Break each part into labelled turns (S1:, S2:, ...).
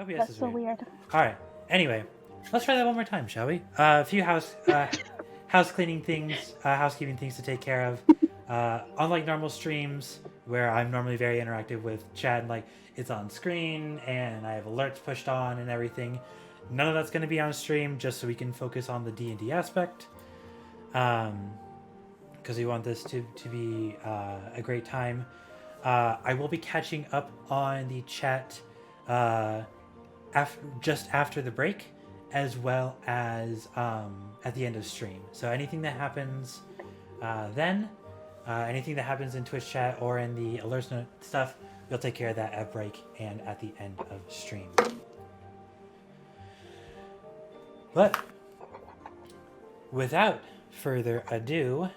S1: OBS
S2: That's
S1: is
S2: so
S1: weird.
S2: weird.
S1: All right. Anyway, let's try that one more time, shall we? A few house cleaning things, housekeeping things to take care of. Unlike normal streams, where I'm normally very interactive with chat, and like it's on screen and I have alerts pushed on and everything. None of that's going to be on stream, just so we can focus on the D&D aspect. Because we want this to be a great time. I will be catching up on the chat just after the break, as well as at the end of stream. So anything that happens then, anything that happens in Twitch chat or in the alerts note stuff, we'll take care of that at break and at the end of stream. But without further ado,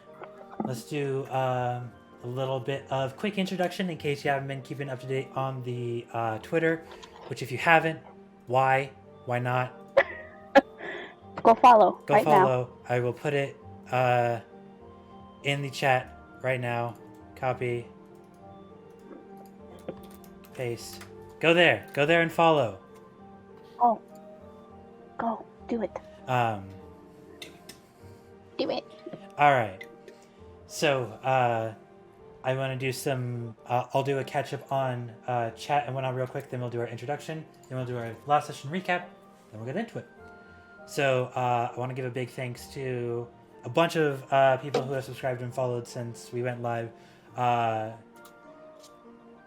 S1: let's do a little bit of quick introduction in case you haven't been keeping up to date on the Twitter, which if you haven't, why not?
S2: Go follow.
S1: Go
S2: right
S1: follow. Now. I will put it in the chat right now. Copy. Paste. Go there and follow.
S2: Oh. Go. Do it. Do it.
S1: All right. So, I want to do some. I'll do a catch up on chat and whatnot real quick. Then we'll do our introduction. Then we'll do our last session recap. Then we'll get into it. So, I want to give a big thanks to a bunch of people who have subscribed and followed since we went live. I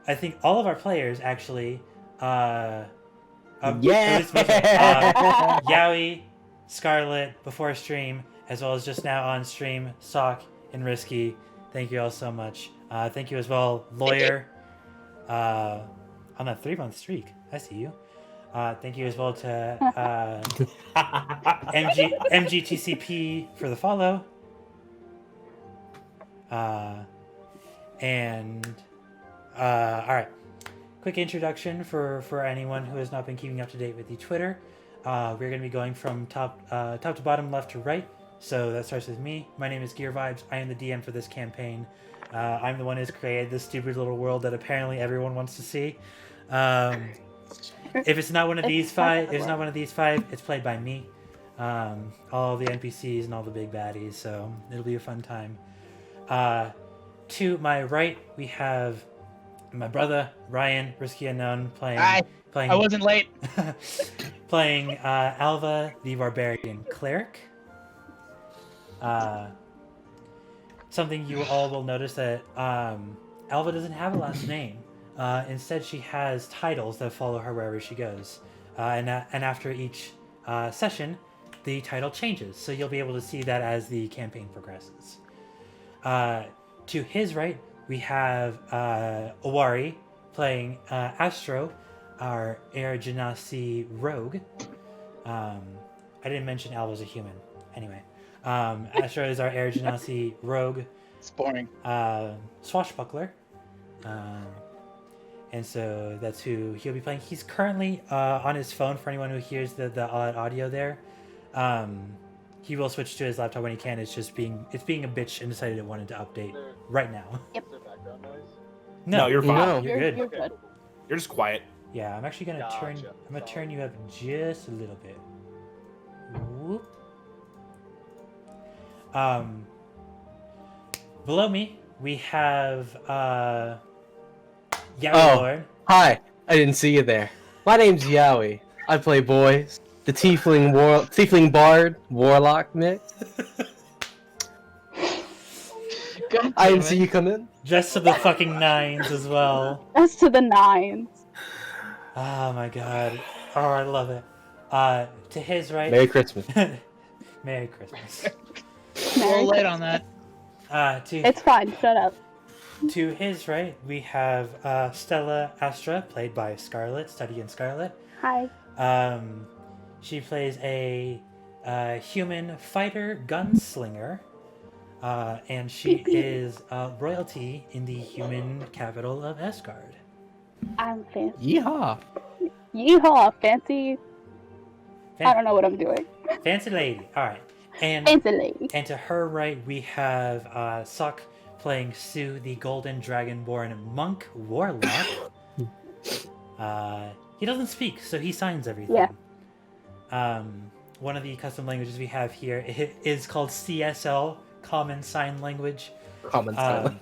S1: think all of our players actually. Yowie, Scarlet before stream, as well as just now on stream, Sock and Risky. Thank you all so much. Thank you as well, Lawyer, on a 3-month streak. I see you. Thank you as well to MGTCP for the follow. All right. Quick introduction for anyone who has not been keeping up to date with the Twitter. We're going to be going from top to bottom, left to right. So that starts with me. My name is Gear Vibes. I am the DM for this campaign. I'm the one who's created this stupid little world that apparently everyone wants to see. If it's not one of these five, it's played by me. All the NPCs and all the big baddies. So it'll be a fun time. To my right, we have my brother Ryan, Risky Unknown, playing.
S3: I wasn't late.
S1: Playing Alva, the Barbarian Cleric. Something you all will notice that Alva doesn't have a last name. Instead, she has titles that follow her wherever she goes. And after each session, the title changes. So you'll be able to see that as the campaign progresses. To his right, we have Owari playing Astro, our Air Genasi rogue. I didn't mention Alva's a human. Anyway, Astro is our Air Genasi rogue.
S3: It's boring.
S1: Swashbuckler. And so that's who he'll be playing. He's currently on his phone for anyone who hears the odd audio there. He will switch to his laptop when he can. It's being a bitch and decided it wanted to update right now.
S2: Yep.
S4: Is there background noise?
S1: No,
S3: you're fine.
S1: No, you're good.
S2: You're good.
S3: You're just quiet.
S1: Yeah, I'm actually gonna turn you up just a little bit. Whoop. Below me we have Yowie Lord.
S5: Hi, I didn't see you there. My name's Yowie. I play boys. The tiefling bard warlock mix. I didn't see you come in.
S1: Just to the fucking nines as well.
S2: That's to the 9s.
S1: Oh my god. Oh, I love it. To his right.
S5: Merry Christmas.
S1: Merry Christmas.
S3: A little late on that.
S2: It's fine. Shut up.
S1: To his right, we have Stella Astra, played by Scarlet, Study in Scarlet.
S2: Hi.
S1: She plays a human fighter gunslinger, and she is royalty in the human capital of Estgard.
S2: I'm fancy.
S5: Yeehaw.
S2: Yeehaw, fancy. I don't know what I'm doing.
S1: Fancy lady. All right. And
S2: Fancy lady.
S1: And to her right, we have Sok playing Sue, the Golden Dragonborn Monk Warlock. He doesn't speak, so he signs everything. Yeah. One of the custom languages we have here is called CSL, Common Sign Language.
S5: Common Sign.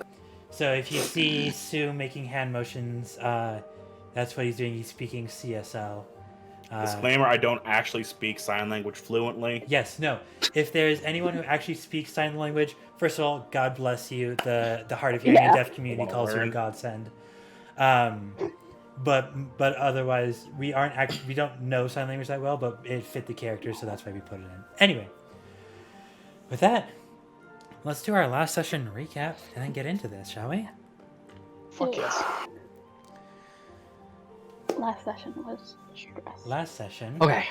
S1: So if you see Sue making hand motions, that's what he's doing. He's speaking CSL.
S3: Disclaimer, I don't actually speak sign language fluently.
S1: Yes, no. If there's anyone who actually speaks sign language, first of all, God bless you. The hard of hearing and deaf community calls you a godsend. But otherwise, we don't know sign language that well, but it fit the character, so that's why we put it in. Anyway, with that, let's do our last session recap and then get into this, shall we?
S3: Fuck yes.
S2: Last session was stress.
S1: Last session.
S5: Okay.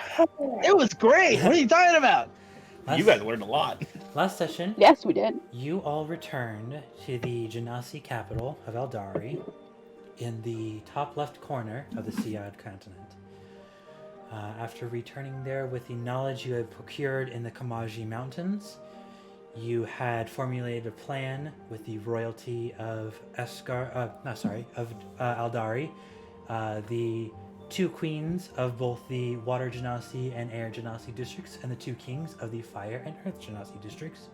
S3: It was great. What are you talking about?
S1: You
S3: guys learned a lot.
S1: Last session.
S2: Yes, we did.
S1: You all returned to the Genasi capital of Aldari in the top left corner of the Siad continent. After returning there with the knowledge you had procured in the Kamaji Mountains, you had formulated a plan with the royalty of Aldari, the two queens of both the Water Genasi and Air Genasi districts, and the two kings of the Fire and Earth Genasi districts,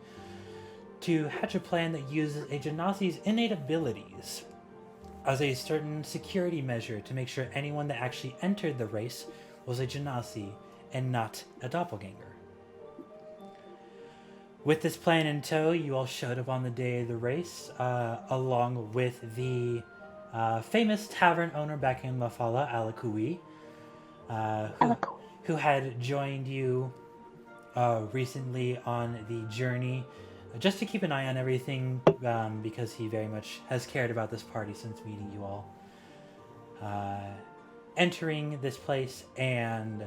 S1: to hatch a plan that uses a Genasi's innate abilities as a certain security measure to make sure anyone that actually entered the race was a Genasi and not a doppelganger. With this plan in tow, you all showed up on the day of the race, along with the famous tavern owner back in Lafala, Alakui, who had joined you recently on the journey, just to keep an eye on everything, because he very much has cared about this party since meeting you all. Entering this place and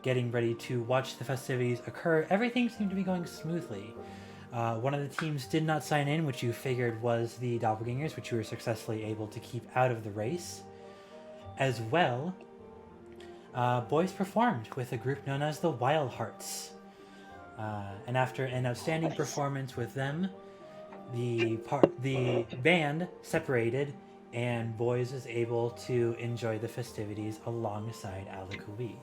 S1: getting ready to watch the festivities occur, everything seemed to be going smoothly. One of the teams did not sign in, which you figured was the doppelgangers, which you were successfully able to keep out of the race. As well, boys performed with a group known as the Wild Hearts. And after an outstanding performance with them, the band separated, and boys was able to enjoy the festivities alongside Alakui.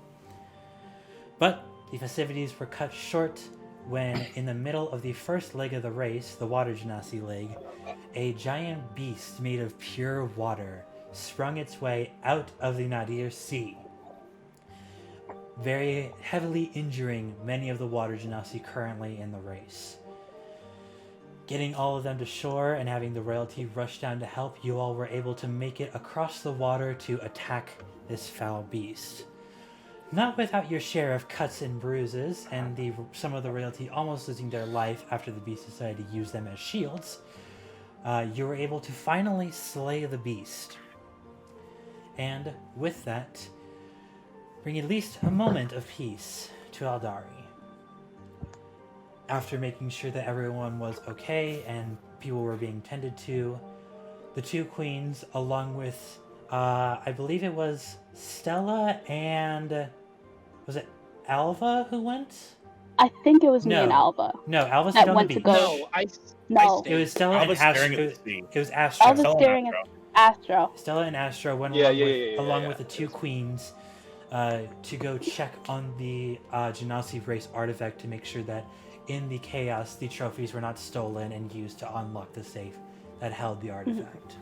S1: But the festivities were cut short when, in the middle of the first leg of the race, the Water Genasi leg, a giant beast made of pure water sprung its way out of the Nadir Sea, very heavily injuring many of the Water Genasi currently in the race. Getting all of them to shore and having the royalty rush down to help, you all were able to make it across the water to attack this foul beast. Not without your share of cuts and bruises, and some of the royalty almost losing their life after the beast decided to use them as shields. You were able to finally slay the beast. And with that, bring at least a moment of peace to Aldari. After making sure that everyone was okay and people were being tended to, the two queens, along with, I believe it was Stella and... was it Alva who went?
S2: I think it was me and Alva.
S1: No, Alva
S2: that
S1: stayed on the
S2: went
S1: beach.
S2: to go.
S3: No,
S1: it was Stella and Astro. It was Astro.
S2: Alva staring at Astro.
S1: Stella and Astro went along with the two queens to go check on the Genasi race artifact to make sure that in the chaos the trophies were not stolen and used to unlock the safe that held the artifact.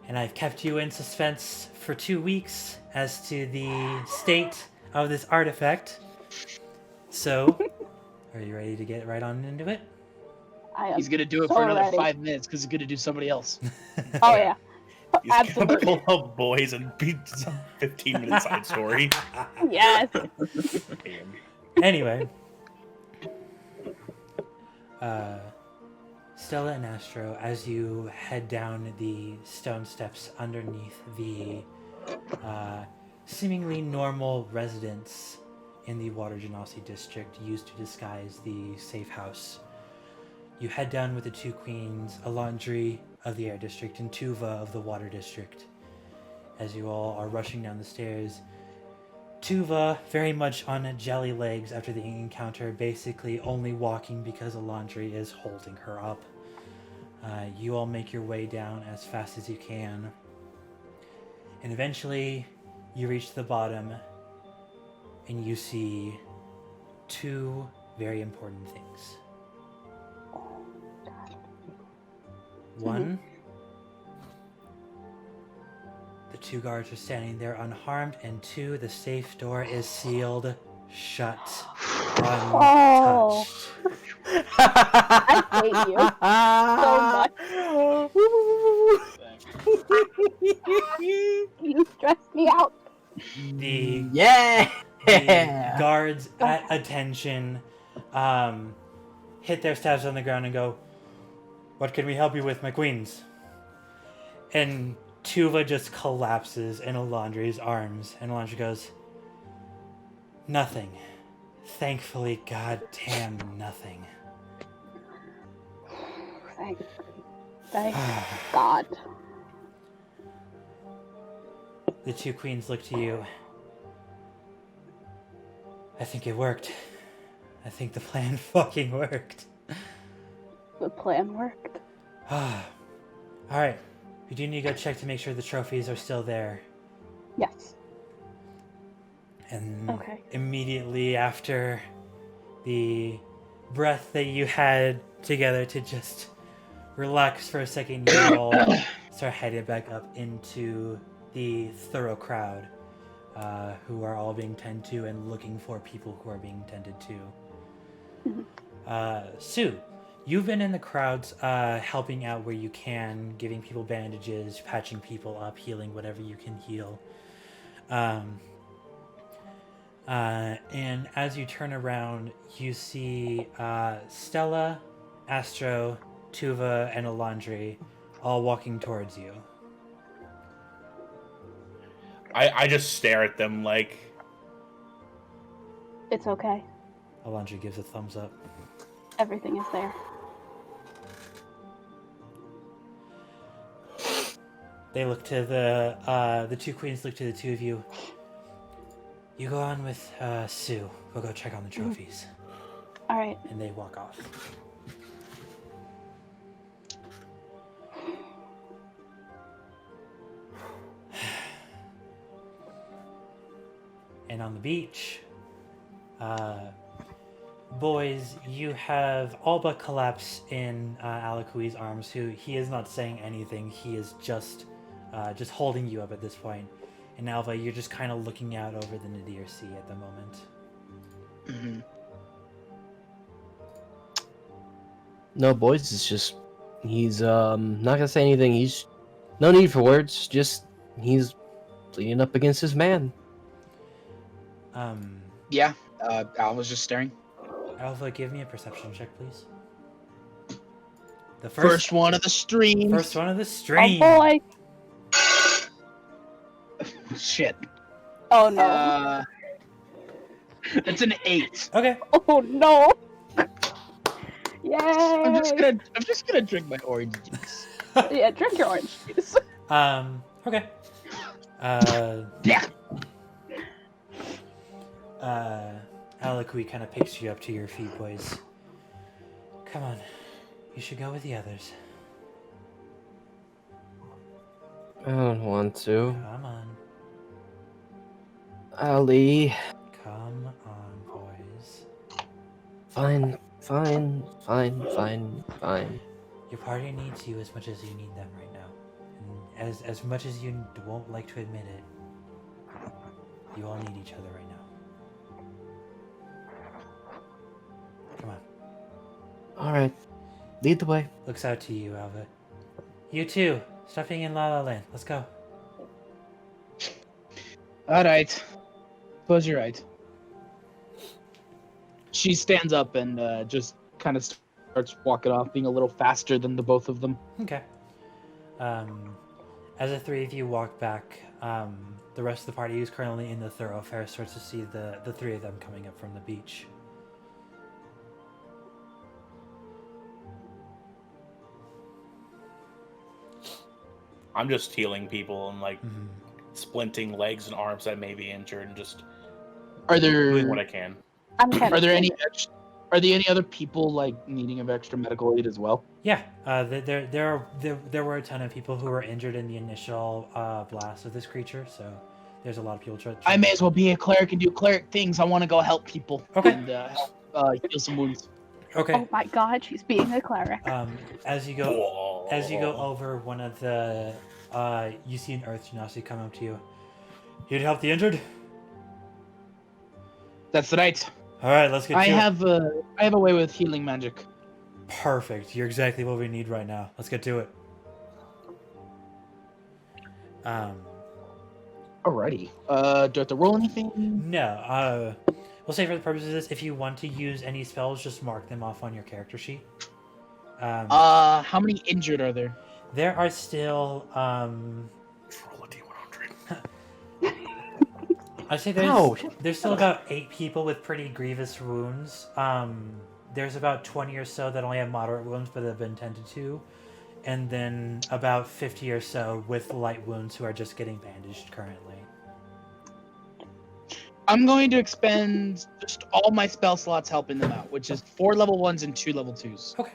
S1: And I've kept you in suspense for 2 weeks as to the state of this artifact. So, are you ready to get right on into it?
S3: He's gonna do it for another 5 minutes because he's gonna do somebody else.
S2: Oh yeah,
S3: he's
S2: absolutely.
S3: Pull up boys and beat some 15-minute side story.
S2: Yes.
S1: Anyway, Stella and Astro, as you head down the stone steps underneath the seemingly normal residence in the Water Genasi district used to disguise the safe house, you head down with the two queens, Aldari of the Air District and Tuva of the Water District. As you all are rushing down the stairs, Tuva very much on jelly legs after the encounter, basically only walking because Aldari is holding her up. You all make your way down as fast as you can. And eventually, you reach the bottom, and you see two very important things. One, the two guards are standing there unharmed, and two, the safe door is sealed shut, untouched.
S2: I hate you so much. You stress me out.
S1: The
S5: Yeah.
S1: The guards at attention hit their staves on the ground and go, "What can we help you with, my queens?" And Tuva just collapses in Alondri's arms, and Alondri goes, "Nothing. Thankfully, goddamn nothing."
S2: Thank God.
S1: The two queens look to you. I think it worked. I think the plan fucking worked.
S2: The plan worked.
S1: Alright. We do need to go check to make sure the trophies are still there.
S2: Yes.
S1: And immediately after the breath that you had together to just relax for a second, you all start heading back up into the thorough crowd, who are all being tended to and looking for people who are being tended to. Sue, you've been in the crowds helping out where you can, giving people bandages, patching people up, healing whatever you can heal. And as you turn around, you see Stella, Astro, Tuva, and Alondri all walking towards you.
S4: I just stare at them like...
S2: It's okay.
S1: Alondri gives a thumbs up.
S2: Everything is there.
S1: They look to the two queens look to the two of you. You go on with Sue. We'll go check on the trophies.
S2: All right.
S1: And they walk off. And on the beach, boys, you have all but collapsed in Alakui's arms, who he is not saying anything. He is just holding you up at this point. And Alva, you're just kind of looking out over the Nadir Sea at the moment.
S3: Mm-hmm.
S5: No, boys, it's just... He's, not gonna say anything. He's... No need for words. Just... He's leaning up against his man.
S3: Yeah, Al was just staring.
S1: Alva, give me a perception check, please. The
S3: first one of the stream.
S1: First one of the stream.
S2: Oh boy.
S3: Shit.
S2: Oh no.
S3: It's an 8.
S1: Okay.
S2: Oh no. Yay.
S3: I'm just gonna drink my orange juice.
S2: Yeah, drink your orange juice.
S1: Okay.
S3: Yeah.
S1: Alakui kind of picks you up to your feet, boys. Come on. You should go with the others.
S5: I don't want to.
S1: Come on.
S5: Ali.
S1: Come on, boys.
S5: Fine.
S1: Your party needs you as much as you need them right now. And as much as you won't like to admit it, you all need each other right now. Come on.
S5: Alright. Lead the way.
S1: Looks out to you, Alva. You too. Stop being in La La Land. Let's go.
S3: Alright. Suppose you're right. She stands up and just kind of starts walking off, being a little faster than the both of them.
S1: Okay. As the three of you walk back, the rest of the party who's currently in the thoroughfare starts to see the three of them coming up from the beach.
S4: I'm just healing people and like splinting legs and arms that may be injured and just
S3: Are there
S4: doing what I can.
S2: I'm kind
S3: Are
S2: of
S3: there any Are there any other people like needing of extra medical aid as well?
S1: Yeah, there were a ton of people who were injured in the initial blast of this creature, so there's a lot of people trying.
S3: I may as well be a cleric and do cleric things. I want to go help people
S1: Okay.
S3: and heal some wounds.
S1: Okay.
S2: Oh my god, she's being a cleric.
S1: As you go over one of the, you see an earth genasi come up to you. Here to help the injured.
S3: That's right.
S1: All right, let's get.
S3: I have a way with healing magic.
S1: Perfect. You're exactly what we need right now. Let's get to it.
S3: Alrighty. Do I have to roll anything?
S1: No. We'll say for the purposes of this, if you want to use any spells, just mark them off on your character sheet.
S3: How many injured are there?
S1: There are still
S4: Roll a D100.
S1: I'd say there's still about 8 people with pretty grievous wounds. There's about 20 or so that only have moderate wounds but have been tended to, and then about 50 or so with light wounds who are just getting bandaged currently.
S3: I'm going to expend just all my spell slots helping them out, which is 4 level 1s and 2 level 2s.
S1: Okay.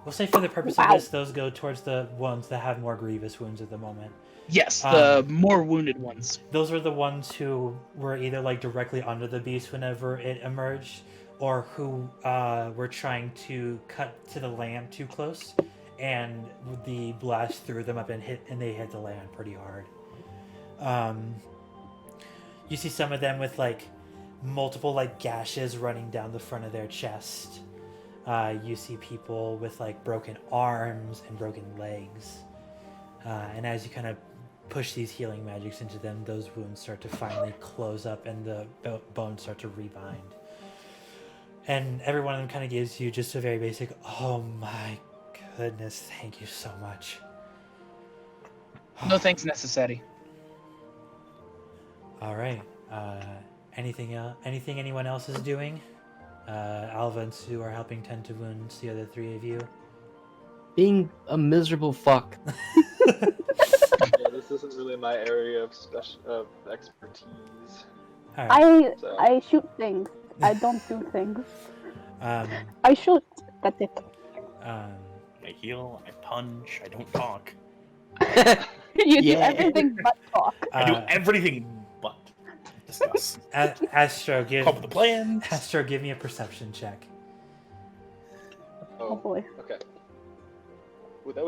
S1: We'll say for the purpose of this, those go towards the ones that have more grievous wounds at the moment.
S3: Yes, the more wounded ones.
S1: Those were the ones who were either like directly under the beast whenever it emerged, or who were trying to cut to the land too close, and the blast threw them up and they hit the land pretty hard. You see some of them with like multiple like gashes running down the front of their chest. You see people with like broken arms and broken legs. And as you kind of push these healing magics into them, those wounds start to finally close up and the bones start to rebind. And every one of them kind of gives you just a very basic, oh my goodness, thank you so much.
S3: No thanks necessary.
S1: All right. Anything else? Anything anyone else is doing? Alva and Sue are helping tend to wounds. The other 3 of you.
S5: Being a miserable fuck.
S6: Yeah, this isn't really my area of expertise.
S1: All right.
S2: I shoot things. I don't do things.
S1: Um,
S2: I shoot. That's it.
S1: um,
S4: I heal, I punch, I don't talk.
S2: You do
S5: Yeah.
S2: everything but talk.
S4: I do everything but discuss.
S1: Astro, give
S4: Come up with a plan.
S1: Astro, give me a perception check.
S2: Oh
S6: Oh,
S2: boy.
S6: okay. Ooh, that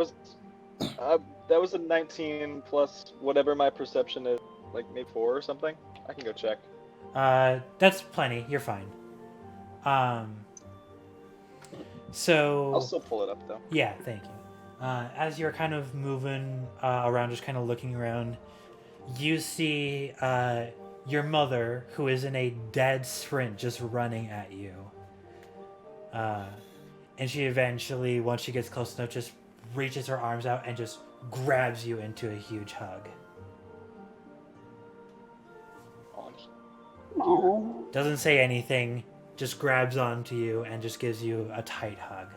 S6: was a 19 plus whatever my perception is, like maybe 4 or something. I can go check.
S1: That's plenty. You're fine. So
S6: I'll still pull it up though.
S1: yeah, thank you. As you're kind of moving around, just kind of looking around, you see your mother, who is in a dead sprint, just running at you. And she eventually, once she gets close enough, just reaches her arms out and just grabs you into a huge hug.
S2: Oh.
S1: Doesn't say anything, just grabs onto you and just gives you a tight hug.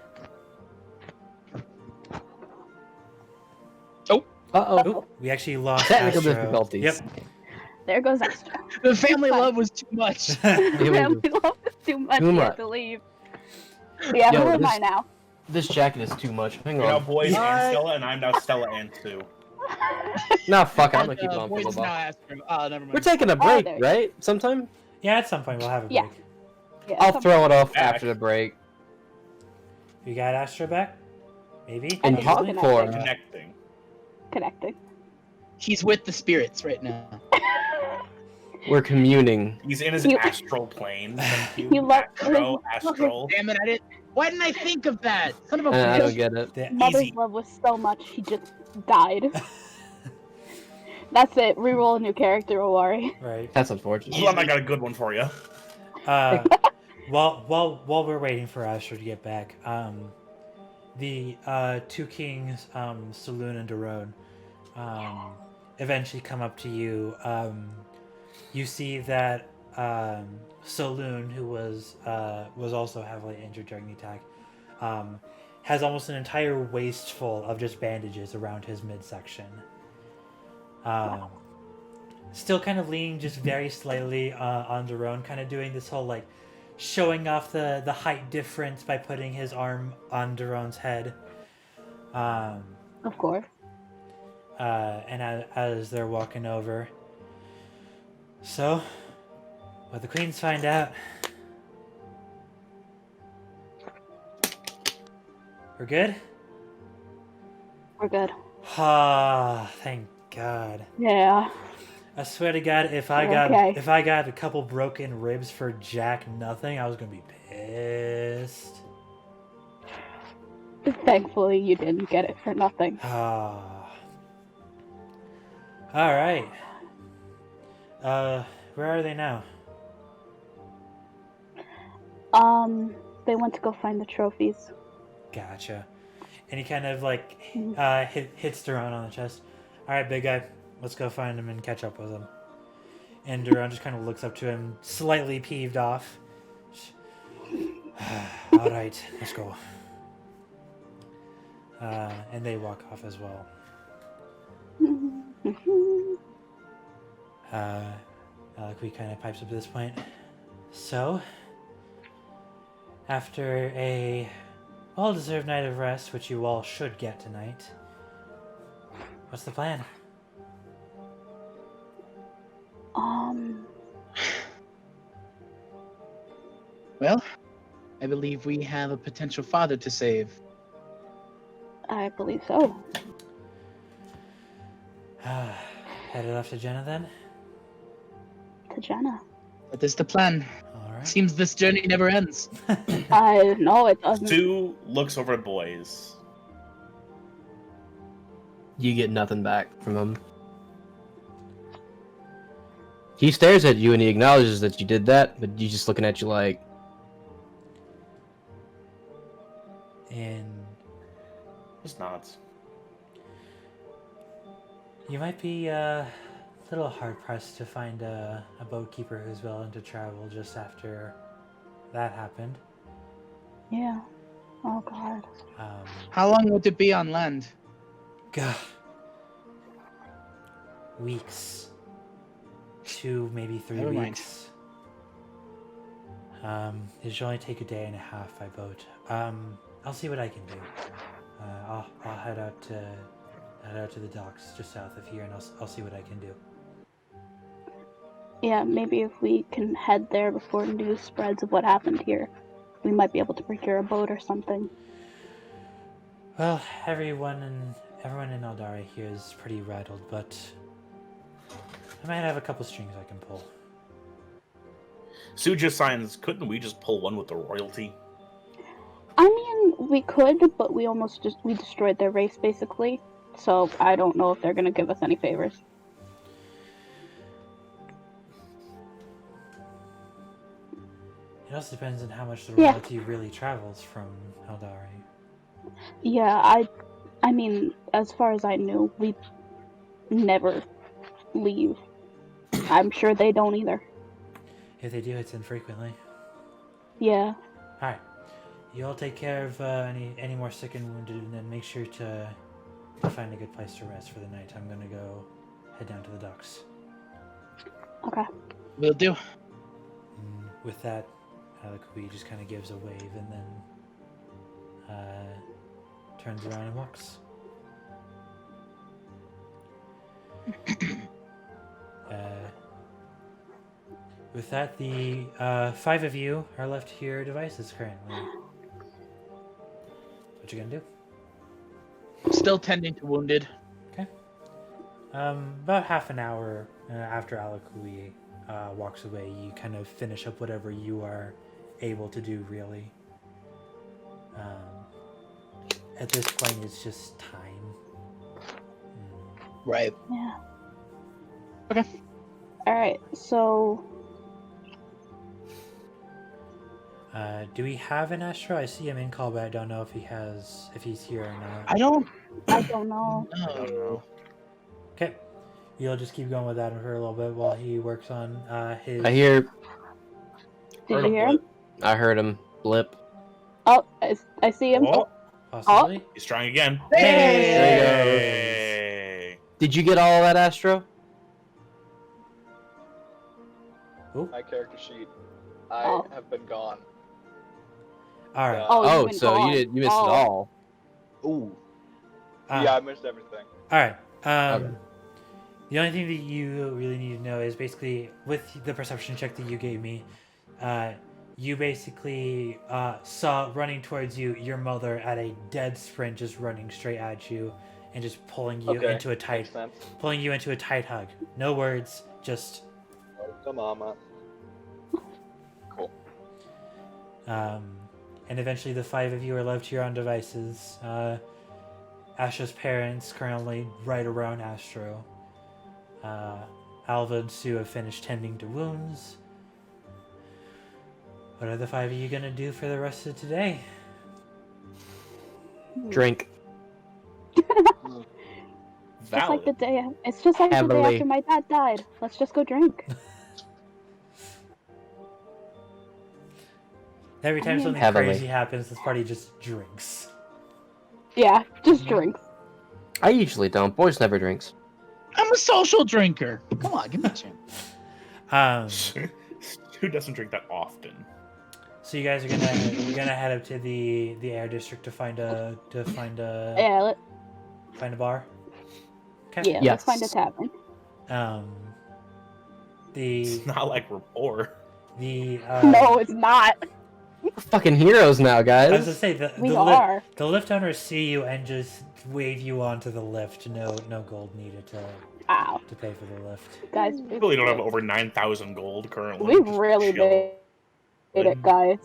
S5: Uh-oh.
S1: Oop, we actually lost
S5: Technical
S1: Astro.
S5: difficulties.
S1: Yep.
S2: There goes Astro.
S3: The family love was too much.
S2: Family love is too much.
S5: Who
S2: You
S5: am
S2: have
S5: I?
S2: to leave. Yeah,
S5: Yo,
S2: who am
S5: this-
S2: I now?
S5: This jacket is too much. Hang
S4: You're now
S5: on.
S4: boys
S3: What?
S4: and Stella, and I'm now Stella and Sue.
S5: Nah, fuck it. I'm
S3: And,
S5: gonna keep on for a
S3: boys
S5: little
S3: now
S5: while.
S3: Astro. Oh, never
S5: We're
S3: mind.
S5: taking a break,
S2: there you
S5: right? Sometime?
S1: Yeah, at some point we'll have a break.
S2: Yeah. Yeah,
S5: I'll
S2: come-
S5: throw it off
S4: Ash.
S5: after the break.
S1: You got Astro back? Maybe?
S5: In
S2: I
S5: talk
S2: think
S5: form.
S4: Connecting.
S2: Connecting.
S3: He's with the spirits right now.
S5: We're communing.
S4: He's in his
S2: You-
S4: astral plane. Thank you.
S2: You love-
S4: Astral.
S3: Damn it! Why didn't I think of that? Son of a
S5: I don't
S3: bitch.
S5: get it.
S1: The-
S2: Mother's
S4: Easy.
S2: love was so much, he just died. That's it. Reroll a new character, Owari.
S1: Right.
S5: That's unfortunate.
S4: Hold on, I got a good one for you.
S1: While we're waiting for Astro to get back, the 2 kings, Saloon and Daron, eventually come up to you. You see that Saloon, who was also heavily injured during the attack, has almost an entire waist full of just bandages around his midsection. Still kind of leaning just very slightly on Daron, kind of doing this whole like showing off the height difference by putting his arm on Daron's head.
S2: Of course.
S1: And as they're walking over, so, what the queens find out, we're good?
S2: We're good.
S1: Ah, thank God.
S2: Yeah.
S1: I swear to God, if I got a couple broken ribs for Jack nothing, I was gonna be pissed.
S2: Thankfully, you didn't get it for nothing.
S1: Ah. All right. Where are they now?
S2: They went to go find the trophies.
S1: Gotcha. And he kind of like hits Duran on the chest. All right, big guy, let's go find him and catch up with him. And Duran just kind of looks up to him, slightly peeved off. All right, let's go. And they walk off as well. We kind of pipes up to this point. So, after a well-deserved night of rest, which you all should get tonight, what's the plan?
S3: Well, I believe we have a potential father to save.
S2: I believe so.
S1: Headed off to Gena then?
S2: To Gena.
S3: That is the plan.
S1: All right.
S3: Seems this journey never ends.
S2: I know it doesn't.
S4: Stu looks over at boys.
S5: You get nothing back from him. He stares at you and he acknowledges that you did that, but he's just looking at you like,
S1: And
S4: Just nods.
S1: you might be a little hard-pressed to find a boat keeper who's willing to travel just after that happened.
S2: Yeah. Oh God.
S3: How long would it be on land?
S1: God. Weeks. 2, maybe 3
S3: Never mind.
S1: weeks. It should only take a day and a half by boat. I'll see what I can do. I'll head out to the docks just south of here, and I'll see what I can do.
S2: Yeah, maybe if we can head there before news spreads of what happened here, we might be able to procure a boat or something.
S1: Well, everyone in Aldari here is pretty rattled, but I might have a couple strings I can pull.
S4: Sue just signs, couldn't we just pull one with the royalty?
S2: I mean, we could, but we destroyed their race basically. So I don't know if they're gonna give us any favors.
S1: It also depends on how much the royalty really travels from Aldari.
S2: Yeah, I mean, as far as I knew, we never leave. I'm sure they don't either.
S1: If they do, it's infrequently.
S2: Yeah.
S1: Alright. You all take care of any more sick and wounded, and then make sure to find a good place to rest for the night. I'm gonna go head down to the docks.
S2: Okay.
S3: Will do.
S1: With that, Kui just kind of gives a wave and then turns around and walks. With that, the 5 of you are left to your devices currently. What you gonna do?
S3: Still tending to wounded.
S1: Okay. About half an hour after Alakui walks away, you kind of finish up whatever you are able to do, really. At this point, it's just time.
S3: Right.
S2: Yeah.
S3: Okay.
S2: Alright, so...
S1: Do we have an Astro? I see him in call, but I don't know if he's here or not.
S3: I don't
S2: know.
S3: know.
S1: Okay. You'll just keep going with that for a little bit while he works on his...
S5: I hear.
S2: Did you hear him?
S5: I heard him blip.
S2: Oh, I see him.
S4: Oh,
S1: Possibly.
S4: he's trying again.
S5: Hey! Did you get all of that, Astro?
S1: Ooh.
S6: My character sheet. I have been gone.
S1: All right.
S2: Oh,
S5: Oh,
S2: you've been
S5: so
S2: gone.
S5: you missed it
S2: Oh.
S5: all.
S3: Ooh.
S6: Yeah, I missed everything.
S1: All right.
S5: Okay.
S1: The only thing that you really need to know is basically with the perception check that you gave me, you basically saw running towards you your mother at a dead sprint, just running straight at you and just pulling you
S6: Okay,
S1: into a
S6: makes sense.
S1: tight hug. No words, just.
S6: The mama. Cool.
S1: And eventually the 5 of you are left to your own devices. Astro's parents currently right around Astro. Alva and Sue have finished tending to wounds. What are the 5 of you gonna do for the rest of today?
S5: Drink.
S2: Just like
S4: Valid.
S2: the day. It's just like the
S5: Heavily.
S2: day after my dad died. Let's just go drink.
S1: Every time
S2: I mean-
S1: something
S5: Heavily.
S1: crazy happens, this party just drinks.
S2: Yeah, just drinks.
S5: I usually don't. Boys never drinks.
S3: I'm a social drinker. Come on, give me a chance.
S4: Who doesn't drink that often?
S1: So you guys are gonna head up to the air district to find a
S2: Yeah,
S1: find a bar. Okay.
S2: yeah.
S5: Yes.
S2: Let's find a tavern.
S1: The
S4: It's not like we're poor.
S1: the
S2: No, it's not.
S5: We're fucking heroes now,
S1: I was gonna
S5: guys.
S1: say the
S2: We
S1: the,
S2: are.
S1: the lift owners see you and just wave you onto the lift. No gold needed
S2: Wow,
S1: to pay for the lift.
S2: guys.
S4: We really don't have over 9,000 gold currently.
S2: We
S4: Just
S2: really
S4: chill.
S2: made it, guys.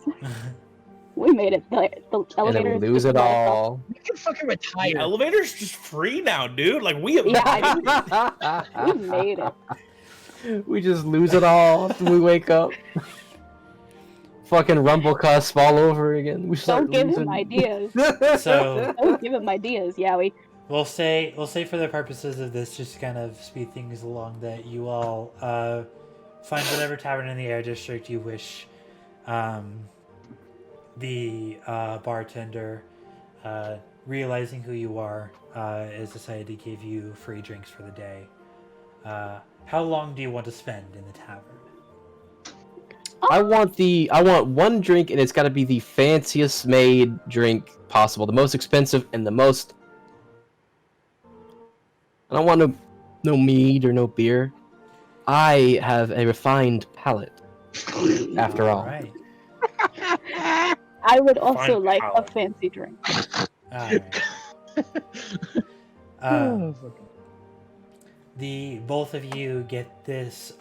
S2: We made it. The
S5: And
S2: elevator.
S5: then we
S2: is
S5: lose
S2: just
S5: it
S2: let us
S5: all.
S3: We can fucking
S4: The
S3: retire.
S4: elevator's just free now, dude. Like we have.
S2: Yeah, up. We made it.
S5: We just lose it all after we wake up. Fucking rumble cusp all over again. We start
S2: Don't give
S5: losing.
S2: him ideas.
S1: So
S2: Don't give him ideas. Yeah, we.
S1: we'll say for the purposes of this, just to kind of speed things along, that you all find whatever tavern in the air district you wish. The bartender, realizing who you are, has decided to give you free drinks for the day. How long do you want to spend in the tavern?
S5: I want one drink, and it's got to be the fanciest made drink possible, the most expensive and the most. I don't want no mead or no beer. I have a refined palate, after all.
S1: All right.
S2: I would also
S4: Fine
S2: like a
S4: palate.
S2: fancy drink.
S1: All right. The both of you get this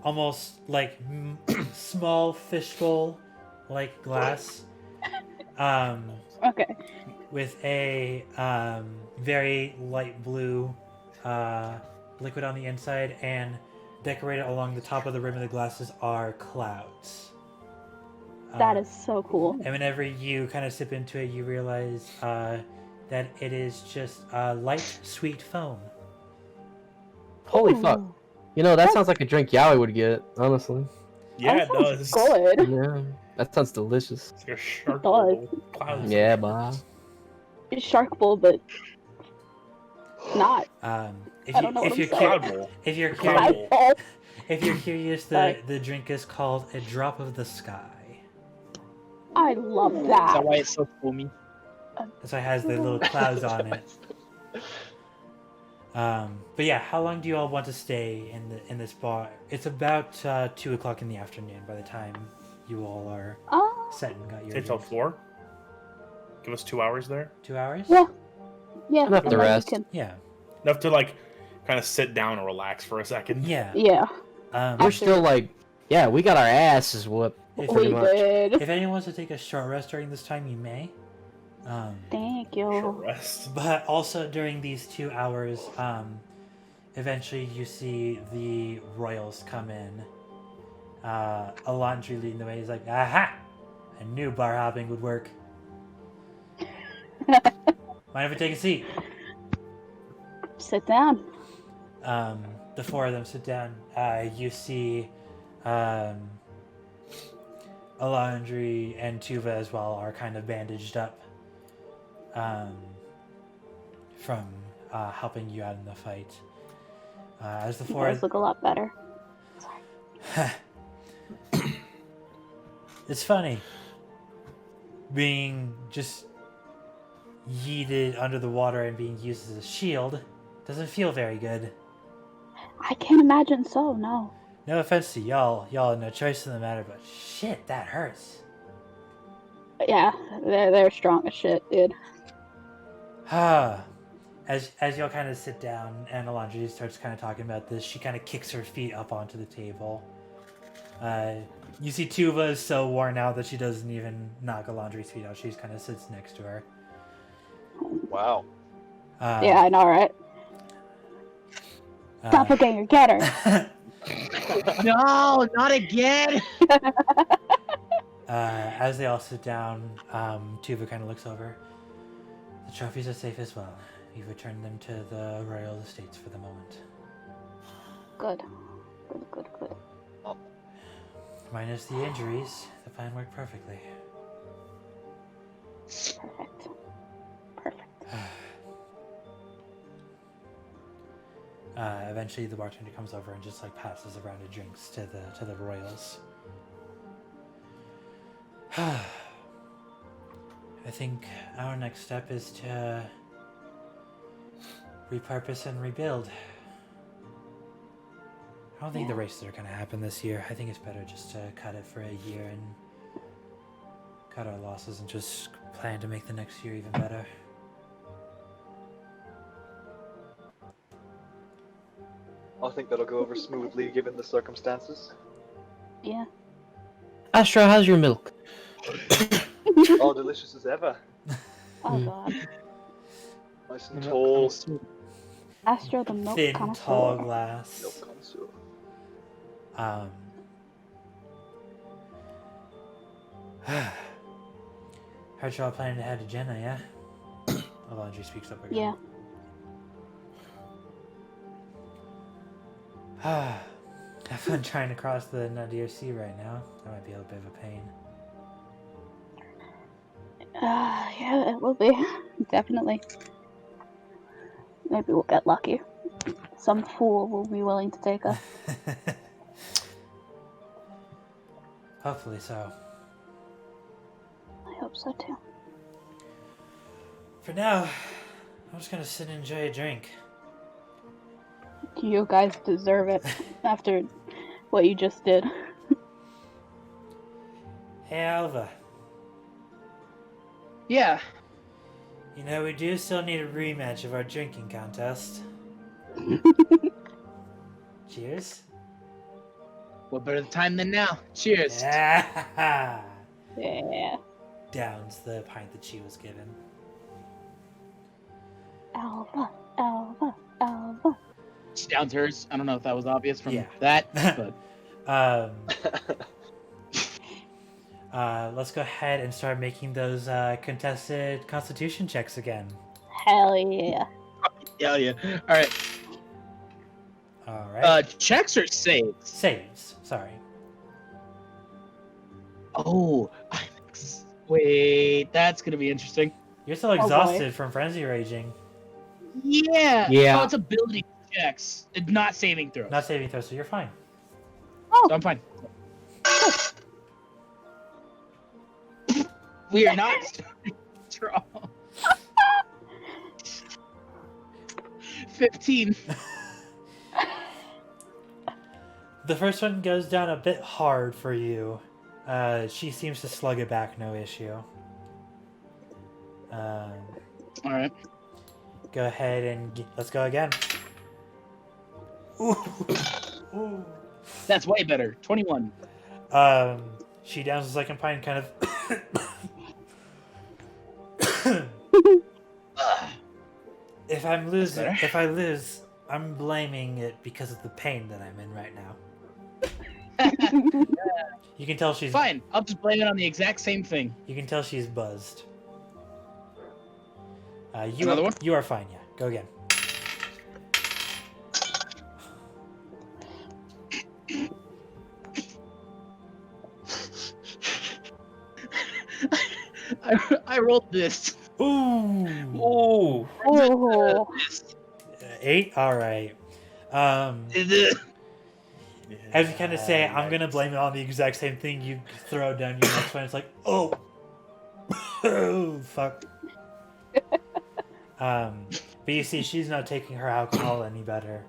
S1: almost like small fishbowl like glass
S2: Okay.
S1: with a very light blue liquid on the inside, and decorated along the top of the rim of the glasses are clouds.
S2: That is so cool.
S1: And whenever you kind of sip into it, you realize that it is just light, sweet foam.
S5: Holy fuck!
S2: Ooh,
S5: You know that sounds like a drink Yowie would get. Honestly.
S4: Yeah,
S2: that
S4: it
S2: sounds
S4: does.
S2: Good.
S5: Yeah, that sounds delicious.
S4: It's like a shark
S2: does.
S4: bowl. Clouds.
S5: Yeah, bah.
S2: It's Shark Bowl, but not.
S1: If
S2: I don't know what I'm saying.
S4: Cloud bowl.
S1: If you're
S4: Cloud
S1: curious,
S4: bowl.
S2: Oh,
S1: if you're curious,
S2: Sorry.
S1: the drink is called a drop of the sky.
S2: I love
S3: Is
S2: that.
S3: that why it's so foamy?
S1: So it has the little clouds on it. But yeah, how long do you all want to stay in this bar? It's about 2 o'clock in the afternoon by the time you all are
S2: Oh,
S1: set and got your
S4: Stay till
S1: drinks.
S4: 4. Give us 2 hours there.
S1: 2 hours?
S2: yeah. Yeah.
S5: Enough
S2: and
S5: to
S2: then you
S5: rest.
S2: can-
S1: Yeah.
S4: Enough to like kind of sit down and relax for a second.
S1: Yeah.
S2: Yeah.
S5: We're
S1: If
S5: still like, yeah, we got our asses whooped.
S1: If
S5: pretty
S2: We
S5: much.
S2: did.
S1: anyone wants to take a short rest during this time, you may.
S2: Thank
S4: Short
S2: you.
S4: rest.
S1: But also during these 2 hours, eventually you see the royals come in. Alondri leading the way. He's like, aha! I knew bar hopping would work. Mind if I take a seat?
S2: Sit down.
S1: The 4 of them sit down. You see Alondri and Tuva as well are kind of bandaged up from helping you out in the fight. As the
S2: You
S1: 4
S2: guys look a lot better.
S1: It's funny. Being just yeeted under the water and being used as a shield doesn't feel very good.
S2: I can't imagine so, no.
S1: No offense to y'all. Y'all have no choice in the matter, but shit, that hurts.
S2: Yeah, they're strong as shit, dude.
S1: As y'all kind of sit down and Alondra starts kind of talking about this, she kind of kicks her feet up onto the table. You see Tuva is so worn out that she doesn't even knock Alondra's feet out. She just kind of sits next to her.
S6: Wow.
S2: Yeah, I know, right? Doppelganger, get her!
S3: No, not again.
S1: As they all sit down, Tuva kind of looks over. The trophies are safe as well. We've returned them to the royal estates for the moment.
S2: Good. Good.
S1: Minus the injuries, the plan worked perfectly.
S2: Perfect.
S1: Eventually, the bartender comes over and just like passes a round of drinks to the royals. I think our next step is to repurpose and rebuild. I don't think the races are going to happen this year. I think it's better just to cut it for a year and cut our losses and just plan to make the next year even better.
S6: I think that'll go over smoothly given the circumstances.
S2: Yeah.
S5: Astra, how's your milk?
S6: All delicious as ever.
S2: Oh god.
S6: Nice and tall.
S2: Astro the milk
S1: Thin,
S2: connoisseur.
S1: tall glass.
S6: Milk connoisseur.
S1: Heard y'all planning to head to Gena, yeah? Alondri speaks up again.
S2: Yeah.
S1: Have fun trying to cross the Nadir Sea right now. That might be a bit of a pain.
S2: Yeah, it will be. Definitely. Maybe we'll get lucky. Some fool will be willing to take us.
S1: Hopefully so.
S2: I hope so too.
S1: For now, I'm just gonna sit and enjoy a drink.
S2: You guys deserve it after what you just did.
S1: Hey, Alva.
S3: Yeah.
S1: You know, we do still need a rematch of our drinking contest. Cheers.
S3: What better time than now? Cheers.
S1: Yeah.
S2: Yeah.
S1: Downs the pint that she was given.
S2: Alva.
S3: She downs hers. I don't know if that was obvious from
S1: Yeah.
S3: that, but
S1: Let's go ahead and start making those contested constitution checks again.
S2: Hell yeah.
S3: yeah. All right.
S1: All right.
S3: Checks or saves?
S1: Saves. Sorry.
S3: Oh, wait. That's gonna be interesting.
S1: You're still exhausted from frenzy raging.
S3: Yeah.
S5: Yeah.
S3: Oh, it's ability checks, not saving throws.
S1: Not saving throws, so you're fine.
S2: Oh,
S3: So I'm fine. We are not strong. 15.
S1: The first one goes down a bit hard for you. She seems to slug it back, no issue.
S3: All right.
S1: Go ahead and let's go again. Ooh. Ooh.
S3: That's way better. 21.
S1: She downs the second pint, kind of. If I lose, I'm blaming it because of the pain that I'm in right now. You can tell she's
S3: Fine. I'll just blame it on the exact same thing.
S1: You can tell she's buzzed.
S3: Another one?
S1: You are fine. Yeah, go again.
S3: I rolled this.
S1: Ooh.
S5: Oh,
S2: oh.
S1: 8. All right. As you kind of say, I'm gonna blame it on the exact same thing, you throw down your next one. It's like, oh, oh, fuck. But you see, she's not taking her alcohol any better.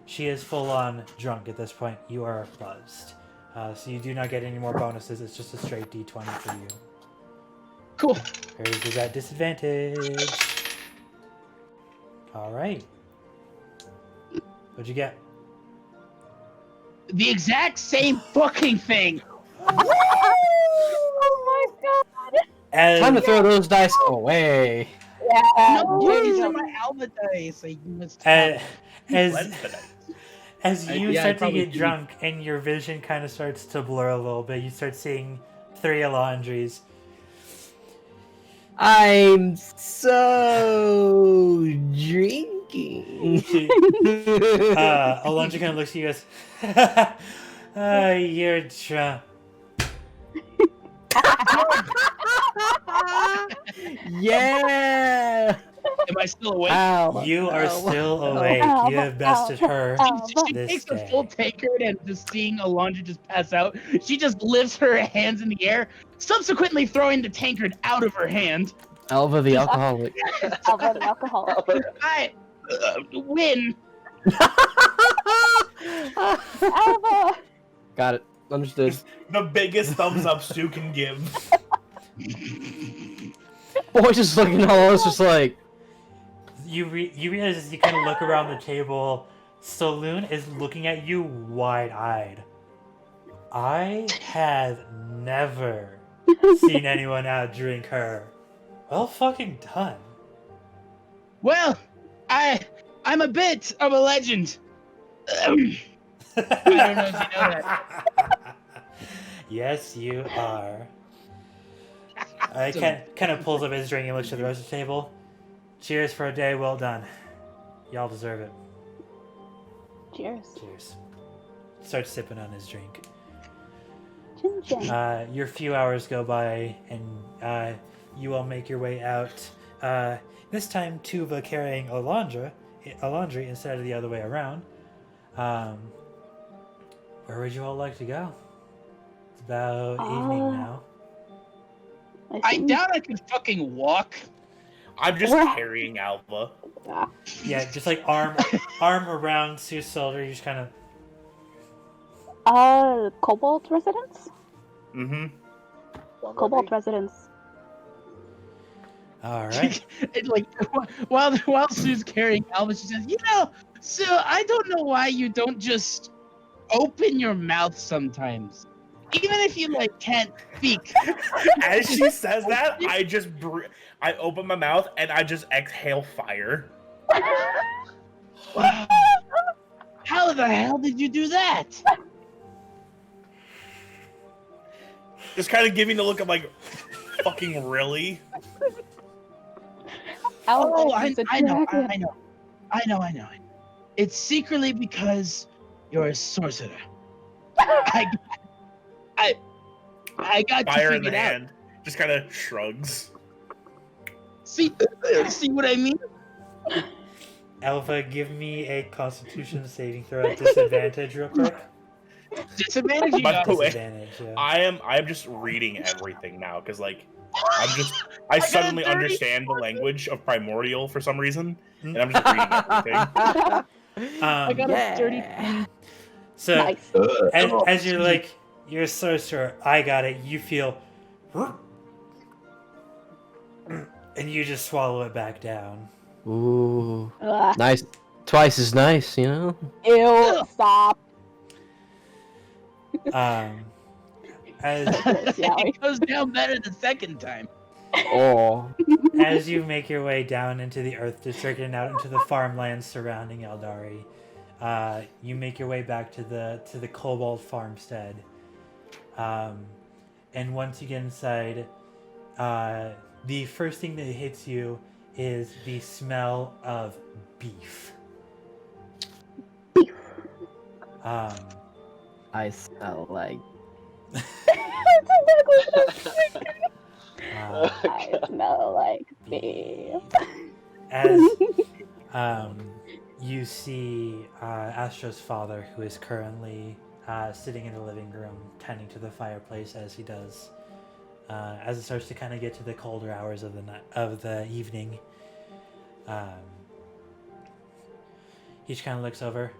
S1: She is full on drunk at this point. You are buzzed, so you do not get any more bonuses. It's just a straight D20 for you.
S3: Cool.
S1: Hers is at disadvantage. All right. What'd you get?
S3: The exact same fucking thing.
S2: Oh my god!
S1: As,
S5: Time to throw those dice away.
S2: Yeah.
S3: No, these are my Alba dice. So you must have
S1: as you
S3: yeah, I
S1: start to
S3: probably
S1: get
S3: do.
S1: drunk and your vision kind of starts to blur a little bit, you start seeing 3 Alondries.
S5: I'm so drinking.
S1: Alondra kind of looks at you and goes, you're drunk.
S5: Yeah.
S3: Am I still awake?
S5: Ow.
S1: You are
S5: Ow.
S1: still
S5: Ow.
S1: awake.
S2: Ow.
S1: You have bested her.
S3: She
S1: This
S3: takes a
S1: day.
S3: full tankard and just seeing Alondra just pass out, she just lifts her hands in the air, subsequently throwing the tankard out of her hand.
S5: Alva the alcoholic.
S2: Alva the alcoholic.
S3: I win.
S2: Alva!
S5: Got it. Understood.
S4: The biggest thumbs up Stu can give.
S5: Boy, just looking at all us, just like.
S1: You realize as you kind of look around the table, Saloon is looking at you wide-eyed. I have never seen anyone out-drink her. Well fucking done.
S3: Well, I'm a bit of a legend. I don't know if you know that.
S1: Yes, you are. I kind of pulls up his drink and looks at the rest of the table. Cheers for a day well done. Y'all deserve it.
S2: Cheers.
S1: Cheers. Starts sipping on his drink.
S2: Chin chin.
S1: Your few hours go by, and you all make your way out. This time, Tuva carrying Alondri instead of the other way around. Where would you all like to go? It's about evening now.
S3: I
S2: think-
S3: doubt I can fucking walk.
S4: I'm just
S2: What?
S4: carrying Alva.
S2: Yeah.
S1: Yeah, just like arm around Sue's shoulder. You just kind of.
S2: Cobalt residence?
S4: Mm-hmm.
S2: Cobalt residence.
S1: All right.
S3: And like while Sue's carrying Alva, she says, "You know, Sue, I don't know why you don't just open your mouth sometimes, even if you like can't speak."
S4: As she says that, I open my mouth and I just exhale fire.
S3: Wow. How the hell did you do that?
S4: Just kind of giving the look of like, fucking really?
S3: Oh,
S2: Alva,
S3: I know. It's secretly because you're a sorcerer. I got
S4: Fire
S3: you
S4: in the
S3: figured out.
S4: hand. Just kind of shrugs.
S3: See what I mean?
S1: Alpha, give me a Constitution saving throw at disadvantage, real quick.
S3: Disadvantage. You
S4: By
S3: got
S4: the way,
S1: Disadvantage. Yeah.
S4: I'm just reading everything now because like I
S3: got a
S4: suddenly
S3: 30.
S4: understand the language of primordial for some reason, and I'm just reading everything.
S3: I got a 30.
S1: So
S2: nice.
S1: as you're like, you're a sorcerer, I got it. You feel, and you just swallow it back down.
S5: Ooh.
S2: Ugh.
S5: Nice. Twice as nice, you know?
S2: Ew, stop.
S1: As
S3: It goes down better the second time.
S5: Oh.
S1: as you make your way down into the Earth District and out into the farmlands surrounding Aldari, you make your way back to the Cobalt farmstead. And once you get inside, the first thing that hits you is the smell of beef.
S5: I smell like.
S2: I smell like beef.
S1: As you see Astro's father, who is currently sitting in the living room, tending to the fireplace as he does. As it starts to kind of get to the colder hours of the evening, he just kind of looks over.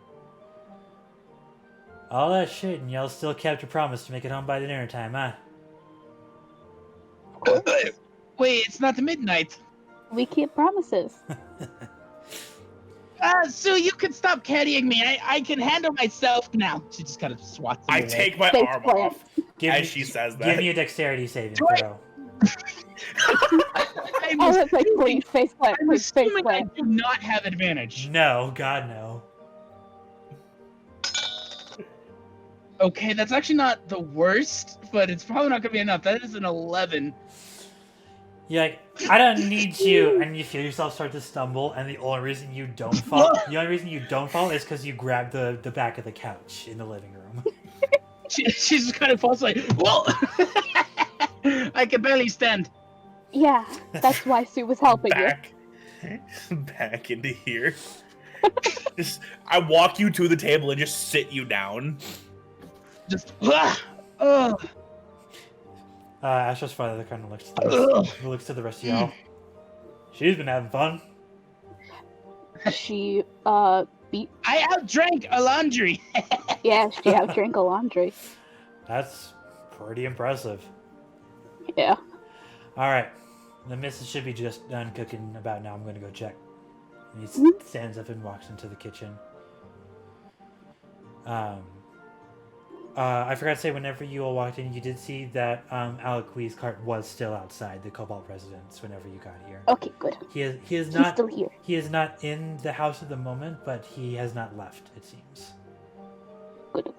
S1: All that shit, and y'all still kept your promise to make it home by dinner time, huh?
S3: Wait, it's not midnight.
S2: We keep promises.
S3: So you can stop carrying me. I can handle myself now. She just kind of swats him
S4: I
S3: away.
S4: take my
S2: Face
S4: arm
S2: plant.
S4: off as she says that.
S1: Give me a dexterity saving
S3: Do I-
S1: throw.
S3: I'm
S2: I was like,
S3: assuming-
S2: please, face plant,
S3: I'm
S2: please, face
S3: assuming I
S2: plant.
S3: do not have advantage.
S1: No, God no.
S3: Okay, that's actually not the worst, but it's probably not gonna be enough. That is an 11.
S1: You're like, I don't need you, and you feel yourself start to stumble, and the only reason you don't fall, is because you grab the back of the couch in the living room.
S3: She's just kind of falls like, whoa! I can barely stand.
S2: Yeah, that's why Sue was helping
S4: Back into here. I walk you to the table and just sit you down.
S3: Just, oh.
S1: Astro's father kind of looks to the rest of y'all. She's been having fun.
S2: you. She, beat.
S3: I outdrank a laundry.
S2: Yeah, she outdrank a laundry.
S1: That's pretty impressive.
S2: Yeah.
S1: All right, the missus should be just done cooking about now. I'm going to go check. And he stands up and walks into the kitchen. I forgot to say, whenever you all walked in, you did see that Aliqui's cart was still outside the Cobalt residence whenever you got here.
S2: Okay, good.
S1: He is
S2: He's
S1: not
S2: still here.
S1: he is not in the house at the moment, but he has not left, it seems.
S2: Good.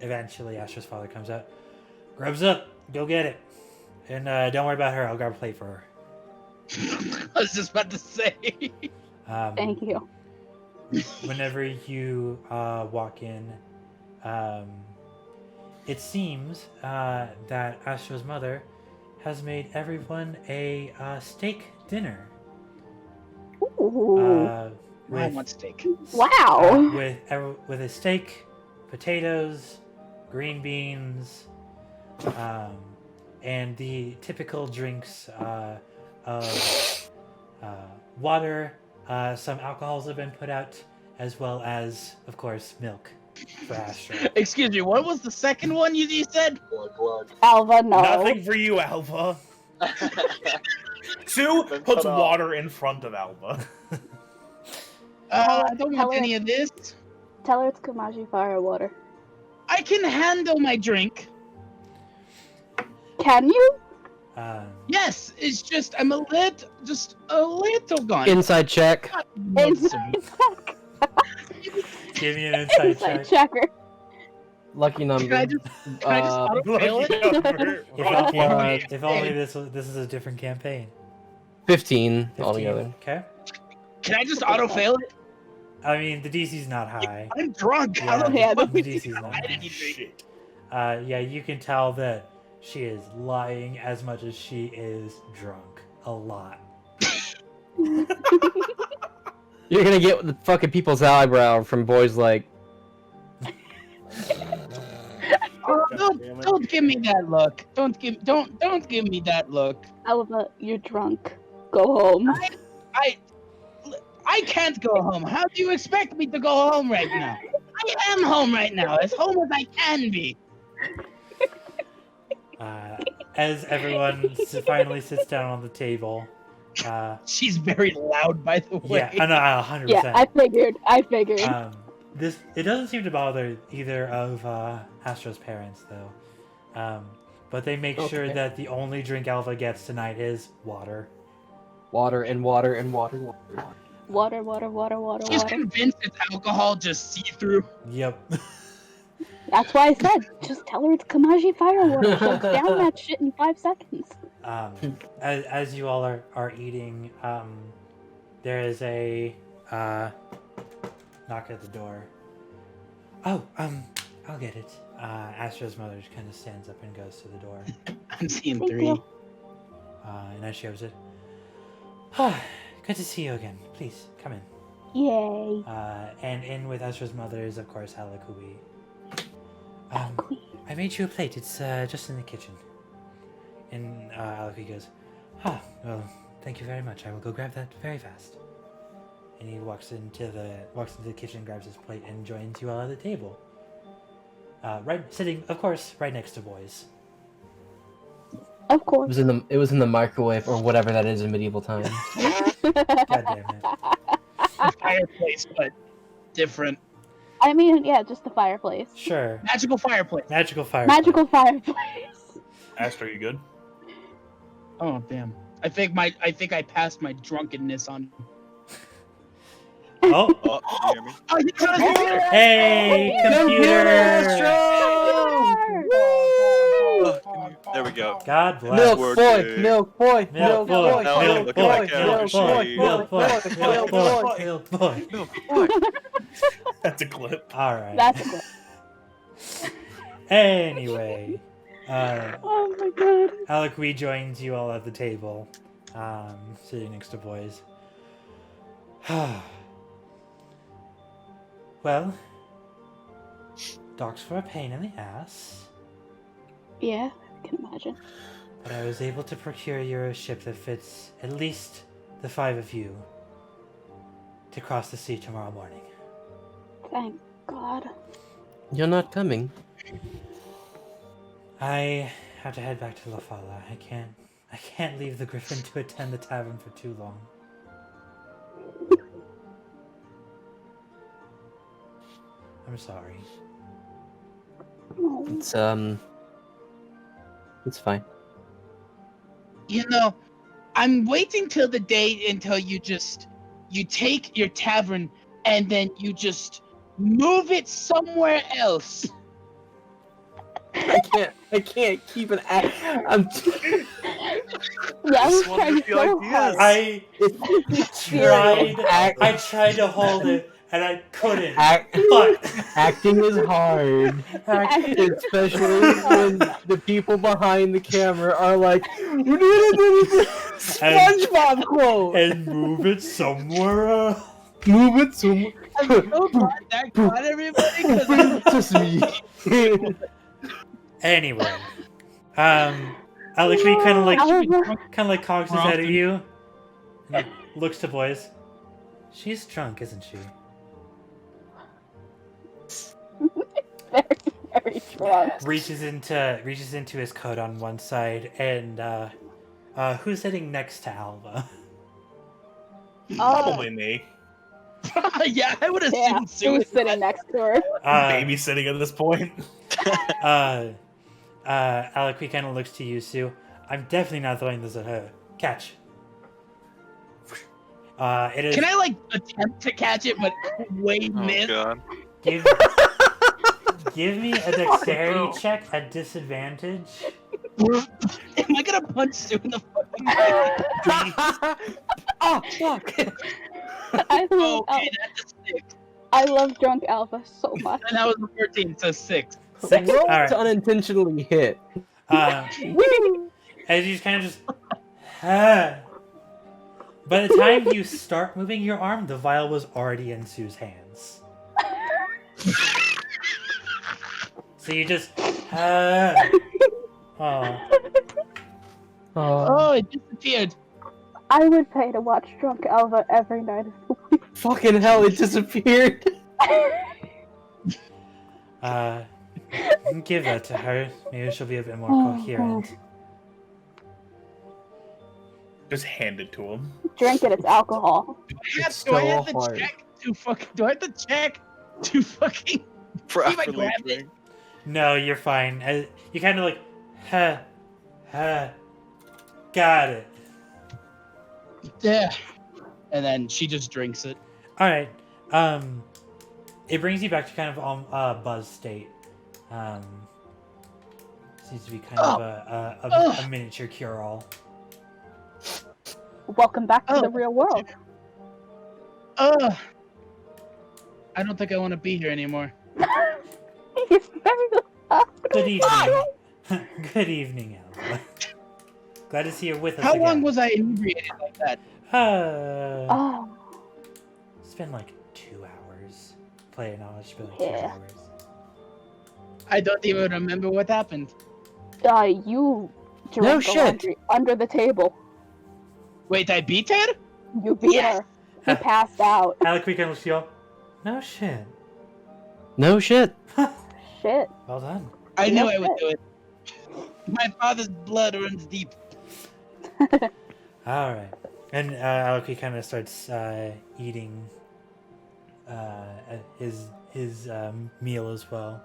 S1: Eventually, Astro's father comes out. Grubs up, go get it, and don't worry about her. I'll grab a plate for her.
S3: I was just about to say.
S2: Thank you.
S1: Whenever you walk in, it seems that Astro's mother has made everyone a steak dinner.
S2: Ooh.
S3: I
S1: With,
S3: want steak.
S2: Wow.
S1: with a steak, potatoes, green beans, and the typical drinks of water. Some alcohols have been put out, as well as, of course, milk for Astro.
S3: Excuse me, what was the second one you said?
S6: Blood.
S2: Alva, no.
S4: Nothing for you, Alva. Sue
S6: Been
S4: puts
S6: cut off.
S4: water in front of Alva.
S3: I don't
S2: Tell
S3: want
S2: her-
S3: any of this.
S2: Tell her it's Kamaji fire water.
S3: I can handle my drink.
S2: Can you?
S3: Yes, it's just I'm a little gone.
S5: Inside check.
S2: Inside check.
S1: Give me an insight
S2: Inside
S1: check.
S2: checker.
S5: Lucky number.
S3: Can I just auto-fail it?
S1: If only this is a different campaign.
S5: 15
S1: 15.
S5: altogether.
S1: Okay.
S3: Can I just auto-fail it?
S1: I mean, the DC's not high.
S3: I'm drunk.
S1: Yeah,
S3: How the
S2: yeah,
S3: fuck
S1: the
S3: did
S1: DC's
S3: you
S1: not
S3: hide
S1: high.
S3: anything?
S4: Shit.
S1: Yeah, you can tell that she is lying as much as she is drunk. A lot.
S5: You're gonna get the fucking people's eyebrow from boys like.
S3: Oh, don't give me that look. Don't give me that look.
S2: Alva, you're drunk. Go home.
S3: I can't go home. How do you expect me to go home right now? I am home right now, as home as I can be.
S1: As everyone finally sits down on the table.
S3: She's very loud, by the way.
S1: Yeah, I know, 100%.
S2: Yeah, I figured.
S1: It doesn't seem to bother either of Astro's parents, though. But they make sure
S5: Okay.
S1: that the only drink Alva gets tonight is water.
S5: Water and water and water.
S2: Water.
S3: She's convinced it's alcohol, just see-through.
S1: Yep.
S2: That's why I said, just tell her it's Kamaji fire water. She'll down that shit in 5 seconds.
S1: As you all are eating, there is a knock at the door. Oh, I'll get it. Astro's mother just kind of stands up and goes to the door.
S3: I'm seeing
S2: Thank
S3: 3.
S2: you.
S1: And as she opens it, Good to see you again. Please, come in.
S2: Yay.
S1: And in with Ezra's mother is, of course, Halakui.
S2: Queen.
S1: I made you a plate. It's just in the kitchen. And Halakui goes, well, thank you very much. I will go grab that very fast. And he walks into the kitchen, grabs his plate, and joins you all at the table. Sitting, of course, right next to boys.
S2: Of
S5: It
S2: course.
S5: was in the microwave or whatever that is in medieval times.
S1: God damn it.
S3: Fireplace, but different.
S2: I mean, yeah, just the fireplace.
S1: Sure.
S3: Magical fireplace.
S1: Magical fire.
S2: Magical fireplace.
S4: Aster, you good?
S3: Oh damn. I think I passed my drunkenness on.
S1: Oh,
S6: Oh, can you hear me?
S3: Oh, you trying to do it?
S1: hey, computer!
S6: There we go.
S1: God bless.
S5: Milk
S6: Work
S5: boy,
S6: it.
S5: milk boy,
S1: Milk
S5: milk
S1: boy,
S5: boy,
S6: Now I'm
S1: milk
S6: looking
S1: boy,
S6: like
S1: milk
S6: Cal
S1: boy,
S6: Sheed.
S1: milk boy, milk boy, milk boy.
S4: That's a clip.
S1: All right.
S2: That's a good.
S1: Anyway,
S2: Oh my god.
S1: Alec rejoins you all at the table, sitting next to boys. Well, dogs were a pain in the ass,
S2: Yeah, I can imagine.
S1: but I was able to procure you a ship that fits at least the 5 of you to cross the sea tomorrow morning.
S2: Thank God.
S5: You're not coming.
S1: I have to head back to La Fala. I can't leave the Griffin to attend the tavern for too long. I'm sorry.
S2: Oh.
S5: It's fine.
S3: You know, I'm waiting till the day until you take your tavern and then you just move it somewhere else.
S5: I can't keep an act. I'm
S2: Yeah, I was
S6: Just wanna
S2: trying
S6: get the
S2: so
S6: ideas.
S2: hard.
S1: I tried to hold it and I couldn't. But
S5: acting is hard, especially when the people behind the camera are like, SpongeBob quote.
S1: and move it somewhere else.
S5: Move it somewhere.
S3: I'm so glad that got everybody because
S5: Just me.
S1: Anyway, Alex Lee kind of like cocks his head at you, and looks to boys. She's drunk, isn't she?
S2: Very, very drunk.
S1: Reaches into his coat on one side, and who's sitting next to Alva?
S4: Probably me.
S3: yeah, I would
S2: Yeah,
S3: assume
S2: who's sitting next to her?
S4: Babysitting at this point.
S1: Alec kind of looks to you, Sue. I'm definitely not throwing this at her. Catch. It is.
S3: Can I like attempt to catch it but way
S6: Oh
S3: miss?
S6: god.
S1: Give me a dexterity check at disadvantage.
S3: Am I gonna punch Sue in the fucking face?
S5: Oh fuck!
S2: I love,
S3: Okay, that's a 6.
S2: I love drunk Alpha so much.
S3: And that was a 13, so 6.
S1: 6.
S5: Roll
S1: All right.
S5: to unintentionally hit.
S1: As you kind of just. By the time you start moving your arm, the vial was already in Sue's hands. So you just.
S3: Oh, it disappeared.
S2: I would pay to watch drunk Alpha every night of the week.
S5: Fucking hell! It disappeared.
S1: Give that to her. Maybe she'll be a bit more coherent.
S4: Just hand it to him.
S2: Drink it, it's alcohol.
S5: It's
S3: Do I
S5: so
S3: have to
S5: hard.
S3: check to fucking? Do I have to check to fucking?
S6: Properly
S3: grab it.
S6: drink.
S1: No, you're fine. You kind of like, got it.
S3: Yeah. And then she just drinks it.
S1: All right. It brings you back to kind of buzz state. Seems to be kind of a miniature cure-all.
S2: Welcome back to
S3: Oh.
S2: the real world.
S3: I don't think I want to be here anymore.
S2: It's very
S1: Good evening. Good evening, Alva. Glad to see you're with us
S3: How
S1: again.
S3: long was I inebriated like that?
S2: Oh,
S1: It's been like 2 hours. Player knowledge has been like
S2: Yeah.
S1: 2 hours.
S3: I don't even remember what happened.
S2: you drank the
S5: shit.
S2: laundry under the table.
S3: Wait, I beat her?
S2: You beat
S3: Yes.
S2: her. He passed out.
S1: Alec, we can look to you. No shit.
S5: No shit.
S2: Shit.
S1: Well done.
S3: I knew
S2: No
S3: I would
S2: shit.
S3: do it. My father's blood runs deep.
S1: All right. And Alec kind of starts eating his meal as well.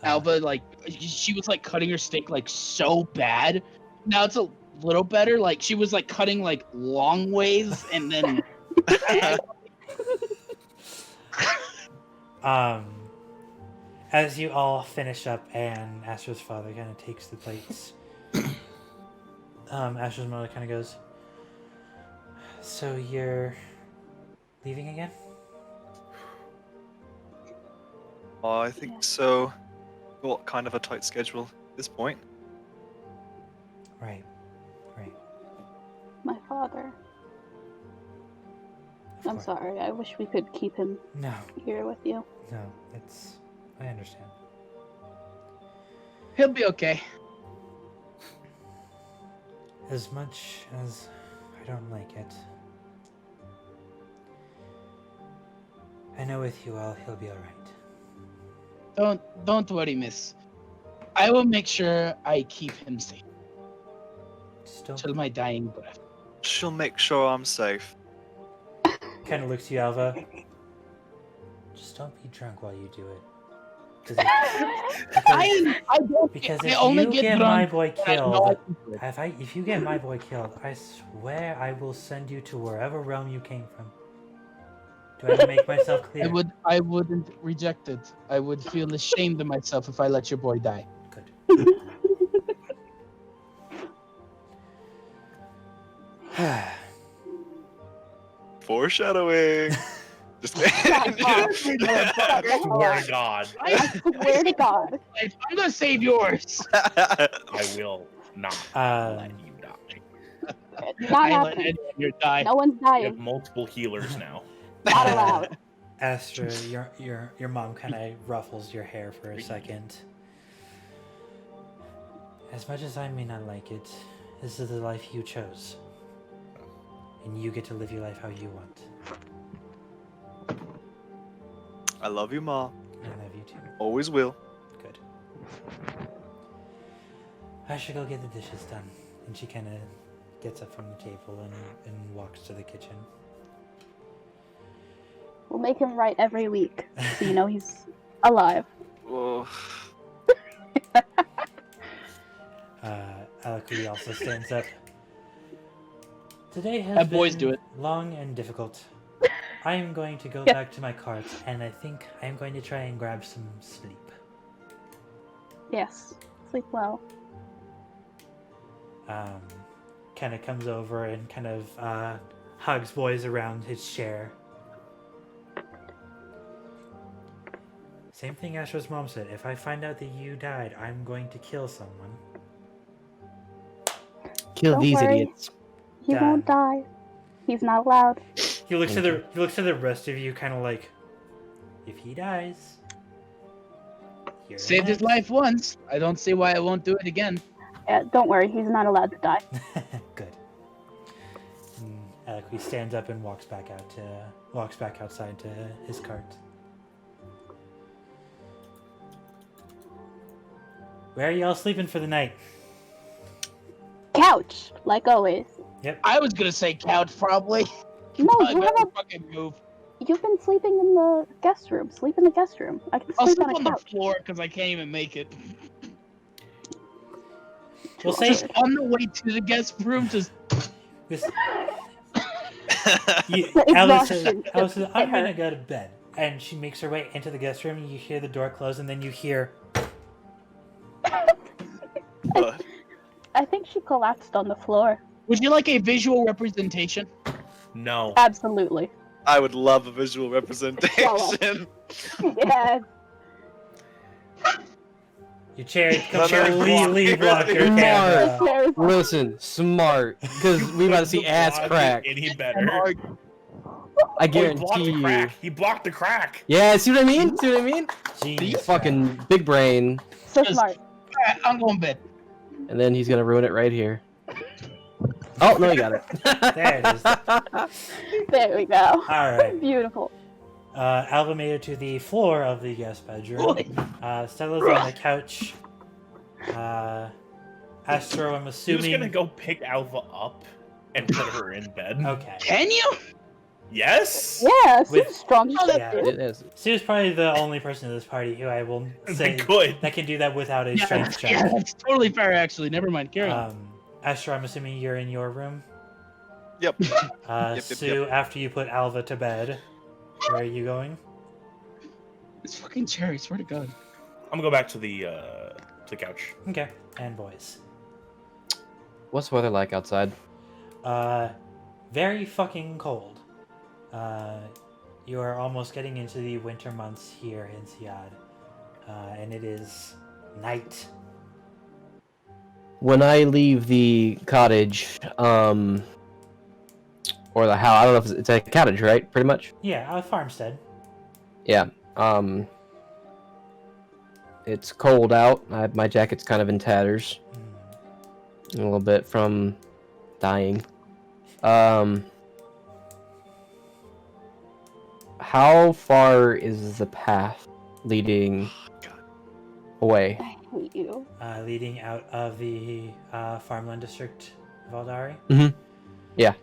S3: Alva, like, she was like cutting her steak like so bad. Now it's a little better. Like, she was like cutting like long ways and then.
S1: As you all finish up and Astra's father kind of takes the plates, Astra's mother kind of goes, "So you're leaving again?"
S7: I think so. Got kind of a tight schedule at this point.
S1: Right. Right.
S2: My father.
S1: Of
S2: I'm
S1: course.
S2: sorry. I wish we could keep him
S1: No.
S2: here with you.
S1: No. It's. I understand.
S3: He'll be okay.
S1: As much as I don't like it, I know with you all he'll be all right.
S3: Don't worry, miss. I will make sure I keep him safe
S1: Just don't.
S3: till my dying breath.
S7: She'll make sure I'm safe.
S1: Kind of looks to you, Alva. Just don't be drunk while you do it.
S3: I don't.
S1: Because
S3: I
S1: if
S3: only
S1: you
S3: get
S1: get
S3: drunk
S1: my boy
S3: when I know I
S1: killed,
S3: can do it.
S1: if you get my boy killed, I swear I will send you to wherever realm you came from. Do I make myself clear?
S3: I wouldn't reject it. I would feel ashamed of myself if I let your boy die.
S1: Good.
S7: Foreshadowing. Just
S2: I
S4: Swear to God,
S2: swear to God.
S3: I'm gonna save yours.
S4: I will not
S1: Um,
S4: let you die.
S2: Not
S3: I let
S2: happening.
S3: anyone here die.
S2: No one's
S4: We have
S2: dying.
S4: multiple healers now.
S2: Not allowed.
S1: Astra, your mom kind of ruffles your hair for a second. As much as I may not like it, this is the life you chose. And you get to live your life how you want.
S7: I love you, Ma.
S1: I love you too.
S7: Always will.
S1: Good. I should go get the dishes done. And she kind of gets up from the table and walks to the kitchen.
S2: We'll make him right every week, so you know he's alive.
S7: Oh,
S1: Alakuli also stands up. Today has
S3: Have boys
S1: been
S3: do it.
S1: long and difficult. I am going to go back to my cart, and I think I am going to try and grab some sleep.
S2: Yes. Sleep well.
S1: Kind of comes over and kind of hugs boys around his chair. Same thing Asher's mom said. If I find out that you died, I'm going to kill someone.
S5: Kill
S2: Don't
S5: these
S2: worry.
S5: idiots.
S2: He won't die. He's not allowed.
S1: He looks to the rest of you, kind of like, if he dies, you're
S3: Saved his
S1: next."
S3: life once. I don't see why I won't do it again.
S2: Don't worry, he's not allowed to die.
S1: Good. Alakui stands up and walks back outside to his cart. Where are y'all sleeping for the night?
S2: Couch, like always.
S3: I was gonna say couch probably.
S2: No,
S3: I
S2: you
S3: better
S2: haven't.
S3: fucking move.
S2: You've been sleeping in the guest room. Sleep in the guest room. I can
S3: I'll
S2: sleep
S3: sleep
S2: on
S3: on
S2: a
S3: the
S2: couch.
S3: floor because I can't even make it.
S1: We'll say
S3: Just on the way to the guest room, just
S1: this.
S2: The
S1: Alice says,
S2: exhaustion
S1: "I'm
S2: hit
S1: gonna
S2: her.
S1: go to bed," and she makes her way into the guest room. You hear the door close, and then you hear.
S7: but
S2: I think she collapsed on the floor.
S3: would you like a visual representation?
S4: No.
S2: Absolutely.
S7: I would love a visual representation.
S2: Yes.
S1: Your chair
S7: No, no,
S1: completely blocked your
S7: Smart.
S1: camera.
S2: There's-
S5: Listen, smart, because we about to see ass
S4: Block it
S5: crack.
S4: Any better?
S5: I
S4: Oh, he blocked
S5: guarantee
S4: the
S5: you.
S4: crack. He blocked the crack.
S5: Yeah, see what I mean? See what I mean?
S1: Genius,
S5: Fucking big brain,
S2: So smart.
S3: Alright, I'm going bed.
S5: and then he's gonna ruin it right here. Oh no, he got it.
S1: There it is.
S2: There we go.
S1: Alright.
S2: Beautiful.
S1: Alva made it to the floor of the guest bedroom. Stella's on the couch. Astro, I'm
S4: He was
S1: assuming.
S4: gonna go pick Alva up and put her in bed.
S1: Okay.
S3: Can you?
S4: Yes.
S2: Yeah,
S1: With-
S2: Sue's strong as shit,
S1: Yeah.
S2: dude.
S5: It is.
S1: Sue's probably the only person in this party who I will say
S4: Good.
S1: that can do that without a strength check.
S3: Yeah, that's totally fair, actually. Never mind. Carry on.
S1: Astro, I'm assuming you're in your room.
S7: Yep.
S1: Sue, after you put Alva to bed, where are you going?
S3: This fucking chair, I swear to God.
S4: I'm gonna go back to the couch.
S1: Okay. And boys.
S5: What's the weather like outside?
S1: Very fucking cold. You are almost getting into the winter months here in Siad. And it is night.
S5: When I leave the cottage, or the house, I don't know if it's a cottage, right? Pretty much.
S1: Yeah, a farmstead.
S5: Yeah. It's cold out. My jacket's kind of in tatters, a little bit from dying. How far is the path leading away?
S2: I hate you.
S1: Leading out of the farmland district of Aldari.
S5: Mhm. Yeah.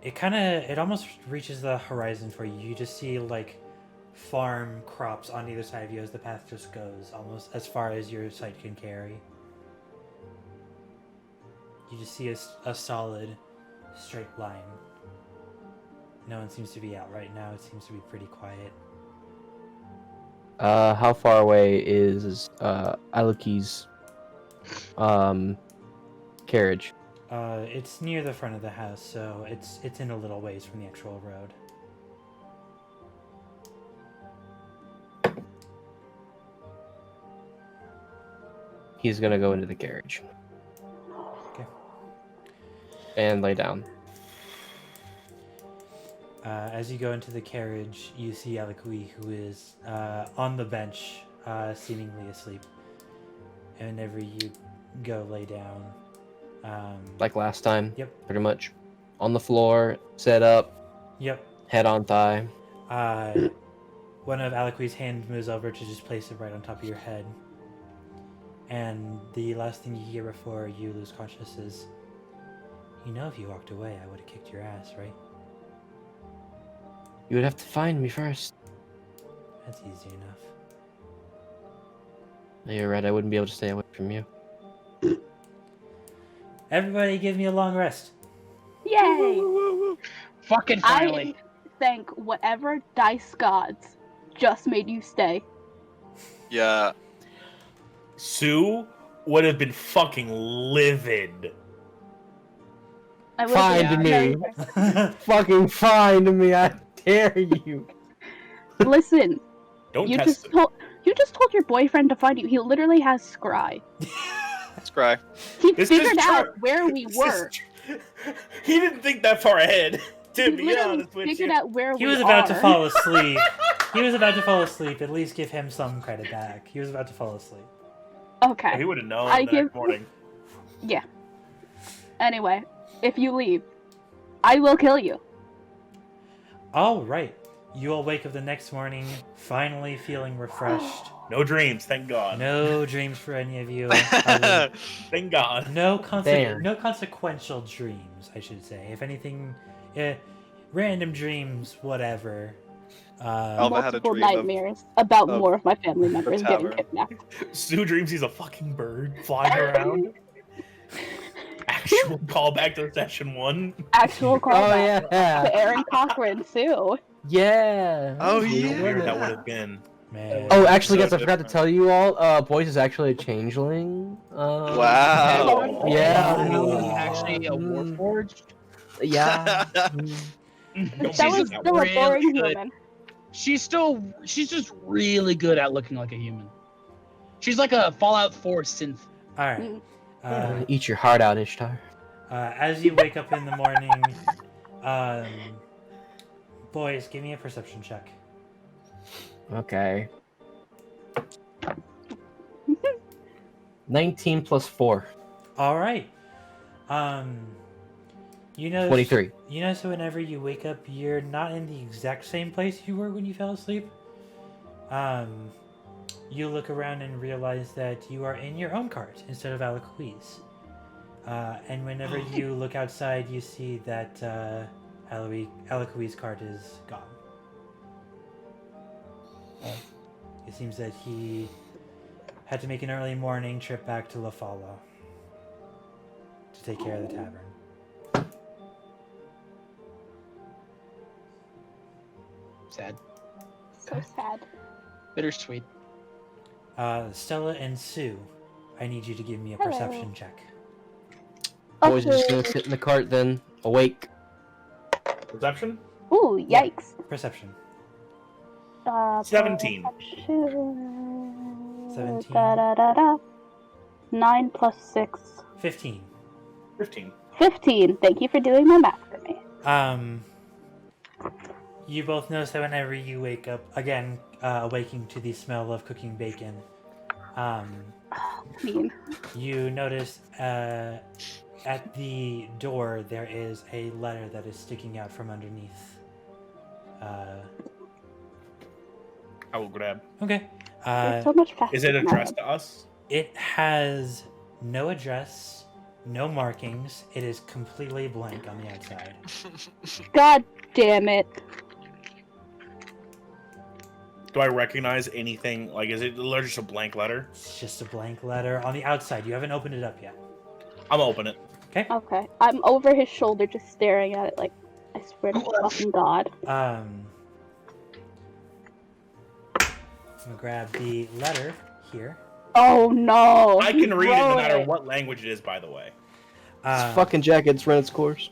S1: It almost reaches the horizon for you. You just see like farm crops on either side of you as the path just goes almost as far as your sight can carry. You just see a solid straight line. No one seems to be out right now. It seems to be pretty quiet.
S5: How far away is Aluki's carriage?
S1: It's near the front of the house, so it's in a little ways from the actual road.
S5: He's gonna go into the carriage.
S1: Okay.
S5: And lay down.
S1: As you go into the carriage, you see Alakui, who is on the bench, seemingly asleep. And whenever you go lay down,
S5: Like last time.
S1: Yep.
S5: Pretty much. On the floor, set up,
S1: Yep.
S5: head on thigh.
S1: One of Alakui's hands moves over to just place it right on top of your head. And the last thing you hear before you lose consciousness is, you know, if you walked away, I would have kicked your ass, right?
S5: You would have to find me first.
S1: That's easy enough.
S5: You're right, I wouldn't be able to stay away from you.
S1: Everybody give me a long rest.
S2: Yay!
S3: Fucking finally.
S2: I thank whatever dice gods just made you stay.
S7: Yeah.
S4: Sue would have been fucking livid.
S2: I would
S5: Find me. Fucking find me, I dare you.
S2: Listen,
S4: Don't
S2: you
S4: test
S2: just told your boyfriend to find you. He literally has scry.
S7: Scry.
S2: He
S4: This is
S2: figured out
S4: true.
S2: where we were.
S4: He didn't think that far ahead. To
S2: He
S4: be
S2: literally
S4: honest with
S2: figured
S4: you.
S2: out where we
S1: He
S2: are.
S1: was about to fall asleep. He was about to fall asleep. At least give him some credit back. He was about to fall asleep.
S4: He
S2: Okay.
S4: would have known
S2: I
S4: the
S2: give-
S4: next morning.
S2: Yeah. Anyway, if you leave, I will kill you.
S1: All right. You will wake up the next morning, finally feeling refreshed.
S4: No dreams, thank God.
S1: No dreams for any of you. other-
S4: Thank God.
S1: No,
S5: Damn.
S1: no consequential dreams, I should say. If anything, random dreams, whatever.
S7: Alva had a
S2: Multiple
S7: dream of-
S2: nightmares about
S7: of
S2: more of my family members getting
S7: tavern.
S2: kidnapped.
S4: Stu dreams he's a fucking bird flying around. Actual callback to session 1.
S2: Actual
S5: Oh
S2: callback to
S5: yeah.
S2: Aaron Cochran too.
S5: Yeah.
S7: Oh,
S4: How
S7: yeah.
S4: weird that would have been.
S1: Man.
S5: Oh, actually, guys,
S7: So
S5: I forgot to
S7: different.
S5: tell you all. Boys is actually a changeling.
S7: Wow.
S5: Yeah.
S3: Actually, a
S5: Mm.
S3: warforged.
S5: Yeah.
S4: Don't
S2: That
S4: say
S2: was
S4: that
S2: still a
S3: really
S2: boring
S3: good.
S2: human.
S3: She's just really good at looking like a human. She's like a Fallout 4 synth.
S1: All right.
S5: Eat your heart out, Ishtar.
S1: As you wake up in the morning, boys, give me a perception check.
S5: Okay. 19 plus 4.
S1: All right. You know,
S5: 23.
S1: You know, so whenever you wake up, you're not in the exact same place you were when you fell asleep. You look around and realize that you are in your own cart instead of Alaquise. And whenever you look outside, you see that Alaquise's cart is gone. It seems that he had to make an early morning trip back to La Falla to take care of the tavern.
S3: Sad.
S2: So sad.
S3: Bittersweet.
S1: Stella and Sue, I need you to give me a
S2: Hello.
S1: perception check.
S5: Boys are just gonna sit in the cart then, awake.
S4: Perception?
S2: Ooh, yikes.
S1: Perception.
S4: 17.
S2: Perception.
S1: 17.
S2: Da-da-da-da. 9 plus 6.
S1: 15.
S4: 15.
S2: 15. Thank you for doing my math for me.
S1: You both notice that whenever you wake up, again, awaking to the smell of cooking bacon,
S2: Mean.
S1: you notice at the door there is a letter that is sticking out from underneath.
S4: I will grab.
S1: Okay.
S2: There's so much faster
S4: Is it
S2: than I
S4: addressed
S2: am.
S4: to us?
S1: It has no address, no markings. It is completely blank on the outside.
S2: God damn it.
S4: Do I recognize anything? Like, is it just a blank letter?
S1: It's just a blank letter on the outside. You haven't opened it up yet.
S4: I'm gonna open it.
S1: Okay.
S2: Okay. I'm over his shoulder just staring at it like, I swear to fucking God.
S1: I'm gonna grab the letter here.
S2: Oh no.
S4: I
S2: he
S4: can read it no
S2: wrote
S4: matter
S2: it.
S4: what language it is, by the way.
S5: This fucking jacket's run its course.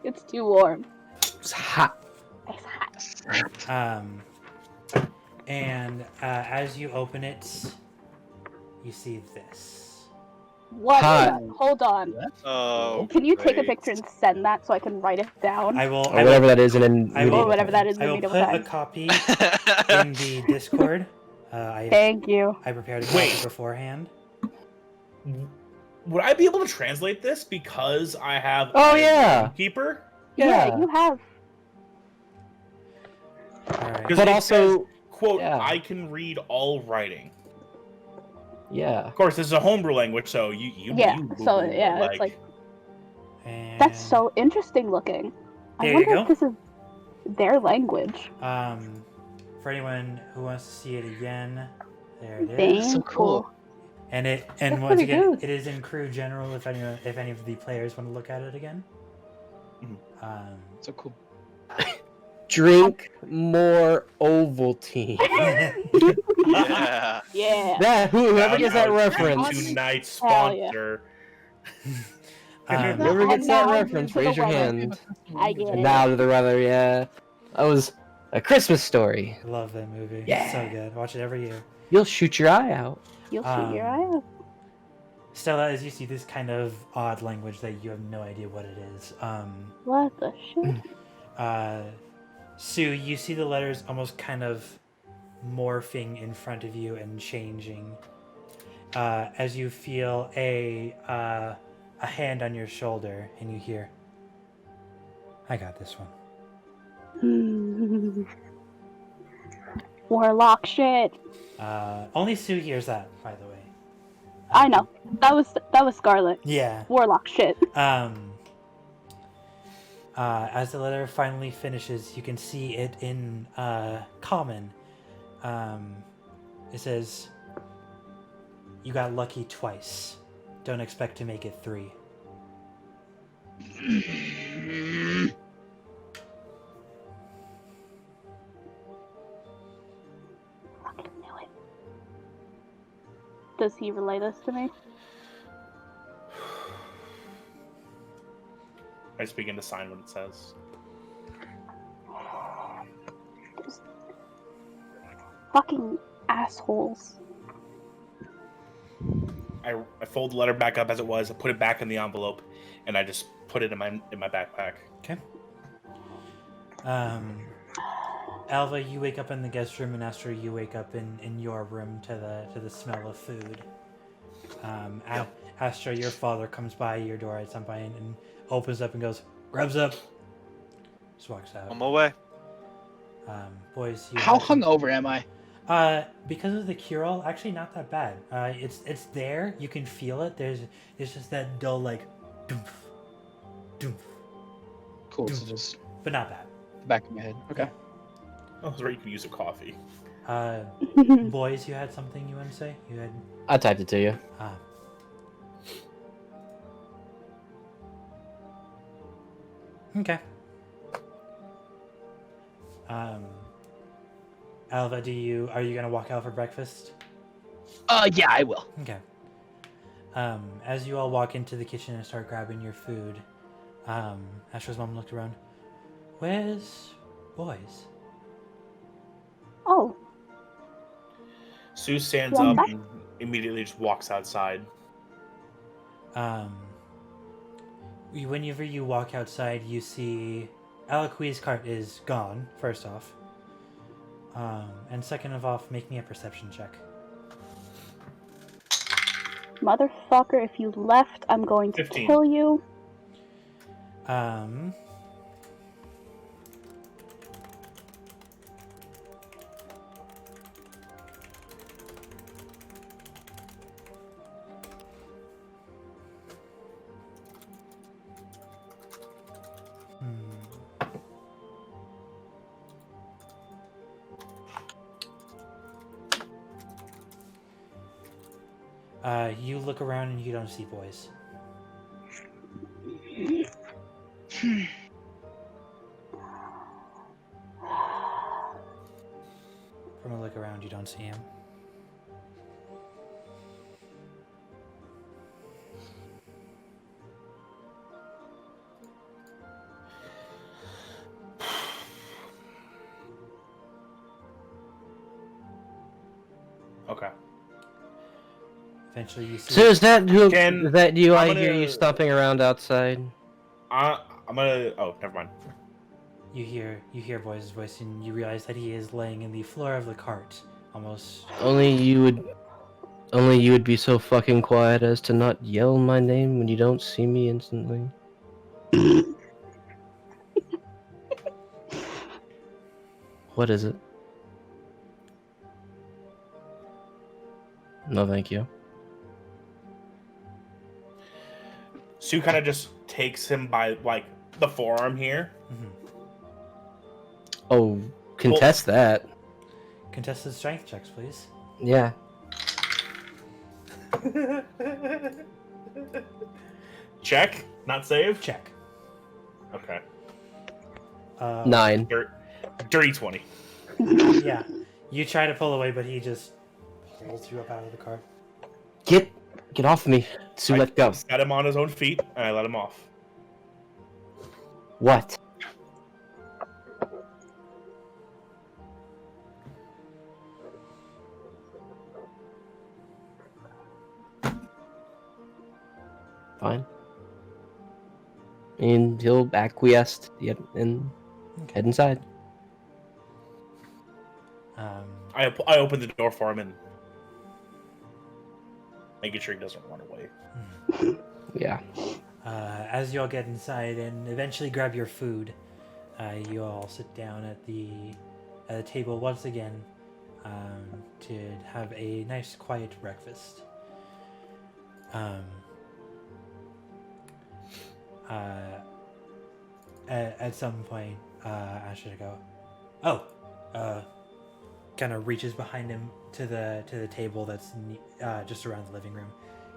S2: It's too warm.
S5: It's hot.
S2: It's hot.
S1: And as you open it, you see this.
S2: What?
S5: Hot.
S2: Hold on.
S7: Oh.
S2: Can you take a
S7: great.
S2: picture and send that so I can write it down?
S1: I will.
S5: Or whatever that is, and then
S1: I will-
S2: Or whatever that is in
S1: I
S2: the
S1: will
S2: medieval
S1: put a
S2: times.
S1: copy in the Discord.
S2: Thank you.
S1: I prepared a copy
S4: Wait.
S1: beforehand.
S4: Would I be able to translate this because I have
S5: Oh,
S4: a
S5: yeah.
S4: keeper?
S2: Yeah, you have.
S1: All right.
S4: Because
S5: But
S4: it
S5: also,
S4: says, quote,
S5: yeah.
S4: I can read all writing.
S5: yeah.
S4: Of course, this is a homebrew language, so you
S2: Yeah,
S4: you
S2: so,
S4: boo-boo,
S2: yeah,
S4: but,
S2: it's like-
S1: And,
S2: That's so interesting looking. I
S1: There you
S2: wonder
S1: go.
S2: if this is their language.
S1: For anyone who wants to see it again, there it is.
S2: Dang,
S3: so cool.
S1: And
S2: That's
S1: once
S2: pretty
S1: again,
S2: good.
S1: it is in Crew General. If any of the players want to look at it again.
S4: Mhm.
S3: So cool.
S5: Drink more Ovaltine.
S7: Yeah.
S2: Yeah.
S5: That whoever gets that
S4: Shout out to
S5: reference,
S4: Tonight's
S2: Hell yeah.
S4: sponsor.
S5: whoever
S2: And
S5: gets that
S2: now
S5: reference,
S2: to the
S5: raise your
S2: weather.
S5: hand.
S2: I get
S5: And
S2: it.
S5: now to the weather, yeah. That was a Christmas story.
S1: Love that movie.
S5: Yeah.
S1: So good. Watch it every year.
S5: You'll shoot your eye out.
S2: You'll shoot your eye out.
S1: Stella, as you see this kind of odd language that you have no idea what it is,
S2: What the shit?
S1: Sue, you see the letters almost kind of morphing in front of you and changing as you feel a hand on your shoulder and you hear, I got this one.
S2: Warlock shit.
S1: Only Sue hears that, by the way.
S2: I know. That was Scarlet.
S1: Yeah.
S2: Warlock shit.
S1: As the letter finally finishes, you can see it in common. It says, "You got lucky twice. Don't expect to make it 3."
S2: Fucking knew it. Does he relay this to me?
S4: I just begin to sign what it says.
S2: Fucking assholes.
S4: I fold the letter back up as it was. I put it back in the envelope, and I just put it in my backpack.
S1: Okay. Alva, you wake up in the guest room, and Astra, you wake up in your room to the smell of food. Astra, your father comes by your door at some point and opens up and goes, "Grubs up." Just walks out.
S7: On my way.
S1: Boys, you
S3: How
S1: have some-
S3: hungover am I?
S1: because of the cure-all, actually not that bad. It's there. You can feel it. There's just that dull like, doof, doof,
S3: Cool. So just
S1: but not bad.
S3: back of my head. Okay.
S4: Oh, that's right. You can use a coffee.
S1: Boys, you had something you want to say? You had.
S5: I typed it to you.
S1: Okay. Alva, are you gonna walk out for breakfast?
S3: Yeah, I will.
S1: Okay. As you all walk into the kitchen and start grabbing your food, Astra's mom looked around. Where's boys?
S2: Oh,
S4: Sue stands
S2: Well,
S4: up
S2: that-
S4: and immediately just walks outside.
S1: Whenever you walk outside, you see Alaqui's cart is gone, first off. And second of all, make me a perception check.
S2: motherfucker, if you left, I'm going to
S4: 15.
S2: kill you.
S1: You look around and you don't see boys. From a look around, you don't see him.
S4: Okay.
S1: Eventually, you see.
S5: So is that who?
S4: Ken,
S5: Is that you?
S4: I'm
S5: I hear you
S4: gonna-
S5: stomping around outside.
S4: I'm gonna. Oh, never mind.
S1: You hear boys' voice, and you realize that he is laying in the floor of the cart, almost.
S5: Only you would be so fucking quiet as to not yell my name when you don't see me instantly. What is it? No, thank you.
S4: Sue kind of just takes him by like the forearm here.
S1: Mhm.
S5: Oh, contest that.
S1: Contested strength checks, please.
S5: Yeah.
S4: Check, not save.
S1: Check.
S4: Okay.
S5: 9.
S4: Dirty 20.
S1: Yeah. You try to pull away, but he just pulls you up out of the car.
S5: Get off me. Sue, let go.
S4: Set him on his own feet, and I let him off.
S5: What? Fine. And he'll acquiesce yet and head inside.
S4: I open the door for him and making sure he doesn't run away.
S5: Yeah.
S1: As you all get inside and eventually grab your food, you all sit down at the table once again to have a nice, quiet breakfast. At some point, I should go. Kind of reaches behind him to the table that's just around the living room.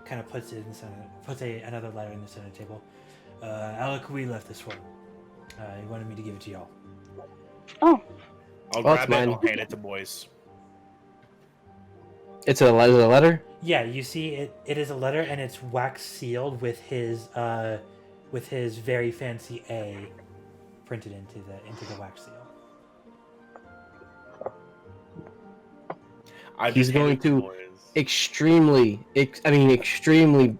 S1: Kind of puts it in the center. Puts another letter in the center table. Alec, we left this one. He wanted me to give it to y'all.
S2: Oh,
S4: I'll
S5: Oh,
S4: grab
S5: it's
S4: it
S5: mine.
S4: and I'll hand it to boys.
S5: It's a letter?
S1: Yeah, you see, it is a letter and it's wax sealed with his very fancy A printed into the wax seal.
S4: I
S5: He's
S4: just hand
S5: going
S4: it to
S5: to-
S4: boys.
S5: extremely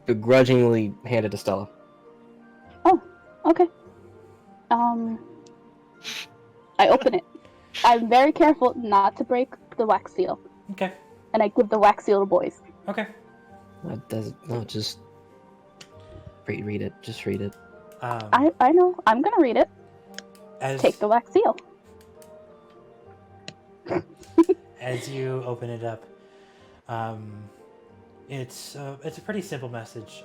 S5: begrudgingly hand it to Stella.
S2: Okay. I open it. I'm very careful not to break the wax seal,
S1: Okay.
S2: and I give the wax seal to boys.
S1: Okay.
S5: Just read it. Just read it.
S2: I know. I'm gonna read it.
S1: As
S2: Take the wax seal.
S1: as you open it up, it's a pretty simple message.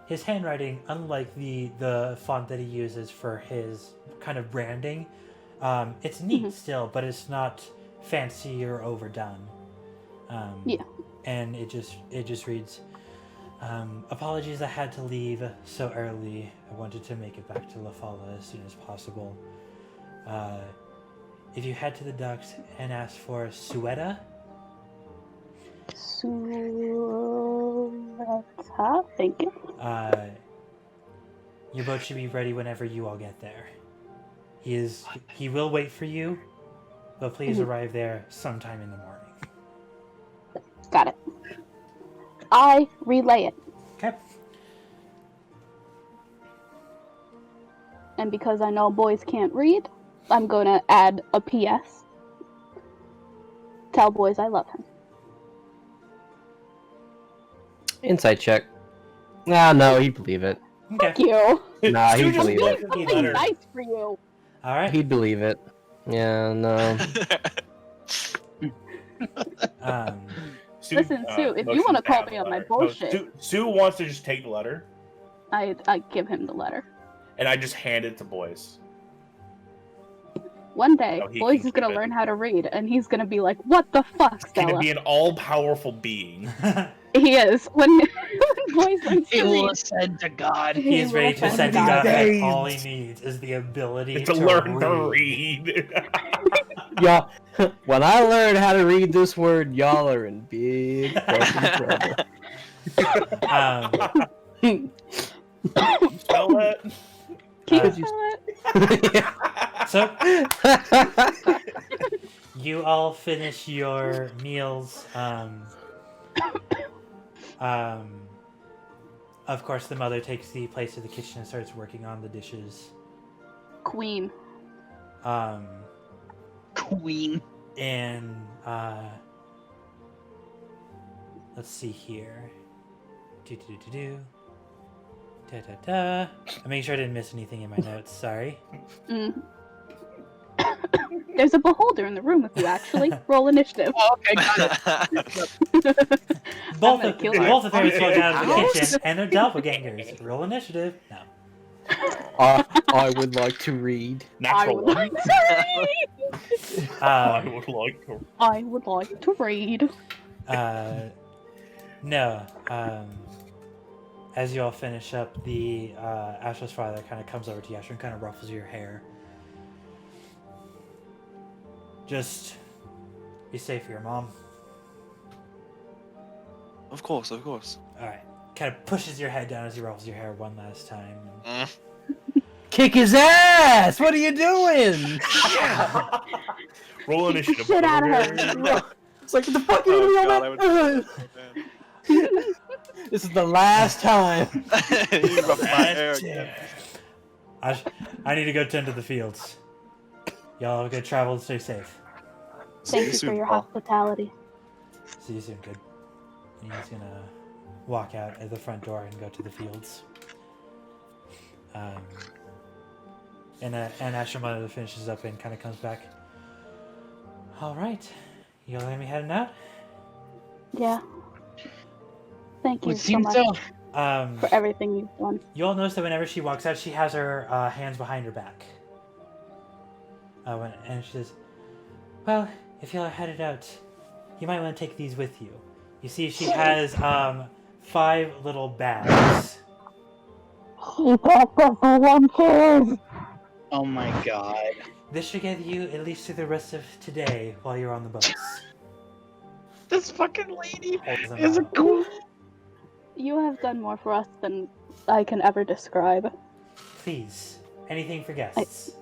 S1: His handwriting, unlike the font that he uses for his kind of branding, it's neat still, but it's not fancy or overdone.
S2: Yeah.
S1: And it just reads, apologies I had to leave so early. I wanted to make it back to La Fala as soon as possible. If you head to the docks and ask for Suetta,
S2: Thank you.
S1: your boat should be ready whenever you all get there. He will wait for you, but please arrive there sometime in the morning.
S2: Got it. I relay it.
S1: Okay.
S2: And because I know boys can't read, I'm gonna add a PS. Tell boys I love him.
S5: Insight check. No, he'd believe it.
S1: Okay.
S2: Thank you.
S5: Nah,
S4: Stu
S5: he'd
S4: just
S5: believe
S4: looked
S5: it.
S4: at the
S2: Something
S4: letter.
S2: nice for you.
S1: All right.
S5: He'd believe it. Yeah, no.
S4: Stu,
S2: Listen, Stu, if you
S4: motions
S2: wanna call
S4: down
S2: me
S4: the
S2: on my
S4: letter.
S2: bullshit.
S4: Stu wants to just take the letter,
S2: I give him the letter.
S4: and I just hand it to boys.
S2: One day,
S4: No, he
S2: boys
S4: can
S2: is gonna
S4: keep it.
S2: learn how to read, and he's gonna be like, "What the fuck,
S4: He's gonna
S2: Stella?"
S4: be an all-powerful being.
S2: He is. When boys learn
S3: It
S2: to
S3: will
S2: read,
S3: ascend to God.
S1: He is
S2: will
S1: ready to
S2: ascend
S1: send to God,
S4: Days.
S1: and all he needs is the ability
S4: to learn to read.
S5: Y'all, when I learn how to read this word, y'all are in big fucking trouble.
S1: Um,
S4: You spell that?
S2: Can you
S1: Uh,
S2: spell it?
S1: so you all finish your meals. Of course, the mother takes the place to the kitchen and starts working on the dishes.
S2: Queen.
S3: Queen.
S1: And let's see here. Da. I'm making sure I didn't miss anything in my notes. Sorry.
S2: Mm. There's a beholder in the room with you, actually. Roll initiative.
S3: Oh, okay, got it.
S1: Both
S2: gonna
S1: of
S2: kill
S1: both of parents walk out of the
S7: House?
S1: kitchen, and they're doppelgangers. Roll initiative. No.
S5: I would like to read.
S4: Natural
S2: would
S4: one.
S2: like to read.
S4: I would like to.
S2: I would like to read.
S1: No. As you all finish up, the Ashla's father kind of comes over to Yasha and kind of ruffles your hair. Just be safe here, Mom.
S7: Of course, of course.
S1: Alright. Kind of pushes your head down as he ruffles your hair one last time.
S5: Kick his ass! What are you doing?
S4: Roll
S2: Beat the
S4: initiative.
S2: shit out of her.
S5: It's like, what the fuck are
S7: Oh,
S5: you doing?
S7: God, I would-
S5: This is the last time.
S7: You rubbed my hair again.
S1: I need to go tend to the fields. Y'all have a good travel and stay safe.
S7: See
S2: Thank you
S7: soon,
S2: for your
S7: Paul.
S2: hospitality.
S1: See you soon, kid. And he's gonna walk out at the front door and go to the fields. And Asher Mother finishes up and kind of comes back. All right, y'all gonna be heading out.
S2: Yeah. Thank you
S3: Would
S2: so
S3: seem
S2: much
S3: so.
S2: for everything you've done.
S1: You all notice that whenever she walks out, she has her hands behind her back. And she says, "Well, if y'all are headed out, you might want to take these with you." You see, she has 5 little bags.
S2: She got the for one kid.
S3: Oh my god.
S1: This should get you at least through the rest of today while you're on the boats.
S3: This fucking lady
S1: Holds them
S3: is a
S1: out.
S3: queen.
S2: You have done more for us than I can ever describe.
S1: Please, anything for guests.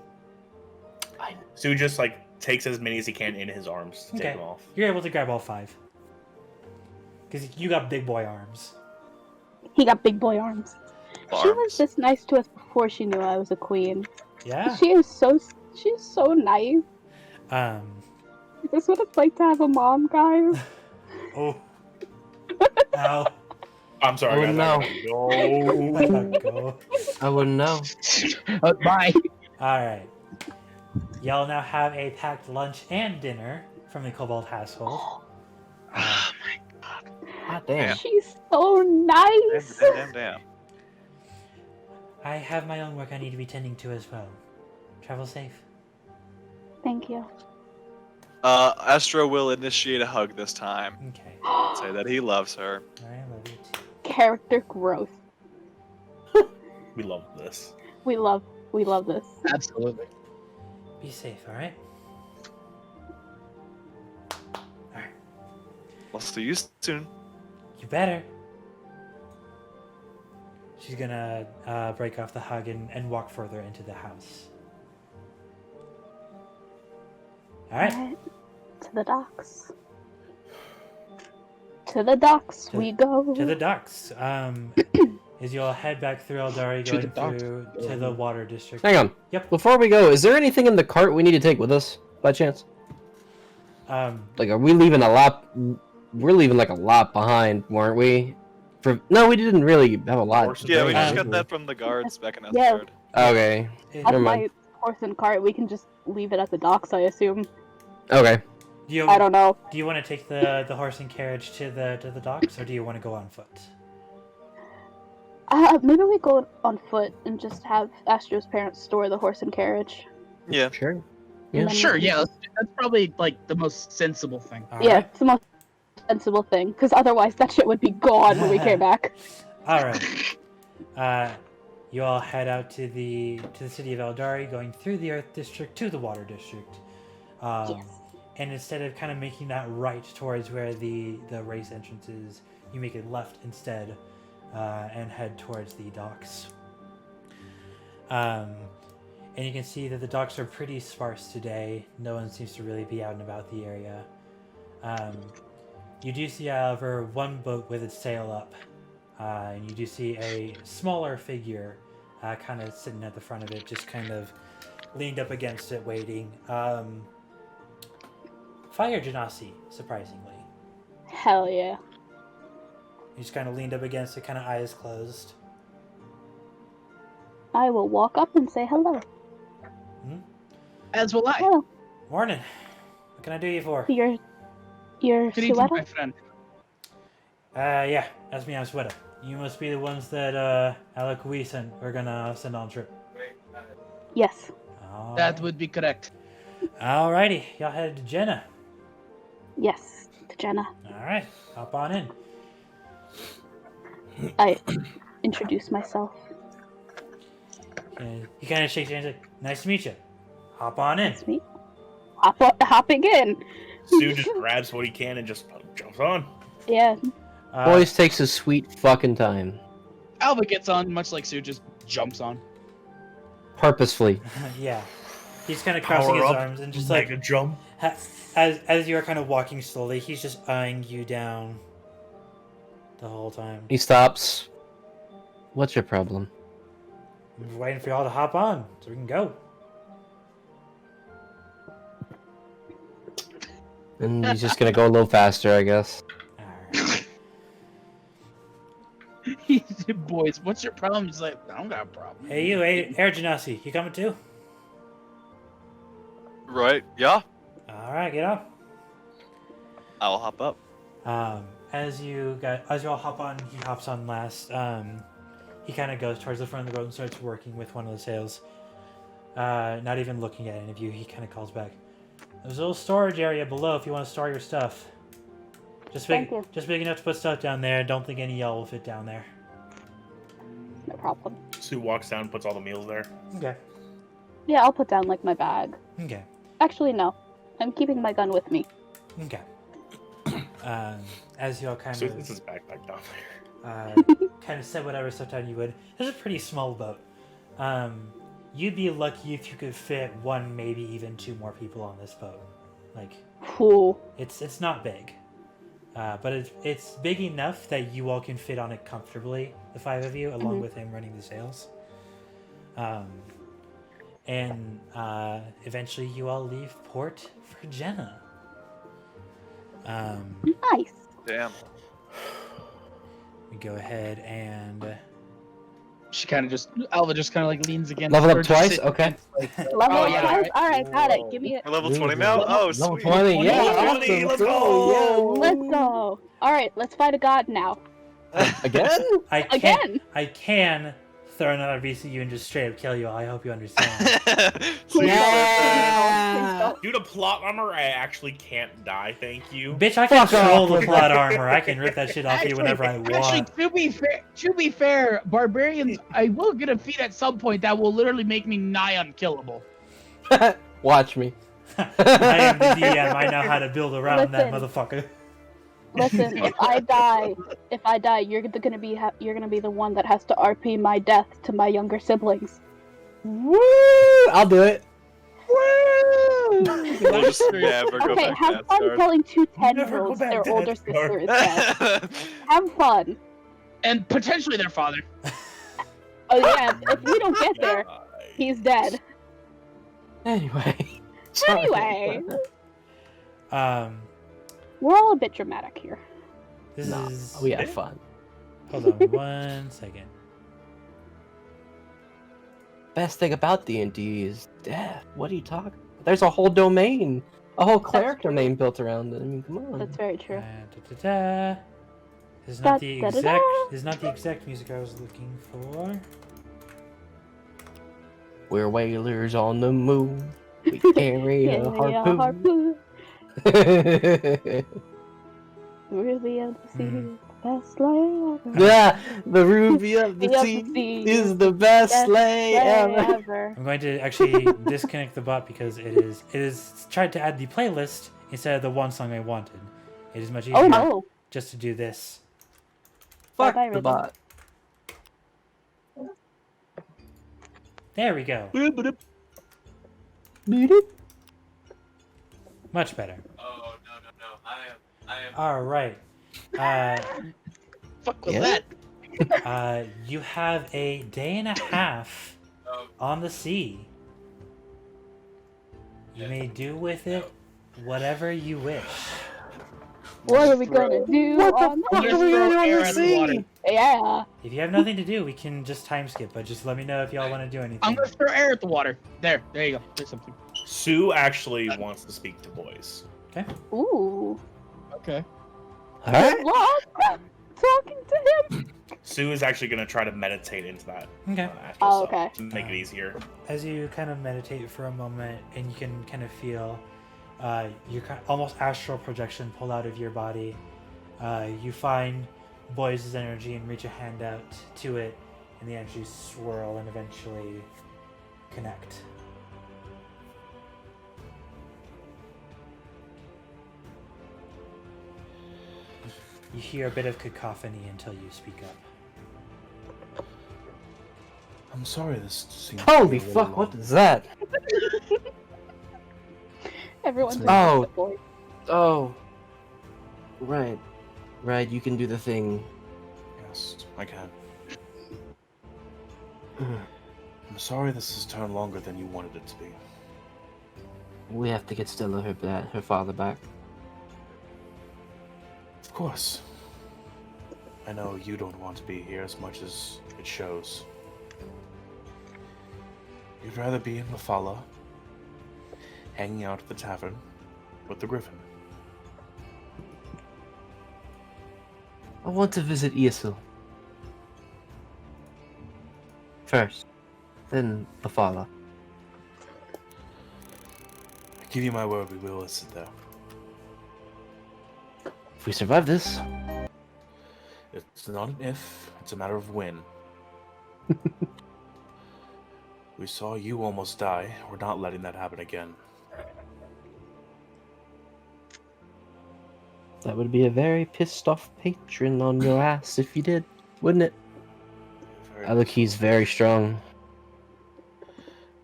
S4: Stu just like takes as many as he can in his arms to
S1: Okay.
S4: take them off.
S1: You're able to grab all 5. Because you got big boy arms.
S2: He got big boy arms. She was
S7: Arms.
S2: this nice to us before she knew I was a queen.
S1: Yeah.
S2: She's so nice. Is this what it's like to have a mom, guys?
S1: Oh. Ow.
S4: I'm sorry,
S5: Oh,
S4: guys.
S5: no.
S4: I gotta go.
S1: Go.
S5: I wouldn't know.
S3: Bye.
S1: Alright. Y'all now have a packed lunch and dinner from the Kobold household.
S5: God damn.
S2: She's so nice.
S7: Damn.
S1: I have my own work I need to be tending to as well. Travel safe.
S2: Thank you.
S7: Astro will initiate a hug this time.
S1: Okay.
S7: Say that he loves her.
S1: I love you too.
S2: Character growth.
S4: We love this.
S2: We love this.
S3: Absolutely.
S1: Be safe, alright? Alright.
S7: We'll see you soon.
S1: You better. She's gonna break off the hug and walk further into the house. Alright.
S2: Alright. To the docks. To the docks we go.
S1: To the docks. As you all head back through Aldari,
S3: To the
S1: going
S3: docks.
S1: through to the water district.
S5: Hang on.
S1: Yep.
S5: Before we go, is there anything in the cart we need to take with us, by chance? Like, are we leaving a lot? We're leaving like a lot behind, weren't we? No, we didn't really have a lot.
S4: Horses.
S7: Yeah, we
S4: Yeah.
S7: just got that from the guards back in
S2: Yeah.
S7: Estgard.
S5: Okay.
S1: it-
S2: That's
S5: Never mind.
S2: my horse and cart. We can just leave it at the docks, I assume.
S5: Okay.
S1: do you
S2: I don't know.
S1: do you want to take the horse and carriage to the docks, or do you want to go on foot?
S2: Maybe we go on foot and just have Astro's parents store the horse and carriage.
S7: Yeah.
S5: Sure.
S2: Yeah.
S3: Sure, yeah, that's probably like the most sensible thing.
S2: Yeah, it's the most sensible thing, because otherwise that shit would be gone when we came back.
S1: All right. You all head out to the city of Aldari, going through the Earth District to the Water District.
S2: Yes.
S1: And instead of kind of making that right towards where the race entrance is, you make it left instead, and head towards the docks. And you can see that the docks are pretty sparse today. No one seems to really be out and about the area. You do see, however, one boat with its sail up. And you do see a smaller figure kind of sitting at the front of it, just kind of leaned up against it, waiting. Fire Genasi, surprisingly.
S2: Hell yeah.
S1: He's kind of leaned up against it, kind of eyes closed.
S2: I will walk up and say hello.
S3: As will I.
S2: Oh,
S1: Morning. What can I do you for?
S2: you're
S3: Good evening, my
S2: Suetta?
S3: friend.
S1: Yeah, that's me, I'm Sweater. You must be the ones that Alec we're gonna send on trip.
S2: Yes.
S3: That would be correct.
S1: Alrighty, y'all headed to Gena.
S2: Yes. To Gena.
S1: Alright, hop on in.
S2: I introduce myself.
S1: And he kind of shakes your hand, like, nice to meet you. Hop on in.
S2: It's me. Hopping in.
S4: Sue just grabs what he can and just jumps on.
S2: Yeah.
S5: Boys takes his sweet fucking time.
S3: Alva gets on, much like Sue, just jumps on.
S5: Purposefully.
S1: Yeah. He's kind of crossing
S4: Power
S1: his
S4: up,
S1: arms and just
S4: mega
S1: like,
S4: jump.
S1: as you're kind of walking slowly, he's just eyeing you down the whole time.
S5: He stops. What's your problem?
S1: I'm just waiting for y'all to hop on so we can go.
S5: And he's just gonna go a little faster, I guess.
S1: Alright.
S3: Boys, what's your problem? He's like, I don't got a problem.
S1: Hey, you, Air Genasi, you coming too?
S7: Right? Yeah.
S1: Alright, get on.
S7: I'll hop up.
S1: As you all hop on, he hops on last. He kind of goes towards the front of the boat and starts working with one of the sails. Not even looking at any of you, he kind of calls back. There's a little storage area below if you want to store your stuff.
S2: Thank you.
S1: Just big enough to put stuff down there. Don't think any of y'all will fit down there.
S2: No problem.
S4: Sue walks down and puts all the meals there.
S1: Okay.
S2: Yeah, I'll put down like my bag.
S1: Okay.
S2: Actually, no. I'm keeping my gun with me.
S1: Okay. As you all kind
S4: Sue
S1: of
S4: puts his backpack down there.
S1: kind of set whatever stuff down you would. This is a pretty small boat. You'd be lucky if you could fit one, maybe even two more people on this boat. Like,
S2: Cool.
S1: it's not big. But it's big enough that you all can fit on it comfortably, the 5 of you, along
S2: Mhm.
S1: with him running the sails. And eventually you all leave port for Gena.
S2: Nice.
S7: Damn.
S1: We go ahead and
S3: She kind of just Alva just kind of like leans against.
S5: Level up
S3: or just
S5: twice?
S3: sits
S5: Okay.
S3: against, like,
S2: Level
S3: oh,
S2: up
S3: yeah,
S2: twice?
S3: alright.
S2: Alright, got it. Give me it.
S7: We're level 20 now?
S5: Level-
S7: Oh,
S5: level
S7: sweet.
S5: 20, yeah.
S1: 20,
S5: Awesome.
S1: let's
S5: Cool,
S1: go.
S5: yeah.
S2: Let's go. Alright, let's fight a god now.
S5: Again?
S1: I can
S2: Again.
S1: I can throw another VCU and just straight up kill you. I hope you understand.
S2: Please
S5: Yeah.
S2: don't.
S4: Due to plot armor, I actually can't die. Thank you.
S1: Bitch, I can
S5: Fuck
S1: troll
S5: off.
S1: the plot armor. I can rip that shit off you whenever I want.
S3: Actually, to be fair, barbarians, I will get a feat at some point that will literally make me nigh unkillable.
S5: Watch me.
S1: I am the DM. I know how to build around that
S2: Listen.
S1: motherfucker.
S2: Listen, if I die, you're gonna be the one that has to RP my death to my younger siblings.
S5: Woo! I'll do it.
S7: We'll just never go
S2: Okay,
S7: back
S2: have
S7: to
S2: fun
S7: Asgard.
S2: telling 2
S1: Never go
S2: 10-year-olds
S1: back
S2: their
S1: to
S2: older
S1: Asgard.
S2: sister is dead. Have fun.
S3: And potentially their father.
S2: Oh yeah, if we don't get there, he's dead.
S5: Anyway.
S2: Anyway,
S1: Um,
S2: we're all a bit dramatic here.
S1: this
S5: No,
S1: is.
S5: we had fun.
S1: Hold on 1 second.
S5: Best thing about D&D is death. What are you talking about? There's a whole domain. A whole cleric
S2: true.
S5: domain built around it. I mean, come on.
S2: That's very true.
S1: Da-da-da. This is not the
S2: Da-da-da-da.
S1: exact. This is not the exact music I was looking for.
S5: We're whalers on the moon. We carry
S2: Yeah,
S5: a harpoon.
S2: harpoon. Ruby of the sea, best lay ever.
S5: Yeah, the ruby of the
S2: Ruby of
S5: sea
S2: the sea
S5: is the best
S2: best
S5: sleigh ever.
S2: ever.
S1: I'm going to actually disconnect the bot because it is tried to add the playlist instead of the one song I wanted. It is much easier
S2: Oh no!
S1: just to do this.
S5: Fuck
S2: Bye-bye,
S5: the
S2: Rhythm.
S5: bot.
S1: There we go. Much better.
S7: Oh, no. I am.
S1: All right.
S3: Fuck with
S5: Yeah.
S3: that.
S1: You have a day and a half on the sea. You may do with it whatever you wish.
S2: What are we gonna do on
S3: I'm
S2: the
S3: gonna throw air at the water.
S2: Yeah.
S1: If you have nothing to do, we can just time skip, but just let me know if y'all want to do anything.
S3: I'm gonna throw air at the water. There you go. There's something.
S4: Sue actually wants to speak to boys.
S2: Ooh.
S3: Okay.
S5: Alright.
S2: Love talking to him.
S4: Sue is actually going to try to meditate into that.
S1: Okay.
S4: After
S2: Oh,
S4: so,
S2: okay.
S4: to make it easier.
S1: As you kind of meditate for a moment and you can kind of feel your almost astral projection pull out of your body, you find Boy's energy and reach a hand out to it, and the energy swirl and eventually connect. You hear a bit of cacophony until you speak up.
S8: I'm sorry, this seems.
S5: Holy fuck, what is that?
S2: Everyone's
S5: Oh.
S2: a boy.
S5: Oh. Right. Right, you can do the thing.
S8: Yes, I can. I'm sorry this has turned longer than you wanted it to be.
S5: We have to get Stella her father back.
S8: Of course. I know you don't want to be here as much as it shows. You'd rather be in Mafala, hanging out at the tavern with the Griffin.
S5: I want to visit Iasil. First, then the father.
S8: I give you my word, we will visit there.
S5: If we survive this,
S8: It's not an if, it's a matter of when. We saw you almost die. We're not letting that happen again.
S5: that would be a very pissed off patron on your ass if you did, wouldn't it? Look, he's very strong.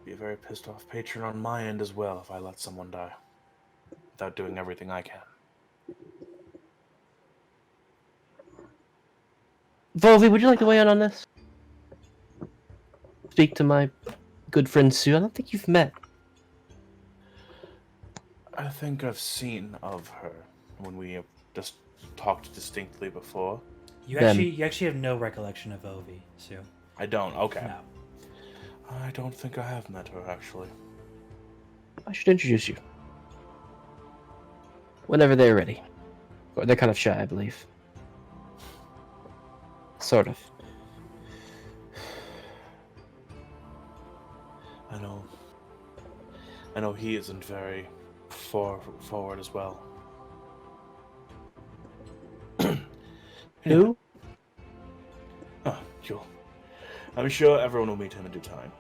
S8: Be a very pissed off patron on my end as well if I let someone die. Without doing everything I can.
S5: Volvi, would you like to weigh in on this? Speak to my good friend Sue. I don't think you've met.
S8: I think I've seen of her when we have just talked distinctly before.
S1: You
S5: Them.
S1: actually have no recollection of Ovi, Sue.
S8: I don't. Okay.
S1: No.
S8: I don't think I have met her actually.
S5: I should introduce you. Whenever they're ready. Or they're kind of shy, I believe. Sort of.
S8: I know he isn't very forward as well.
S5: Who?
S8: Oh, I'm sure everyone will meet him in due time.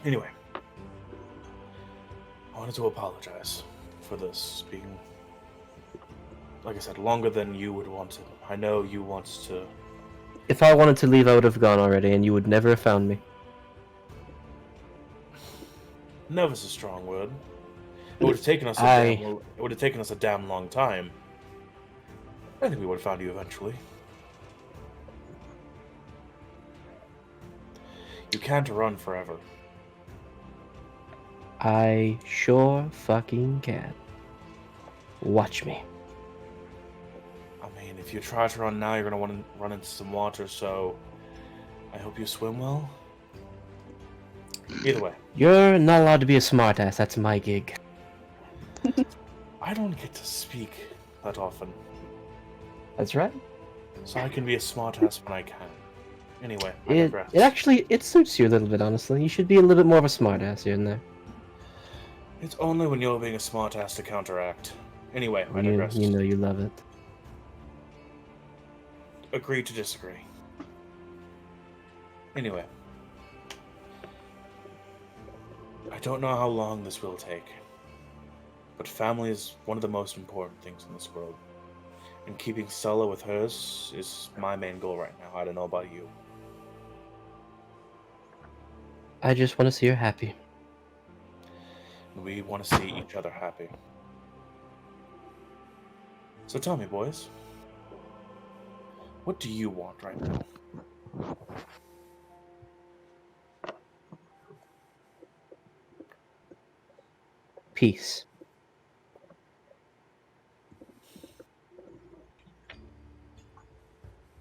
S8: Anyway, I wanted to apologize for this being, like I said, longer than you would want it. I know you want to.
S5: If I wanted to leave, I would have gone already, and you would never have found me.
S8: Never's a strong word. It would have taken us. It would have taken us a damn long time. I think we would have found you eventually. You can't run forever.
S5: I sure fucking can. Watch me.
S8: I mean, if you try to run now, you're gonna want to run into some water. So, I hope you swim well. Either way,
S5: You're not allowed to be a smartass. That's my gig.
S8: I don't get to speak that often,
S5: That's right.
S8: so I can be a smartass when I can. Anyway, I digress.
S5: It suits you a little bit, honestly. You should be a little bit more of a smartass here and there.
S8: It's only when you're being a smartass to counteract. Anyway, I digress.
S5: You know you love it.
S8: Agree to disagree. Anyway. I don't know how long this will take, but family is one of the most important things in this world. And keeping Stella with hers is my main goal right now. I don't know about you.
S5: I just want to see her happy.
S8: We want to see each other happy. So tell me, boys. What do you want right now?
S5: Peace.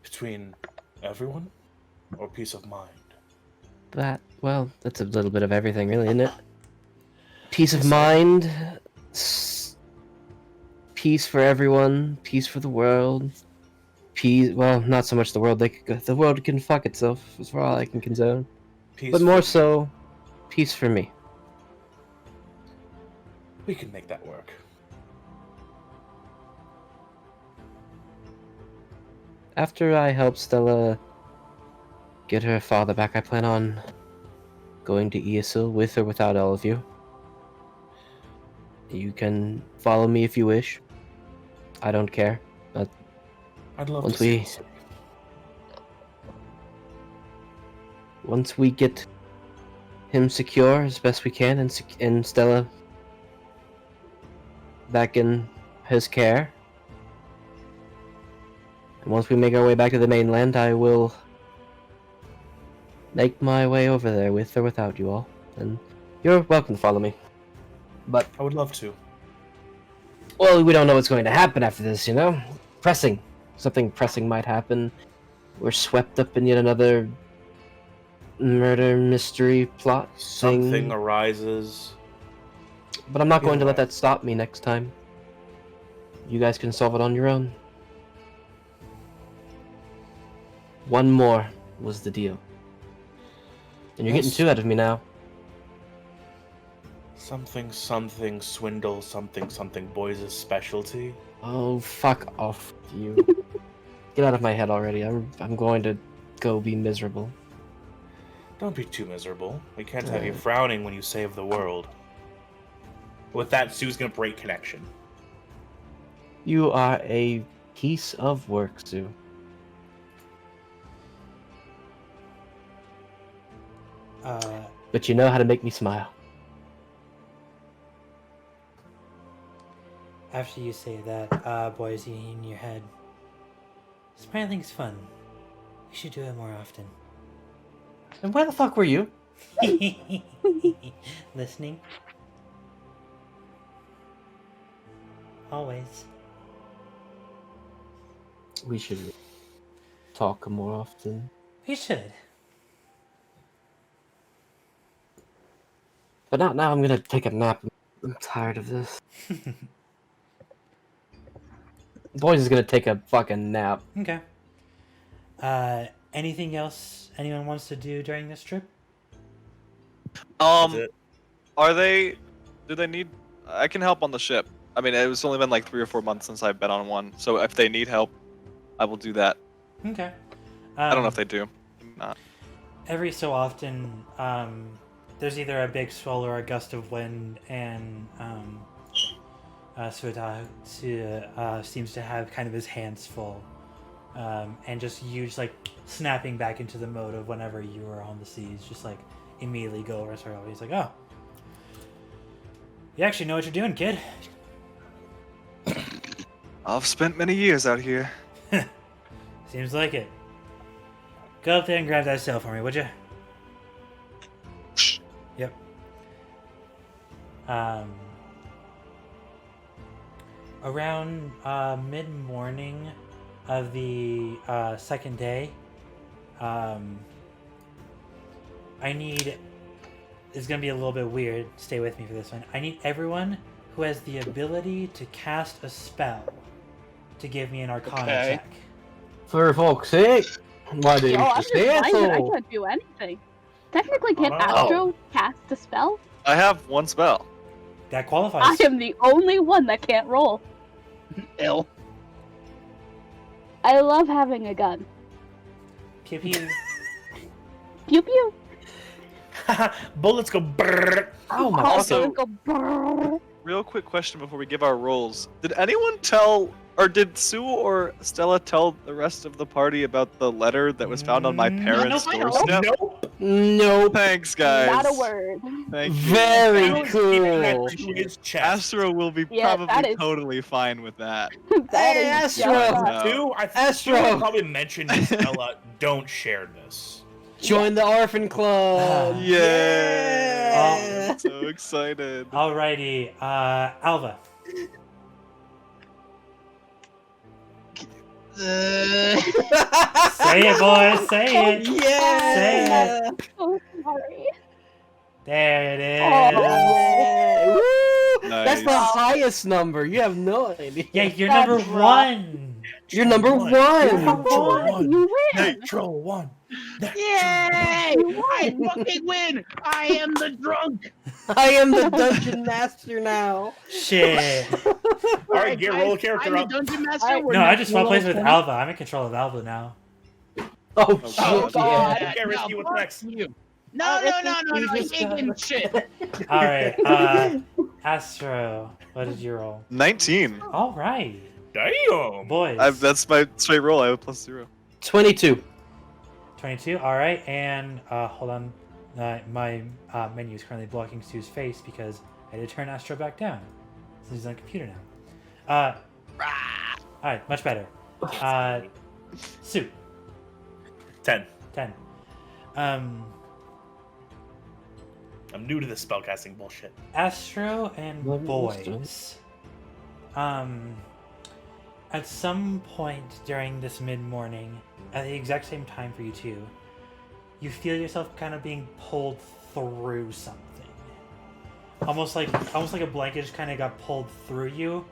S8: Between everyone? Or peace of mind?
S5: That's a little bit of everything, really, isn't it? Peace of mind, peace for everyone, peace for the world, peace. Well, not so much the world. The world can fuck itself, is for all I can condone.
S8: Peace
S5: But
S8: for
S5: more
S8: me.
S5: so, peace for me.
S8: We can make that work.
S5: After I help Stella get her father back, I plan on going to Iasil with or without all of you. You can follow me if you wish. I don't care. But
S8: I'd love
S5: Once
S8: to see
S5: we-
S8: the city.
S5: once we get him secure as best we can and Stella back in his care, and once we make our way back to the mainland, I will make my way over there with or without you all. And you're welcome to follow me. But,
S8: I would love to.
S5: well, we don't know what's going to happen after this, you know? Something pressing might happen. We're swept up in yet another murder mystery plot
S8: Something
S5: thing.
S8: arises.
S5: But I'm not going to let
S8: Either way.
S5: that stop me next time. You guys can solve it on your own. One more was the deal. And you're getting
S8: Yes.
S5: two out of me now.
S8: Something swindle something boys' specialty.
S5: Oh, fuck off, you. Get out of my head already. I'm going to go be miserable.
S8: Don't be too miserable. We can't have you frowning when you save the world. With that, Sue's gonna break connection.
S5: You are a piece of work, Sue. But you know how to make me smile.
S1: After you say that, boys, you in your head. Smiling's fun. We should do it more often.
S5: And where the fuck were you?
S1: Listening. Always.
S5: We should talk more often.
S1: We should.
S5: But not now. I'm gonna take a nap. I'm tired of this. Boys is gonna take a fucking nap.
S1: Okay. Anything else anyone wants to do during this trip?
S8: That's it.
S7: Are they? Do they need? I can help on the ship. I mean, it's only been like 3 or 4 months since I've been on one, so if they need help, I will do that.
S1: Okay.
S7: I don't know if they do. Not.
S1: Every so often, there's either a big swell or a gust of wind, and Suda seems to have kind of his hands full, and just huge, like, snapping back into the mode of whenever you are on the seas, just like immediately go over to her. He's like, "Oh, you actually know what you're doing, kid."
S7: I've spent many years out here.
S1: Seems like it. Go up there and grab that sail for me, would you? Yep. Around mid-morning of the second day, I need... It's going to be a little bit weird. Stay with me for this one. I need everyone who has the ability to cast a spell to give me an Arcana check.
S5: For fuck's sake! Why did
S2: Yo,
S5: you
S2: I'm just
S5: say
S2: blinded. I
S5: so?
S2: can't do anything. Technically, can
S8: Oh.
S2: Astro cast a spell?
S7: I have one spell.
S1: That qualifies.
S2: I am the only one that can't roll.
S3: Ill.
S2: I love having a gun.
S1: Pew pew.
S2: Pew pew.
S8: Bullets go brrrr.
S5: Oh my
S7: Also-
S2: Go brrrr.
S7: Real quick question before we give our rolls. Did anyone tell, or did Sue or Stella tell the rest of the party about the letter that was found on my parents'
S3: no,
S7: doorstep?
S8: Nope.
S5: Nope.
S7: Thanks, guys.
S2: Not a word.
S7: Thank you.
S5: Very
S8: That was keeping that
S5: cool.
S8: to his chest.
S7: Astro will be
S2: Yeah, that
S7: probably
S2: is-
S7: totally fine with that.
S2: That
S5: Hey,
S2: is
S5: Astro!
S2: just
S7: No.
S8: Two, I
S5: Astro.
S8: Stu probably mentioned to Stella, don't share this.
S5: Join the orphan club.
S7: Yeah.
S1: Oh.
S7: I'm so excited.
S1: Alrighty, Alva. Say it, boys. Say it.
S5: Yeah.
S1: Say it.
S2: so sorry.
S1: There it is.
S5: Yeah. Woo! That's the
S7: Nice.
S5: highest number. You have no idea.
S1: Yeah, you're
S2: That's
S1: number
S2: rough.
S1: one.
S5: You're number
S8: One.
S5: one.
S8: Natural one.
S2: You win.
S8: Natural one.
S3: Yay! I fucking win! I am the drunk!
S5: I am the dungeon master now.
S1: Shit.
S8: Alright, get roll a character
S3: I'm
S8: up.
S3: the dungeon master.
S2: Alright,
S3: We're
S1: No, I
S3: not
S1: just swap places with
S3: rolling.
S1: Alva. I'm in control of Alva now.
S5: Oh,
S7: Oh,
S5: shit,
S7: God.
S5: yeah.
S8: Okay, Risky, what's
S3: fuck
S8: next?
S3: you. No, you taking shit.
S1: Alright, Astro, what did you roll?
S7: 19.
S1: Alright,
S8: Damn.
S1: boys.
S7: That's my straight roll. I have a +0.
S5: 22.
S1: 22, alright, and hold on. My menu is currently blocking Stu's face because I had to turn Astro back down. Since he's on the computer now. Alright, much better. Sue,
S8: 10.
S1: 10.
S8: I'm new to this spellcasting bullshit.
S1: Astro and
S5: Love you,
S1: boys. At some point during this mid-morning, at the exact same time for you two, you feel yourself kind of being pulled through something. Almost like a blanket just kind of got pulled through you.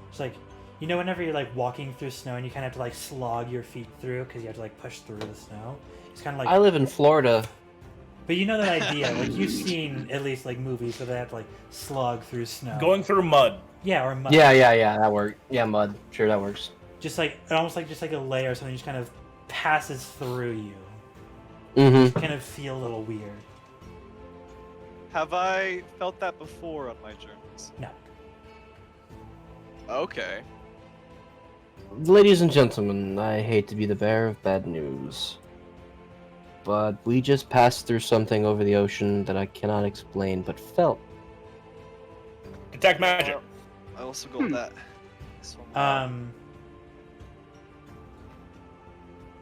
S1: It's like, you know, whenever you're like walking through snow and you kind of have to like slog your feet through because you have to like push through the snow. It's kind of like.
S5: I live in Florida.
S1: But you know that idea, like you've seen at least like movies where they have to like slog through snow.
S8: Going through mud.
S1: Yeah, or mud.
S5: Yeah, that works. Yeah, mud. Sure, that works.
S1: Just like almost like just like a layer or something just kind of passes through you.
S5: Mm-hmm.
S1: Kind of feel a little weird.
S7: Have I felt that before on my journeys?
S1: No.
S7: Okay.
S5: Ladies and gentlemen, I hate to be the bearer of bad news, but we just passed through something over the ocean that I cannot explain, but felt.
S8: Detect magic.
S7: I also go with that. So,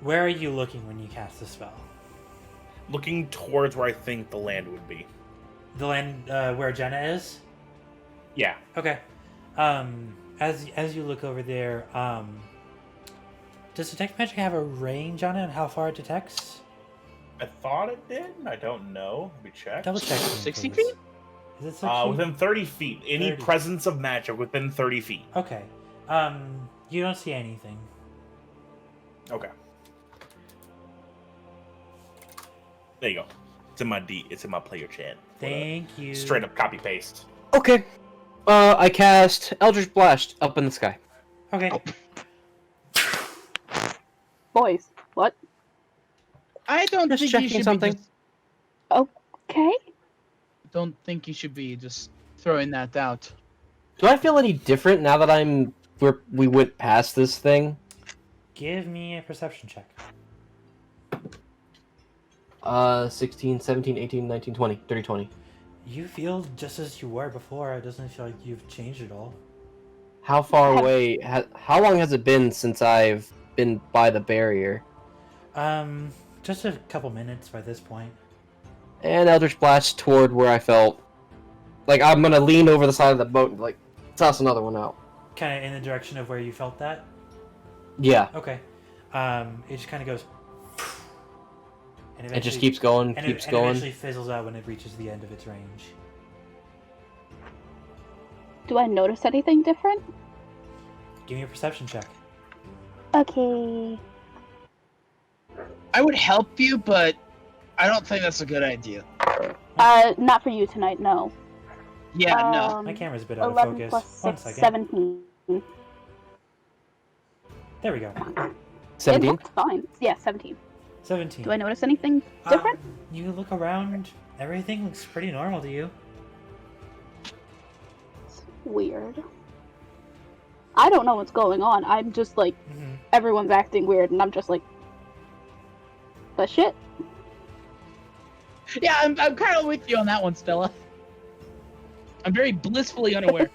S1: Where are you looking when you cast the spell?
S8: Looking towards where I think the land would be.
S1: The land where Gena is?
S8: Yeah.
S1: Okay. As you look over there, does detect magic have a range on it and how far it detects?
S8: I thought it did. I don't know. Let me check.
S1: Double check.
S3: 60
S1: please.
S3: feet?
S1: Is it 60?
S8: Within 30 feet. Any
S1: 30.
S8: presence of magic within 30 feet.
S1: Okay. You don't see anything.
S8: Okay. There you go. It's in my player chat.
S1: Thank you.
S8: Straight up copy paste.
S5: Okay. I cast Eldritch Blast up in the sky.
S1: Okay.
S2: Boys, what?
S3: I don't
S5: Just
S3: think you
S5: checking
S3: should
S5: something.
S3: be just,
S2: Okay.
S3: don't think you should be just throwing that out.
S5: Do I feel any different now that we went past this thing?
S1: Give me a perception check.
S5: 16, 17, 18, 19, 20. Dirty 20.
S1: You feel just as you were before. It doesn't feel like you've changed at all.
S5: How far away? How long has it been since I've been by the barrier?
S1: Just a couple minutes by this point.
S5: And Eldritch Blast toward where I felt. Like, I'm gonna lean over the side of the boat and, like, toss another one out.
S1: Kind of in the direction of where you felt that?
S5: Yeah.
S1: Okay. It just kind of goes... And
S5: It just keeps going,
S1: and
S5: keeps
S1: it
S5: going.
S1: eventually fizzles out when it reaches the end of its range.
S2: Do I notice anything different?
S1: Give me a perception check.
S2: Okay.
S3: I would help you, but I don't think that's a good idea.
S2: Not for you tonight, no.
S3: Yeah, no.
S1: My camera's a bit out of
S2: 11
S1: focus.
S2: plus
S1: 1
S2: 6,
S1: second.
S2: 17.
S1: There we go.
S5: 17?
S2: It looks fine. Yeah, 17.
S1: 17.
S2: Do I notice anything different?
S1: You look around. Everything looks pretty normal to you.
S2: It's weird. I don't know what's going on. I'm just like,
S1: Mm-hmm.
S2: everyone's acting weird, and I'm just like, but shit.
S3: Yeah, I'm kind of with you on that one, Stella. I'm very blissfully unaware.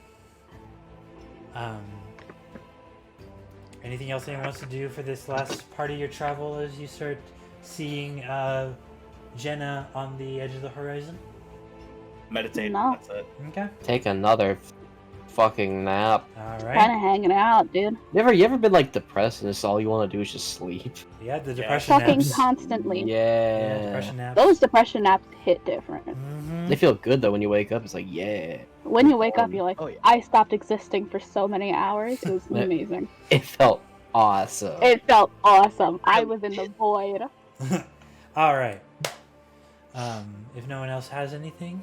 S1: Anything else anyone wants to do for this last part of your travel as you start seeing Gena on the edge of the horizon?
S8: Meditate.
S2: No.
S8: That's it.
S1: Okay.
S5: Take another fucking nap.
S1: All
S2: Kind
S1: right.
S2: of hanging out, dude.
S5: You ever been, like, depressed and just all you want to do is just sleep?
S1: Yeah, the depression
S2: Fucking
S1: naps.
S2: constantly.
S1: Yeah,
S5: Yeah.
S1: depression naps.
S2: Those depression naps hit different.
S1: Mm-hmm.
S5: They feel good, though, when you wake up. It's like, yeah.
S2: When you wake up, you're like,
S3: Oh, yeah.
S2: I stopped existing for so many hours. It was
S5: Yeah.
S2: amazing.
S5: It felt awesome.
S2: It felt awesome. I was in the void.
S1: All right. If no one else has anything,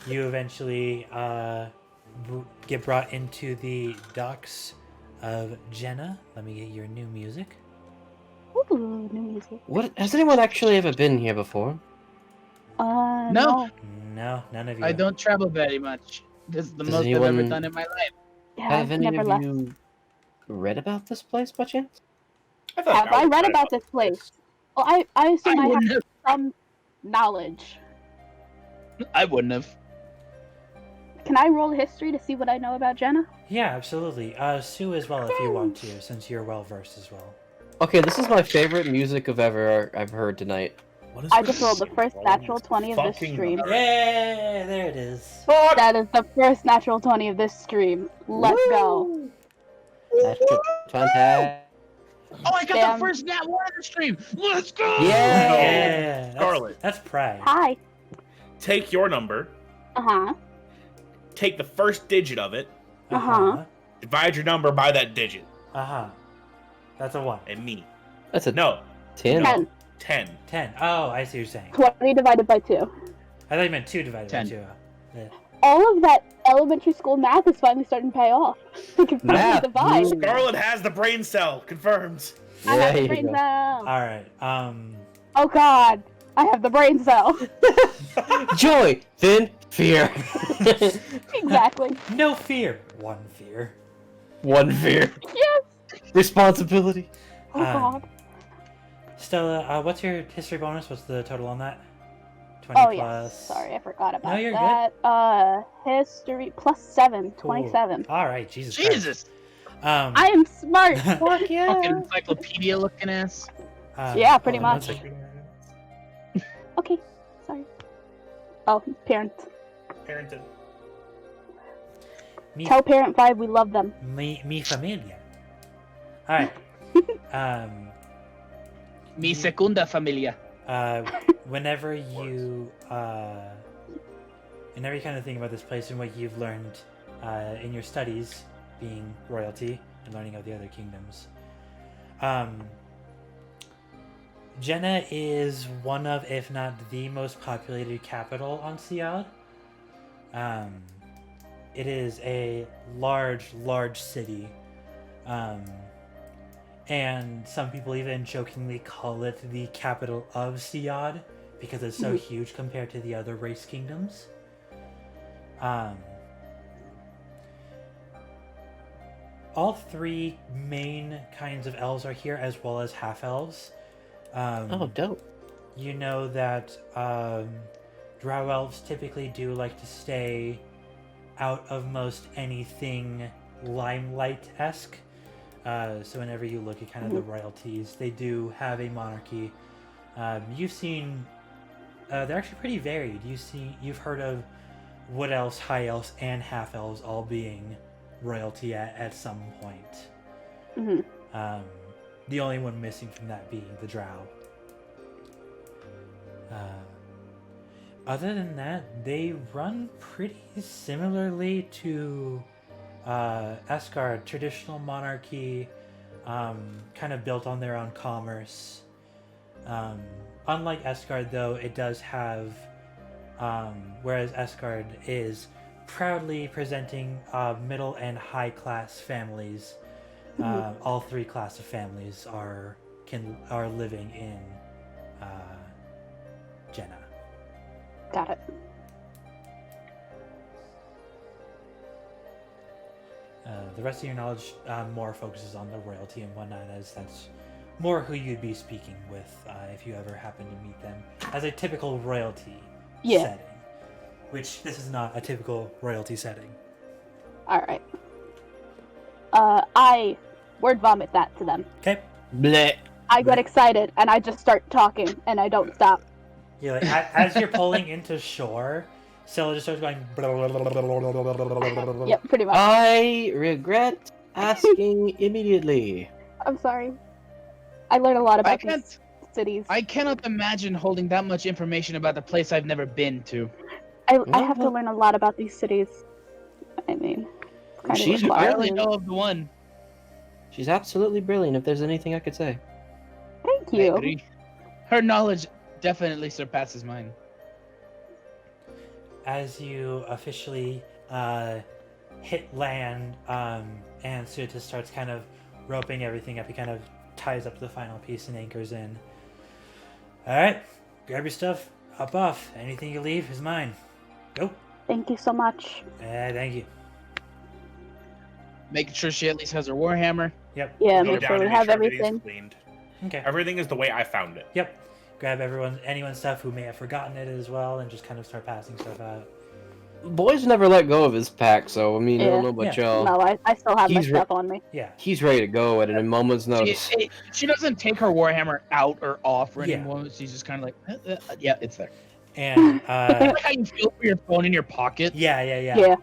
S1: you eventually get brought into the docks of Gena. Let me get your new music.
S2: Ooh, new music.
S5: What? Has anyone actually ever been here before?
S2: No.
S1: No, none of you.
S3: I don't travel very much. This is the
S5: Does
S3: most I've ever
S5: anyone-
S3: done in my life.
S2: Yeah,
S5: Have
S2: I've
S5: any
S2: never
S5: of
S2: left.
S5: you read about this place, by chance?
S8: feel like
S2: Have I
S8: would
S2: read
S8: read
S2: about this place? Well, I assume I
S3: wouldn't
S2: have some knowledge.
S3: I wouldn't have.
S2: Can I roll history to see what I know about Gena?
S1: Yeah, absolutely. Sue as well, if you want to, since you're well versed as well.
S5: Okay, this is my favorite music I've heard tonight.
S8: What is
S2: I
S8: this?
S2: just rolled the first natural 20 of this
S8: Fucking
S2: stream.
S8: nerd.
S1: Yeah, there it is.
S8: Fuck!
S2: That is the first natural 20 of this stream. Let's go.
S5: That's fantastic.
S3: Oh, I got
S2: Damn.
S3: the first Nat 1 in the stream. Let's go!
S1: Yeah, that's,
S8: Scarlet.
S1: That's pride.
S2: Hi.
S8: Take your number,
S2: Uh-huh.
S8: take the first digit of it,
S2: Uh-huh.
S8: divide your number by that digit,
S1: Uh-huh. That's a 1.
S8: and me.
S5: That's a
S8: No,
S5: 10.
S8: No.
S2: 10.
S8: 10.
S1: 10. Oh, I see what you're saying.
S2: 20 divided by 2.
S1: I thought you meant 2 divided
S3: 10.
S1: by 2. Yeah.
S2: All of that elementary school math is finally starting to pay off. We can finally
S5: Math.
S2: divide.
S8: Scarlet has the brain cell, confirmed.
S2: I have
S5: There
S2: the
S5: you
S2: brain
S5: go.
S2: cell.
S1: All right.
S2: Oh god. I have the brain cell.
S5: Joy, then fear.
S2: Exactly.
S1: No fear. 1 fear.
S5: One fear.
S2: Yes.
S5: Responsibility.
S2: Oh god.
S1: Stella, what's your history bonus? What's the total on that? 20
S2: Oh
S1: plus.
S2: yes. Sorry, I forgot about
S1: No, you're
S2: that. History plus 7.
S1: Cool.
S2: 27.
S1: All right, Jesus. Christ.
S3: Jesus.
S2: I am smart.
S5: Fuck yeah.
S3: Fucking encyclopedia looking ass.
S2: Yeah, pretty
S1: hold on one
S2: much.
S1: second.
S2: Okay, sorry. Oh, parent.
S4: Parented.
S2: Tell Parent 5 we love them.
S1: Mi familia. All right.
S3: Mi segunda familia.
S1: Whenever you kind of think about this place and what you've learned in your studies, being royalty and learning of the other kingdoms, Gena is one of, if not the most populated capital on Siad. It is a large city. And some people even jokingly call it the capital of Siad because it's so huge compared to the other race kingdoms. All three main kinds of elves are here, as well as half-elves.
S5: Oh, dope.
S1: You know that drow elves typically do like to stay out of most anything limelight-esque. So whenever you look at kind of the royalties, they do have a monarchy. You've seen they're actually pretty varied. You've heard of wood elves, high elves, and half elves all being royalty at some point. The only one missing from that being the drow. Other than that, they run pretty similarly to Estgard, traditional monarchy, kind of built on their own commerce. Unlike Estgard, though, it does have, whereas Estgard is proudly presenting middle and high class families, all three class of families are living in Gena.
S2: Got it.
S1: The rest of your knowledge more focuses on the royalty and whatnot, as that's more who you'd be speaking with if you ever happen to meet them as a typical royalty setting. Which this is not a typical royalty setting.
S2: Alright. I word vomit that to them.
S1: Okay.
S5: Bleh.
S2: I get excited and I just start talking and I don't stop.
S1: Yeah, like, as you're pulling into shore, Stella just starts going.
S2: Yep, pretty much.
S5: I regret asking immediately.
S2: I'm sorry. I learn a lot about
S3: I
S2: these cities.
S3: I cannot imagine holding that much information about a place I've never been to.
S2: I have to learn a lot about these cities. I mean, it's kind
S5: She's
S2: of
S3: I
S2: required.
S3: only know of the one.
S5: She's absolutely brilliant, if there's anything I could say.
S2: Thank
S3: I
S2: you.
S3: agree. Her knowledge definitely surpasses mine.
S1: As you officially hit land, and Suta starts kind of roping everything up, he kind of ties up the final piece and anchors in. Alright, grab your stuff, hop off. Anything you leave is mine. Go.
S2: Thank you so much.
S1: Thank you.
S3: Making sure she at least has her warhammer.
S1: Yep.
S2: Yeah,
S4: Go
S2: make
S4: down
S2: sure we
S4: and make
S2: have
S4: sure everything's
S2: everything.
S4: cleaned.
S1: Okay.
S4: Everything is the way I found it.
S1: Yep. Grab anyone's stuff who may have forgotten it as well, and just kind of start passing stuff out.
S5: Boy's never let go of his pack, so I mean, I
S2: Yeah.
S5: don't know about
S1: Yeah.
S5: y'all.
S2: No, I still have my
S5: He's re-
S2: stuff on me.
S1: Yeah.
S5: He's ready to go at a moment's notice.
S3: She doesn't take her warhammer out or off or
S1: Yeah.
S3: anymore. She's just kind of like, yeah, it's there.
S1: And
S3: Like how you feel for your phone in your pocket.
S1: yeah.
S2: Yeah.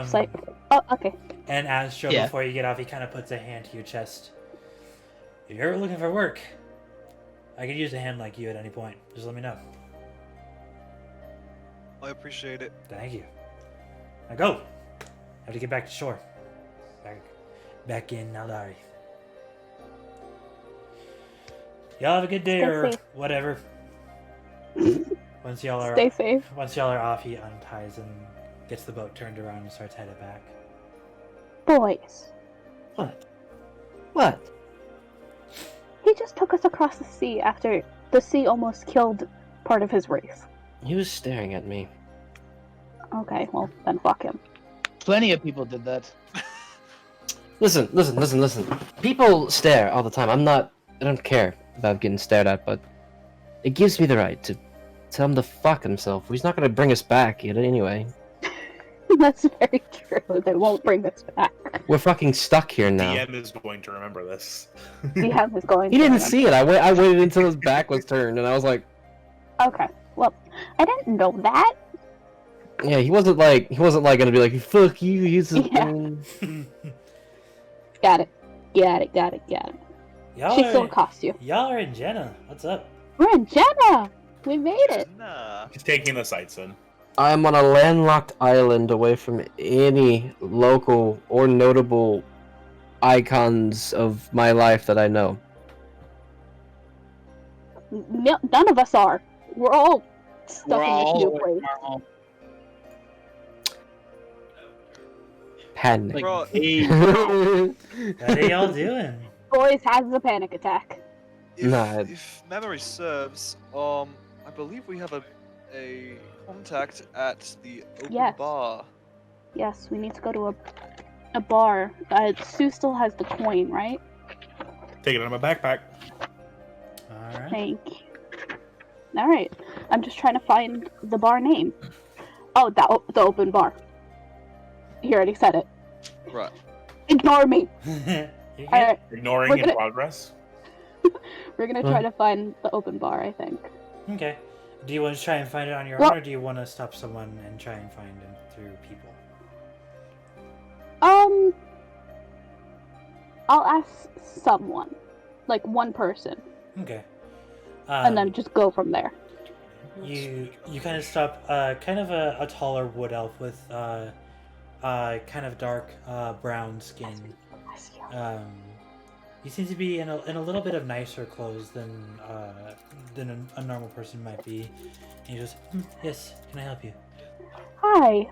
S2: It's like, oh, okay.
S1: And as Joe,
S3: Yeah.
S1: before you get off, he kind of puts a hand to your chest. If you're ever looking for work, I could use a hand like you at any point. Just let me know.
S7: I appreciate it.
S1: Thank you. Now go. Have to get back to shore. Back in Aldari. Y'all have a good day
S2: Stay
S1: or
S2: safe.
S1: whatever. Once y'all are
S2: Stay safe.
S1: off, he unties and gets the boat turned around and starts headed back.
S2: Boys,
S5: What?
S2: he just took us across the sea after the sea almost killed part of his race.
S5: He was staring at me.
S2: Okay, well, then fuck him.
S3: Plenty of people did that.
S5: Listen. People stare all the time. I don't care about getting stared at, but it gives me the right to tell him to fuck himself. He's not gonna bring us back yet anyway.
S2: That's very true. They won't bring us back.
S5: We're fucking stuck here now.
S8: DM is going to remember this.
S2: DM is going
S5: He
S2: to
S5: didn't
S2: them.
S5: see it. I waited until his back was turned, and I was like,
S2: Okay. Well, I didn't know that.
S5: yeah, he wasn't like gonna be like, fuck you. He's a
S2: Yeah. Got it. Got it.
S1: Y'all
S2: She still
S1: are,
S2: cost you.
S1: y'all are in Gena. What's up?
S2: We're in Gena. We made it.
S7: Nah.
S8: He's taking the sights in.
S5: I'm on a landlocked island away from any local or notable icons of my life that I know.
S2: None of us are. We're all stuck in this new place.
S5: Panic.
S3: Like,
S7: Bro,
S3: hey,
S1: What are y'all doing?
S2: Boys has a panic attack.
S7: if memory serves, I believe we have a contact at the open
S2: Yes.
S7: bar.
S2: Yes, we need to go to a bar. Sue still has the coin, right?
S8: Take it out of my backpack.
S1: All right.
S2: Thank you. All right. I'm just trying to find the bar name. Oh, the open bar. He already said it.
S7: Right.
S2: Ignore me.
S1: You
S2: All
S1: good?
S2: right.
S8: Ignoring
S2: We're
S8: in
S2: gonna-
S8: progress.
S2: We're gonna try to find the open bar, I think.
S1: Okay. Do you want to try and find it on your
S2: Well-
S1: own, or do you want to stop someone and try and find it through people?
S2: I'll ask someone, like one person,
S1: Okay.
S2: and then just go from there.
S1: You kind of stop kind of a taller wood elf with kind of dark brown skin. You seem to be in a little bit of nicer clothes than a normal person might be. And he goes, yes, can I help you?
S2: Hi,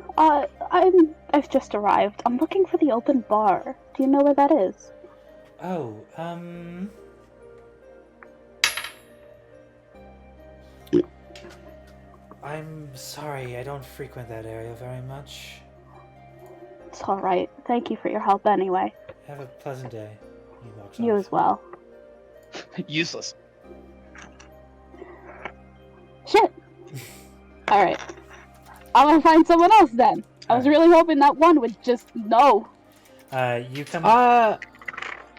S2: I've just arrived. I'm looking for the open bar. Do you know where that is?
S1: Oh, I'm sorry, I don't frequent that area very much.
S2: It's all right. Thank you for your help anyway.
S1: Have a pleasant day. He walks
S2: You
S1: off.
S2: as well.
S3: useless.
S2: Shit. All right. I'm gonna find someone else then. I was really hoping that one would just know.
S1: You come.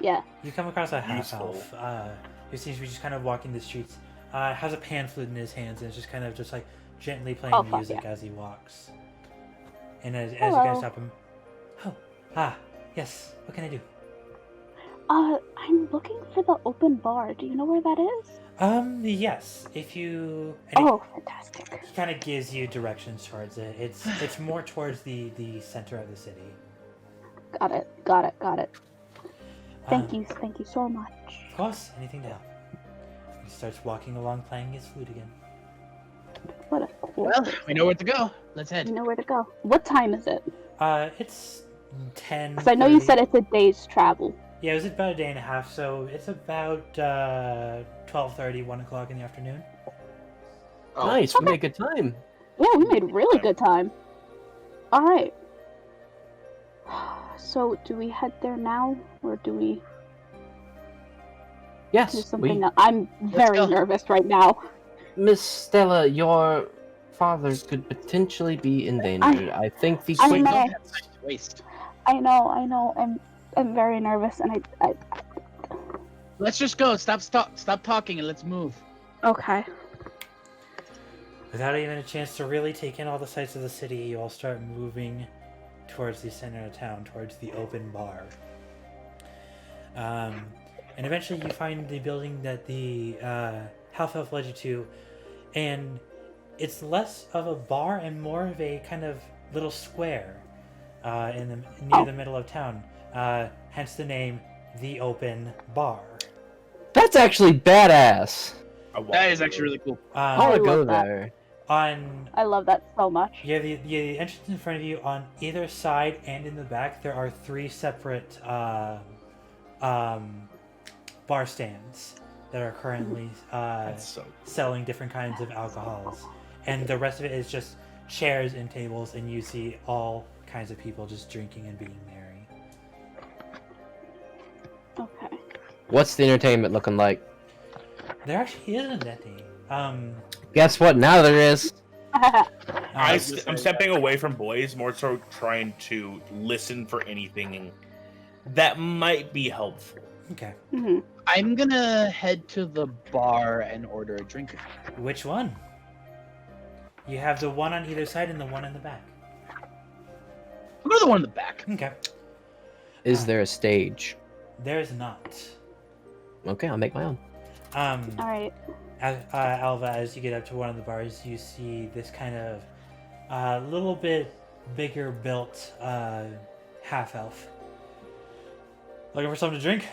S2: Yeah.
S1: You come across a half
S8: Useful.
S1: elf who seems to be just kind of walking the streets. Has a pan flute in his hands and is just kind of just like gently playing
S2: Oh, fuck
S1: music
S2: yeah.
S1: as he walks. And as you
S2: Hello.
S1: guys stop him, yes. What can I do?
S2: I'm looking for the open bar. Do you know where that is?
S1: Yes. If you. And
S2: Oh, fantastic.
S1: He kind of gives you directions towards it. It's more towards the center of the city.
S2: Got it. Thank you so much.
S1: Of course, anything to help. He starts walking along, playing his flute again.
S2: What a cool.
S3: Well, we know where to go. Let's
S2: You
S3: head.
S2: know where to go. What time is it?
S1: It's 10.
S2: Because I know you said it's a day's travel.
S1: Yeah, it was about a day and a half, so it's about 12:30, 1 o'clock in the afternoon.
S6: Oh,
S5: Nice, we made good time.
S2: Yeah, we made really good time. All right. So, do we head there now, or do we do
S5: Yes,
S2: something
S5: we.
S2: else? I'm very
S3: go.
S2: nervous right now.
S5: Miss Stella, your father could potentially be in danger. I think the
S2: I
S3: We
S2: know.
S3: don't have time to waste.
S2: I know. I'm very nervous, and I.
S3: Let's just go. Stop talking, and let's move.
S2: Okay.
S1: Without even a chance to really take in all the sights of the city, you all start moving towards the center of town, towards the open bar. And eventually you find the building that the half-elf led you to, and it's less of a bar and more of a kind of little square near the middle of town. Hence the name, The Open Bar.
S5: That's actually badass.
S3: That is actually really cool.
S5: I
S2: I
S5: want to go
S2: love that.
S5: there.
S1: On
S2: I love that so much.
S1: you have the entrance in front of you. On either side and in the back, there are 3 separate bar stands that are currently
S8: That's so.
S1: selling different kinds of alcohols, and the rest of it is just chairs and tables, and you see all kinds of people just drinking and being merry.
S2: Okay.
S5: What's the entertainment looking like?
S1: There actually isn't any.
S5: Guess what? Now there is.
S4: I'm
S6: saying
S4: stepping away from boys, more so trying to listen for anything that might be helpful.
S1: Okay.
S2: Mhm.
S3: I'm gonna head to the bar and order a drink.
S1: Which one? You have the one on either side and the one in the back.
S3: I'll go to the one in the back.
S1: Okay.
S5: Is there a stage?
S1: There's not.
S5: Okay, I'll make my own.
S2: All right.
S1: Alva, as you get up to one of the bars, you see this kind of little bit bigger built half elf. Looking for something to drink?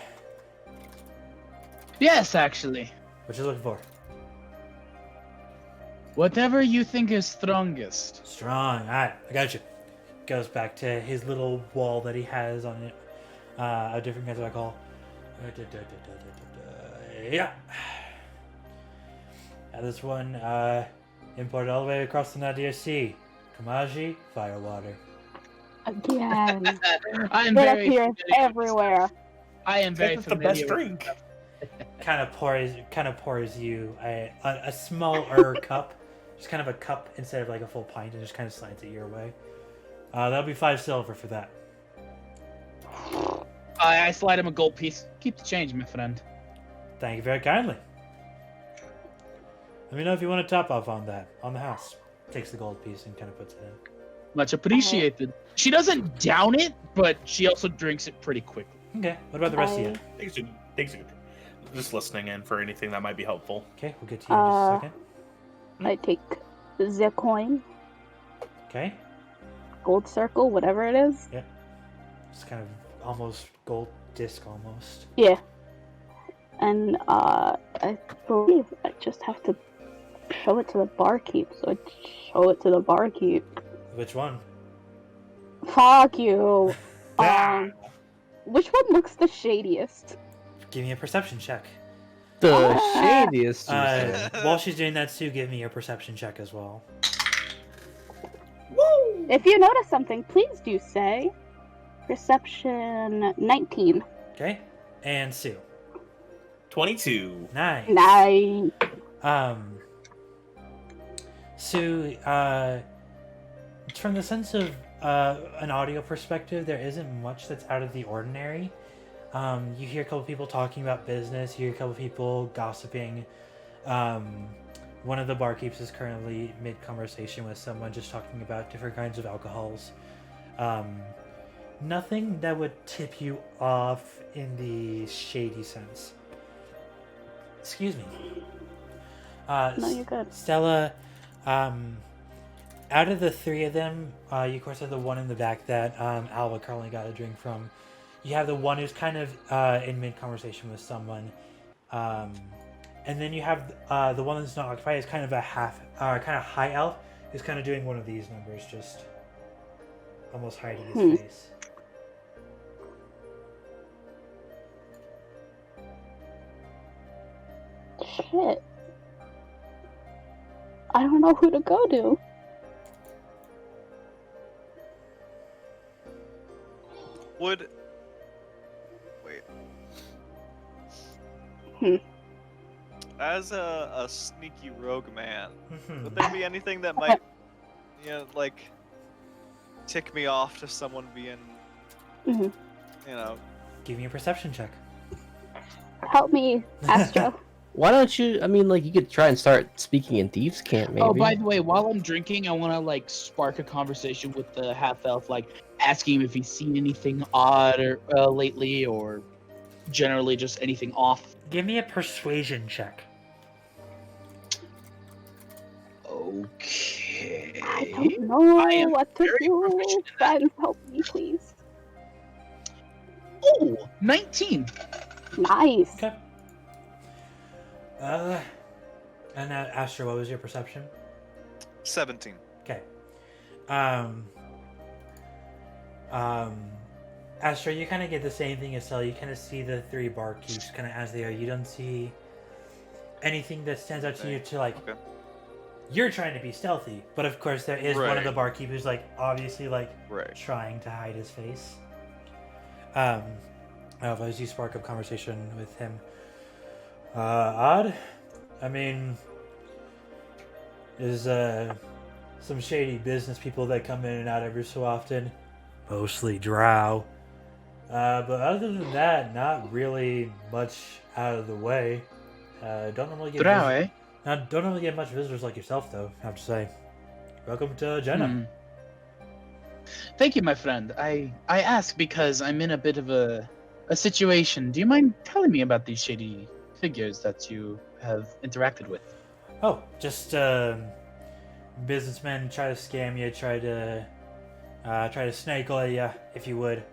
S3: Yes, actually.
S1: What you looking for?
S3: Whatever you think is strongest.
S1: Strong. Alright, I got you. Goes back to his little wall that he has on it. A different kinds of alcohol. Yeah. This one, imported all the way across the Nadir Sea. Kamaji, firewater.
S2: Again.
S3: I am
S2: It
S3: very
S2: appears
S3: familiar-
S2: everywhere.
S3: I am very
S4: That's the
S3: familiar
S4: best
S3: with-
S4: drink.
S1: Kind of pours you a smaller cup. Just kind of a cup instead of like a full pint, and just kind of slides it your way. That'll be 5 silver for that.
S3: I slide him a gold piece. Keep the change, my friend.
S1: Thank you very kindly. Let me know if you want to top off on that, on the house. Takes the gold piece and kind of puts it in.
S3: Much appreciated. She doesn't down it, but she also drinks it pretty quickly.
S1: Okay, what about the rest of you?
S4: Takes a good. Just listening in for anything that might be helpful.
S1: Okay, we'll get to you in just a second.
S2: I take the coin,
S1: Okay,
S2: gold circle, whatever it is.
S1: it's kind of almost gold disc almost.
S2: Yeah. And I believe I just have to show it to the barkeep. So I show it to the barkeep.
S1: Which one?
S2: Fuck you. Which one looks the shadiest?
S1: Give me a perception check.
S5: The shadiest. You say.
S1: While she's doing that, Sue, give me your perception check as well.
S2: If you notice something, please do say. Perception 19.
S1: Okay, and Sue.
S4: 22.
S1: Nice.
S2: Nice.
S1: Sue, from the sense of an audio perspective, there isn't much that's out of the ordinary. You hear a couple people talking about business, you hear a couple people gossiping. One of the barkeeps is currently mid-conversation with someone just talking about different kinds of alcohols. Nothing that would tip you off in the shady sense. Excuse me.
S2: No, you're good.
S1: Stella, out of the 3 of them, you of course have the one in the back that Alva currently got a drink from. You have the one who's kind of in mid-conversation with someone. And then you have the one that's not occupied is kind of a kind of high elf who's kind of doing one of these numbers, just almost hiding his face.
S2: Shit. I don't know who to go to.
S7: Would wait. As a sneaky rogue man, would there be anything that might, like, tick me off to someone being,
S2: Mhm.
S1: Give me a perception check.
S2: Help me, Astro.
S5: Why don't you? I mean, like, you could try and start speaking in thieves' camp, maybe.
S3: Oh, by the way, while I'm drinking, I want to like spark a conversation with the half elf, like asking him if he's seen anything odd or lately, or generally just anything off.
S1: Give me a persuasion check.
S3: Okay.
S2: I don't know
S3: I am
S2: what to
S3: very
S2: do.
S3: proficient in that.
S2: Friends, help me, please.
S3: Oh, 19.
S2: Nice.
S1: Okay. And Astro, what was your perception?
S7: 17.
S1: Okay. Astro, you kind of get the same thing as Stella. You kind of see the 3 barkeeps kind of as they are. You don't see anything that stands out to you to like.
S7: Okay.
S1: You're trying to be stealthy, but of course there is one of
S7: Right.
S1: the barkeep who's like obviously like
S7: Right.
S1: trying to hide his face. As you spark up conversation with him. Odd? I mean, is some shady business people that come in and out every so often. Mostly drow. But other than that, not really much out of the way. Don't normally get
S3: Drow, eh?
S1: don't normally get much visitors like yourself, though, I have to say. Welcome to Gena.
S3: Hmm. Thank you, my friend. I ask because I'm in a bit of a situation. Do you mind telling me about these shady figures that you have interacted with?
S1: Oh, just businessmen try to scam you, try to snake oil you, if you would.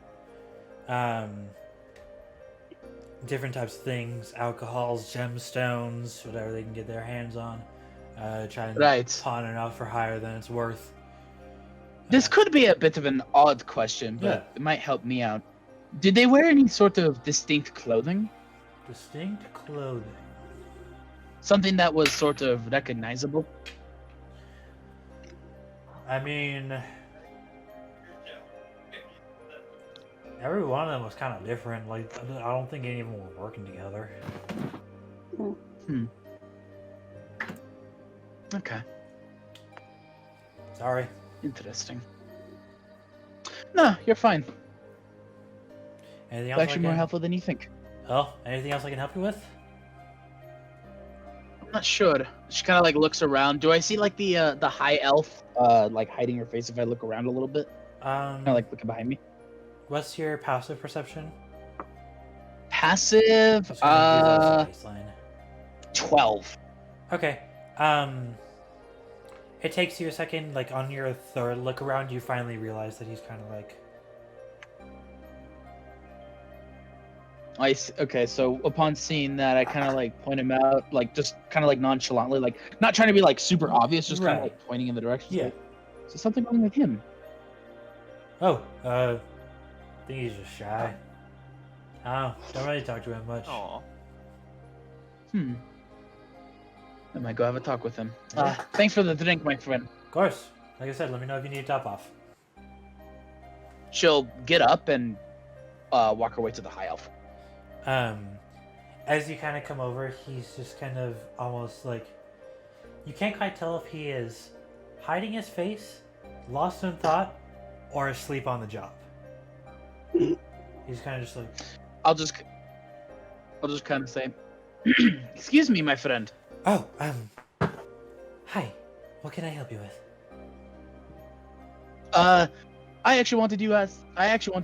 S1: Different types of things, alcohols, gemstones, whatever they can get their hands on. Try and
S3: Right.
S1: pawn it off for higher than it's worth.
S3: This could be a bit of an odd question, but
S1: Yeah.
S3: it might help me out. Did they wear any sort of distinct clothing?
S1: Distinct clothing.
S3: Something that was sort of recognizable?
S1: I mean, every one of them was kind of different. Like, I don't think any of them were working together.
S3: Okay,
S1: Sorry.
S3: interesting. No, you're fine.
S1: Anything
S3: It's
S1: else?
S3: actually more helpful than you think.
S1: Oh, anything else I can help you with?
S3: I'm not sure. She kind of like looks around. Do I see like the high elf like hiding her face if I look around a little bit? Kind of like looking behind me.
S1: What's your passive perception?
S3: Passive,
S1: Just gonna use that as a baseline.
S3: 12.
S1: Okay. It takes you a second. Like on your third look around, you finally realize that he's kind of like.
S3: Okay, so upon seeing that, I kind of like point him out, like just kind of like nonchalantly, like not trying to be like super obvious, just kind of
S1: Right.
S3: like pointing in the direction.
S1: Yeah.
S3: Like, is there something wrong with him?
S1: Oh, I think he's just shy. Oh, don't really talk to him much.
S7: Aw.
S3: I might go have a talk with him.
S1: Yeah.
S3: Thanks for the drink, my friend.
S1: Of course. Like I said, let me know if you need a top off.
S3: She'll get up and walk her way to the high elf.
S1: As you kind of come over, he's just kind of almost like you can't quite tell if he is hiding his face, lost in thought, or asleep on the job. He's kind of just like,
S3: I'll just kind of say, "Excuse me, my friend.
S1: oh, hi. What can I help you with?
S3: I actually wanted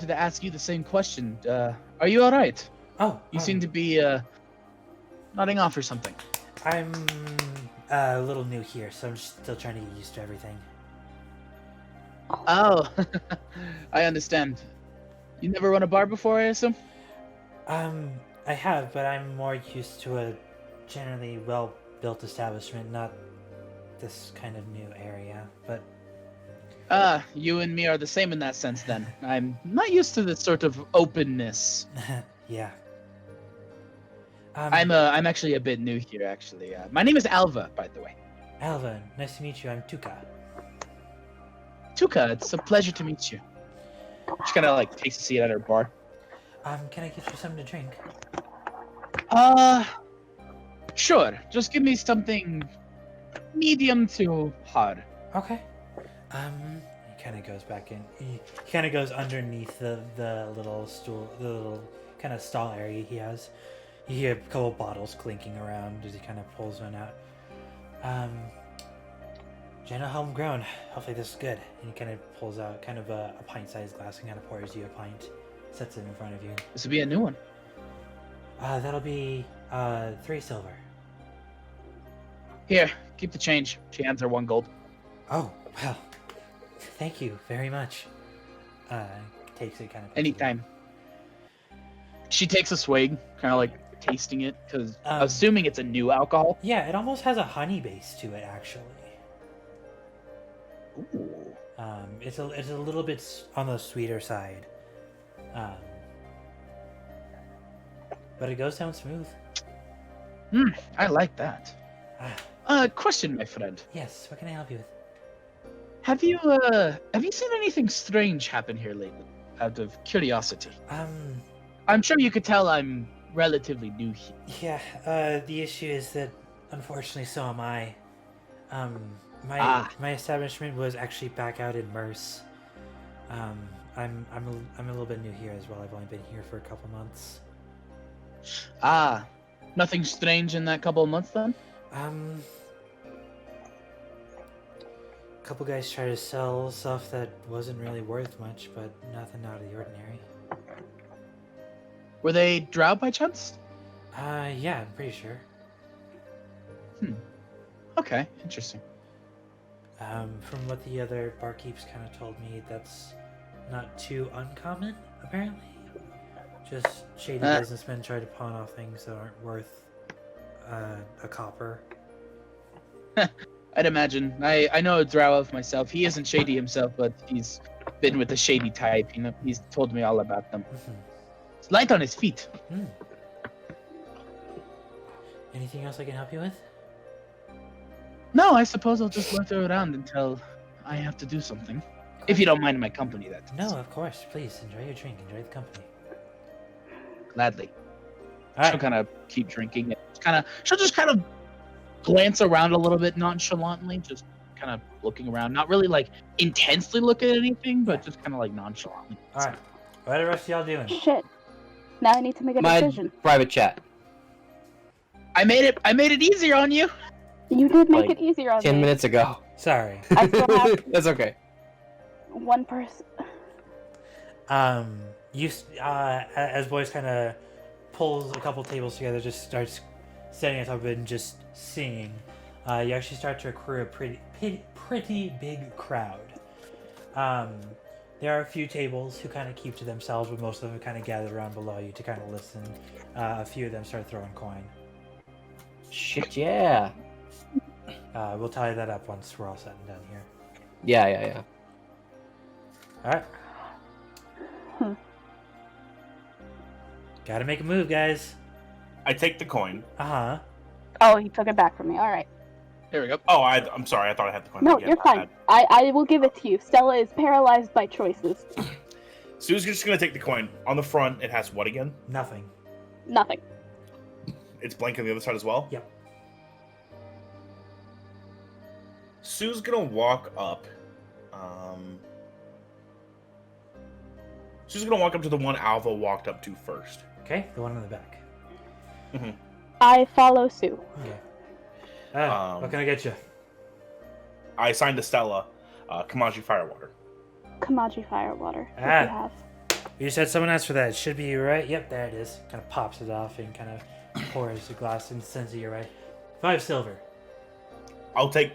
S3: to ask you the same question. Are you all right?
S1: Oh,
S3: You seem to be nodding off or something."
S1: I'm a little new here, so I'm just still trying to get used to everything.
S3: Oh, I understand. You never run a bar before, I assume?
S1: I have, but I'm more used to a generally well-built establishment, not this kind of new area. But
S3: You and me are the same in that sense then. I'm not used to this sort of openness.
S1: yeah.
S3: I'm actually a bit new here, actually. My name is Alva, by the way.
S1: Alva, nice to meet you. I'm Tuka.
S3: Tuka, it's a pleasure to meet you. She kind of like takes a seat at her bar.
S1: Can I get you something to drink?
S3: Sure. Just give me something medium to hard.
S1: Okay. He kind of goes back in. He kind of goes underneath the little stool, the little kind of stall area he has. You hear a couple bottles clinking around as he kind of pulls one out. Gena homegrown. Hopefully this is good. And he kind of pulls out kind of a pint-sized glass and kind of pours you a pint. Sets it in front of you.
S3: This would be a new one.
S1: That'll be 3 silver.
S3: Here, keep the change. She hands her 1 gold.
S1: Oh, well. Thank you very much. Takes it kind of.
S3: Anytime. She takes a swig, kind of like tasting it, because
S1: Um,
S3: assuming it's a new alcohol.
S1: Yeah, it almost has a honey base to it, actually.
S3: Ooh.
S1: It's a little bit on the sweeter side. But it goes down smooth.
S3: I like that. Question, my friend.
S1: Yes, what can I help you with?
S3: Have you seen anything strange happen here lately? Out of curiosity. I'm sure you could tell I'm relatively new here.
S1: Yeah, the issue is that, unfortunately, so am I. My establishment was actually back out in Merce. I'm a little bit new here as well. I've only been here for a couple months.
S3: Nothing strange in that couple of months then?
S1: A couple guys tried to sell stuff that wasn't really worth much, but nothing out of the ordinary.
S3: Were they drow by chance?
S1: Yeah, I'm pretty sure.
S3: Okay, interesting.
S1: From what the other barkeeps kind of told me, that's not too uncommon, apparently. Just shady businessmen try to pawn off things that aren't worth a copper.
S3: I'd imagine. I know a drow elf myself. He isn't shady himself, but he's been with the shady type. You know, he's told me all about them. It's light on his feet.
S1: Anything else I can help you with?
S3: No, I suppose I'll just loiter around until I have to do something. If you don't mind my company, that is.
S1: No, of course. Please enjoy your drink. Enjoy the company.
S3: Gladly.
S1: All
S3: She'll
S1: right.
S3: kind of keep drinking. She'll just kind of glance around a little bit nonchalantly, just kind of looking around. Not really like intensely looking at anything, but just kind of like nonchalantly.
S1: All right. What are the rest of y'all doing?
S2: Shit. Now I need to make a
S5: My
S2: decision.
S5: private chat.
S3: I made it easier on you.
S2: You did make
S5: Like,
S2: it easier on
S5: 10
S2: me.
S5: minutes ago.
S1: Sorry.
S2: I still have
S5: That's okay.
S2: one person.
S1: As Boyce kind of pulls a couple tables together, just starts standing on top of it and just singing. You actually start to accrue a pretty big crowd. There are a few tables who kind of keep to themselves, but most of them kind of gather around below you to kind of listen. A few of them start throwing coin.
S5: Shit, yeah.
S1: We'll tally that up once we're all set and done here.
S5: Yeah.
S1: All right. Gotta make a move, guys.
S4: I take the coin.
S1: Uh-huh.
S2: Oh, he took it back from me. All right.
S3: There we go.
S4: Oh, I'm sorry. I thought I had the coin.
S2: No,
S4: again.
S2: you're fine. I will give it to you. Stella is paralyzed by choices.
S4: Sue's just gonna take the coin. On the front, it has what again?
S1: Nothing.
S2: Nothing.
S4: It's blank on the other side as well?
S1: Yep.
S4: Sue's gonna walk up. Sue's gonna walk up to the one Alva walked up to first.
S1: Okay, the one in the back.
S2: I follow Sue.
S1: Okay. What can I get you?
S4: I assigned to Stella, Kamaji Firewater.
S2: Kamaji Firewater. What do
S1: Ah.
S2: you have?
S1: You said someone asked for that. It should be right. Yep, there it is. Kind of pops it off and kind of pours the glass and sends it your way. 5 silver.
S4: I'll take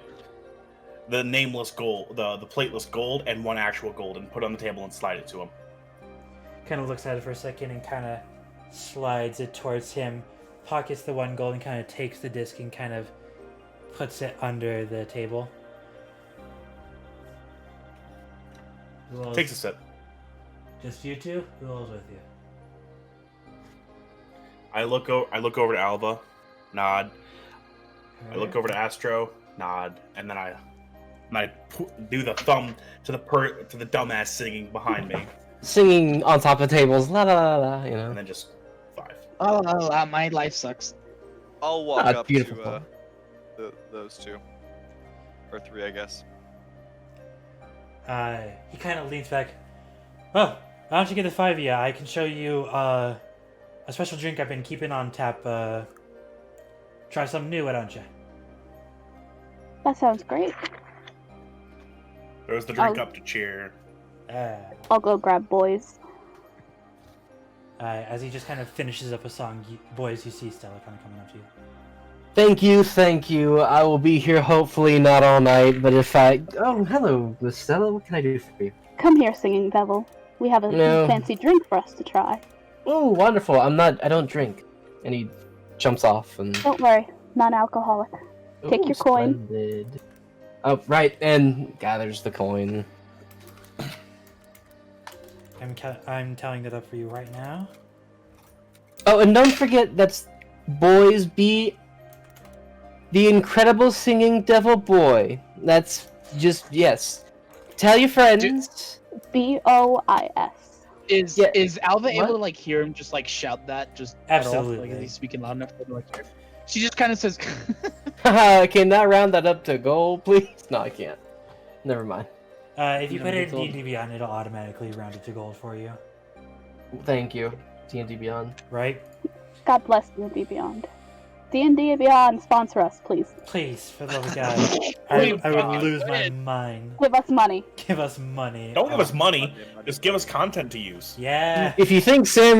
S4: the nameless gold, the plateless gold, and 1 actual gold, and put it on the table and slide it to him.
S1: Kind of looks at it for a second and kind of slides it towards him, pockets the 1 gold and kind of takes the disc and kind of puts it under the table. Who else?
S4: Takes a sip.
S1: Just you two? Who else with you?
S4: I look over to Alva, nod. I look
S1: Alright.
S4: over to Astro, nod, and then I do the thumb to the dumbass singing behind me,
S5: Singing on top of tables, la la la la, you know.
S4: and then just 5.
S3: Oh, my life sucks.
S7: I'll walk
S5: Ah,
S7: up
S5: beautiful.
S7: to those 2. Or 3, I guess.
S1: He kind of leans back. Well, why don't you get the 5 of you? I can show you a special drink I've been keeping on tap. Try something new, why don't you?
S2: That sounds great.
S4: Throws the drink
S2: Oh.
S4: up to cheer.
S2: I'll go grab boys.
S1: As he just kind of finishes up a song, Boys, you see Stella kind of coming up to you.
S5: Thank you. I will be here hopefully not all night, but if I... Oh, hello, Miss Stella. What can I do for you?
S2: Come here, singing devil. We have a
S5: No.
S2: fancy drink for us to try.
S5: Oh, wonderful. I don't drink. And he jumps off and...
S2: Don't worry, non-alcoholic. Take
S5: Ooh,
S2: your coin.
S5: Splendid. Oh, right, and gathers the coin.
S1: I'm telling that up for you right now.
S5: Oh, and don't forget that's Boys B, the incredible singing devil boy. That's just, yes. Tell your friends.
S2: B-O-I-S.
S3: Is Alva
S5: What?
S3: able to like hear him just like shout that just at all?
S1: Absolutely.
S3: Like is he speaking loud enough for her to like hear? She just kind of says,
S5: Can I round that up to gold, please? No, I can't. Never mind.
S1: If you put it in
S5: Gold.
S1: D&D Beyond, it'll automatically round it to gold for you,
S5: Thank you, D&D Beyond.
S1: right?
S2: God bless D&D Beyond. D&D Beyond, sponsor us, please.
S1: Please, for the love of God. I would
S3: God.
S1: lose my mind.
S2: Give us money.
S1: Give us money.
S4: Don't give us money.
S7: Money.
S4: Just give us content to use.
S1: Yeah.
S5: If you think Sam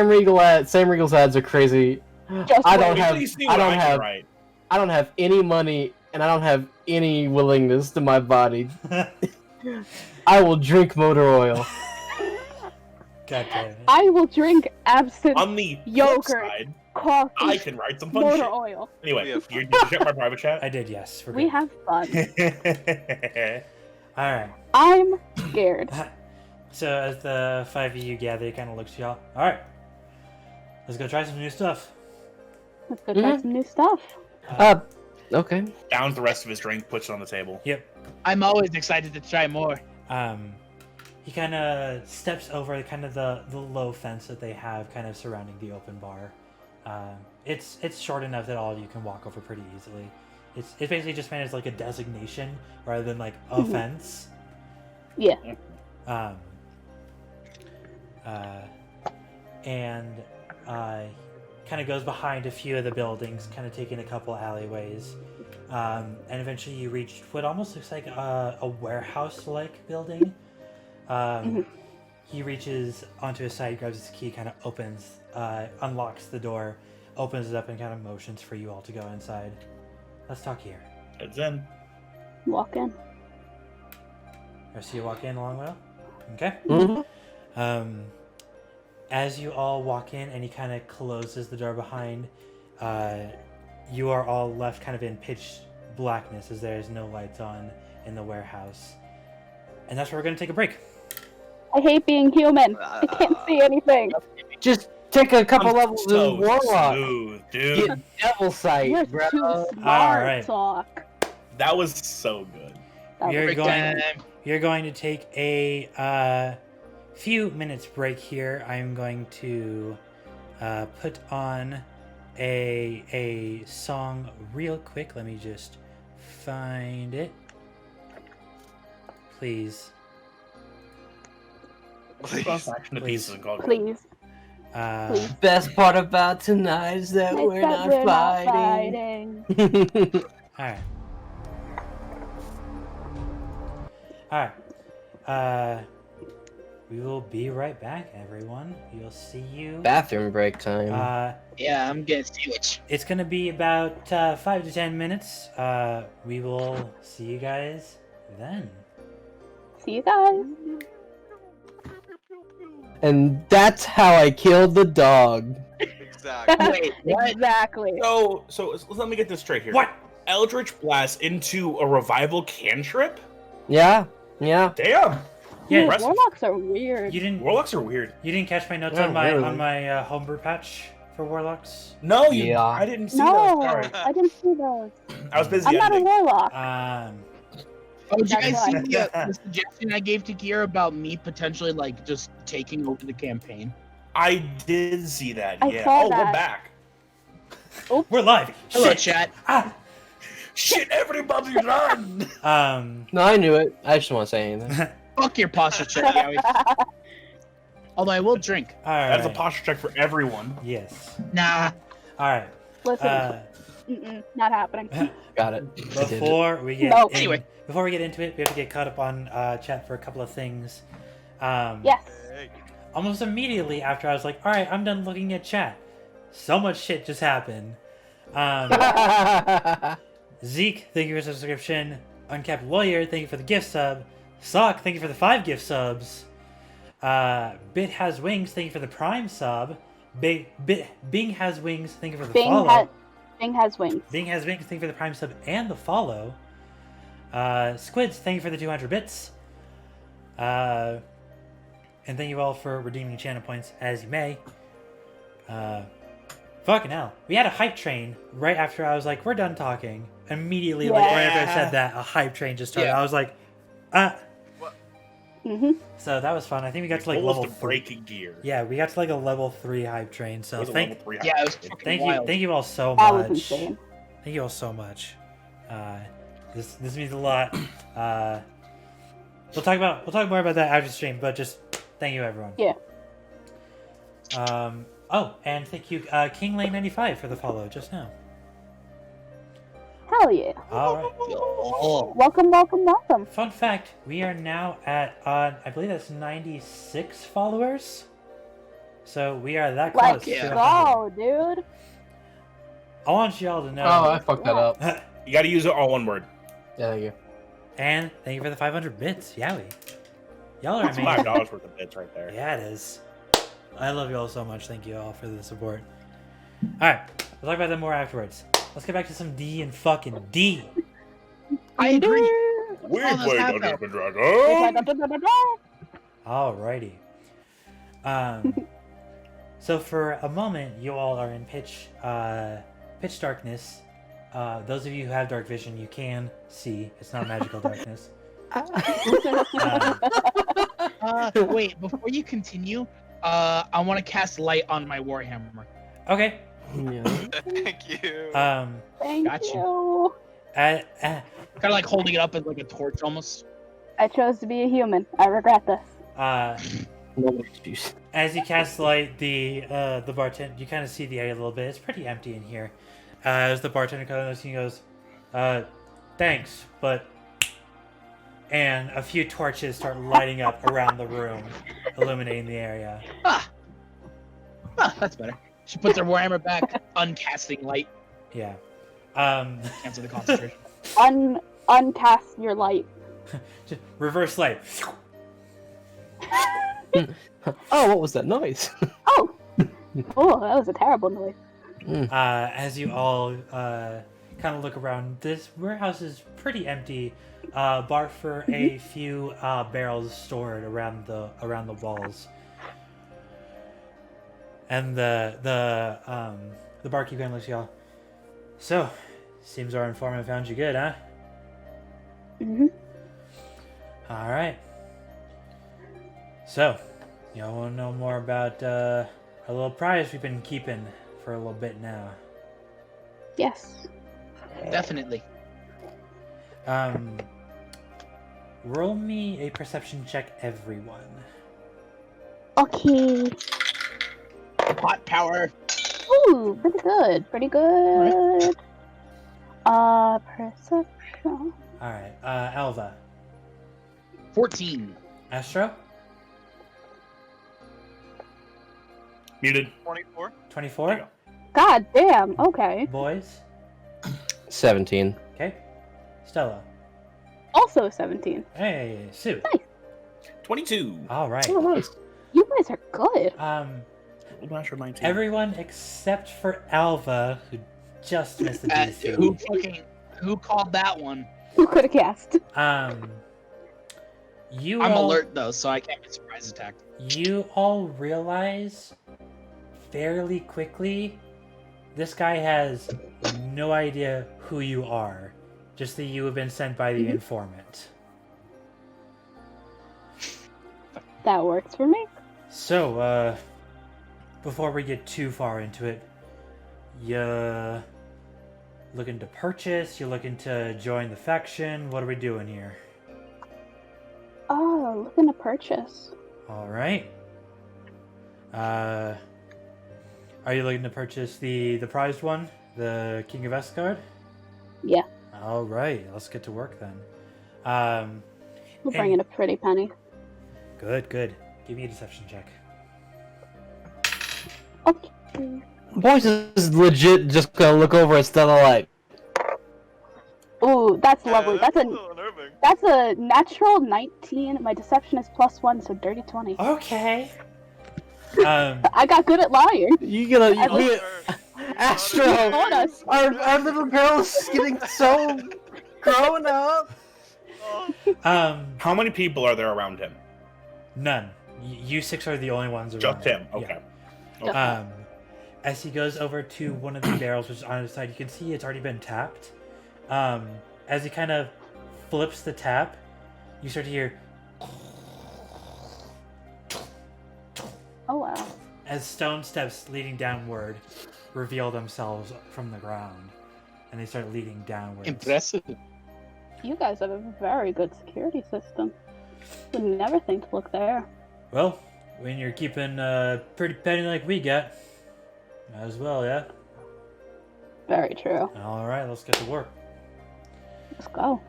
S5: Riegel's ads are crazy,
S2: Just
S5: I
S2: wait.
S5: don't have
S4: Wait till you see what
S5: I
S4: I
S5: don't
S4: can
S5: have
S4: write.
S5: I don't have any money and I don't have any willingness to my body. I will drink motor oil.
S1: God damn it.
S2: I will drink absinthe,
S4: On the
S2: Yogurt.
S4: flip side,
S2: coffee,
S4: I can write some fun
S2: motor
S4: shit.
S2: oil.
S4: Anyway,
S7: have
S4: did you check my private chat?
S1: I did, yes. We're
S2: We
S1: good.
S2: have fun.
S1: Alright.
S2: I'm scared.
S1: So as the 5 of you gather, it kind of looks to y'all. Alright. Let's go try some new stuff.
S2: Let's go try some new stuff.
S5: Okay.
S4: Downs the rest of his drink, puts it on the table.
S1: Yep.
S3: I'm always excited to try more.
S1: He kind of steps over kind of the low fence that they have kind of surrounding the open bar. It's short enough that all of you can walk over pretty easily. It's basically just meant as like a designation rather than like a fence.
S2: Yeah.
S1: Kind of goes behind a few of the buildings, kind of taking a couple alleyways. And eventually you reach what almost looks like a warehouse-like building. He reaches onto his side, grabs his key, kind of opens, unlocks the door, opens it up, and kind of motions for you all to go inside. Let's talk here.
S4: It's in.
S2: Walk in.
S1: I see you walk in along well. Okay.
S5: Mm-hmm.
S1: As you all walk in and he kind of closes the door behind, you are all left kind of in pitch blackness as there is no lights on in the warehouse. And that's where we're going to take a break.
S2: I hate being human. I can't see anything.
S5: Just take a couple
S4: I'm
S5: levels
S4: so
S5: of Warlock.
S4: smooth, dude.
S5: Get devil sight,
S2: You're
S5: bro.
S2: too smart,
S1: Alright.
S2: Talk.
S4: That was so good.
S2: That
S1: You're
S2: was
S3: Break
S1: going-
S3: time.
S1: You're going to take a few minutes break here. I'm going to put on a song real quick. Let me just find it. Please.
S4: Cross action to
S1: Please.
S4: pieces and call it.
S2: Please.
S1: Uh,
S5: Best part about tonight is that
S2: It's
S5: we're
S2: that
S5: not
S2: we're
S5: fighting.
S2: not fighting.
S1: Alright. Alright. We will be right back, everyone. We'll see you.
S5: Bathroom break time.
S3: Yeah, I'm getting sandwich.
S1: It's gonna be about 5 to 10 minutes. We will see you guys then.
S2: See you guys.
S5: And that's how I killed the dog.
S7: Exactly.
S3: Wait, what?
S2: Exactly.
S4: So let me get this straight here.
S1: What?
S4: Eldritch Blast into a revival cantrip?
S5: Yeah, yeah.
S4: Damn.
S1: Yeah,
S4: Impressive.
S2: Warlocks are weird.
S1: you didn't
S4: Warlocks are weird.
S1: catch my notes
S5: Yeah,
S1: on my
S5: really.
S1: homebrew patch for warlocks.
S4: No,
S5: Yeah.
S4: I didn't see
S2: No,
S4: those. Sorry.
S2: I didn't see those.
S4: I was busy
S2: I'm not a
S4: editing.
S2: warlock.
S3: Oh, did you
S2: That's
S3: guys see
S2: why.
S3: the suggestion I gave to Gear about me potentially like just taking over the campaign?
S4: I did see that.
S2: I
S4: Yeah.
S2: saw
S4: Oh,
S2: that.
S4: we're back.
S1: We're live.
S3: Hello,
S1: Shit.
S3: chat.
S1: Ah.
S4: Shit! Everybody run!
S5: No, I knew it. I just don't want to say anything.
S3: Fuck your posture check, Yowie. Although I will drink.
S1: All right.
S4: That's a posture check for everyone.
S1: Yes.
S3: Nah.
S1: All right.
S2: Listen, not happening.
S5: Got it. I did it.
S1: Before we get
S2: No.
S3: Anyway.
S1: before we get into it, we have to get caught up on chat for a couple of things.
S2: Yes.
S7: Hey.
S1: Almost immediately after I was like, all right, I'm done looking at chat. So much shit just happened. Zeke, thank you for the subscription. Uncapped Lawyer, thank you for the gift sub. Sock, thank you for the 5 gift subs. Bit Has Wings, thank you for the Prime sub. Bing Has Wings, thank you for the follow.
S2: Bing has wings.
S1: Bing Has Wings, thank you for the Prime sub and the follow. Squids, thank you for the 200 bits. And thank you all for redeeming channel points as you may. Fucking hell. We had a hype train right after I was like, we're done talking. Immediately, like right after I said that, a hype train just started.
S3: Yeah.
S1: I was like, So that was fun. I think we got to like
S4: Almost
S1: level
S4: a
S1: 3.
S4: break gear.
S1: Yeah, we got to like a level 3 hype train. So
S4: It was a
S1: thank
S4: level 3
S3: Yeah, it was fucking
S1: you,
S3: wild.
S1: thank you all so
S2: That was
S1: much.
S2: insane.
S1: Thank you all so much. This means a lot. We'll talk more about that after stream, but just thank you everyone.
S2: Yeah.
S1: Oh, and thank you, King Lane 95 for the follow just now.
S2: Hell yeah.
S1: All right.
S3: Oh,
S2: Welcome, welcome, welcome.
S1: Fun fact: we are now at I believe that's 96 followers. So we are that close.
S2: Let's
S1: to 100.
S2: go, dude.
S1: I want y'all to know.
S5: Oh, I fucked that up.
S4: You got to use it all one word.
S5: Yeah, thank you.
S1: And thank you for the 500 bits. Yowie. Y'all are
S4: That's
S1: amazing.
S4: $5 worth of bits right there.
S1: Yeah, it is. I love you all so much. Thank you all for the support. All right, we'll talk about that more afterwards. Let's get back to some D and fucking D.
S3: I agree.
S4: We
S3: Oh, that's
S4: played
S3: happened.
S4: Dungeons and Dragons.
S1: Alrighty. So for a moment, you all are in pitch darkness. Those of you who have dark vision, you can see. It's not magical darkness.
S3: Wait, before you continue, I want to cast light on my Warhammer.
S1: Okay.
S5: Yeah.
S7: Thank you.
S2: Thank
S3: Got
S2: you.
S3: Kind of like holding it up as like a torch almost.
S2: I chose to be a human. I regret this.
S5: No excuse.
S1: As you cast light, the bartender, you kind of see the area a little bit. It's pretty empty in here. As the bartender comes, he goes, "Thanks, but," and a few torches start lighting up around the room, illuminating the area.
S3: That's better. She puts her Warhammer back, uncasting light.
S1: Yeah.
S3: Cancel the concentration.
S2: Uncast your light.
S1: Just reverse light.
S5: Oh, what was that noise?
S2: Oh. Oh, that was a terrible noise.
S1: As you all kind of look around, this warehouse is pretty empty, bar for a few barrels stored around the walls. And the barkeeper kind of looks at y'all. So, seems our informant found you good, huh?
S2: Mhm.
S1: All right. So, y'all want to know more about a little prize we've been keeping for a little bit now?
S2: Yes.
S3: Definitely.
S1: Roll me a perception check, everyone.
S2: Okay.
S3: Hot power.
S2: Ooh, pretty good. Pretty good. Perception.
S1: All right. Alva.
S3: 14.
S1: Astro.
S4: Muted.
S7: 24.
S1: 24.
S4: There you
S2: God damn. Okay.
S1: Boys.
S5: 17.
S1: Okay. Stella.
S2: Also 17.
S1: Hey, Sue.
S4: 22.
S1: All right.
S5: Oh, nice.
S2: You guys are good.
S4: Old Master 19.
S1: Everyone except for Alva, who just missed the DC.
S3: Who called that one?
S2: Who could have guessed?
S1: You
S3: I'm
S1: all,
S3: alert though, so I can't get surprise attacked.
S1: You all realize fairly quickly this guy has no idea who you are, just that you have been sent by the informant.
S2: That works for me.
S1: So, before we get too far into it, you looking to purchase? You looking to join the faction? What are we doing here?
S2: Oh, looking to purchase.
S1: All right. Are you looking to purchase the prized one, the King of Estgard?
S2: Yeah.
S1: All right, let's get to work then.
S2: We'll bring in a pretty penny.
S1: Good. Give me a deception check.
S2: Okay.
S5: Boys is legit just gonna look over at Stella like,
S2: Ooh, that's lovely.
S7: That's
S2: That's
S7: a little unnerving.
S2: That's a natural 19. My deception is +1, so dirty 20.
S1: Okay.
S2: I got good at lying.
S5: you gonna,
S2: I
S5: we,
S2: look-
S5: Astro,
S2: You told us.
S5: our little girl is getting so grown up.
S4: How many people are there around him?
S1: None. You six are the only ones around.
S4: Just him.
S1: Yeah.
S4: Okay.
S1: As he goes over to one of the barrels, which is on his side, you can see it's already been tapped. As he kind of flips the tap, you start to hear
S2: Oh wow.
S1: as stone steps leading downward reveal themselves from the ground. and they start leading downwards.
S3: Impressive.
S2: You guys have a very good security system. Would never think to look there.
S1: Well, when you're keeping pretty penny like we get, as well, yeah.
S2: Very true.
S1: All right, let's get to work.
S2: Let's go.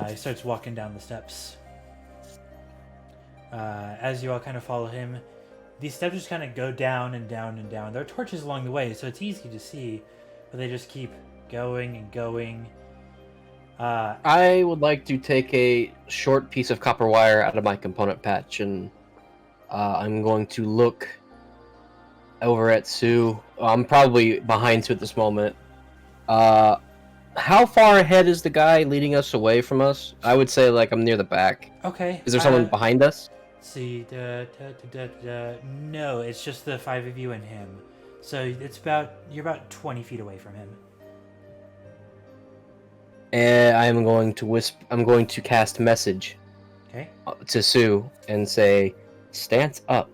S1: He starts walking down the steps. As you all kind of follow him, these steps just kind of go down and down and down. There are torches along the way, so it's easy to see, but they just keep going and going.
S5: I would like to take a short piece of copper wire out of my component patch, and I'm going to look over at Sue. I'm probably behind Sue at this moment. How far ahead is the guy leading us away from us? I would say like I'm near the back.
S1: Okay.
S5: Is there someone behind us?
S1: See, no, it's just the 5 of you and him. So you're about 20 feet away from him.
S5: And I'm going to cast message
S1: Okay.
S5: to Sue and say, "Stance up.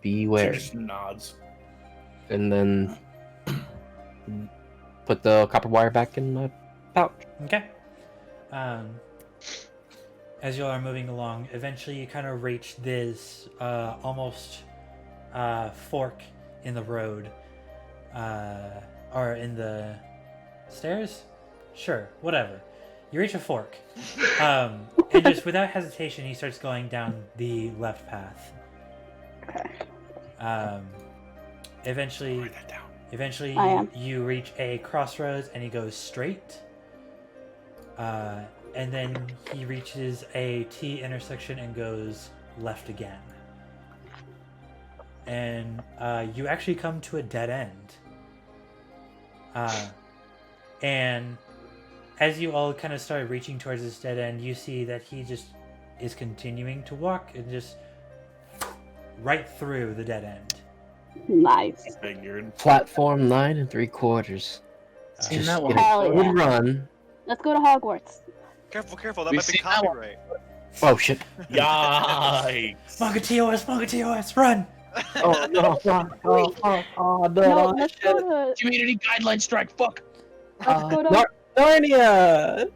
S4: She
S5: Beware."
S4: just nods.
S5: And then put the copper wire back in my pouch.
S1: Okay. As you all are moving along, eventually you kind of reach this almost fork in the road, or in the stairs. Sure, whatever. You reach a fork, and just without hesitation, he starts going down the left path.
S2: Okay.
S1: Eventually,
S4: Write that down.
S1: Eventually,
S2: I am.
S1: you reach a crossroads, and he goes straight. And then he reaches a T intersection and goes left again. And you actually come to a dead end. And as you all kind of start reaching towards this dead end, you see that he just is continuing to walk and just right through the dead end.
S2: Nice.
S4: Figured.
S5: Platform 9 3/4.
S3: Seen
S5: Just
S3: that one.
S5: get a
S2: Hell
S5: good
S2: yeah.
S5: run.
S2: Let's go to Hogwarts.
S7: Careful, that
S3: We've
S7: might be
S3: seen that one.
S7: copyright.
S5: Oh shit!
S4: Yikes.
S1: Mongotios, run!
S5: Oh no! Oh no!
S2: No, let's go to.
S3: Community guideline strike. Fuck.
S2: Let's go to.
S5: Narnia.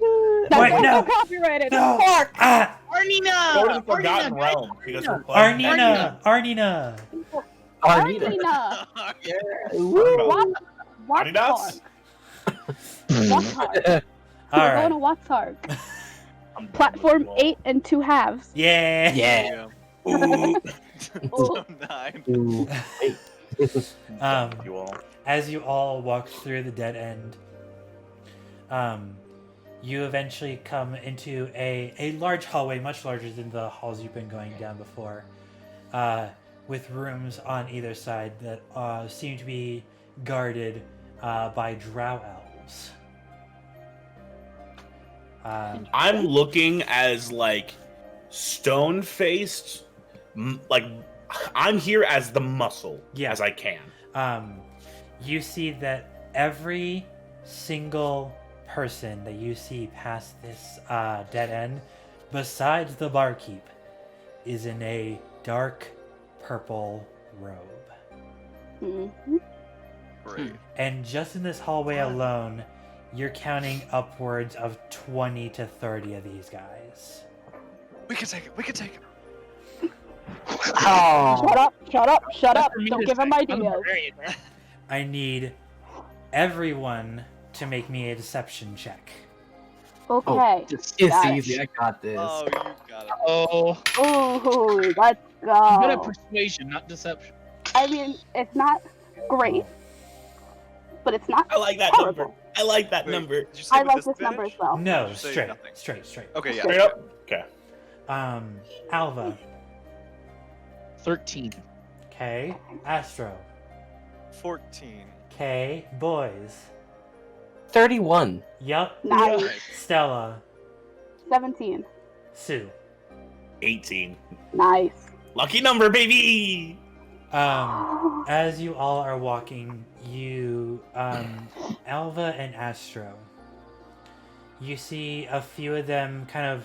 S2: That's
S1: Wait,
S2: also
S1: no.
S2: copyrighted.
S1: No!
S2: Fuck.
S1: Ah!
S3: Arnina!
S4: Go to the Forgotten
S3: Arnina,
S4: Realm. Because we're playing
S1: Arnina!
S2: Arnina.
S4: Arnina.
S2: What?
S4: Adidas?
S2: Watarg.
S1: All
S2: We're
S1: right.
S2: going to Watarg.
S4: I'm done
S2: Platform
S4: with you all.
S2: 8 and 2 halves.
S1: Yeah.
S5: Yeah.
S2: Ooh.
S7: So 9.
S5: Ooh.
S1: Um,
S4: You all.
S1: As you all walk through the dead end, you eventually come into a large hallway, much larger than the halls you've been going down before, with rooms on either side that seem to be guarded by drow elves.
S4: I'm looking as like stone faced, like I'm here as the muscle
S1: Yeah.
S4: as I can.
S1: You see that every single person that you see past this dead end, besides the barkeep, is in a dark purple robe.
S2: Mhm.
S7: Great.
S1: And just in this hallway alone, you're counting upwards of 20 to 30 of these guys.
S7: We can take it.
S5: Oh.
S2: Shut up.
S3: That's for me
S2: Don't
S3: to
S2: give him
S3: say. I'm
S2: ideas.
S3: barbarian.
S1: I need everyone to make me a deception check.
S2: Okay.
S5: It's
S2: Got it.
S5: easy. I got this.
S7: Oh, you got it.
S3: Oh,
S2: Ooh, let's
S3: I'm good at
S2: go.
S3: persuasion, not deception.
S2: I mean, it's not great, but it's not
S4: I like that
S2: horrible.
S4: number. I like that
S7: Wait,
S4: number.
S7: Did you say
S2: I
S7: with
S2: like this number as
S7: disadvantage?
S2: well.
S1: No,
S7: Just say
S1: straight.
S7: nothing.
S1: Straight.
S7: Okay, yeah.
S4: Straight up. Okay.
S1: Alva.
S3: 13.
S1: Okay. Astro.
S7: 14.
S1: Okay. Boys.
S5: 31.
S1: Yup.
S2: Nice.
S7: Nice.
S1: Stella.
S2: 17.
S1: Sue.
S4: 18.
S2: Nice.
S4: Lucky number, baby.
S1: As you all are walking, you, Alva and Astro, you see a few of them kind of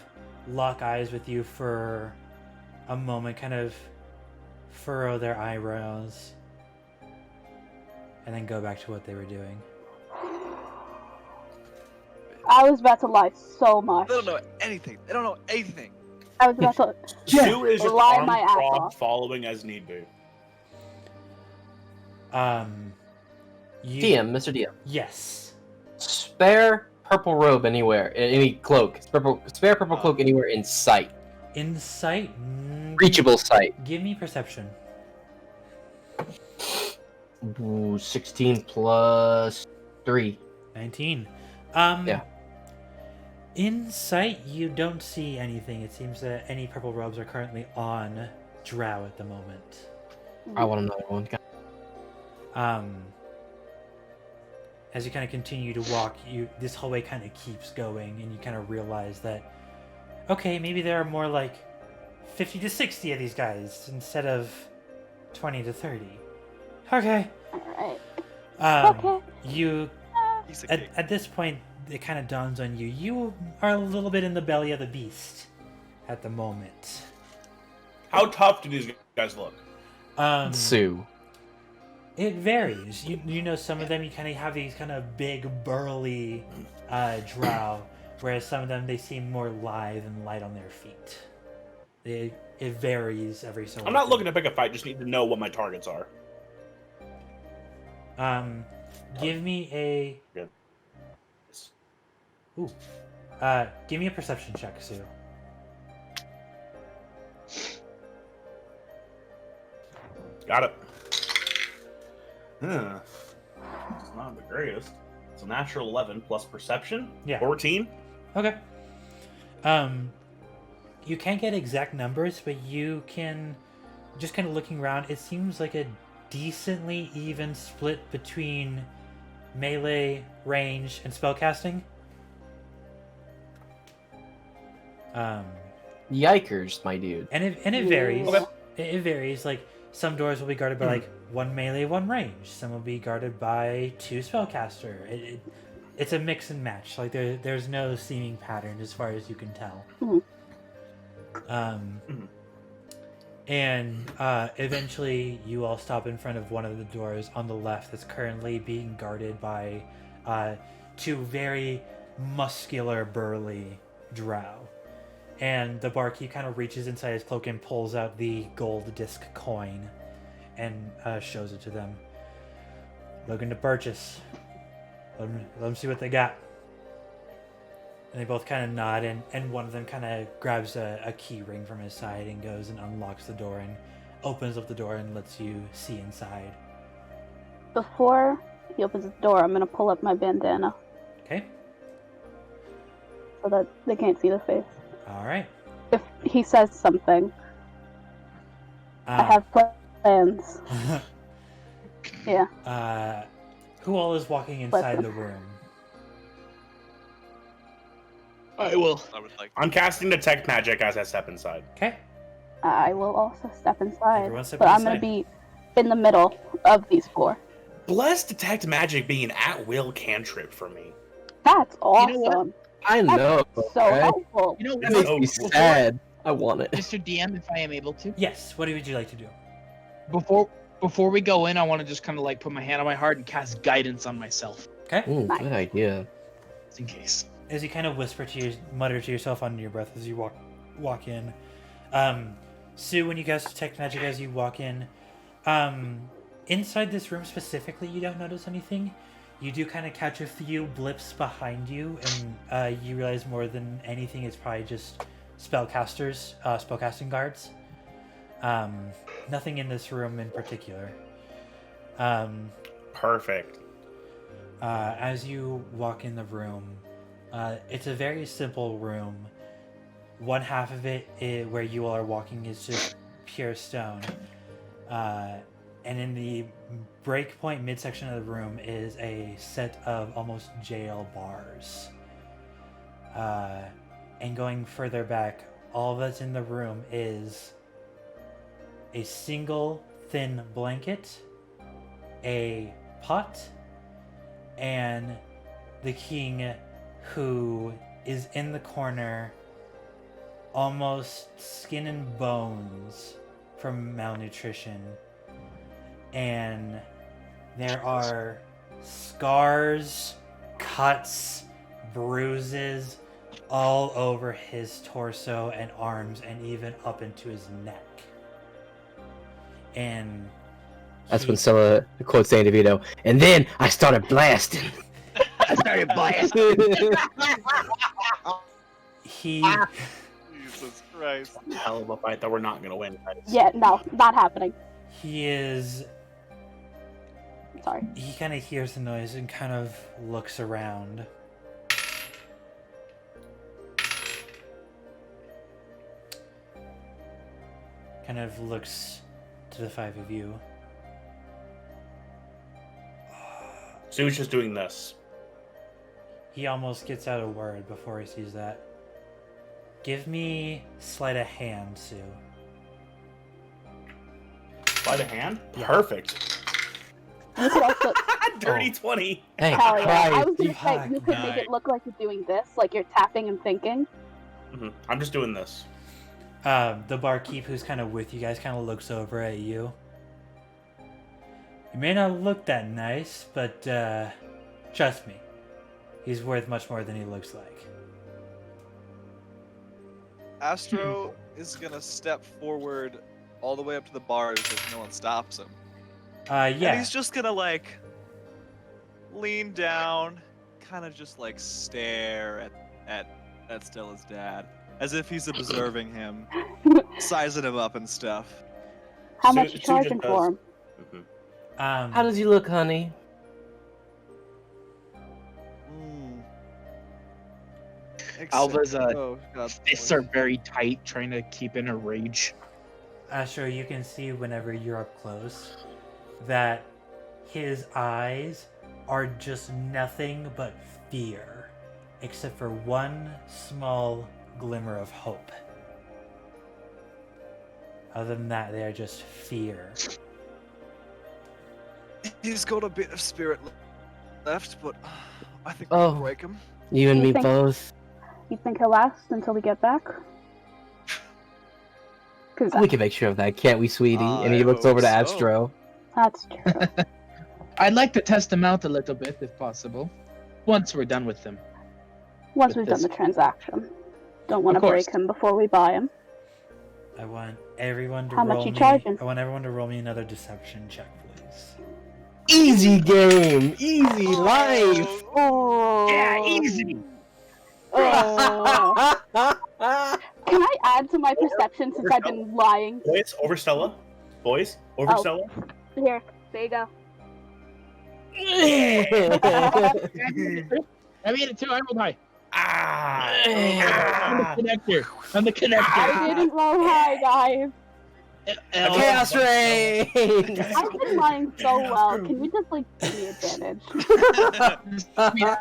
S1: lock eyes with you for a moment, kind of furrow their eyebrows, and then go back to what they were doing.
S2: I was about to lie so much.
S7: They don't know anything. They don't know anything.
S2: I was about to.
S4: Sue is just
S2: Lie
S4: armed
S2: my ass
S4: frog
S2: off.
S4: following as need be.
S5: DM, Mr. DM.
S1: Yes.
S5: Spare purple robe anywhere, any cloak. Spare purple cloak anywhere in sight.
S1: In sight.
S5: Reachable sight.
S1: Give me perception.
S5: Ooh, 16 plus 3.
S1: 19.
S5: Yeah.
S1: In sight, you don't see anything. It seems that any purple robes are currently on Drow at the moment.
S5: I want another one.
S1: As you kind of continue to walk, this hallway kind of keeps going, and you kind of realize that, okay, maybe there are more like 50 to 60 of these guys instead of 20 to 30. Okay.
S2: Alright.
S1: Okay. You
S7: Piece of cake.
S1: at this point, it kind of dawns on you. You are a little bit in the belly of the beast at the moment.
S4: How tough do these guys look?
S5: Sue.
S1: It varies. You know, some of them you kind of have these kind of big burly drow, whereas some of them they seem more lithe and light on their feet. It varies every so often.
S4: I'm not looking to pick a fight. Just need to know what my targets are.
S1: Give me a.
S4: Good.
S1: Ooh. Give me a perception check, Sue.
S4: Got it. It's not the greatest. It's a natural 11 plus perception.
S1: Yeah.
S4: 14.
S1: Okay. You can't get exact numbers, but you can just kind of looking around. It seems like a decently even split between melee, range, and spellcasting.
S5: Yikers, my dude.
S1: And it varies.
S4: Okay.
S1: It varies. Like some doors will be guarded by like one melee, one range. Some will be guarded by two spellcaster. It's a mix and match. Like there's no seeming pattern as far as you can tell. And eventually you all stop in front of one of the doors on the left that's currently being guarded by two very muscular, burly drow. And the barkeep kind of reaches inside his cloak and pulls out the gold disc coin and shows it to them. Looking to purchase. Let them see what they got. And they both kind of nod, and one of them kind of grabs a key ring from his side and goes and unlocks the door and opens up the door and lets you see inside.
S2: Before he opens the door, I'm gonna pull up my bandana
S1: Okay?
S2: so that they can't see the face.
S1: All right.
S2: If he says something, I have plans. Yeah.
S1: Who all is walking inside the room?
S3: I will.
S7: I would like.
S4: I'm casting detect magic as I step inside.
S1: Okay.
S2: I will also step inside,
S1: Everyone step
S2: but I'm
S1: inside.
S2: gonna be in the middle of these four.
S4: Bless detect magic being an at-will cantrip for me.
S2: That's awesome.
S3: You know what?
S5: I know.
S2: So
S5: okay?
S2: helpful.
S3: You know
S5: That
S3: what?
S5: makes me
S3: Before-
S5: sad. I want it.
S3: Mr. DM, if I am able to.
S1: Yes. What would you like to do?
S3: Before we go in, I want to just kind of like put my hand on my heart and cast guidance on myself,
S1: Okay.
S5: Ooh, good idea.
S3: just in case.
S1: As you kind of mutter to yourself under your breath as you walk in. Sue, when you guys detect magic as you walk in, inside this room specifically, you don't notice anything. You do kind of catch a few blips behind you, and you realize more than anything, it's probably just spellcasting guards. Nothing in this room in particular.
S4: Perfect.
S1: As you walk in the room, it's a very simple room. One half of it where you all are walking is just pure stone. And in the breakpoint midsection of the room is a set of almost jail bars. And going further back, all that's in the room is a single thin blanket, a pot, and the king, who is in the corner, almost skin and bones from malnutrition. And there are scars, cuts, bruises all over his torso and arms and even up into his neck. And
S5: That's when Stella quotes Danny DeVito. And then I started blasting.
S3: I started blasting.
S1: he
S7: Jesus Christ.
S4: Hell of a fight that we're not gonna win.
S2: Yeah, no, not happening.
S1: is
S2: Sorry.
S1: he kind of hears the noise and kind of looks around. Kind of looks to the five of you.
S4: Sue's just doing this.
S1: He almost gets out a word before he sees that. Give me sleight of hand, Sue.
S4: Sleight of hand?
S1: Yeah.
S4: Perfect.
S2: You could also.
S4: Dirty 20.
S5: Thank
S2: Hell yeah. I
S5: Christ.
S2: was gonna
S1: you
S2: say,
S1: hack
S2: you could make it look like you're doing this, like you're tapping and thinking.
S4: I'm just doing this.
S1: The barkeep who's kind of with you guys kind of looks over at you. You may not look that nice, but trust me, he's worth much more than he looks like.
S7: Astro is gonna step forward all the way up to the bars if no one stops him. And
S1: Yeah.
S7: he's just gonna like lean down, kind of just like stare at Stella's dad, as if he's observing him, sizing him up and stuff.
S2: How
S4: Sue-
S2: much you
S4: Sue
S2: charging
S4: just
S2: for
S4: does-
S2: him?
S5: How does he look, honey?
S3: Alva's
S7: oh, God.
S3: fists are very tight, trying to keep in a rage.
S1: Astro, you can see whenever you're up close that his eyes are just nothing but fear, except for one small glimmer of hope. Other than that, they are just fear.
S7: He's got a bit of spirit left, but I think
S5: Oh.
S7: we'll break him.
S5: You and
S2: You
S5: me
S2: think-
S5: both.
S2: You think he'll last until we get back? Because
S5: We can make sure of that, can't we, sweetie? And he
S7: I
S5: looks over to
S7: hope so.
S5: Astro.
S2: that's true.
S3: I'd like to test him out a little bit, if possible. Once we're done with him.
S2: Once
S3: But
S2: we've done
S3: this-
S2: the transaction. Don't want to
S3: Of course.
S2: break him before we buy him.
S1: I want everyone to
S2: How much
S1: roll
S2: you
S1: me.
S2: charging?
S1: I want everyone to roll me another deception check, please.
S5: Easy game! Easy life!
S2: Oh.
S3: Yeah, easy!
S2: Oh. Can I add to my perception since I've been lying?
S4: Boys, over Stella. Boys, over
S2: Oh.
S4: Stella.
S2: Here, there you go.
S3: I made it too, I rolled high.
S4: Ah!
S3: I'm
S4: Ah!
S3: the connector. I'm the
S2: I
S3: connector.
S2: didn't roll high, guys.
S5: Chaos Rain!
S2: I've been lying so well. Can you just, like, give me advantage?
S3: I'm a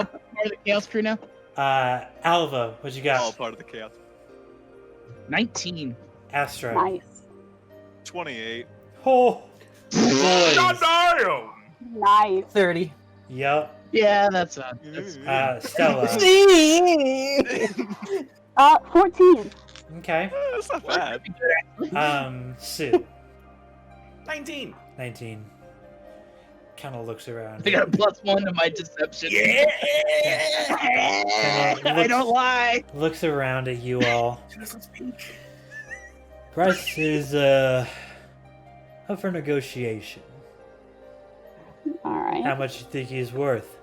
S3: part of the Chaos Crew now.
S1: Alva, what you
S7: All
S1: got?
S7: part of the chaos.
S3: 19.
S1: Astro.
S2: Nice.
S7: 28.
S1: Oh, boys.
S2: Nice.
S5: 30.
S1: Yup.
S3: Yeah, that's
S1: Stella.
S2: 14.
S1: Okay.
S7: That's not bad.
S1: Sue.
S4: 19.
S1: 19. Kind of looks around.
S3: I got a +1 to my deception.
S1: Kinda
S3: I don't lie.
S1: Looks around at you all. Price is up for negotiation.
S2: Alright.
S1: How much you think he's worth?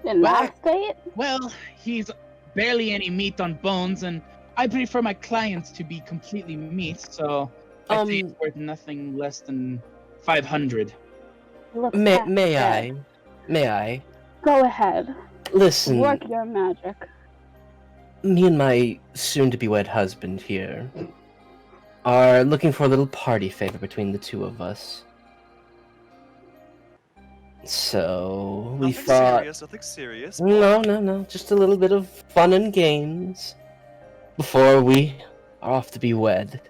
S2: In
S3: Well,
S2: that state?
S3: Well, he's barely any meat on bones, and I prefer my clients to be completely meat, so I think it's worth nothing less than 500.
S2: He looks
S5: May
S2: half dead.
S5: I?
S2: Go ahead.
S5: Listen,
S2: Work your magic.
S5: me and my soon-to-be-wed husband here are looking for a little party favor between the two of us. So, we
S7: Nothing
S5: thought...
S7: serious, nothing serious.
S5: No, just a little bit of fun and games before we are off to be wed.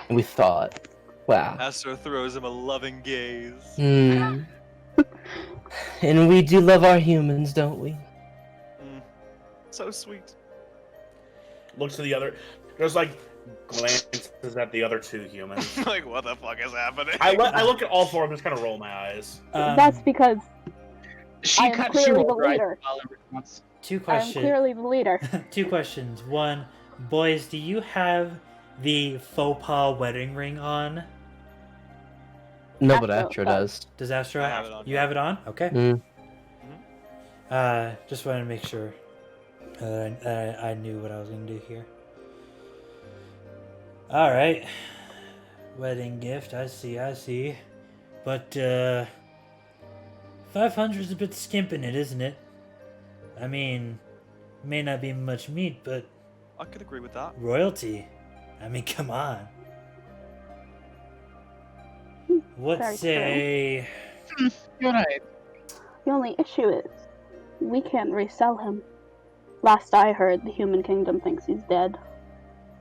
S5: And we thought, wow.
S7: Astro throws him a loving gaze.
S5: And we do love our humans, don't we?
S7: So sweet.
S4: Looks to the other. There's like glances at the other two humans.
S7: Like, what the fuck is happening?
S4: I look at all four of them, just kind of roll my eyes.
S2: That's because
S3: She
S2: I am
S3: cut
S2: clearly
S3: you
S2: the
S3: over, I
S2: leader.
S3: smile in response.
S1: Two
S2: I am
S1: questions.
S2: clearly the leader.
S1: Two questions. One, boys, do you have the faux pas wedding ring on?
S5: No, but
S2: Astro
S5: Astro
S2: does.
S5: does.
S1: Does Astro?
S7: I have it on,
S1: You
S7: yeah.
S1: have it on? Okay.
S5: Mm.
S1: Just wanted to make sure I knew what I was gonna do here. All right. Wedding gift. I see. But 500 is a bit skimping it, isn't it? I mean, may not be much meat, but
S7: I could agree with that.
S1: royalty. I mean, come on. What
S2: Very
S1: say?
S3: You're right.
S2: The only issue is, we can't resell him. Last I heard, the human kingdom thinks he's dead.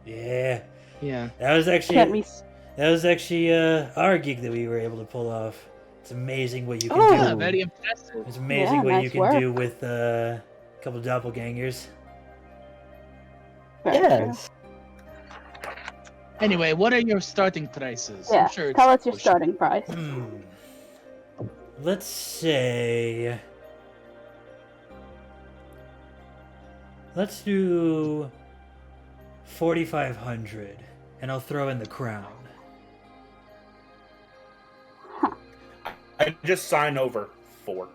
S1: Yeah,
S3: Yeah.
S1: that was
S2: Can't
S1: actually our gig that we were able to pull off. It's amazing what you can
S3: Oh,
S1: do.
S3: very impressive.
S1: It's amazing
S2: Yeah,
S1: what
S2: nice
S1: you can
S2: work.
S1: do with a couple doppelgangers.
S2: Very
S5: Yes.
S3: Anyway, what are your starting prices?
S2: Yeah,
S3: I'm sure it's
S2: tell us your
S3: bullshit.
S2: starting price.
S1: Let's say. Let's do 4,500, and I'll throw in the crown.
S4: I just sign over 4.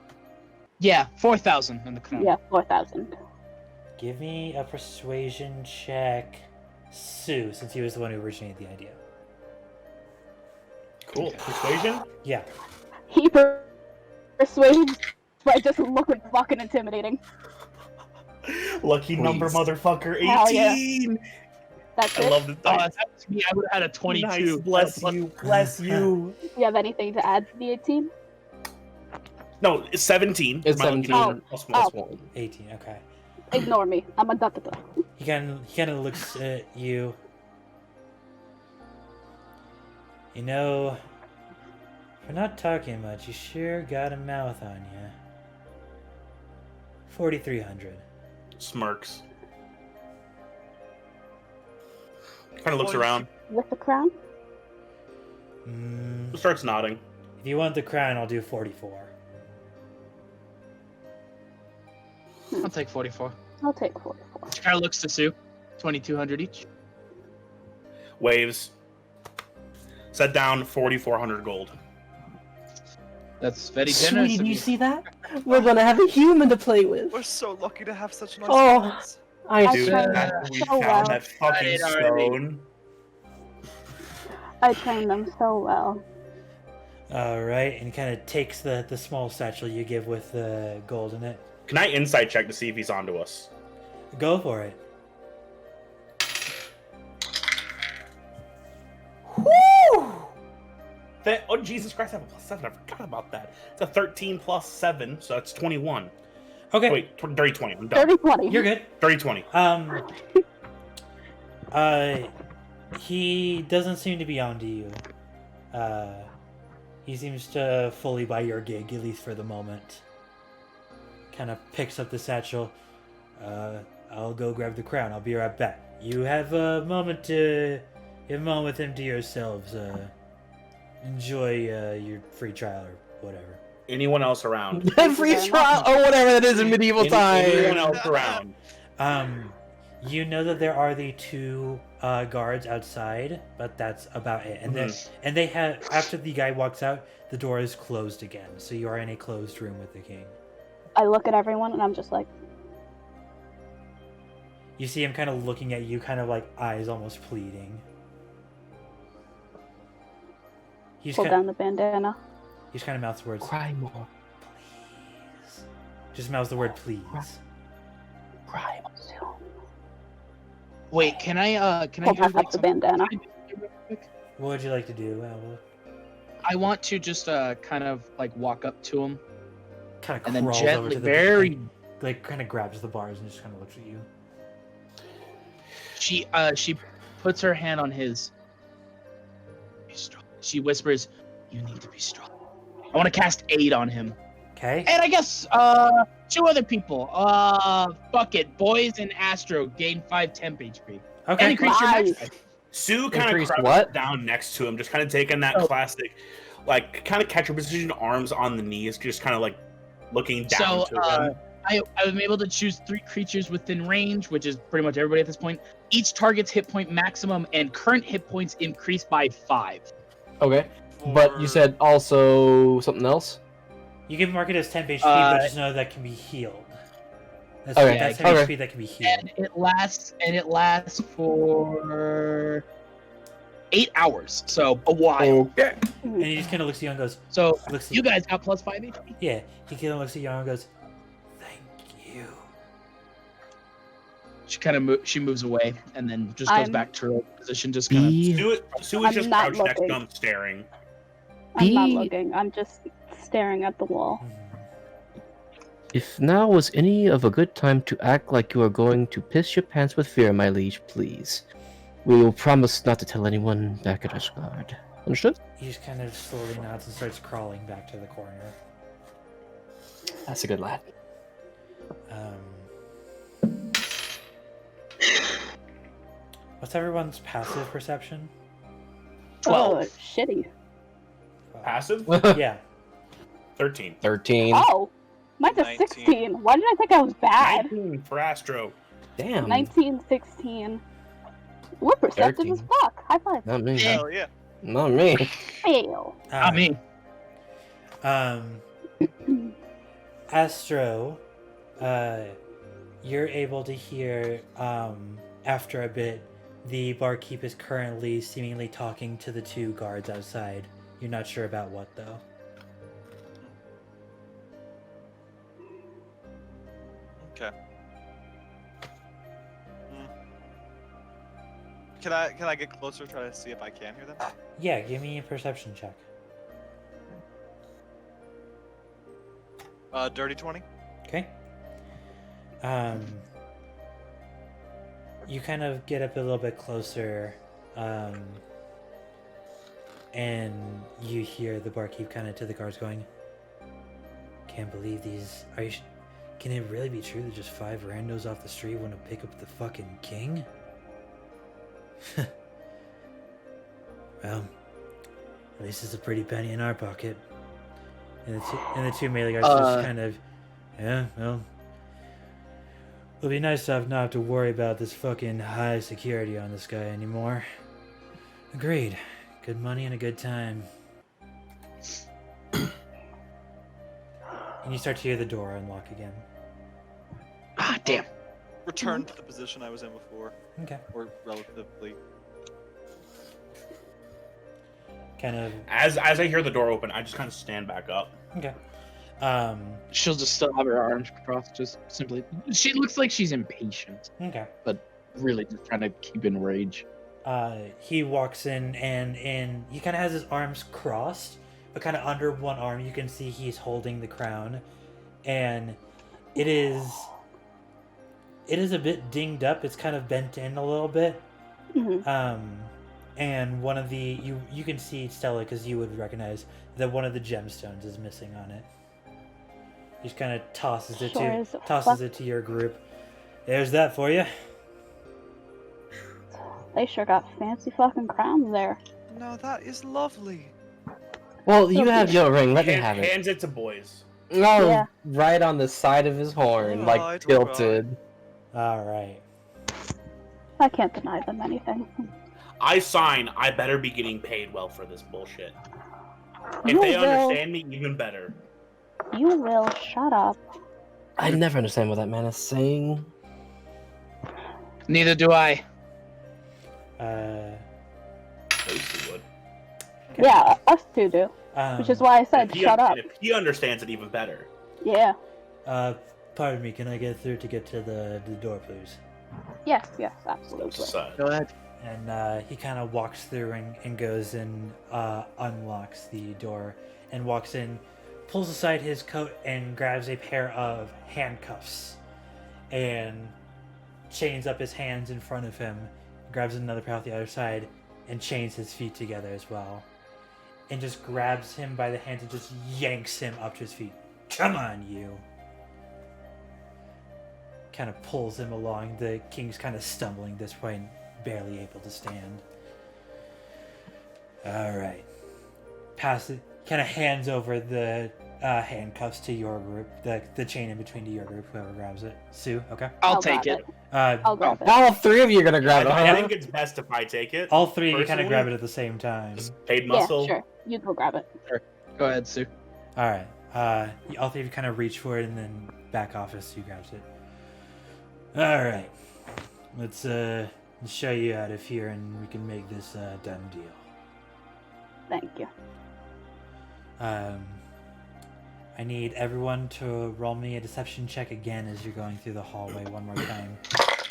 S3: Yeah, 4,000 in the crown.
S2: Yeah, 4,000.
S1: Give me a persuasion check, Sue, since he was the one who originated the idea.
S4: Cool. Persuasion?
S1: Yeah.
S2: He persuades by just looking fucking intimidating.
S4: Lucky number,
S5: Please.
S4: motherfucker.
S2: Hell yeah.
S4: 18!
S2: That's
S4: I
S2: it.
S4: love this
S3: Oh,
S4: dice.
S3: if that was me, I would have had a 22.
S4: Nice. Bless you. Bless you.
S2: Do you have anything to add to the 18?
S4: No, it's 17.
S5: It's
S4: My lucky
S5: 17.
S4: number plus one.
S2: Oh.
S5: Plus one.
S1: 18, okay.
S2: Ignore me. I'm a da-da-da.
S1: He kind of looks at you. You know, for not talking much, you sure got a mouth on you. 4,300.
S4: Smirks. Kind of looks around.
S2: With the crown?
S4: Starts nodding.
S1: If you want the crown, I'll do 44.
S3: I'll take 44.
S2: I'll take 44.
S3: She kind of looks to Sue. 2,200 each.
S4: Waves. Set down 4,400 gold.
S3: That's very generous.
S5: Sweetie,
S3: of
S5: do you
S3: you.
S5: see that? We're gonna have a human to play with.
S7: We're so lucky to have such nice
S5: Oh.
S7: friends.
S5: I
S4: Dude,
S2: tried
S4: that, we
S2: so
S4: found
S2: well.
S4: that fucking
S3: Right, already.
S4: stone.
S2: I trained them so well.
S1: Alright, and he kind of takes the small satchel you give with the gold in it.
S4: Can I insight check to see if he's onto us?
S1: Go for it.
S4: Woo! Oh, Jesus Christ, I have a plus 7. I forgot about that. It's a 13 plus 7, so that's 21.
S1: Okay,
S4: Wait, dirty 20. I'm done.
S2: 30-20.
S1: you're good.
S4: Dirty 20.
S1: He doesn't seem to be onto you. He seems to fully buy your gig, at least for the moment. Kind of picks up the satchel. I'll go grab the crown. I'll be right back. You have a moment with him to yourselves. Enjoy your free trial or whatever.
S4: Anyone else around?
S5: Free trial or whatever that is in medieval
S4: Anyone
S5: times.
S4: else around?
S1: You know that there are the 2 guards outside, but that's about it. And then, and they have, after the guy walks out, the door is closed again. So you are in a closed room with the king.
S2: I look at everyone and I'm just like,
S1: You see him kind of looking at you, kind of like eyes almost pleading. He's
S2: pull
S1: kind,
S2: down the bandana.
S1: he just kind of mouths the words,
S5: Cry more.
S1: please. Just mouths the word please.
S5: Cry more.
S3: Wait, can I
S2: Pull
S3: do
S2: back
S3: like
S2: up the
S3: something
S2: bandana.
S3: real quick?
S1: What would you like to do, Alva?
S3: I want to just kind of like walk up to him
S1: Kind of
S3: and then
S1: crawls over
S3: gently,
S1: to the
S3: very.
S1: like kind of grabs the bars and just kind of looks at you.
S3: She puts her hand on his. Be strong. She whispers, "You need to be strong." I want to cast aid on him,
S1: Okay.
S3: and I guess 2 other people. Fuck it, boys and Astro gain 5 temp HP. And
S1: Okay.
S3: increase your max.
S2: Nice.
S4: Sue kind of
S5: Increased
S4: crouches
S5: what?
S4: down next to him, just kind of taking that
S3: Oh.
S4: classic, like, kind of catcher position, arms on the knees, just kind of like looking down
S3: So
S4: to him.
S3: I am able to choose 3 creatures within range, which is pretty much everybody at this point. Each target's hit point maximum and current hit points increase by 5.
S5: Okay. But you said also something else?
S1: You can mark it as 10 HP, but just know that can be healed. That's,
S5: Okay,
S1: that's 10
S5: okay.
S1: HP that can be healed.
S3: And it lasts for 8 hours, so a while.
S5: Okay.
S1: And he just kind of looks at you and goes,
S3: So
S1: looks at
S3: you guys got plus 5 HP.
S1: Yeah, he kind of looks at you and goes, "Thank you."
S3: She moves away and then just goes
S2: I'm-
S3: back to her position. Just kind of.
S4: Sue is
S2: I'm
S4: just
S2: not
S4: crouched next to
S2: looking.
S4: him, staring.
S2: I'm not
S5: Be-
S2: looking. I'm just staring at the wall.
S5: If now was any of a good time to act like you are going to piss your pants with fear, my liege, please. We will promise not to tell anyone back at Estgard. Understood?
S1: He just kind of slowly nods and starts crawling back to the corner.
S5: That's a good lad.
S1: What's everyone's passive perception?
S3: 12.
S2: Oh, shitty.
S4: Passive?
S1: Yeah.
S4: 13.
S5: 13.
S2: Oh, mine's a
S7: 19.
S2: 16. Why did I think I was bad?
S4: 19 for Astro.
S5: Damn.
S2: 19, 16. We're perceptive
S5: 13.
S2: as fuck. High five.
S5: Not me.
S7: Hell yeah.
S5: Not me.
S2: Fail.
S3: Not me.
S1: Astro, you're able to hear, after a bit, the barkeep is currently seemingly talking to the 2 guards outside. You're not sure about what, though.
S7: Okay. Can I get closer, try to see if I can hear them?
S1: Yeah, give me a perception check.
S7: Dirty 20.
S1: Okay. You kind of get up a little bit closer, and you hear the barkeep kind of to the guards going, "Can't believe these. Can it really be true that just 5 randos off the street want to pick up the fucking king?" Well, at least it's a pretty penny in our pocket. And the two melee guards just kind of, yeah, well, it'll be nice to not have to worry about this fucking high security on this guy anymore. Agreed. Good money and a good time. And you start to hear the door unlock again.
S3: Ah, damn.
S7: Return to the position I was in before,
S1: Okay.
S7: or relatively.
S1: Kind of.
S4: As I hear the door open, I just kind of stand back up.
S1: Okay.
S3: She'll just still have her arms crossed, just simply. She looks like she's impatient,
S1: Okay.
S3: but really just trying to keep in rage.
S1: He walks in and he kind of has his arms crossed, but kind of under one arm you can see he's holding the crown, and it is a bit dinged up. It's kind of bent in a little bit.
S2: Mhm.
S1: And one of the you can see Stella, because you would recognize that one of the gemstones is missing on it. He just kind of tosses it
S2: Sure as
S1: to your group. There's that for you.
S2: They sure got fancy fucking crowns there.
S7: No, that is lovely.
S5: Well, you have your ring. Let me have it.
S4: Hands it to boys.
S5: No,
S2: Yeah.
S5: right on the side of his horn,
S7: Oh,
S5: like
S7: I don't
S5: tilted.
S1: All right.
S2: I can't deny them anything.
S4: I sign. I better be getting paid well for this bullshit. If
S2: You
S4: they
S2: will.
S4: understand me, even better.
S2: You will shut up.
S5: I never understand what that man is saying.
S3: Neither do I.
S4: At least he would.
S2: Yeah, us two do. Which is why I said
S4: If he,
S2: shut up.
S4: If he understands it, even better.
S2: Yeah.
S1: Pardon me, can I get through to get to the door, please?
S2: Yes, absolutely.
S3: Go ahead.
S1: And he kind of walks through and goes and unlocks the door and walks in, pulls aside his coat and grabs a pair of handcuffs and chains up his hands in front of him, grabs another pair off the other side and chains his feet together as well, and just grabs him by the hands and just yanks him up to his feet. Come on, you. Kind of pulls him along. The king's kind of stumbling at this point, barely able to stand. All right. Pass it. Kind of hands over the handcuffs to your group, the chain in between to your group, whoever grabs it. Sue, okay?
S3: I'll
S2: grab
S3: take it.
S2: I'll grab it.
S5: All three of you are gonna grab it.
S4: I
S5: huh?
S4: think it's best if I take it.
S1: All three of you kind of
S4: personally.
S1: grab it at the same time.
S4: Just paid
S2: Yeah,
S4: muscle.
S2: sure. You go grab it.
S3: Go ahead, Sue.
S1: All right. All three of you kind of reach for it and then back off as Sue grabs it. All right. Let's show you out of here and we can make this a done deal.
S2: Thank you.
S1: I need everyone to roll me a deception check again as you're going through the hallway one more time.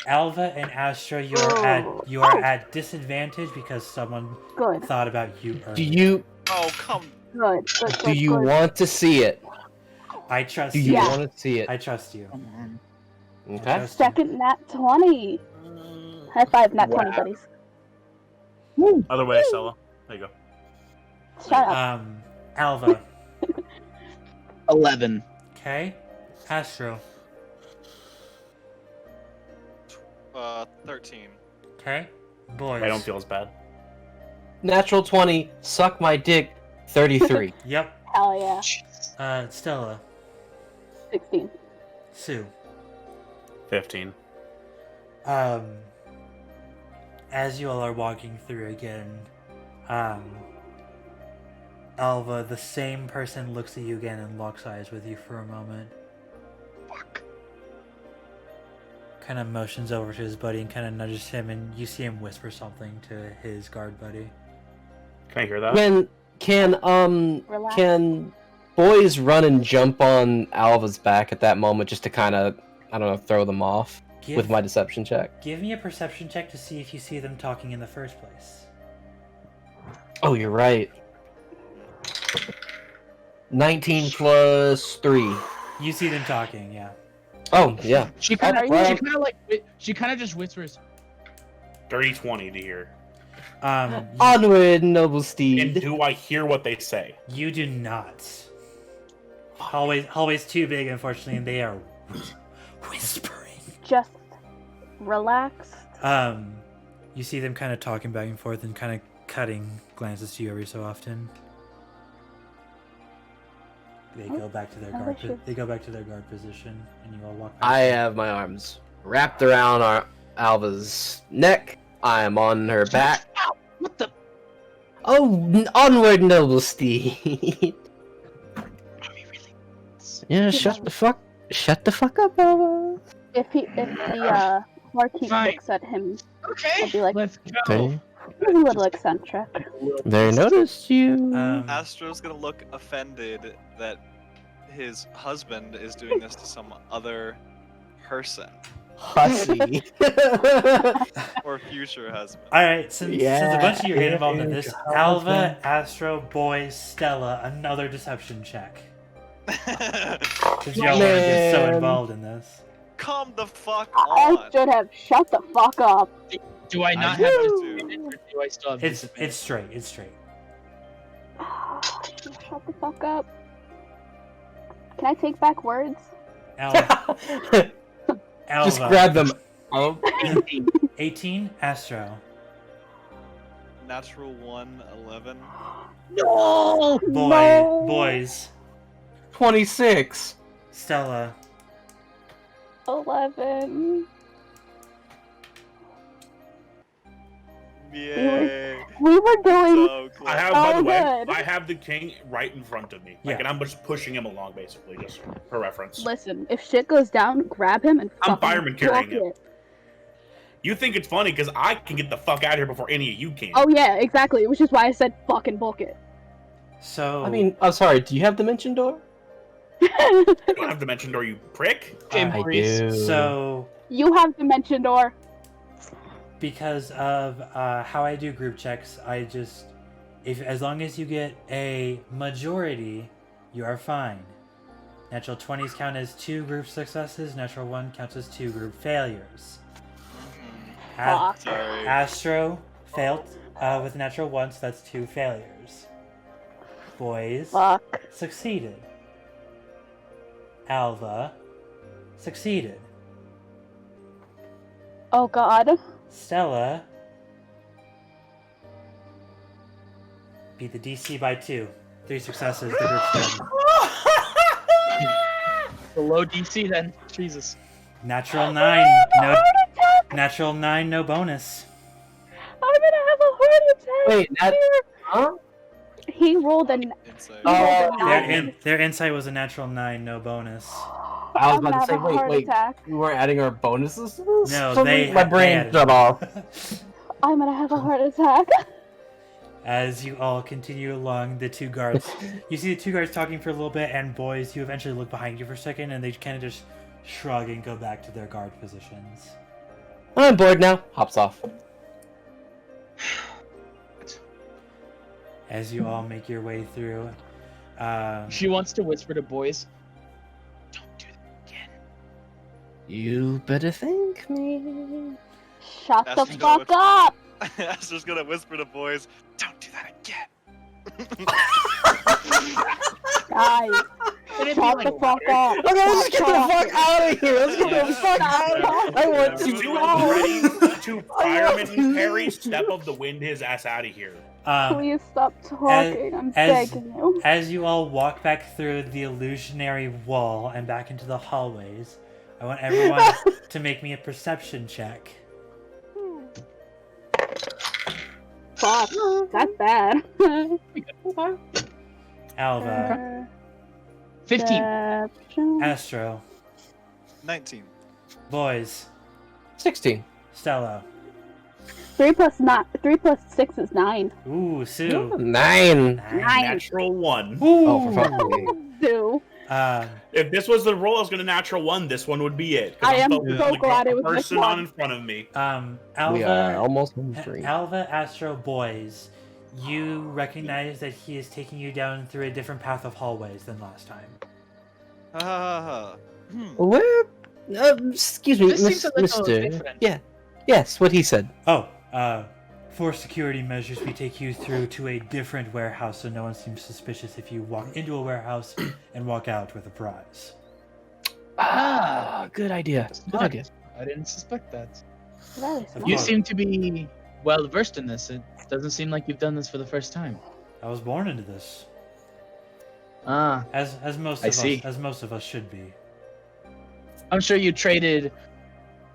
S1: Alva and Astra, you are at disadvantage because someone
S2: Good.
S1: thought about you
S5: Do
S1: earlier.
S5: you
S7: Oh, come.
S2: Good. Good.
S5: do you
S2: good.
S5: want to see it?
S1: I trust
S5: Do
S1: you.
S5: you
S2: Yeah.
S5: want to see it?
S1: I trust you. I
S5: Okay.
S1: trust you.
S2: Second nat 20. High five, nat 20,
S3: Wow.
S2: buddies.
S4: Other way, Stella. There you go.
S2: Shut up.
S1: Alva.
S3: 11.
S1: Okay. Astro.
S7: 13.
S1: Okay. Boys.
S4: I don't feel as bad.
S5: Natural 20. Suck my dick. 33.
S1: Yep.
S2: Hell yeah.
S1: Stella.
S2: 16.
S1: Sue.
S4: 15.
S1: As you all are walking through again, Alva, the same person looks at you again and locks eyes with you for a moment.
S3: Fuck.
S1: Kind of motions over to his buddy and kind of nudges him, and you see him whisper something to his guard buddy.
S4: Can I hear that?
S2: Relax.
S5: Can boys run and jump on Alva's back at that moment just to kind of, I don't know, throw them off with my deception check?
S1: Give me a perception check to see if you see them talking in the first place.
S5: Oh, you're right. 19 plus 3.
S1: You see them talking, yeah.
S5: Oh, yeah.
S3: She kind of,
S5: Well-
S3: she kind of just whispers.
S4: Dirty 20 to hear.
S5: Onward, noble
S4: And
S5: steed.
S4: do I hear what they say?
S1: You do not. Hallway's too big, unfortunately, and they are whispering.
S2: Just relax.
S1: You see them kind of talking back and forth and kind of cutting glances to you every so often. They go back to their guard.
S2: Delicious.
S1: They go back to their guard position, and you all walk.
S5: I
S1: Back.
S5: have my arms wrapped around Alva's neck. I am on her back.
S3: Ow! What the?
S5: Oh, onward, noble steed.
S3: Are we really?
S5: Yeah, shut the fuck up, Alva.
S2: If the barkeep
S3: Fine.
S2: looks at him,
S3: Okay.
S2: I'll be like,
S3: Let's go.
S2: he's a little eccentric.
S5: They noticed you.
S7: Astro's gonna look offended that his husband is doing this to some other person
S5: Hussy.
S7: or future husband.
S1: All right, since a bunch of you are getting involved in
S5: Yeah,
S1: this,
S5: yeah.
S1: Alva, Astro, Boys, Stella, another deception check. Since y'all want to get so
S5: Man.
S1: involved in this.
S7: Come the fuck
S2: I
S7: on.
S2: should have shut the fuck up.
S3: Do I not
S7: I
S3: have
S7: do.
S3: disadvantage, or do I still have
S1: It's
S3: disadvantage?
S1: straight. It's straight.
S2: Shut the fuck up. Can I take back words?
S1: Alva.
S5: Just grab them.
S1: 18, Astro.
S7: Natural 1, 11.
S3: No!
S2: No.
S1: Boys,
S5: 26.
S1: Stella.
S2: 11.
S7: Yay.
S2: We were doing
S7: So close.
S4: I have, by the
S2: Oh,
S4: way,
S2: good.
S4: I have the king right in front of me. Like,
S1: Yeah.
S4: and I'm just pushing him along, basically, just for reference.
S2: Listen, if shit goes down, grab him and
S4: I'm
S2: fucking
S4: fireman carrying
S2: book
S4: him.
S2: it.
S4: You think it's funny because I can get the fuck out of here before any of you can.
S2: Oh yeah, exactly. Which is why I said fucking book it.
S1: So
S5: I mean, I'm sorry, do you have Dimension Door?
S4: You don't have dimension door, you prick.
S5: I do.
S1: So
S2: You have Dimension Door.
S1: because of how I do group checks, I just as long as you get a majority, you are fine. Natural 20s count as 2 group successes. Natural 1 counts as 2 group failures.
S2: Fuck.
S7: Sorry.
S1: Astro failed with a natural 1, so that's 2 failures. Boys
S2: Fuck.
S1: succeeded. Alva succeeded.
S2: Oh god.
S1: Stella beat the DC by 2. 3 successes, the group's done.
S3: The low DC then. Jesus.
S1: Natural
S2: I'm
S1: 9.
S2: gonna have a
S1: No.
S2: heart attack!
S1: Natural 9. No bonus.
S2: I'm gonna have a heart attack!
S5: Wait, huh?
S2: He rolled a, he
S7: Insight.
S2: rolled a
S5: Oh,
S2: nine.
S1: Their insight was a natural 9. No bonus.
S5: I was
S2: I'm gonna
S5: about to
S2: have
S5: say,
S2: a heart
S5: wait,
S2: attack.
S5: we weren't adding our bonuses to this?
S1: No,
S5: For
S1: they
S5: me, my
S1: they
S5: brain
S1: added
S5: shut
S1: them.
S5: off.
S2: I'm gonna have a heart attack.
S1: As you all continue along, the two guards, you see the two guards talking for a little bit, and boys, you eventually look behind you for a second, and they kind of just shrug and go back to their guard positions.
S5: I'm bored now. Hops off.
S1: As you all make your way through,
S3: She wants to whisper to boys, "Don't do that again."
S5: You better thank me.
S2: Shut
S7: That's
S2: the
S7: gonna
S2: fuck up!
S7: I was just gonna whisper to boys, "Don't do that again."
S2: Guys,
S3: It'd be
S2: shut
S3: like
S2: the fuck up!
S5: Okay, let's get the
S2: Shut
S5: fuck out of here. Let's get
S7: Yeah.
S5: the fuck out of here. I want to
S4: Two
S5: go.
S4: already, two firemen carry step of the wind his ass out of here.
S2: Please stop talking. I'm
S1: as-
S2: begging you.
S1: As you all walk back through the illusionary wall and back into the hallways, I want everyone to make me a perception check.
S2: Fuck, that's bad.
S1: Alva,
S3: 15.
S2: Perception.
S1: Astro,
S7: 19.
S1: boys,
S5: 16.
S1: Stella.
S2: 3 plus 6 is 9.
S1: Ooh, Sue.
S5: 9.
S4: Natural 1.
S5: Oh, for fuck's sake.
S2: Do.
S4: If this was the roll I was going to natural 1, this one would be it. 'Cause
S2: I
S4: I'm
S2: am
S4: focused
S2: so
S4: on the
S2: glad it was this
S4: person on
S2: one.
S4: in front of me.
S5: We are
S1: Alva,
S5: almost home free.
S1: Alva, Astro, boys, you recognize that he is taking you down through a different path of hallways than last time.
S5: Where? Excuse me,
S3: This seems a little
S5: Mister.
S3: different.
S5: Yeah. Yes, what he said.
S1: Oh, for security measures, we take you through to a different warehouse so no one seems suspicious if you walk into a warehouse and walk out with a prize.
S5: Ah, good idea. Good idea.
S3: I didn't suspect that.
S2: Very
S1: Of
S2: smart.
S3: You
S1: course.
S3: seem to be well versed in this. It doesn't seem like you've done this for the first time.
S1: I was born into this,
S3: Ah,
S1: as most
S3: I
S1: of
S3: see.
S1: us, as most of us should be.
S3: I'm sure you traded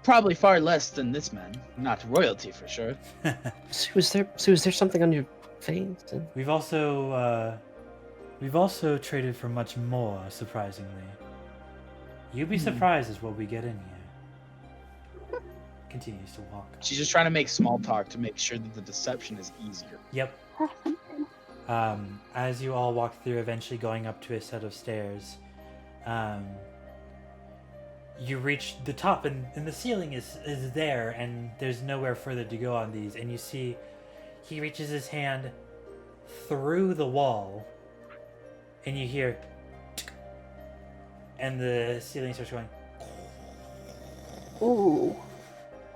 S3: probably far less than this man. Not royalty for sure.
S5: So is there something on your face?
S1: We've also traded for much more, surprisingly. You'd be surprised at what we get in here. Continues to walk.
S3: She's just trying to make small talk to make sure that the deception is easier.
S1: Yep.
S2: Fascinating.
S1: As you all walk through, eventually going up to a set of stairs, you reach the top, and the ceiling is there, and there's nowhere further to go on these. And you see, he reaches his hand through the wall, and you hear, and the ceiling starts going.
S2: Ooh,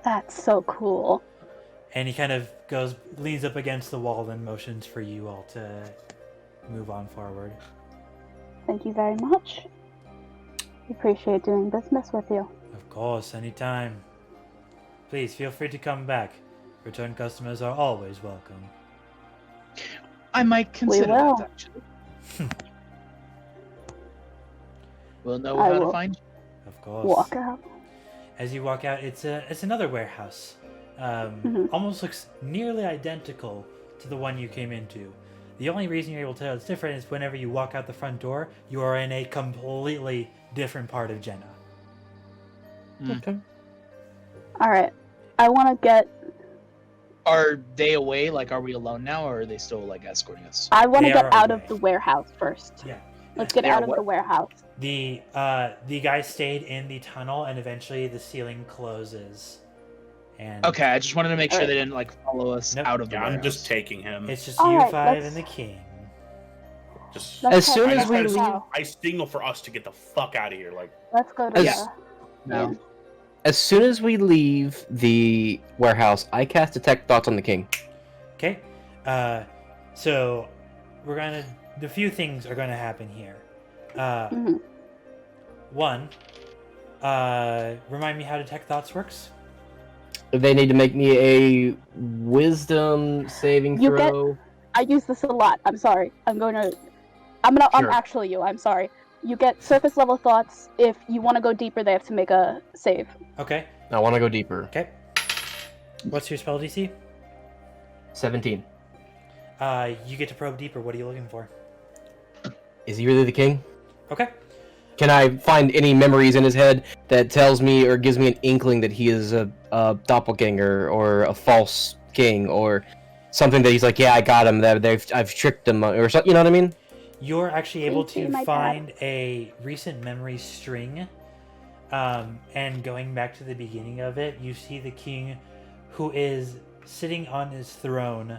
S2: that's so cool.
S1: And he kind of leans up against the wall and motions for you all to move on forward.
S2: Thank you very much. Appreciate doing business with you.
S1: Of course, anytime. Please feel free to come back. Return customers are always welcome.
S3: I might consider
S2: will.
S3: that actually. We'll know
S2: I
S3: how
S2: will.
S3: to find you.
S1: Of course.
S2: Walk out.
S1: As you walk out, it's another warehouse.
S2: Mhm.
S1: Almost looks nearly identical to the one you came into. The only reason you're able to tell it's different is whenever you walk out the front door, you are in a completely different part of Gena.
S5: Okay.
S2: All right. I want to get.
S3: Are they away? Like, are we alone now, or are they still like escorting us?
S2: I want to
S1: They
S2: get
S1: are
S2: out
S1: away.
S2: of the warehouse first.
S1: Yeah.
S2: Let's get
S3: They are
S2: out of
S3: what?
S2: the warehouse.
S1: The guy stayed in the tunnel, and eventually the ceiling closes. And
S3: Okay, I just wanted to make sure
S2: Alright.
S3: they didn't like follow us
S1: Nope.
S3: out of the
S4: Yeah,
S3: warehouse.
S4: I'm just taking him.
S1: it's just
S2: All
S1: you
S2: right,
S1: five
S2: let's-
S1: and the king.
S4: Just
S2: Let's
S5: As
S2: head
S5: soon
S2: to
S5: as
S2: the
S5: we
S2: hotel.
S4: I signal for us to get the fuck out of here. Like,
S2: Let's go to
S5: As-
S2: the.
S3: No.
S5: As soon as we leave the warehouse, I cast Detect Thoughts on the king.
S1: Okay, so the few things are gonna happen here.
S2: Mhm.
S1: One, remind me how Detect Thoughts works.
S5: They need to make me a Wisdom saving
S2: You get-
S5: throw.
S2: I use this a lot. I'm sorry. I'm
S5: Sure.
S2: actually you. I'm sorry. You get surface level thoughts. If you want to go deeper, they have to make a save.
S1: Okay.
S5: I want to go deeper.
S1: Okay. What's your spell DC?
S5: 17.
S1: You get to probe deeper. What are you looking for?
S5: Is he really the king?
S1: Okay.
S5: Can I find any memories in his head that tells me or gives me an inkling that he is a doppelganger or a false king or something that he's like, yeah, I got him. I've tricked him or something. You know what I mean?
S1: You're actually able
S2: Thank you,
S1: to
S2: my
S1: find a recent memory string, and going back to the beginning of it, you see the king, who is sitting on his throne.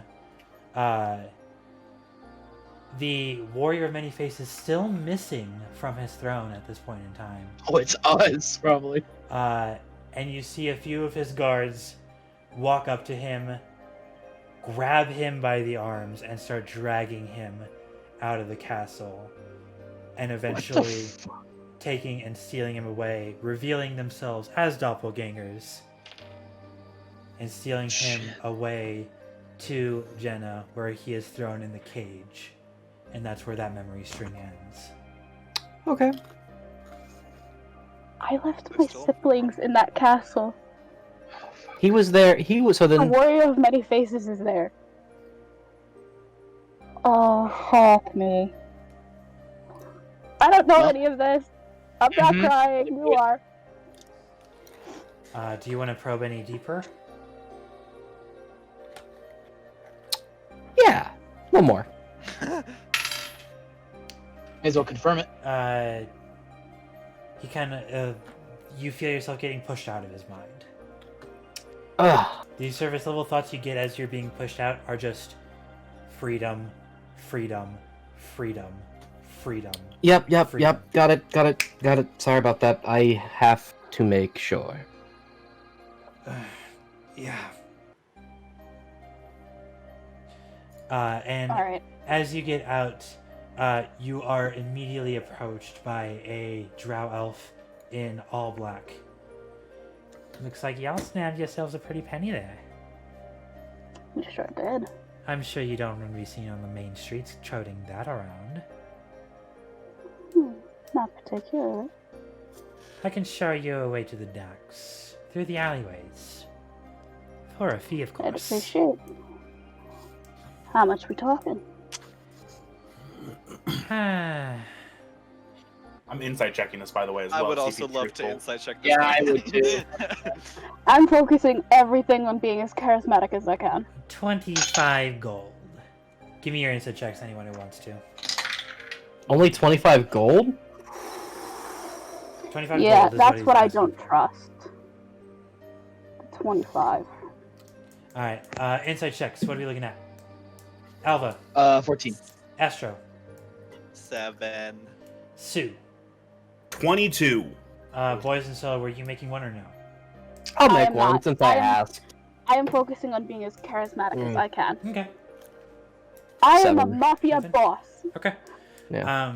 S1: The warrior of many faces still missing from his throne at this point in time.
S3: Oh, it's us, probably.
S1: And you see a few of his guards walk up to him, grab him by the arms, and start dragging him out of the castle, and eventually taking and stealing him away, revealing themselves as doppelgangers, and stealing him away to Gena, where he is thrown in the cage. And that's where that memory string ends.
S5: Okay.
S2: I left my siblings in that castle.
S5: He was there. He was so
S2: The
S5: then.
S2: warrior of many faces is there. Oh, fuck me. I don't know any of this. I'm not crying. You are.
S1: Do you want to probe any deeper?
S5: Yeah. One more.
S3: May as well confirm it.
S1: He kind of, you feel yourself getting pushed out of his mind.
S5: Ugh.
S1: These surface level thoughts you get as you're being pushed out are just freedom, freedom, freedom, freedom.
S5: Yep.
S1: Freedom.
S5: Got it. Sorry about that. I have to make sure.
S1: Yeah. And
S2: All right.
S1: as you get out, you are immediately approached by a drow elf in all black. Looks like y'all snagged yourselves a pretty penny there.
S2: You sure did.
S1: I'm sure you don't want to be seen on the main streets trotting that around.
S2: Not particularly.
S1: I can show you a way to the docks, through the alleyways. For a fee, of
S2: I'd
S1: course.
S2: appreciate. How much we talking?
S1: Ah,
S4: I'm insight checking this, by the way, as
S7: I
S4: well.
S7: would
S4: see if
S7: also
S4: he's
S7: love to
S4: truthful.
S7: insight check this.
S3: Yeah, I would too.
S2: I'm focusing everything on being as charismatic as I can.
S1: 25 gold. Give me your insight checks, anyone who wants to.
S5: Only 25 gold?
S1: 25
S2: Yeah,
S1: gold is
S2: that's
S1: he's
S2: what I
S1: asking
S2: don't
S1: for.
S2: trust. 25.
S1: Alright, insight checks. What are we looking at? Alva,
S3: 14.
S1: Astro,
S7: 7.
S1: Sue.
S4: 22.
S1: Boys and Stella, were you making one or no?
S5: I'll
S2: I
S5: make
S2: am
S5: one
S2: not.
S5: since I
S2: I am-
S5: asked.
S2: I am focusing on being as charismatic as I can.
S1: Okay.
S2: I am a
S5: 7.
S2: mafia
S1: 7?
S2: boss.
S1: Okay.
S5: Yeah.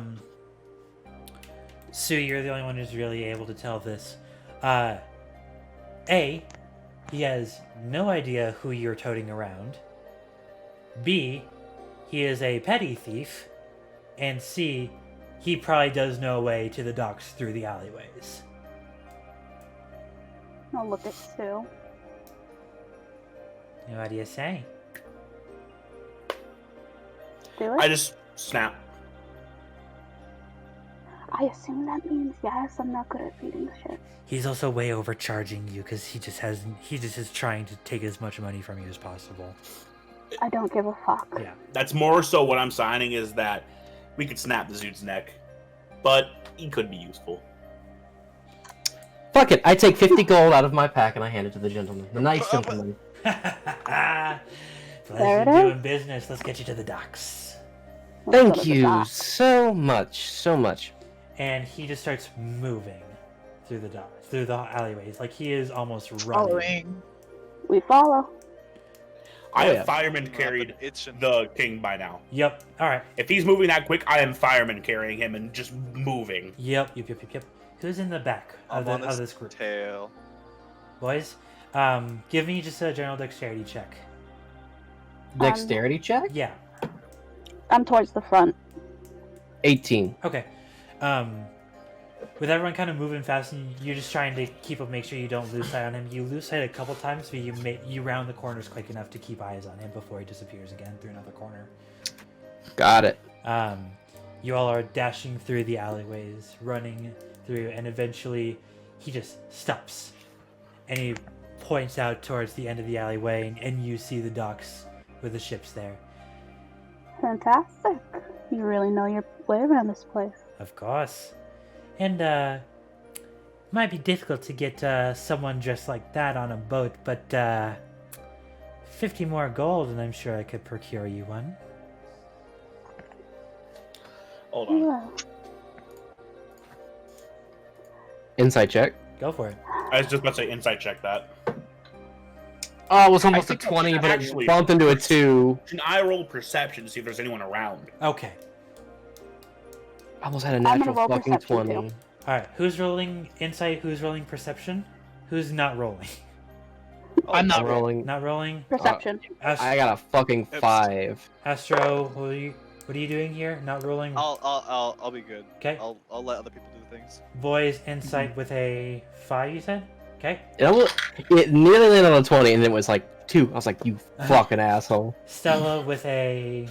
S1: Sue, you're the only one who's really able to tell this. A, he has no idea who you're toting around. B, he is a petty thief. And C, he probably does know a way to the docks through the alleyways.
S2: Oh, look at Sue.
S1: What do you say?
S2: Do it?
S4: I just snap.
S2: I assume that means yes. I'm not good at reading shit.
S1: He's also way overcharging you because he just is trying to take as much money from you as possible.
S2: I don't give a fuck.
S1: Yeah.
S4: That's more so what I'm signing is that we could snap the dude's neck, but he could be useful.
S5: Fuck it. I take 50 gold out of my pack and I hand it to the gentleman. The nice gentleman.
S2: There
S1: Pleasure
S2: it is.
S1: doing business. Let's get you to the docks.
S2: Let's go
S5: Thank
S2: to the
S5: you
S2: dock.
S5: so much. So much.
S1: And he just starts moving through the docks, through the alleyways, like he is almost running.
S3: Following.
S2: We follow.
S4: I
S5: Oh,
S4: have
S5: yeah.
S4: firemen carried
S7: Itching.
S4: the king by now.
S1: Yep. All right.
S4: If he's moving that quick, I am fireman carrying him and just moving.
S1: Yep. Who's in the back of,
S7: I'm on
S1: of this group?
S7: tail.
S1: Boys, give me just a general dexterity check.
S5: Dexterity check?
S1: Yeah.
S2: I'm towards the front.
S5: 18.
S1: Okay. with everyone kind of moving fast and you're just trying to keep up, make sure you don't lose sight on him. You lose sight a couple times, but you round the corners quick enough to keep eyes on him before he disappears again through another corner.
S5: Got it.
S1: You all are dashing through the alleyways, running through, and eventually he just stops. And he points out towards the end of the alleyway, and you see the docks with the ships there.
S2: Fantastic. You really know your way around this place.
S1: Of course. And, might be difficult to get someone dressed like that on a boat, but 50 more gold, and I'm sure I could procure you one.
S4: Hold on.
S2: Yeah.
S5: Insight check.
S1: Go for it.
S4: I was just about to say insight check that.
S5: Oh, it was almost a
S4: think I
S5: 20,
S4: should
S5: but
S4: actually-
S5: it bumped into a 2.
S4: Can I roll perception to see if there's anyone around?
S1: Okay.
S5: Almost had a
S2: gonna
S5: natural
S2: roll
S5: fucking
S2: perception,
S5: 20.
S2: too.
S1: Alright, who's rolling insight? Who's rolling perception? Who's not rolling?
S3: I'm not
S5: I'm
S3: rolling.
S5: rolling.
S1: Not rolling?
S2: Perception.
S5: I got a fucking 5.
S1: Astro, what are you doing here? Not rolling?
S7: I'll be good.
S1: Okay.
S7: I'll let other people do things.
S1: Boys, insight with a 5, you said? Okay.
S5: It nearly landed on a 20, and it was like 2. I was like, you fucking asshole.
S1: Stella with a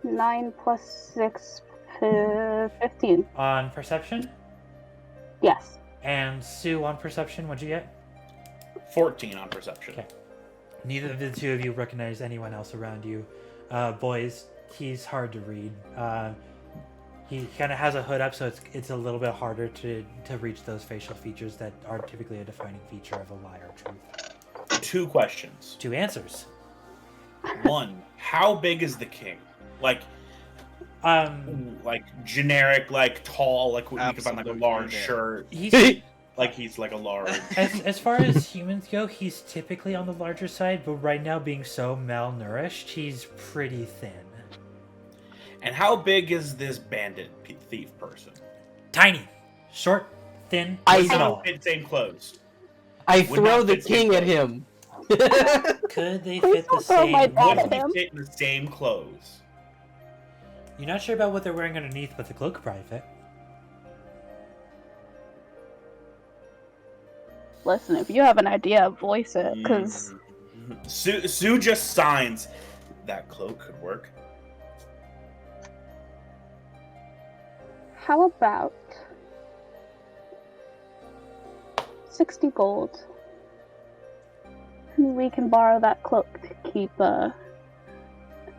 S2: 9 plus 6, 15.
S1: on perception.
S2: Yes.
S1: And Sue on perception, what'd you get?
S4: 14 on perception.
S1: Okay. Neither of the two of you recognize anyone else around you. Boys, he's hard to read. He kind of has a hood up, so it's a little bit harder to reach those facial features that are typically a defining feature of a lie or truth.
S4: 2 questions.
S1: 2 answers.
S4: 1, how big is the king? Like generic, like tall, like we could find like a large shirt.
S1: He's
S4: Like he's like a large.
S1: as far as humans go, he's typically on the larger side, but right now being so malnourished, he's pretty thin.
S4: And how big is this bandit thief person?
S1: Tiny, short, thin,
S5: I
S4: Would
S1: small.
S4: they fit same clothes?
S5: I
S4: Would
S5: throw
S4: not
S5: the
S4: fit same
S5: king at
S4: clothes.
S5: him.
S1: Could they
S2: Please
S1: fit the
S2: don't throw my
S1: same?
S2: dad
S4: Would
S2: at
S4: he
S2: him.
S4: fit in the same clothes?
S1: You're not sure about what they're wearing underneath, but the cloak could probably fit.
S2: Listen, if you have an idea, voice it, because
S4: Sue just signs. That cloak could work.
S2: how about 60 gold? We can borrow that cloak to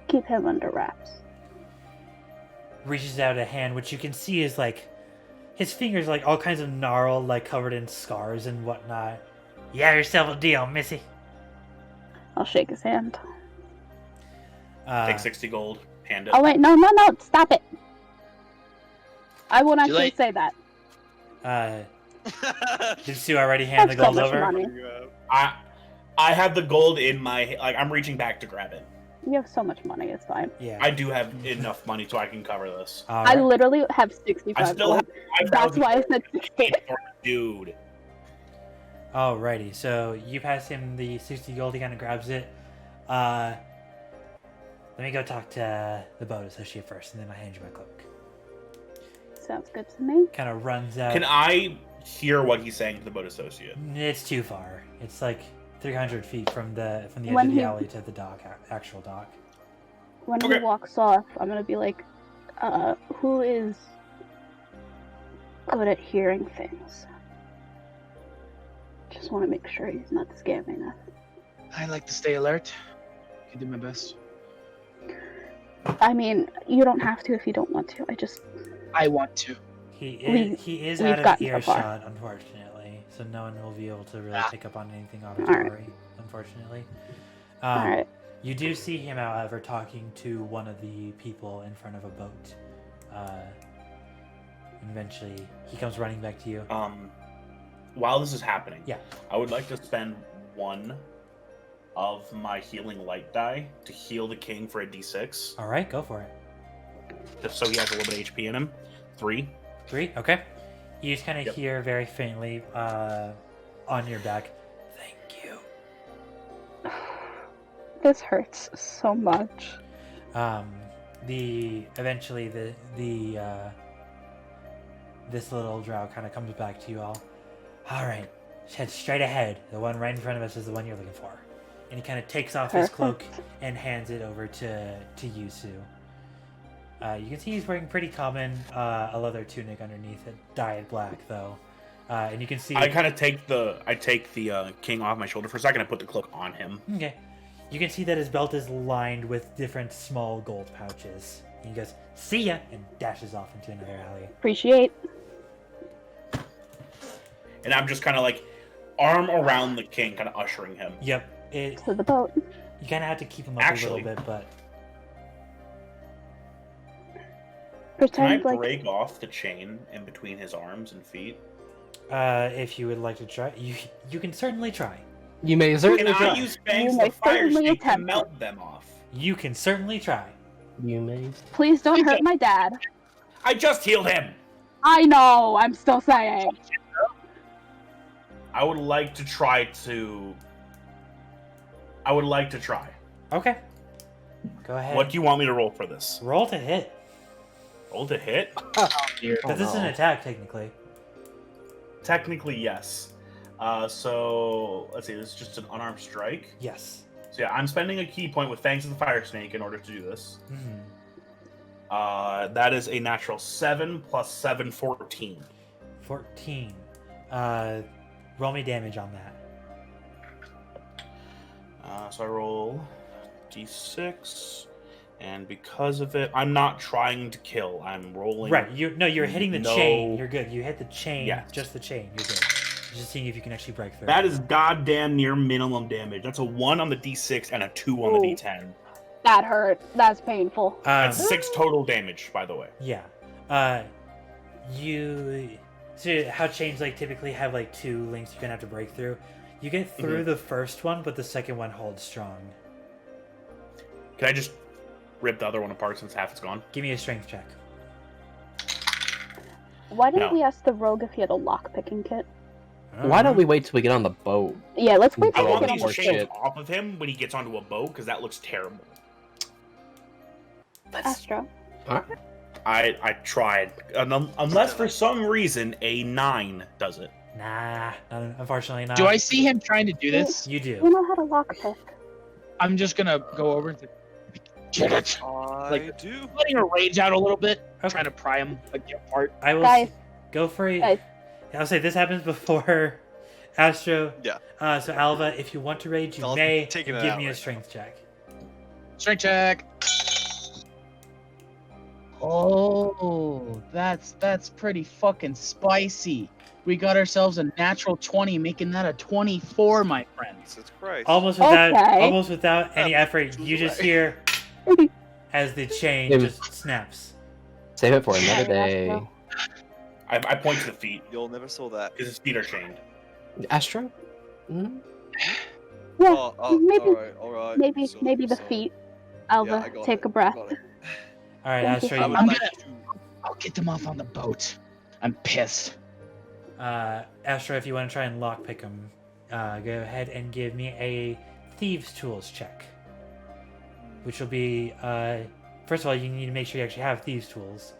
S2: keep him under wraps.
S1: Reaches out a hand, which you can see is like his fingers, like all kinds of gnarled, like covered in scars and whatnot. You have yourself a deal, Missy.
S2: I'll shake his hand.
S4: Take 60 gold. Hand it.
S2: Oh wait, no, stop it! I won't actually
S3: like-
S2: say that.
S1: Did Sue already hand the
S2: That's so
S1: gold
S2: much
S1: over?
S2: money.
S4: I have the gold in my I'm reaching back to grab it.
S2: You have so much money, it's fine.
S1: Yeah.
S4: I do have enough money so I can cover this.
S1: All
S2: I
S1: right.
S2: literally have 65
S4: I still
S2: gold.
S4: have
S2: That's why I said 60.
S4: dude.
S1: Alrighty, so you pass him the 60 gold, he kind of grabs it. Let me go talk to the boat associate first, and then I'll hand you my cloak.
S2: Sounds good to me.
S1: Kind of runs out.
S4: Can I hear what he's saying to the boat associate?
S1: It's too far. It's like 300 feet from the edge
S2: When
S1: of the
S2: he-
S1: alley to the dock, actual dock.
S2: When
S4: Okay.
S2: he walks off, I'm gonna be like, who is good at hearing things? Just want to make sure he's not scamming us.
S3: I like to stay alert. I can do my best.
S2: I mean, you don't have to if you don't want to.
S3: I want to.
S1: He
S2: We've
S1: is out of
S2: gotten so far.
S1: earshot, unfortunately, so no one will be able to really pick up on anything
S2: Alright.
S1: auditory, unfortunately.
S2: Alright.
S1: You do see him, however, talking to one of the people in front of a boat. And eventually, he comes running back to you.
S4: While this is happening,
S1: Yeah.
S4: I would like to spend 1 of my healing light die to heal the king for a d6,
S1: All right, go for it.
S4: just so he has a little bit of HP in him. 3.
S1: 3, okay. You just kind of
S4: Yep.
S1: hear very faintly on your back, "Thank you."
S2: This hurts so much.
S1: Eventually the this little drow kind of comes back to you all. All right, head straight ahead. The one right in front of us is the one you're looking for. And he kind of takes off his cloak and hands it over to Yusu. You can see he's wearing pretty common a leather tunic underneath it, dyed black though. And you can see
S4: I kind of take the king off my shoulder for a second and put the cloak on him.
S1: Okay. You can see that his belt is lined with different small gold pouches. And he goes, "See ya!" and dashes off into another alley.
S2: Appreciate.
S4: And I'm just kind of like arm around the king, kind of ushering him.
S1: Yep.
S2: To the boat.
S1: You kind of have to keep him up
S4: Actually,
S1: a little bit, but
S4: Can I
S2: Pretend like
S4: break off the chain in between his arms and feet?
S1: if you would like to try, you can certainly try.
S5: You may
S4: Can
S5: certainly
S4: I
S5: try.
S4: use Banks
S2: You
S4: the
S2: may
S4: Fire
S2: certainly
S4: Snake to
S2: attempt
S4: melt them off?
S1: You can certainly try.
S5: You may.
S2: please don't hurt my dad.
S4: I just healed him!
S2: I know, I'm still saying.
S4: I would like to try to... I would like to try.
S1: Okay. Go ahead.
S4: What do you want me to roll for this?
S1: Roll to hit.
S4: Roll to hit?
S3: Dear.
S1: But this is an attack, technically.
S4: Technically, yes. So, let's see, this is just an unarmed strike.
S1: Yes.
S4: So yeah, I'm spending a key point with Fangs of the Fire Snake in order to do this.
S1: Mhm.
S4: That is a natural 7 plus 7, 14.
S1: 14. Roll me damage on that.
S4: So I roll d6, and because of it, I'm not trying to kill. I'm rolling.
S1: Right. You're hitting the
S4: No.
S1: chain. You're good. You hit the chain.
S4: Yes.
S1: Just the chain. You're good. Just seeing if you can actually break through.
S4: That is goddamn near minimum damage. That's a 1 on the d6 and a 2 on the
S2: Ooh.
S4: d10.
S2: That hurt. That's painful.
S4: That's 6 total damage, by the way.
S1: Yeah. You see how chains like typically have like 2 links you're gonna have to break through. You get through the first one, but the second one holds strong.
S4: Can I just rip the other one apart since half it's gone?
S1: Give me a strength check.
S2: Why didn't
S4: No.
S2: we ask the rogue if he had a lockpicking kit?
S5: Why don't we wait till we get on the boat?
S2: Yeah, let's wait
S4: I
S2: till we
S4: want
S2: get on
S4: these
S2: the
S4: chains
S2: ship.
S4: off of him when he gets onto a boat, because that looks terrible.
S2: Astra.
S4: I tried. Unless for some reason a 9 does it.
S1: Nah, unfortunately not.
S3: Do I see him trying to do this?
S1: You
S2: You
S1: do.
S2: know how to lockpick.
S3: I'm just gonna go over and say, get it.
S7: I
S3: Like-
S7: do.
S3: Letting her rage out a little bit,
S1: Okay.
S3: trying to pry him like apart.
S1: I will
S2: Guys.
S1: go for it.
S2: Guys.
S1: I'll say this happens before Astro.
S7: Yeah.
S1: So Alva, if you want to rage, you
S7: I'll
S1: may
S7: take
S1: give
S7: it
S1: me
S7: out
S1: a
S7: right
S1: strength check.
S3: Strength check. Oh, that's pretty fucking spicy. We got ourselves a natural 20, making that a 24, my friends.
S7: Jesus Christ.
S1: Almost without any effort, you just hear as the chain
S5: Yeah.
S1: just snaps.
S5: Save it for another
S2: Yeah,
S5: day.
S2: Astro.
S4: I point to the feet,
S7: You'll never saw that.
S4: because his feet are chained.
S5: Astro? Mhm.
S2: Yeah, maybe,
S7: alright.
S2: maybe the feet. Alva, take a breath.
S1: All right,
S2: Thank
S1: Astro.
S2: you.
S1: You,
S3: I'm gonna- I'll get them off on the boat. I'm pissed.
S1: Astro, if you want to try and lockpick him, go ahead and give me a thieves' tools check, which will be first of all, you need to make sure you actually have thieves' tools.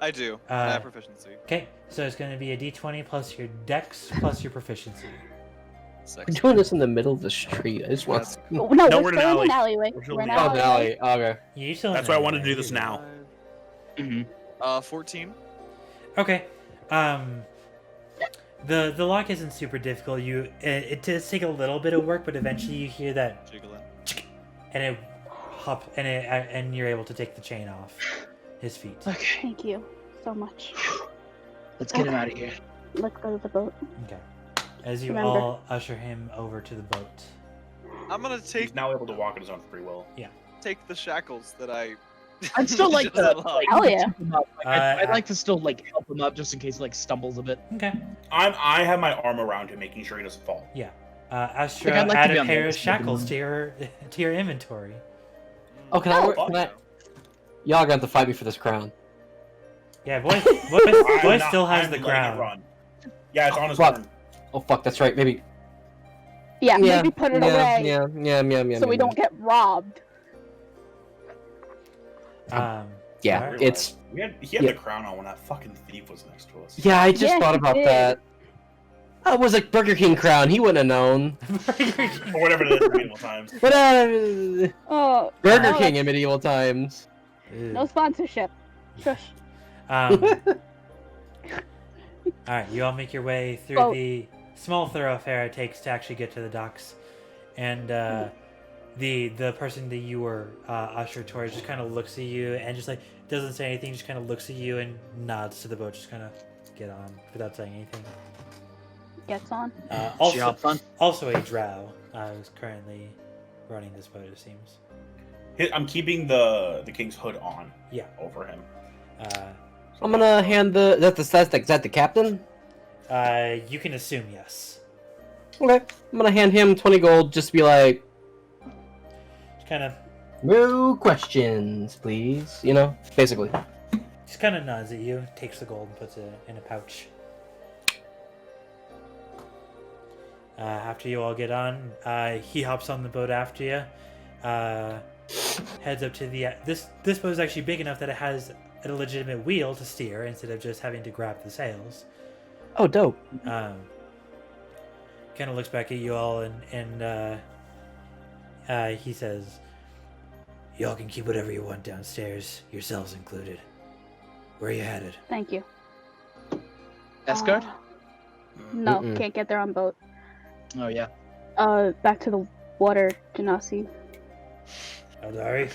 S7: I do. I have proficiency.
S1: Okay, so it's going to be a d20 plus your dex plus your proficiency.
S5: We're
S7: Sexy.
S5: doing this in the middle of the street. I just want
S7: That's-
S2: No,
S4: No,
S2: we're still in an alleyway.
S4: We're still
S2: We're
S4: in
S2: in
S4: the
S2: an
S5: Oh, the
S2: alleyway.
S5: alley. Okay.
S1: You still
S4: That's why I wanted to do this now.
S3: Mm-hmm.
S7: 14.
S1: Okay. The lock isn't super difficult. It does take a little bit of work, but eventually you hear that
S7: Jiggling.
S1: and it hop and you're able to take the chain off his feet.
S3: Okay,
S2: Thank you so much.
S3: let's get him out of here.
S2: Let's go to the boat.
S1: Okay. As you
S2: Remember.
S1: all usher him over to the boat.
S7: I'm gonna
S4: He's
S7: take
S4: now able to walk on his own free will.
S7: the shackles that I.
S3: I'd still like
S7: just
S3: to
S7: unlocked.
S3: like,
S2: Hell yeah.
S3: keep him up. Like, I'd like to still like help him up just in case he like stumbles a bit.
S1: Okay.
S4: I have my arm around him, making sure he doesn't fall.
S1: Astra,
S3: Like, I'd like to
S1: add
S3: be
S1: a
S3: on the
S1: pair
S3: other
S1: of
S3: side.
S1: shackles to your inventory.
S5: Oh, can I? Y'all got to fight me for this crown.
S1: Yeah, boy
S4: I'm not-
S1: still has
S4: I'm
S1: the
S4: letting it
S1: crown.
S4: run. Yeah, it's on his
S5: Fuck.
S4: arm.
S5: Oh fuck, that's right. Maybe.
S2: Yeah, maybe put it away
S5: Yeah.
S2: so we don't get robbed.
S5: Yeah,
S1: Alright.
S5: it's
S4: He had
S5: Yeah.
S4: the crown on when that fucking thief was next to us.
S5: Yeah, I just
S2: Yeah,
S5: thought
S2: he
S5: about
S2: did.
S5: that. That was a Burger King crown. He wouldn't have known.
S4: Or whatever it is in medieval times.
S5: But
S2: Oh,
S5: Burger
S2: no,
S5: King in medieval times.
S2: no sponsorship. Shush.
S1: Alright, you all make your way through
S2: Oh.
S1: the small thoroughfare it takes to actually get to the docks. And the person that you were ushered towards just kind of looks at you and just like doesn't say anything, just kind of looks at you and nods to the boat, just kind of get on without saying anything.
S2: Gets on.
S3: Job fun.
S1: Also a drow who's currently running this boat, it seems.
S4: I'm keeping the king's hood on.
S1: Yeah.
S4: Over him.
S5: I'm gonna hand is that the captain?
S1: You can assume yes.
S5: Okay. I'm gonna hand him 20 gold, just be like,
S1: Just kind of
S5: no questions, please. You know, basically.
S1: just kind of nods at you, takes the gold and puts it in a pouch. After you all get on, he hops on the boat after you. Heads up to the this boat is actually big enough that it has a legitimate wheel to steer instead of just having to grab the sails.
S5: Oh, dope.
S1: Kind of looks back at you all and he says, "Y'all can keep whatever you want downstairs, yourselves included. Where are you headed?"
S2: Thank you.
S3: Estgard?
S2: No,
S5: Mm-mm.
S2: can't get there on boat.
S3: Oh yeah.
S2: Back to the water, Genasi.
S1: Aldari?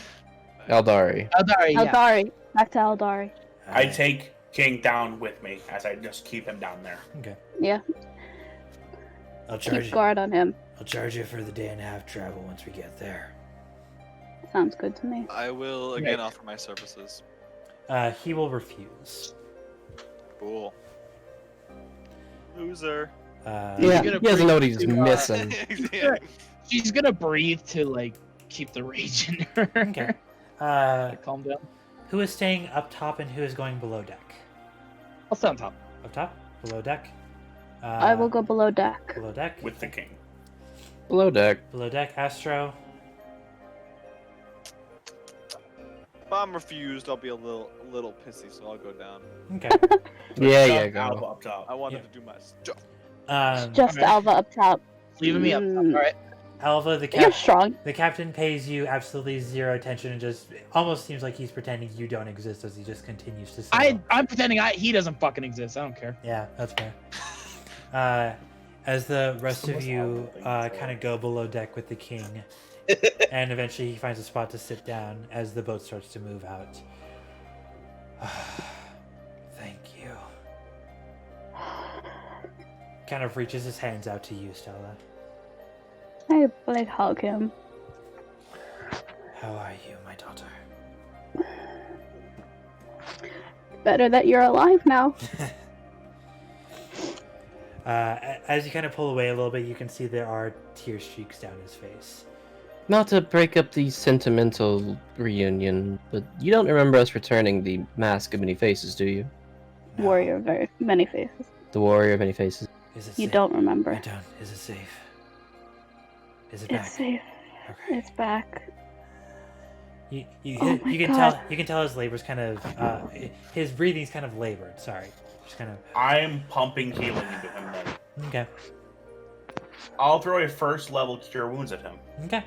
S5: Aldari.
S3: Aldari, yeah.
S2: Aldari. Back to Aldari.
S4: I take King down with me as I just keep him down there.
S1: Okay.
S2: Yeah,
S1: I'll charge
S2: keep
S1: you.
S2: guard on him.
S1: I'll charge you for the day and a half travel once we get there.
S2: Sounds good to me.
S7: I will again offer my services.
S1: He will refuse.
S7: Cool. Loser.
S5: Yeah,
S3: gonna
S5: he doesn't know what
S3: bring
S5: he's
S3: to,
S5: missing.
S7: Yeah.
S3: She's gonna breathe to like keep the rage in her.
S1: Okay.
S3: Calm down.
S1: Who is staying up top and who is going below deck?
S3: I'll stay on top.
S1: Up top? Below deck?
S2: I will go below deck.
S1: Below deck?
S4: With the king.
S5: Below deck.
S1: Below deck, Astro.
S7: If I'm refused, I'll be a little pissy, so I'll go down.
S1: Okay.
S5: Yeah,
S4: Alba
S5: go.
S4: up top.
S7: I wanted
S1: Yeah.
S7: to do my stuff.
S2: Just
S3: Alright.
S2: Alva up top.
S3: Leaving me up top.
S2: Mm.
S3: Alright.
S1: Alva,
S2: You're strong.
S1: the captain pays you absolutely zero attention and just almost seems like he's pretending you don't exist as he just continues to sail.
S3: I'm pretending he doesn't fucking exist. I don't care.
S1: Yeah, that's fair. As the rest of you kind of go below deck with the king, and eventually he finds a spot to sit down as the boat starts to move out. Thank you. Kind of reaches his hands out to you, Stella.
S2: I like hug him.
S1: How are you, my daughter?
S2: Better that you're alive now.
S1: As you kind of pull away a little bit, you can see there are tear streaks down his face.
S5: Not to break up the sentimental reunion, but you don't remember us returning the Mask of Many Faces, do you?
S1: No.
S2: Warrior of very many faces.
S5: The Warrior of Many Faces.
S1: Is it
S2: You
S1: safe?
S2: don't remember.
S1: I don't. Is it safe? Is it
S2: It's
S1: back?
S2: safe.
S1: Okay.
S2: It's back.
S1: You
S2: Oh my
S1: can
S2: God.
S1: tell his labor's kind of his breathing's kind of labored. Sorry, just kind of
S4: I'm pumping healing into him then.
S1: okay.
S4: I'll throw a first level cure wounds at him.
S1: Okay.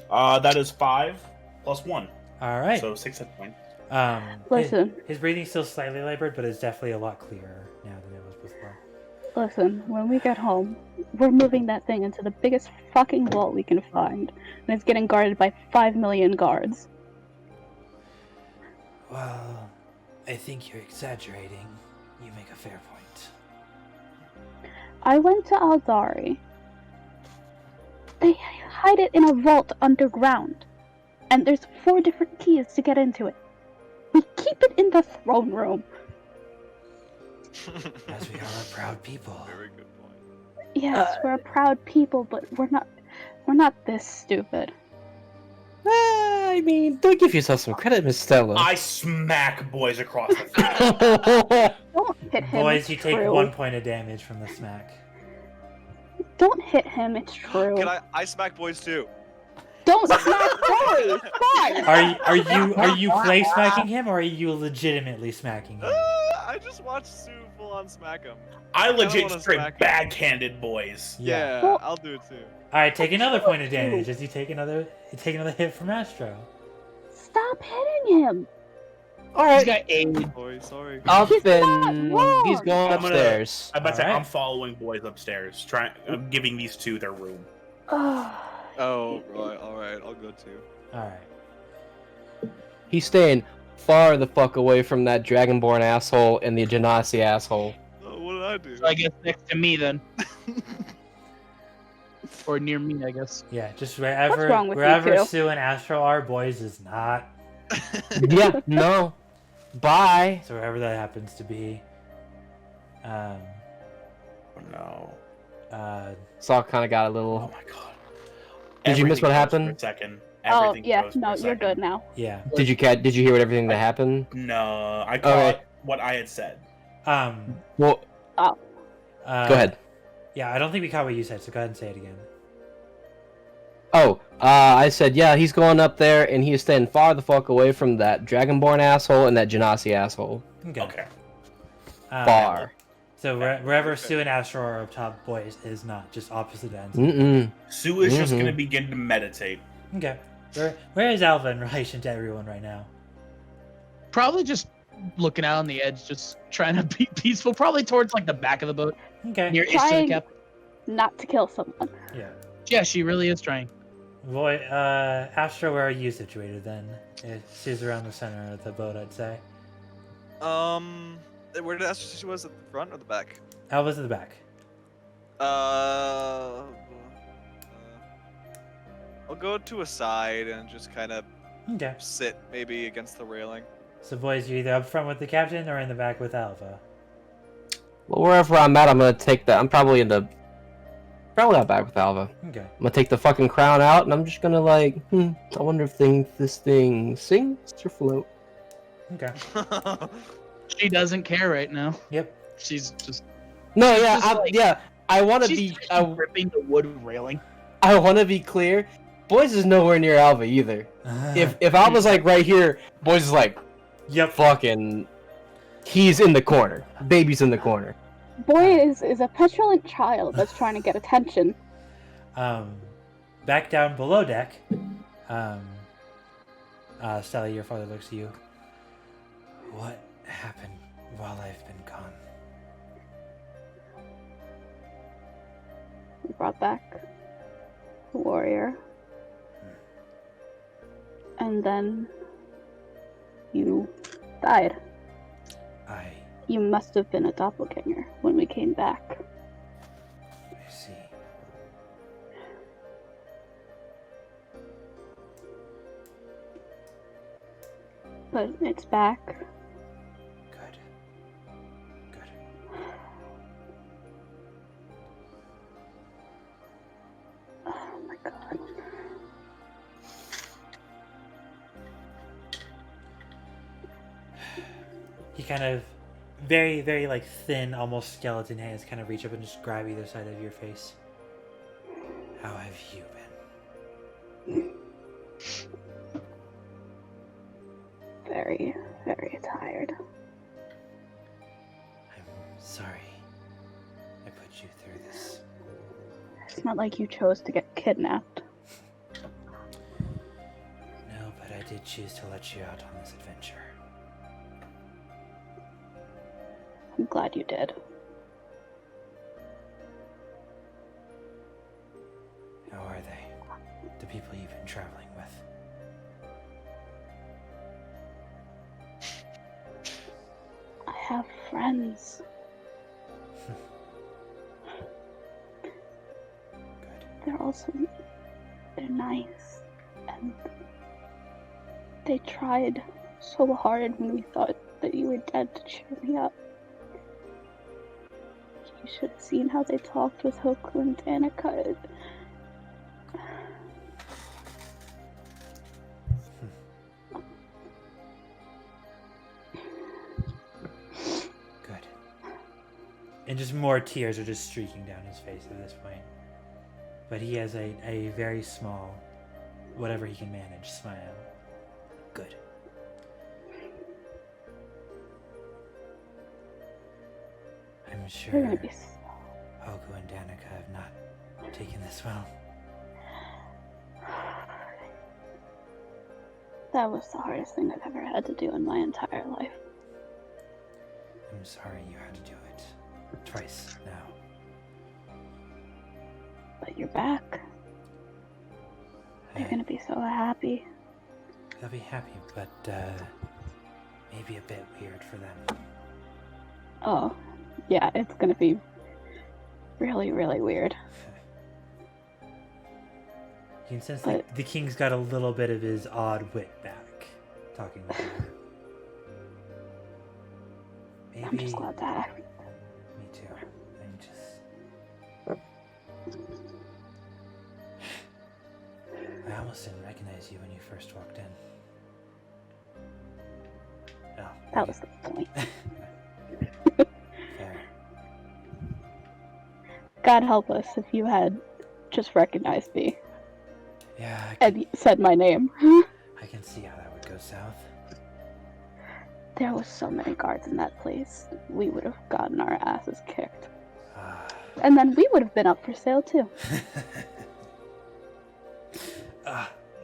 S4: That is 5 plus 1.
S1: All right.
S4: So 6 hit points.
S2: Listen.
S1: his breathing's still slightly labored, but it's definitely a lot clearer now than it was before.
S2: Listen, when we get home, we're moving that thing into the biggest fucking vault we can find, and it's getting guarded by 5 million guards.
S1: Well, I think you're exaggerating. You make a fair point.
S2: I went to Aldari. They hide it in a vault underground, and there's 4 different keys to get into it. We keep it in the throne room.
S1: As we are a proud people.
S7: Very good point.
S2: Yes, we're a proud people, but we're not this stupid.
S5: I mean, don't give yourself some credit, Miss Stella.
S4: I smack boys across the face.
S2: Don't hit him.
S1: Boys,
S2: it's
S1: you take
S2: true.
S1: 1 point of damage from the smack.
S2: Don't hit him. It's true.
S7: Can I smack boys too?
S2: Don't smack boys! Fine!
S1: Are you play smacking him, or are you legitimately smacking him?
S7: I just watched Sue full on smack him.
S4: I
S7: kinda
S4: legit
S7: wanna
S4: straight
S7: smack him.
S4: backhanded boys.
S7: Yeah,
S2: Well-
S7: I'll do it too.
S1: All right, take another point of damage as you take another hit from Astro.
S2: Stop hitting him!
S5: All
S3: He's
S5: right.
S3: got aid.
S7: Sorry.
S5: Up
S2: He's not
S5: and
S2: wrong.
S5: he's going
S4: I'm gonna-
S5: upstairs.
S4: I'm about to say
S1: Alright.
S4: I'm following boys upstairs. I'm giving these two their room.
S7: Oh, right, alright, I'll go too.
S1: All right.
S5: He's staying far the fuck away from that Dragonborn asshole and the Genasi asshole.
S7: Oh, what did I do?
S3: So I guess next to me then. Or near me, I guess.
S1: Yeah, just wherever
S2: wrong with you
S1: wherever
S2: two?
S1: Sue and Astro are, boys is not.
S5: Yeah, no. Bye.
S1: So wherever that happens to be.
S4: Oh, no.
S5: Saul kind of got a
S4: Oh
S5: little.
S4: my god.
S5: Did you miss what
S4: Everything froze
S5: happened?
S4: For a second.
S2: Oh,
S4: Everything
S2: yeah,
S4: froze for
S2: no,
S4: a
S2: you're
S4: second.
S2: good now.
S1: Yeah.
S5: Did you hear everything that happened?
S4: No, I caught what I had said.
S5: Well,
S1: Go
S5: go ahead.
S1: Yeah, I don't think we caught what you said, so go ahead and say it again.
S5: Oh, I said, yeah, he's going up there, and he is staying far the fuck away from that Dragonborn asshole and that Genasi asshole.
S1: Okay.
S4: Okay.
S5: Far.
S1: So wherever Sue and Astro are up top, boys is not, just opposite ends.
S5: Mm-mm.
S4: Sue is just
S5: Mhm.
S4: gonna begin to meditate.
S1: Okay. Where is Alva in relation to everyone right now?
S3: Probably just looking out on the edge, just trying to be peaceful. Probably towards like the back of the boat,
S1: Okay.
S3: near Ish to the
S2: Trying
S3: captain.
S2: not to kill someone.
S1: Yeah.
S3: Yeah, she really is trying.
S1: Boy, Astro, where are you situated then? She's around the center of the boat, I'd say.
S7: Where did I ask she was at the front or the back?
S1: Alva's in the back.
S7: I'll go to a side and just kind of
S1: Okay.
S7: sit maybe against the railing.
S1: So, boys, you're either up front with the captain or in the back with Alva.
S5: Well, wherever I'm at, I'm gonna take that. I'm probably probably out back with Alva.
S1: Okay.
S5: I'm gonna take the fucking crown out, and I'm just gonna like, I wonder if this thing sings or float.
S1: Okay.
S3: She doesn't care right now.
S1: Yep.
S3: She's just.
S5: No,
S3: She's
S5: yeah,
S3: just like-
S5: yeah. I want to
S3: She's
S5: be.
S3: ripping the wood railing.
S5: I want to be clear. Boys is nowhere near Alva either. If Alva's like right here, Boys is like,
S1: Yep.
S5: fucking. He's in the corner. Baby's in the corner.
S2: Boy is a petulant child that's trying to get attention.
S1: Back down below deck, Stella, your father looks at you. What happened while I've been gone?
S2: We brought back the warrior. And then you died. You must have been a doppelganger when we came back.
S1: I see.
S2: But it's back.
S1: Good. Good.
S2: Oh my god.
S1: He kind of very, very like thin, almost skeleton hands kind of reach up and just grab either side of your face. How have you been?
S2: Very, very tired.
S1: I'm sorry I put you through this.
S2: It's not like you chose to get kidnapped.
S1: No, but I did choose to let you out on this adventure.
S2: I'm glad you did.
S1: How are they? The people you've been traveling with?
S2: I have friends.
S1: Good.
S2: They're nice. And they tried so hard when we thought that you were dead to cheer me up. You should have seen how they talked with Hook and Danica.
S1: Good. And just more tears are just streaking down his face at this point. But he has a very small whatever he can manage, smile. Good. I'm
S2: You're
S1: sure
S2: gonna be.
S1: Ogo and Danica have not taken this well.
S2: That was the hardest thing I've ever had to do in my entire life.
S1: I'm sorry you had to do it twice now.
S2: But you're back. They're gonna be so happy.
S1: They'll be happy, but maybe a bit weird for them.
S2: Oh, yeah, it's gonna be really, really weird.
S1: You can sense
S2: But-
S1: the king's got a little bit of his odd wit back, talking with her. Maybe.
S2: I'm just glad that.
S1: Me too. I'm just. I almost didn't recognize you when you first walked in. Oh,
S2: That was the point.
S1: fair.
S2: God help us if you had just recognized me
S1: Yeah,
S2: and said my name.
S1: I can see how that would go south.
S2: There was so many guards in that place. We would have gotten our asses kicked.
S1: Ah.
S2: And then we would have been up for sale too.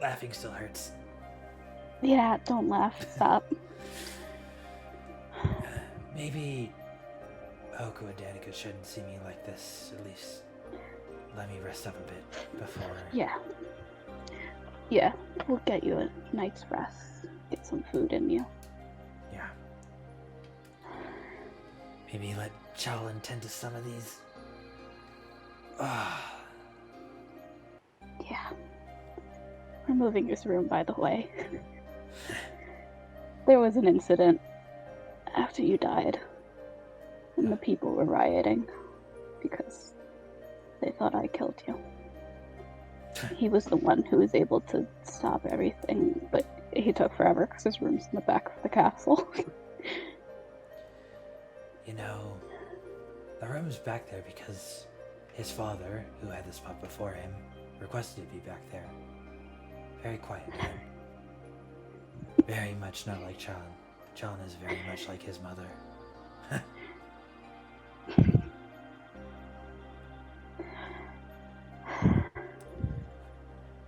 S1: Laughing still hurts.
S2: Yeah, don't laugh. Stop.
S1: Maybe Oko and Danica shouldn't see me like this. At least let me rest up a bit before.
S2: Yeah. Yeah, we'll get you a night's rest. Get some food in you.
S1: Yeah. Maybe let Chalin tend to some of these.
S2: Yeah. We're moving this room, by the way. There was an incident after you died, and the people were rioting because they thought I killed you. He was the one who was able to stop everything, but he took forever because his room's in the back of the castle.
S1: You know, the room's back there because his father, who had the spot before him, requested to be back there. Very quiet man. Very much not like Chalin. Chalin is very much like his mother.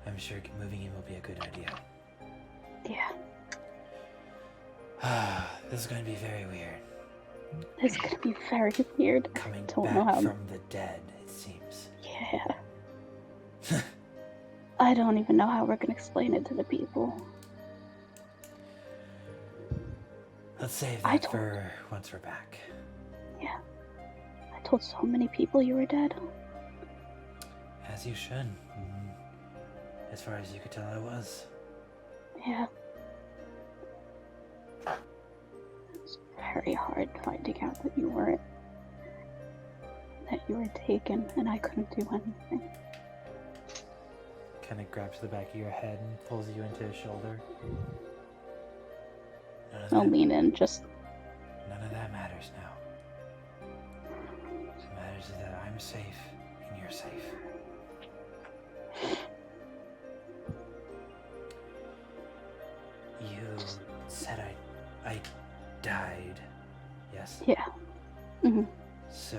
S1: I'm sure moving in will be a good idea.
S2: Yeah,
S1: This is going to be very weird.
S2: it's gonna be very weird.
S1: Coming
S2: Don't know
S1: back
S2: how.
S1: from the dead, it seems.
S2: Yeah. I don't even know how we're gonna explain it to the people.
S1: Let's save
S2: I
S1: that
S2: don't-
S1: for once we're back.
S2: Yeah. I told so many people you were dead.
S1: As you should. As far as you could tell, I was.
S2: Yeah. It was very hard finding out that you weren't. That you were taken and I couldn't do anything.
S1: Kind of grabs the back of your head and pulls you into his shoulder.
S2: I'll lean in, just.
S1: None of that matters now. What matters is that I'm safe and you're safe. You said I died, yes?
S2: Yeah. Hmm.
S1: So,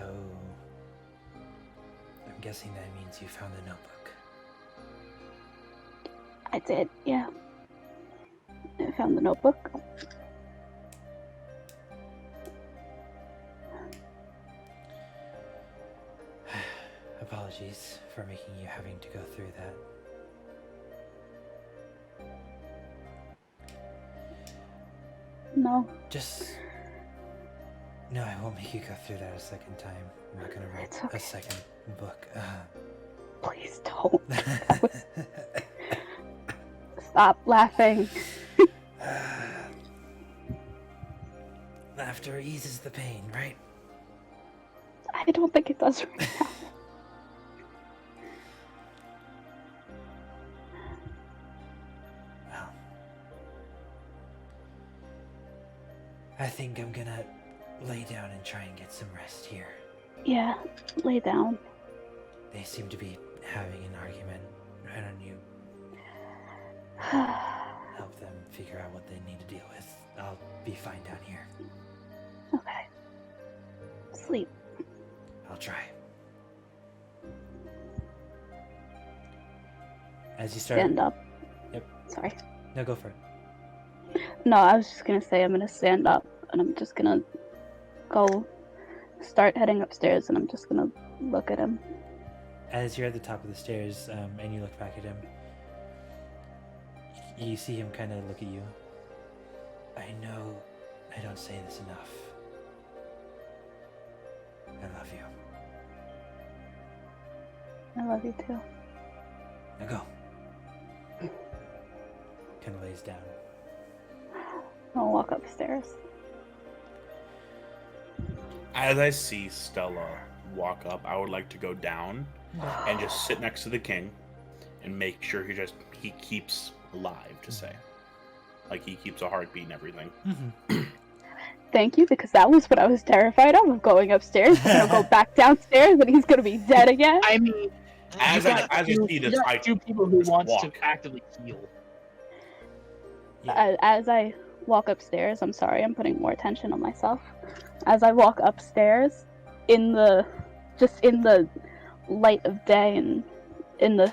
S1: I'm guessing that means you found the notebook.
S2: I did, yeah. I found the notebook.
S1: Apologies for making you having to go through that.
S2: No,
S1: No, I won't make you go through that a second time. I'm not gonna write
S2: It's okay.
S1: a second book.
S2: please don't. Stop laughing.
S1: Laughter eases the pain, right?
S2: I don't think it does right now.
S1: Well, I think I'm gonna lay down and try and get some rest here.
S2: Yeah, lay down.
S1: They seem to be having an argument. Why don't you figure out what they need to deal with. I'll be fine down here.
S2: Okay. Sleep.
S1: I'll try. As you start...
S2: Stand up.
S1: Yep.
S2: Sorry.
S1: No, go for it.
S2: No, I was just gonna say I'm gonna stand up and I'm just gonna go start heading upstairs and I'm just gonna look at him.
S1: As you're at the top of the stairs and you look back at him, you see him kind of look at you. I know I don't say this enough. I love you.
S2: I love you too.
S1: Now go. Kind of lays down.
S2: I'll walk upstairs.
S8: As I see Stella walk up, I would like to go down and just sit next to the king and make sure he keeps alive, to say. Like he keeps a heartbeat and everything.
S1: Mm-hmm.
S2: Thank you, because that was what I was terrified of going upstairs. He's gonna go back downstairs and he's gonna be dead again.
S3: I mean,
S8: As I see this, I
S3: two people who
S8: just
S3: wants
S8: walk.
S3: to actively heal.
S2: As I walk upstairs, I'm sorry, I'm putting more attention on myself. As I walk upstairs, in the light of day and in the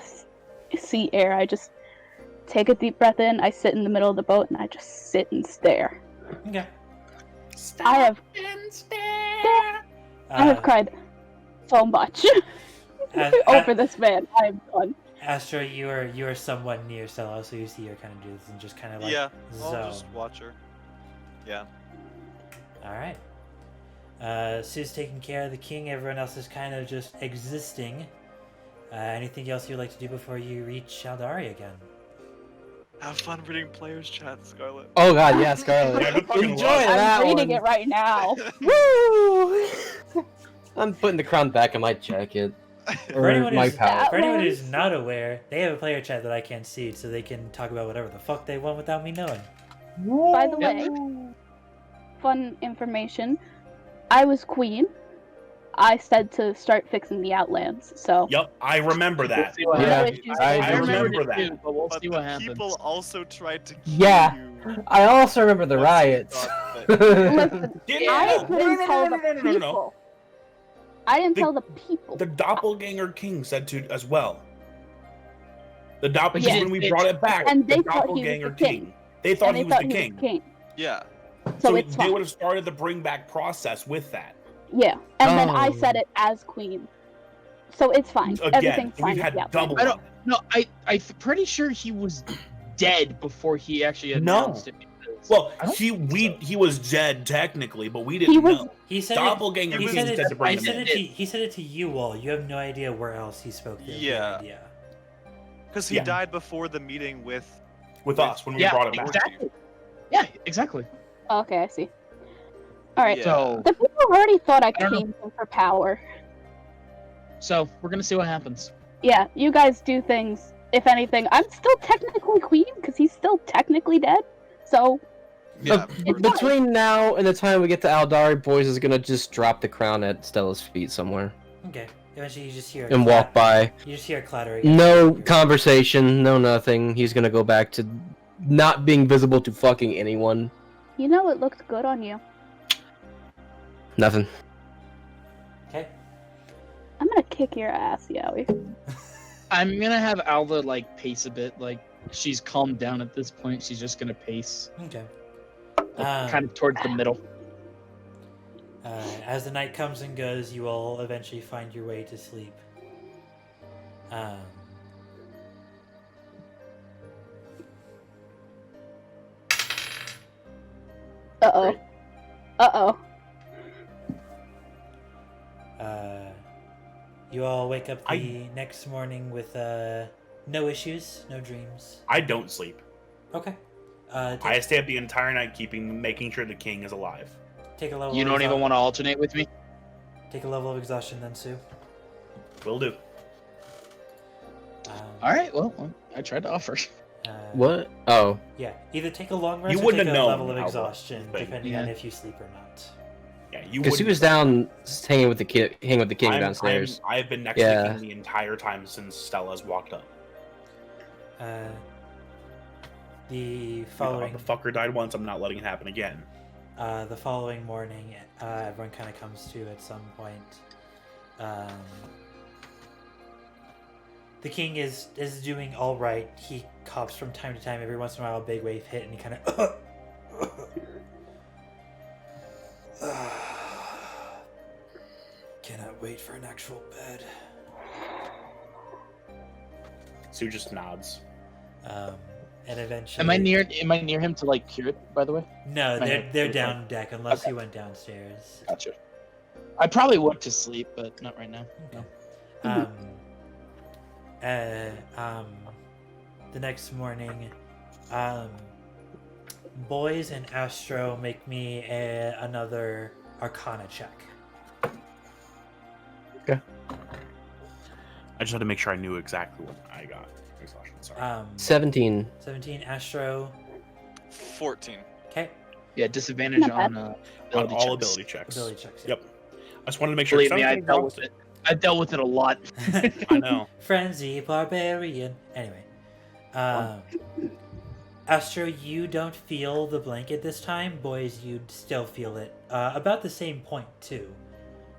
S2: sea air, I just take a deep breath in, I sit in the middle of the boat, and I just sit and stare.
S1: Okay.
S2: I have cried so much over this man. I'm done.
S1: Astra, you are somewhat near Stella, so you see her kind of do this and just kind of like
S7: Yeah,
S1: zone.
S7: I'll just watch her. Yeah.
S1: All right. Sue's taking care of the king. Everyone else is kind of just existing. Anything else you'd like to do before you reach Aldari again?
S7: Have fun reading players' chat, Scarlet.
S5: Oh god, yeah, Scarlet.
S8: Yeah, good fucking
S5: Enjoy
S8: luck.
S5: that
S2: I'm reading
S5: one.
S2: it right now.
S5: Woo! I'm putting the crown back in my jacket.
S1: For anyone,
S5: my
S1: who's,
S5: pouch.
S1: for anyone who's not aware, they have a player chat that I can't see, so they can talk about whatever the fuck they want without me knowing.
S2: By the way, fun information. I was queen. I said to start fixing the Outlands, so...
S8: Yep, I remember that.
S3: See what
S5: Yeah,
S3: happens.
S5: I
S3: I remember
S8: remember
S3: that.
S8: that.
S3: Too, but we'll
S7: But
S3: see
S7: the
S3: what happens.
S7: people also tried to kill
S5: Yeah.
S7: you.
S5: I also remember the riots.
S2: Listen,
S8: Yeah.
S2: I couldn't tell the
S8: no.
S2: people. I didn't
S8: The-
S2: tell the people.
S8: The doppelganger king said to as well. The doppelganger
S3: Yeah.
S8: when we brought it back.
S2: And they
S8: the
S2: thought he was
S8: doppelganger
S2: the king.
S8: They thought
S2: And
S8: he
S2: they
S8: was
S2: thought
S8: the
S2: he
S8: king.
S7: Yeah.
S2: So
S8: So
S2: it's
S8: they
S2: fine.
S8: would have started the bring back process with that.
S2: Yeah, and then I
S5: Oh.
S2: said it as queen. So it's fine.
S8: Again,
S2: Everything's fine.
S8: we've had
S2: yeah,
S8: double.
S3: I don't- No, I'm pretty sure he was dead before he actually
S8: No.
S3: announced it. because
S8: Well,
S3: I don't
S8: he was dead technically, but we didn't
S2: He was-
S8: know.
S1: He said
S8: Doppelganger
S1: he
S8: king
S1: said it,
S8: said to bring
S1: I
S8: him
S1: said
S8: in.
S1: it to, he said it to you all. You have no idea where else he spoke there.
S7: Yeah.
S1: Yeah.
S7: Because he
S8: Yeah.
S7: died before the meeting with.
S8: With us when we
S3: yeah,
S8: brought it back.
S3: exactly. Yeah, exactly.
S2: Okay, I see. All right.
S7: Yeah.
S3: So,
S2: The people already thought I
S3: don't know.
S2: came here for power.
S3: so we're gonna see what happens.
S2: Yeah, you guys do things. If anything, I'm still technically queen because he's still technically dead. So
S7: Yeah.
S2: It's
S5: Between now and the time we get to Aldari, boys is gonna just drop the crown at Stella's feet somewhere
S1: Okay. Eventually, you just hear
S5: and walk by.
S1: You just hear it clatter again.
S5: No conversation, no nothing. He's gonna go back to not being visible to fucking anyone.
S2: you know it looked good on you.
S5: Nothing.
S1: Okay.
S2: I'm gonna kick your ass, Yowie.
S3: I'm gonna have Alva like pace a bit. Like she's calmed down at this point. She's just gonna pace
S1: Okay.
S3: kind of towards the middle.
S1: As the night comes and goes, you all eventually find your way to sleep.
S2: Uh-oh. Uh-oh.
S1: You all wake up the next morning with no issues, no dreams.
S8: I don't sleep.
S1: Okay.
S8: I stay up the entire night making sure the king is alive.
S1: Take a level.
S3: You
S1: of
S3: don't even want to alternate with me?
S1: Take a level of exhaustion then, Sue.
S8: Will do.
S3: All right. Well, I tried to offer.
S5: What? Oh.
S1: Yeah, either take a long rest
S8: You
S1: or
S8: wouldn't
S1: take a
S8: have known
S1: level of
S8: how
S1: exhaustion,
S8: the-
S1: depending
S3: Yeah.
S1: on if you sleep or not.
S8: Yeah, you
S5: Because he
S8: wouldn't
S5: was
S8: know.
S5: down hanging with the king downstairs.
S8: I've been next
S5: Yeah.
S8: to the king the entire time since Stella's walked up.
S1: The following
S4: The fucker died once. I'm not letting it happen again.
S1: the following morning, everyone kind of comes to at some point. The king is doing all right. He coughs from time to time. Every once in a while, a big wave hit, and he kind of. Cannot wait for an actual bed.
S4: Sue just nods.
S1: And eventually.
S3: Am I near him to like cure it? By the way.
S1: No,
S3: My
S1: they're
S3: head-
S1: down deck unless
S3: Okay.
S1: you went downstairs.
S3: Gotcha. I probably went to sleep, but not right now.
S1: Okay.
S3: No.
S1: The next morning, Boys and Astro make me another Arcana check.
S4: I just had to make sure I knew exactly what I got. Sorry.
S5: 17.
S1: 17, Astro.
S7: 14.
S1: Okay,
S3: Yeah, disadvantage
S2: Not
S3: on
S4: On
S3: ability
S4: all
S3: checks.
S4: ability checks.
S1: ability checks.
S4: Yep. I just wanted to make sure.
S3: Believe
S4: 'cause
S3: me, I
S4: I'm
S3: dealt with it. I dealt with it a lot.
S4: I know.
S1: Frenzy Barbarian. Anyway. Astro, you don't feel the blanket this time. Boys, you still feel it. About the same point, too,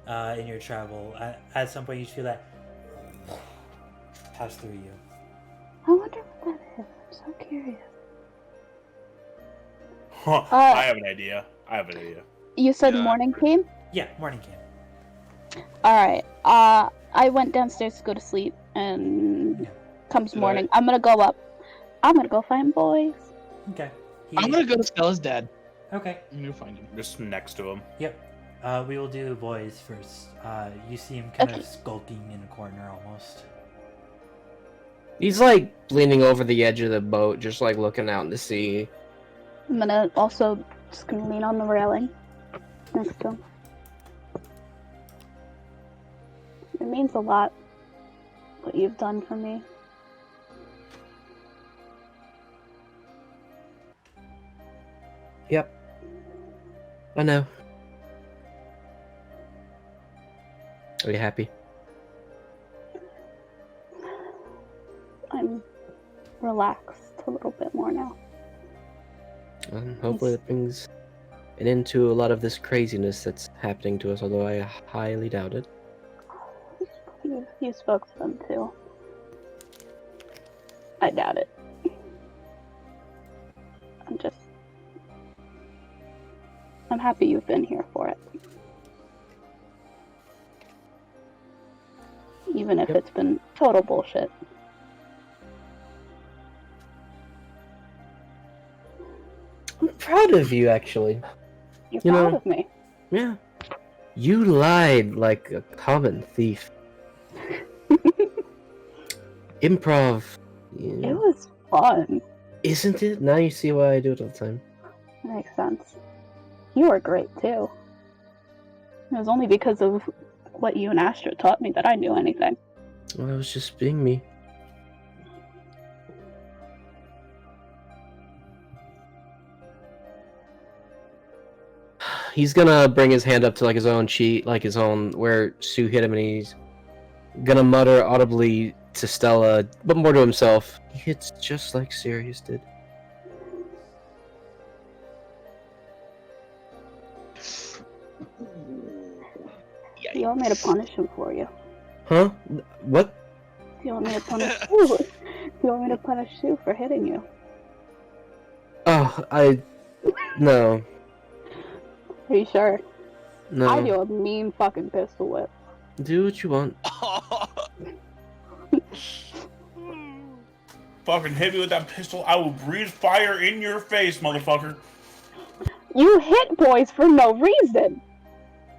S1: in your travel. At some point, you feel that pass through you.
S2: I wonder what that is. I'm so curious.
S4: Huh, I have an idea.
S2: You said
S7: Yeah.
S2: morning came?
S1: Yeah, morning came.
S2: Alright. I went downstairs to go to sleep, and comes morning. I'm gonna go up. I'm gonna go find Boys.
S1: Okay.
S3: I'm gonna go to Stella's dad.
S1: Okay.
S3: I'm gonna find him.
S4: Just next to him.
S1: Yep. We will do Boys first. You see him kind
S2: Okay.
S1: of skulking in a corner almost.
S5: He's like leaning over the edge of the boat, just like looking out in the sea.
S2: I'm gonna also just gonna lean on the railing next to him. It means a lot what you've done for me.
S5: Yep. I know. Are you happy?
S2: I'm relaxed a little bit more now.
S5: Hopefully that brings an end to a lot of this craziness that's happening to us, although I highly doubt it.
S2: You spoke to them too. I doubt it. I'm happy you've been here for it. Even if
S5: Yep.
S2: it's been total bullshit.
S5: I'm proud of you, actually.
S2: You're
S5: You
S2: proud
S5: know-
S2: of me.
S5: Yeah. You lied like a common thief. Improv. Yeah.
S2: It was fun.
S5: Isn't it? Now you see why I do it all the time.
S2: Makes sense. You were great too. It was only because of what you and Astra taught me that I knew anything.
S5: Well, I was just being me. He's gonna bring his hand up to like his own cheek, like his own where Sue hit him, and he's gonna mutter audibly to Stella, but more to himself. He hits just like Sirius did.
S2: Do you want me to punish him for you?
S5: Huh? What?
S2: Do you want me to punish you? Do you want me to punish you for hitting you?
S5: Oh, no.
S2: Are you sure?
S5: No.
S2: I do a mean fucking pistol whip.
S5: Do what you want.
S4: Fucking hit me with that pistol. I will breathe fire in your face, motherfucker.
S2: You hit boys for no reason.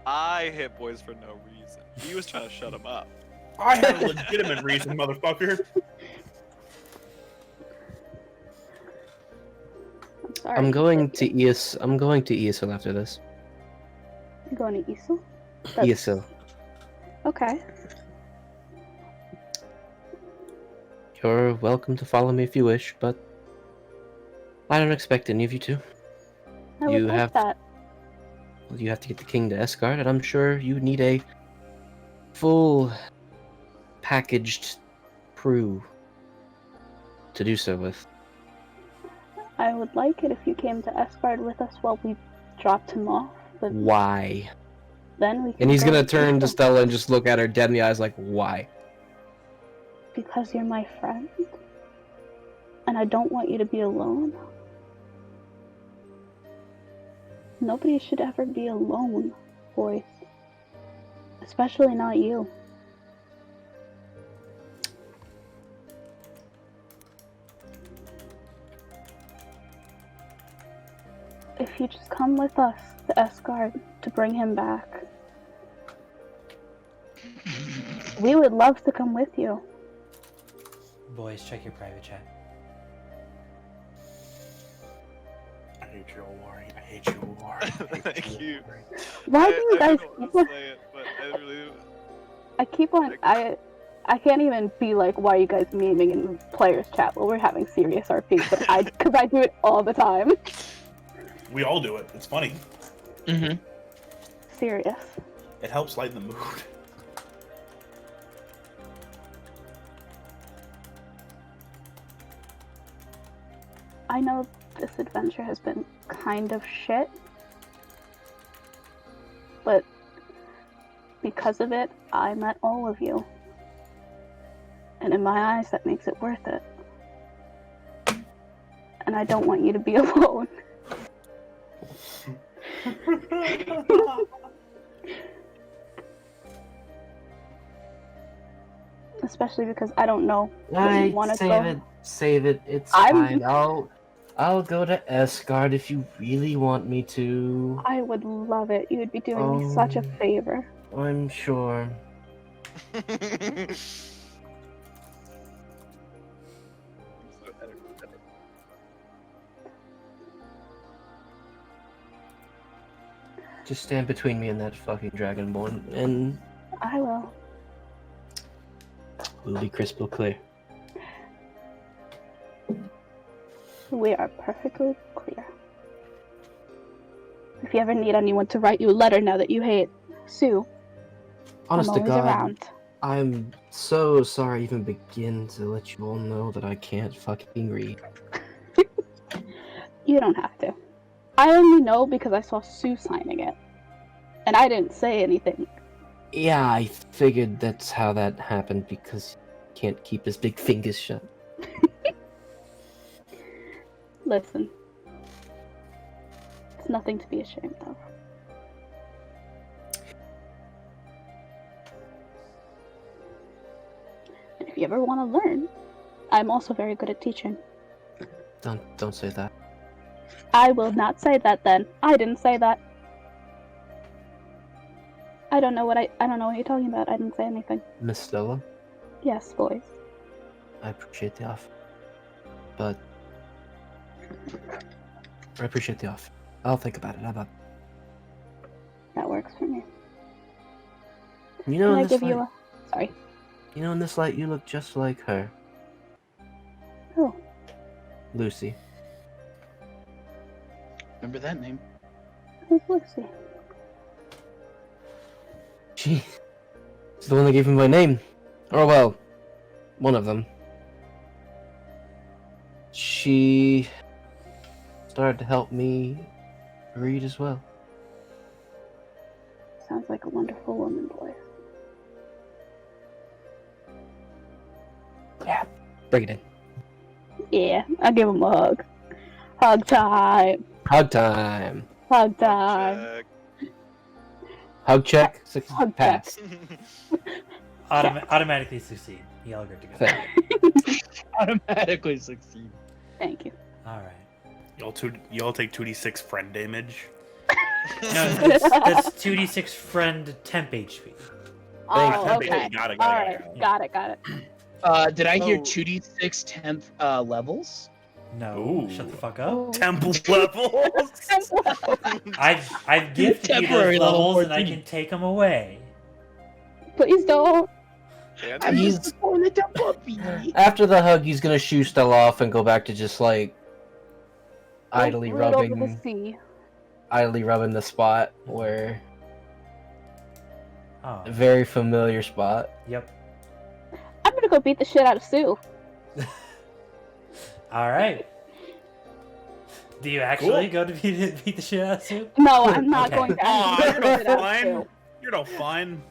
S7: I hit boys for no reason. He was trying to shut him up.
S4: I have a legitimate reason, motherfucker.
S2: I'm sorry.
S5: I'm going to ESL after this.
S2: You're going to ESL?
S5: ESL.
S2: Okay.
S5: You're welcome to follow me if you wish, but I don't expect any of you to.
S2: I would
S5: You
S2: like
S5: have-
S2: that.
S5: You have to get the King to Estgard, and I'm sure you need a full packaged crew to do so with.
S2: I would like it if you came to Estgard with us while we dropped him off, but
S5: Why?
S2: then we can
S5: And he's
S2: go
S5: gonna
S2: with
S5: turn to
S2: people.
S5: Stella and just look at her dead in the eyes like, why?
S2: Because you're my friend. And I don't want you to be alone. Nobody should ever be alone, boys. Especially not you. If you just come with us to Estgard to bring him back, we would love to come with you.
S1: Boys, check your private chat.
S4: I hate you, Awari. I hate you, Awari.
S7: Thank you.
S2: Why do you guys
S7: don't
S2: keep
S7: want
S2: on...
S7: to say it, but I really.
S2: I keep on... I can't even be like, why are you guys memeing in players chat while we're having serious RP, but because I do it all the time.
S4: We all do it. It's funny.
S3: Mm-hmm.
S2: Serious.
S4: It helps lighten the mood.
S2: I know this adventure has been kind of shit, but because of it, I met all of you. And in my eyes, that makes it worth it. And I don't want you to be alone. Especially because I don't know what you want to go.
S5: Save it. It's
S2: I'm-
S5: fine. I'll go to Estgard if you really want me to.
S2: I would love it. You would be doing me such a favor.
S5: I'm sure. Just stand between me and that fucking dragonborn, and
S2: I will.
S5: we'll be crystal clear.
S2: We are perfectly clear. If you ever need anyone to write you a letter now that you hate Sue,
S5: Honest
S2: I'm
S5: to
S2: always
S5: God,
S2: around.
S5: I'm so sorry I even begin to let you all know that I can't fucking read.
S2: You don't have to. I only know because I saw Sue signing it. And I didn't say anything.
S5: Yeah, I figured that's how that happened because he can't keep his big fingers shut.
S2: Listen. It's nothing to be ashamed of. And if you ever want to learn, I'm also very good at teaching.
S5: Don't say that.
S2: I will not say that then. I didn't say that. I don't know what you're talking about. I didn't say anything.
S5: Miss Stella,
S2: Yes, boys.
S5: I appreciate the offer. But I appreciate the offer. I'll think about it. How about
S2: That works for me.
S5: you know
S2: Can I
S5: in this
S2: give you
S5: light,
S2: a... Sorry.
S5: you know in this light you look just like her.
S2: Who?
S5: Lucy.
S3: Remember that name?
S2: Who's Lucy?
S5: She's the one that gave me my name. Or well, one of them. She started to help me read as well.
S2: Sounds like a wonderful woman, boys.
S5: Yeah, bring it in.
S2: Yeah, I'll give him a hug. Hug time.
S5: Hug time.
S2: Hug time.
S7: Check.
S5: Hug check. Six
S2: Hug
S5: pass.
S1: Automatically succeed. You all good to go.
S5: Fair.
S3: Automatically succeed.
S2: Thank you.
S1: All right.
S4: Y'all take 2d6 friend damage.
S1: No, that's 2d6 friend temp HP.
S2: Oh,
S4: Temp
S2: okay.
S4: HP. Got it.
S2: Alright, got it.
S3: Did I hear
S7: Oh.
S3: 2d6 10th levels?
S1: No,
S4: Ooh.
S1: shut the fuck up.
S4: Temple levels.
S1: I've gifted you
S3: Temporary
S1: those
S3: level
S1: levels and I
S3: 14.
S1: can take them away.
S2: Please don't.
S7: And
S3: I'm
S5: He's-
S3: just going to the puppy.
S5: After the hug, he's gonna shoo Stella off and go back to just like idly
S2: Right over the
S5: rubbing,
S2: sea.
S5: the spot where
S1: Oh,
S5: a very familiar spot.
S1: yep.
S2: I'm gonna go beat the shit out of Sue.
S1: All right. Do you actually
S4: Cool.
S1: go to beat the shit out of Sue?
S2: No, I'm not
S1: Okay.
S2: going to
S4: Aw,
S2: actually
S4: you're
S2: beat
S4: no
S2: it out of
S4: fun.
S2: Sue.
S4: You're no fun.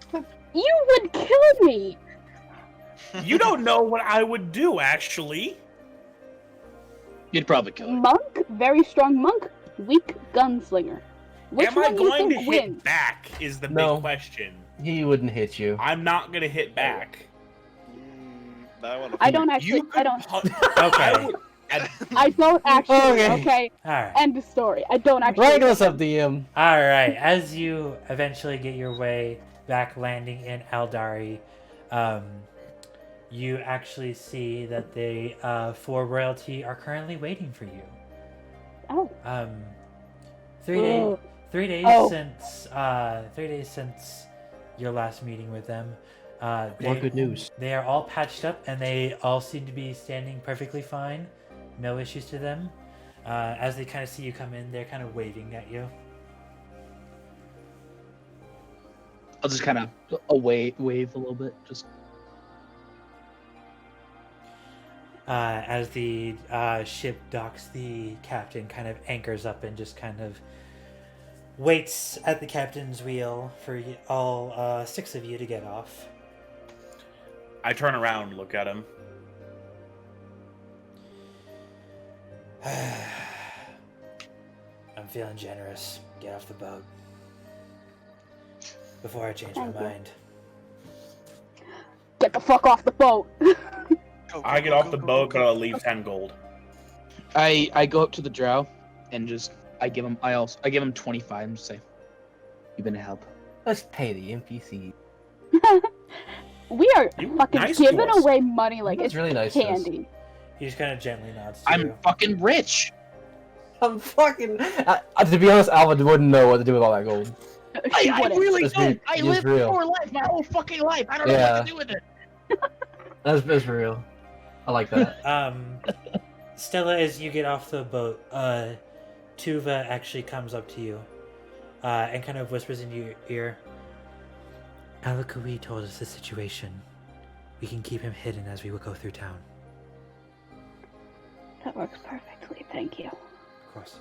S2: You would kill me.
S4: You don't know what I would do, actually.
S3: You'd probably kill her.
S2: Monk, very strong monk, weak gunslinger. Which
S4: Am I
S2: one do you
S4: going to
S2: think
S4: hit
S2: wins?
S4: back? Is the
S5: No.
S4: big question.
S5: He wouldn't hit you.
S4: I'm not gonna hit back.
S7: That one.
S2: I don't actually.
S4: You
S2: I don't.
S1: Okay.
S2: I don't actually.
S5: Okay.
S2: Okay.
S1: Alright.
S2: End of story. I don't actually.
S5: Rank us up, DM.
S1: Alright. As you eventually get your way back landing in Aldari, you actually see that they, for royalty, are currently waiting for you.
S2: Oh.
S1: 3 days.
S2: Ugh.
S1: 3 days
S2: Oh.
S1: since 3 days since your last meeting with them.
S5: More good news.
S1: They are all patched up and they all seem to be standing perfectly fine. No issues to them. As they kind of see you come in, they're kind of waving at you.
S3: I'll just kind of wave a little bit. Just
S1: As the ship docks, the captain kind of anchors up and just kind of waits at the captain's wheel for all 6 of you to get off.
S4: I turn around and look at him.
S1: I'm feeling generous. Get off the boat. Before I change my
S2: Thank you.
S1: mind.
S2: Get the fuck off the boat.
S4: I get off the boat, but I'll leave 10 gold.
S3: I go up to the drow and just I give him 25 and just say, "You've been a help."
S5: Let's pay the NPC.
S2: We are
S4: You were
S2: fucking
S4: nice to
S2: giving
S4: us.
S2: away money like
S5: That's
S2: it's
S5: really nice to us.
S2: candy.
S1: He just kind of gently nods to
S3: I'm
S1: you.
S3: fucking rich.
S5: I'm fucking. To be honest, Alvin wouldn't know what to do with all that gold.
S2: She
S3: I
S2: wouldn't.
S3: really
S5: Let's
S3: don't.
S5: be-
S3: I
S5: it's
S3: live
S5: real.
S3: poor life my whole fucking life. I don't know
S5: Yeah.
S3: what to do with it.
S5: That's real. I like that.
S1: Stella, as you get off the boat, Tuva actually comes up to you and kind of whispers in your ear. Alakui told us the situation. We can keep him hidden as we will go through town.
S2: That works perfectly. Thank you.
S1: Of course.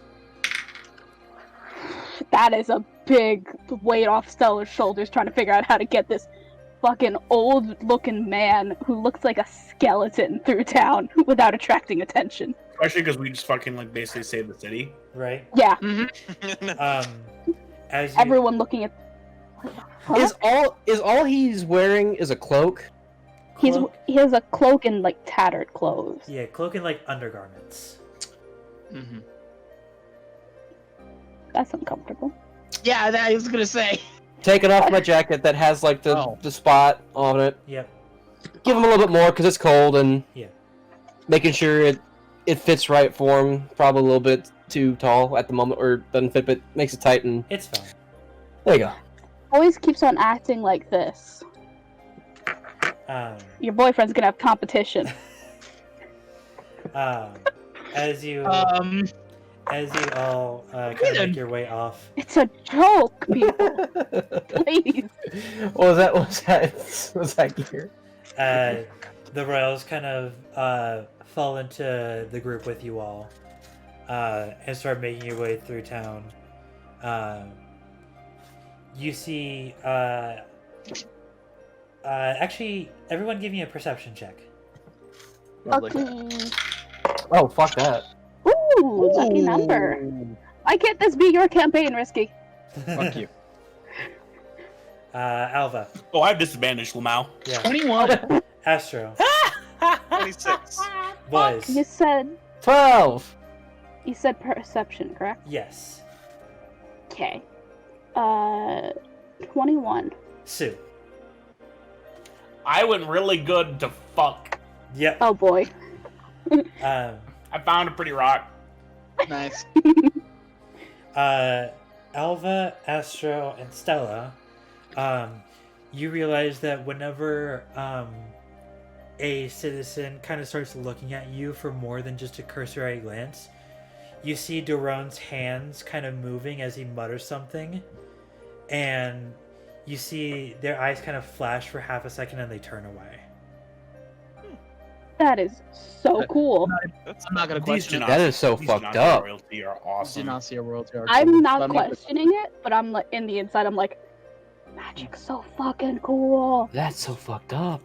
S2: That is a big weight off Stella's shoulders trying to figure out how to get this fucking old-looking man who looks like a skeleton through town without attracting attention.
S4: Especially because we just fucking like basically saved the city.
S1: Right?
S2: Yeah,
S1: As you,
S2: everyone looking at. What the fuck?
S5: Is all he's wearing is a cloak?
S1: Cloak?
S2: He has a cloak and like tattered clothes.
S1: Yeah, cloak and like undergarments.
S3: Mm-hmm.
S2: That's uncomfortable.
S3: Yeah, that I was gonna say.
S5: Taking off my jacket that has like the spot on it.
S1: Yep.
S5: Give him a little bit more because it's cold and
S1: Yeah.
S5: making sure it fits right for him. Probably a little bit too tall at the moment, or doesn't fit, but makes it tight and
S1: It's fine.
S5: there you go.
S2: Always keeps on acting like this. Your boyfriend's gonna have competition.
S1: As you all kind of make your way off,
S2: It's a joke, people. Please.
S5: What was that? What was that gear?
S1: the royals kind of fall into the group with you all and start making your way through town. You see, actually, everyone give me a perception check.
S2: Okay.
S5: Oh, fuck that.
S2: Ooh, lucky number. Why can't this be your campaign, Risky?
S3: Fuck you.
S1: Alva.
S4: Oh, I have disadvantage, Lamau.
S1: Yeah.
S3: 21.
S1: Astro.
S7: 26.
S1: Boys.
S2: You said
S5: 12!
S2: perception, correct?
S1: Yes.
S2: Okay. 21.
S1: Sue.
S4: I went really good to fuck.
S1: Yep.
S2: Oh boy.
S4: I found a pretty rock.
S3: Nice.
S1: Alva, Astro, and Stella, you realize that whenever a citizen kind of starts looking at you for more than just a cursory glance, you see Daron's hands kind of moving as he mutters something, and you see their eyes kind of flash for half a second and they turn away.
S2: That is so cool.
S7: That's
S3: I'm not gonna
S4: These
S3: question it.
S5: That is so
S4: these
S5: fucked
S4: Genasi
S5: up.
S4: royalty are
S3: Did
S4: awesome.
S3: not see a royalty arc.
S2: I'm not
S3: But I'm not-
S2: questioning it, but I'm like in the inside. I'm like, magic's so fucking cool.
S5: That's so fucked up.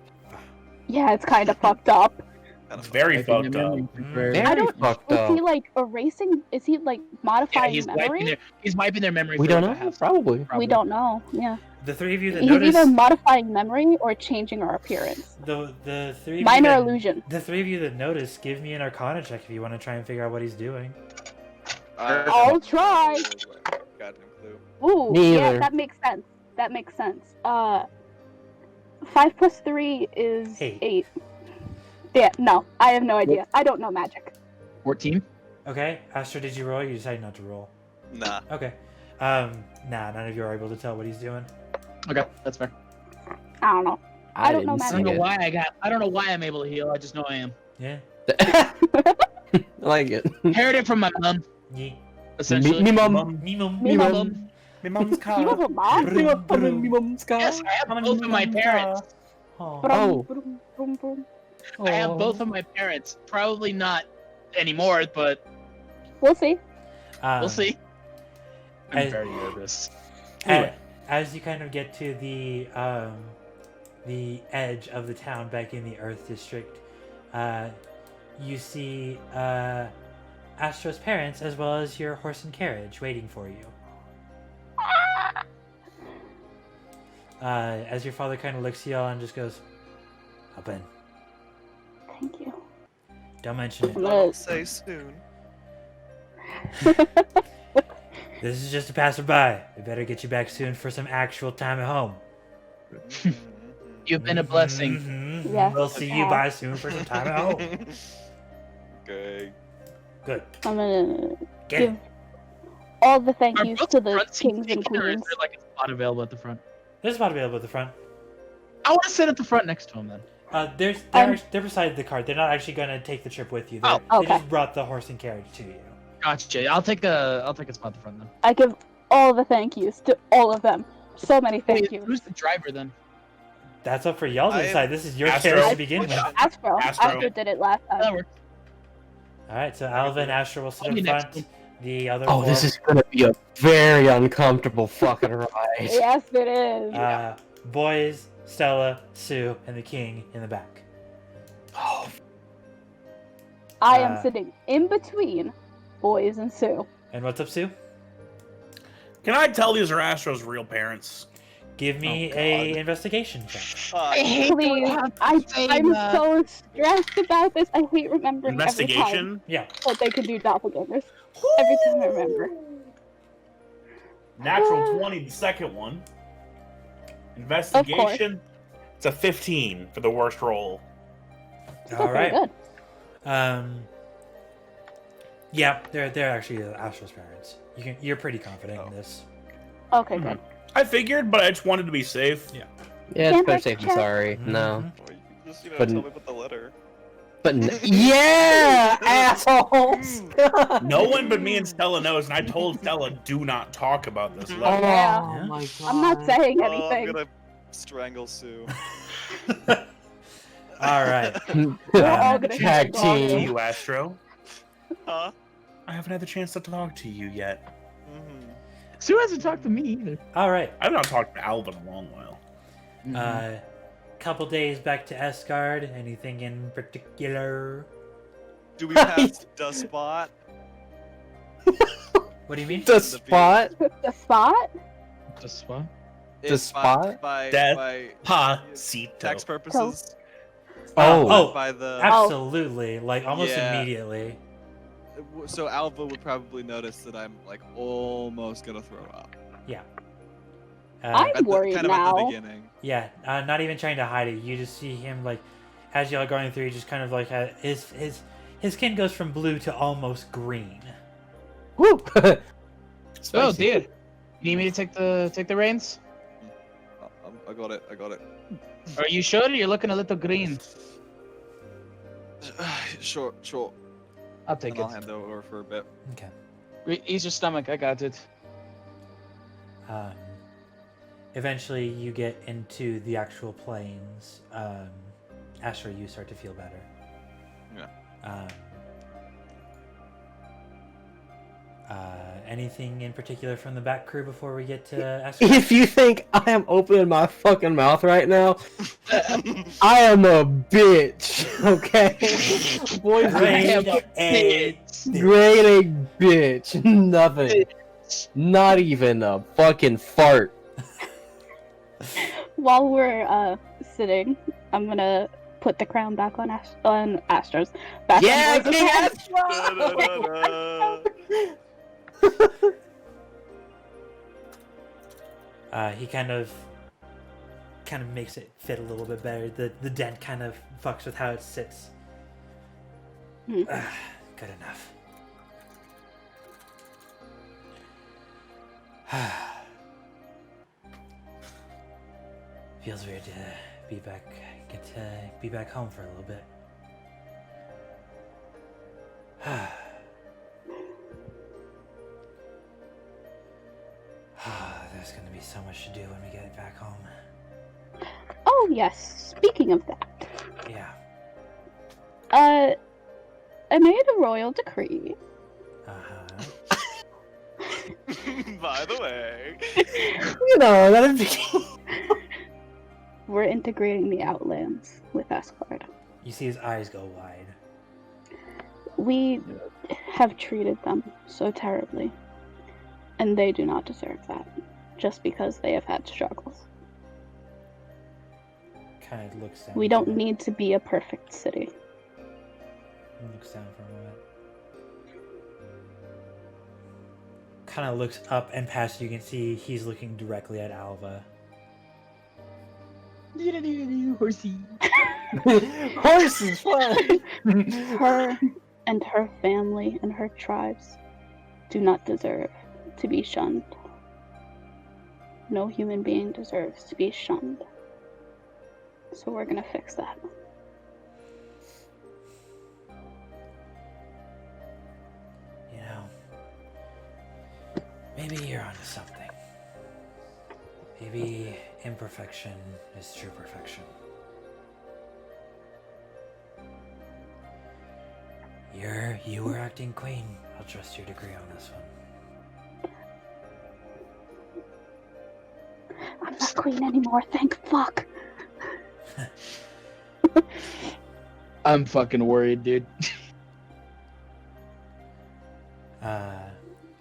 S2: Yeah, it's kind of fucked up.
S7: kind of
S4: Very
S3: Wiping
S4: fucked
S3: their
S4: up.
S3: memory.
S5: Very
S2: I don't-
S5: fucked
S2: Is
S5: up.
S2: he like erasing? Is he like
S3: Yeah,
S2: modifying
S3: he's wiping
S2: memory?
S3: their memory.
S5: We
S3: for
S5: don't
S3: like a
S5: know.
S3: half
S5: Probably.
S2: We don't know. Yeah,
S1: The three of you that
S2: he's
S1: notice
S2: either modifying memory or changing our appearance.
S1: the three of you
S2: Minor
S1: that-
S2: illusion.
S1: The three of you that notice, give me an Arcana check if you want to try and figure out what he's doing.
S2: I'll try.
S7: Goddamn clue.
S2: Ooh, yeah,
S5: Neither.
S2: that makes sense. That makes sense. 5 plus 3 is
S1: Eight.
S2: 8. Yeah, no, I have no idea. I don't know magic.
S3: 14.
S1: Okay, Astra, did you roll? Or you decided not to roll.
S7: Nah.
S1: Okay. Nah, none of you are able to tell what he's doing.
S3: Okay, that's fair.
S2: I don't know. I don't know
S5: didn't
S3: I
S5: see
S3: don't know
S5: it.
S3: why I don't know why I'm able to heal. I just know I am.
S1: Yeah.
S5: I like it.
S3: Inherited from my mom,
S1: Yeah.
S3: essentially.
S5: Me mum.
S1: Me mum.
S2: Me
S3: My
S2: mum.
S3: mom.
S4: My mom's
S2: You
S4: car.
S2: have a mom?
S1: Brum, brum.
S5: Me mum's car.
S3: Yes, I have both of my parents.
S1: Oh.
S5: Oh.
S2: Brum, brum, brum.
S3: I have both of my parents. Probably not anymore, but
S2: We'll see.
S3: we'll see. I'm
S1: I-
S3: very nervous.
S1: Anyway, as you kind of get to the edge of the town back in the Earth District, you see Astro's parents as well as your horse and carriage waiting for you. As your father kind of looks at you all and just goes, "Hop in.
S2: Thank you.
S1: Don't mention it.
S7: I'll say soon.
S1: This is just a passerby. We better get you back soon for some actual time at home."
S3: You've been a blessing.
S1: Mhm.
S2: Yes,
S1: We'll see you
S2: yeah.
S1: by soon for some time at home.
S7: Okay.
S1: Good.
S2: I'm gonna
S1: Get
S2: give
S1: it.
S2: all the thank
S3: Are
S2: yous
S3: both
S2: to the
S3: front seats
S2: kings and
S3: taken, or is
S2: queens.
S3: there like a spot available at the front?
S1: There's a spot available at the front.
S3: I want to sit at the front next to him then.
S1: They're beside the cart. They're not actually going to take the trip with you.
S3: Oh,
S1: They
S2: okay.
S1: just brought the horse and carriage to you.
S3: Gotcha. I'll take a spot at the front then.
S2: I give all the thank yous to all of them. So many thank
S3: Wait,
S2: yous.
S3: who's the driver then?
S1: That's up for y'all to
S7: I-
S1: decide. This is your
S4: Astro.
S1: carriage to begin with.
S7: Question.
S2: Astro.
S4: Astro.
S2: Astro did it last
S3: That
S2: time.
S3: works.
S1: All right, so Alva and Astra will sit
S3: I'll
S1: up
S3: be next
S1: front. The other
S5: Oh,
S1: four,
S5: this is gonna be a very uncomfortable fucking ride.
S2: Yes, it is.
S1: boys, Stella, Sue, and the king in the back.
S5: Oh,
S2: I am
S1: uh,
S2: sitting in between boys and Sue.
S1: And what's up, Sue?
S4: Can I tell these are Astro's real parents?
S1: Give me
S3: Oh,
S1: a
S3: God.
S1: investigation check.
S3: I hate
S2: Please, I'm so stressed about this. I hate remembering every time
S4: Investigation?
S1: Yeah.
S2: that they can do doppelgangers. Every time I remember.
S4: Natural 20, the second one. Investigation? It's a 15 for the worst roll.
S2: Still
S1: All
S2: pretty
S1: right.
S2: good.
S1: Yeah, they're actually Astra's parents. You're pretty confident in this.
S2: Okay, good.
S4: I figured, but I just wanted to be safe.
S5: yeah, it's
S2: Can't
S5: better
S2: I
S5: safe than
S2: check?
S5: sorry. No,
S1: Mhm.
S7: Well, you just,
S5: But-
S7: tell me about the letter.
S5: but yeah, assholes.
S4: No one but me and Stella knows, and I told Stella, do not talk about this
S5: Oh
S4: letter.
S2: Yeah.
S5: my god.
S2: I'm not saying
S7: Oh, I'm
S2: anything.
S7: gonna strangle Sue.
S1: All right.
S2: We're all gonna
S5: Tag
S2: hear
S4: To
S5: team.
S4: you, Astro.
S7: Huh?
S4: I haven't had the chance to talk to you yet.
S7: Mm-hmm.
S3: Sue hasn't talked to me either.
S1: All right.
S4: I've not talked to Alvin in a long while.
S1: Couple days back to Estgard. Anything in particular?
S7: Do we pass the spot?
S1: What do you mean?
S5: The spot.
S2: The spot?
S3: Just what?
S5: The
S7: If
S5: spot?
S7: By
S4: Death.
S7: tax
S4: Pasito.
S7: purposes.
S1: Oh,
S7: By the.
S1: absolutely. Like almost
S7: Yeah.
S1: immediately.
S7: So Alva would probably notice that I'm like almost gonna throw up.
S2: I'm
S7: At the,
S2: worried
S7: kind of
S2: now.
S7: at the beginning.
S1: Yeah, not even trying to hide it. You just see him like, as y'all are going through, just kind of like his skin goes from blue to almost green.
S5: Woo.
S3: Oh
S5: Spicy.
S3: dear. You need me to take the reins?
S7: I got it. I got it.
S3: Are you sure? You're looking a little green.
S7: Sure.
S3: I'll take
S7: And I'll
S3: it.
S7: hand over for a bit.
S1: Okay.
S3: Ease your stomach. I got it.
S1: Eventually, you get into the actual plains. Astra, you start to feel better.
S7: Yeah.
S1: Anything in particular from the back crew before we get to Estgard?
S5: If you think I am opening my fucking mouth right now, I am a bitch. Okay, boys,
S1: Grade
S5: grade
S1: A.
S5: A bitch. Nothing. Not even a fucking fart.
S2: While we're sitting, I'm gonna put the crown back on Astro's. Back
S5: Yeah,
S2: on Boy's
S5: King
S2: head.
S1: He kind of makes it fit a little bit better. The dent kind of fucks with how it sits.
S2: Hmm.
S1: Good enough. Feels weird to be back home for a little bit. There's gonna be so much to do when we get back home.
S2: Oh yes. Speaking of that,
S1: Yeah.
S2: I made a royal decree.
S1: Uh-huh.
S7: By the way.
S5: You know, that'd be.
S2: We're integrating the Outlands with Estgard.
S1: You see his eyes go wide.
S2: We have treated them so terribly, and they do not deserve that, just because they have had struggles.
S1: Kind of looks down.
S2: We don't need to be a perfect city.
S1: Looks down for a moment. Kind of looks up and past. You can see he's looking directly at Alva.
S3: Horsey.
S5: Horse is fun.
S2: Her and her family and her tribes do not deserve to be shunned. No human being deserves to be shunned. So we're gonna fix that.
S1: You know, maybe you're onto something. Maybe imperfection is true perfection. You were acting queen. I'll trust your degree on this one.
S2: I'm not queen anymore, thank fuck.
S3: I'm fucking worried, dude.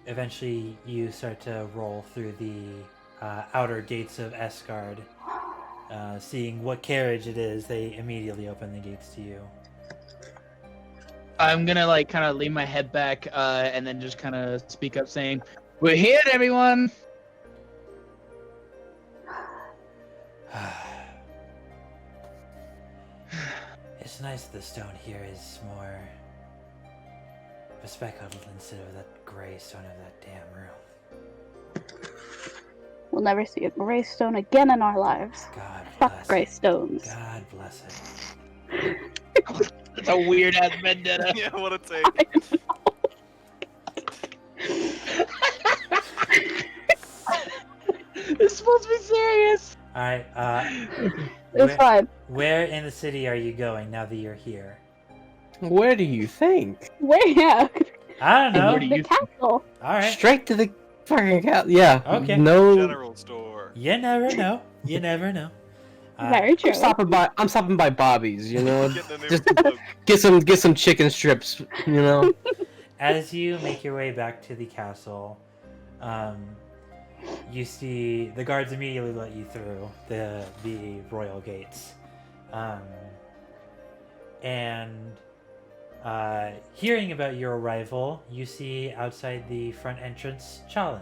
S1: Eventually, you start to roll through the outer gates of Estgard. Seeing what carriage it is, they immediately open the gates to you.
S3: I'm gonna like kind of lean my head back and then just kind of speak up saying, "We're here, everyone."
S1: It's nice the stone here is more bespeckled instead of that gray stone of that damn room.
S2: We'll never see a gray stone again in our lives.
S1: God
S2: Fuck
S1: bless
S2: gray
S1: it.
S2: stones.
S1: God bless it.
S3: That's a weird ass vendetta.
S7: Yeah, what a take.
S3: It's supposed to be serious.
S1: Alright,
S2: It's fine.
S1: where in the city are you going now that you're here?
S5: Where do you think?
S2: Where? Yeah.
S1: I don't know.
S3: Where do you-
S2: The castle.
S1: Alright.
S5: Straight to the fucking cat. Yeah.
S1: Okay.
S5: No.
S7: General store.
S1: You never know. You never know.
S2: Very true.
S5: I'm stopping by Bobby's. You know,
S7: Getting a new
S5: just
S7: look.
S5: get some chicken strips. You know.
S1: As you make your way back to the castle, you see the guards immediately let you through the royal gates, and hearing about your arrival, you see outside the front entrance Chalin.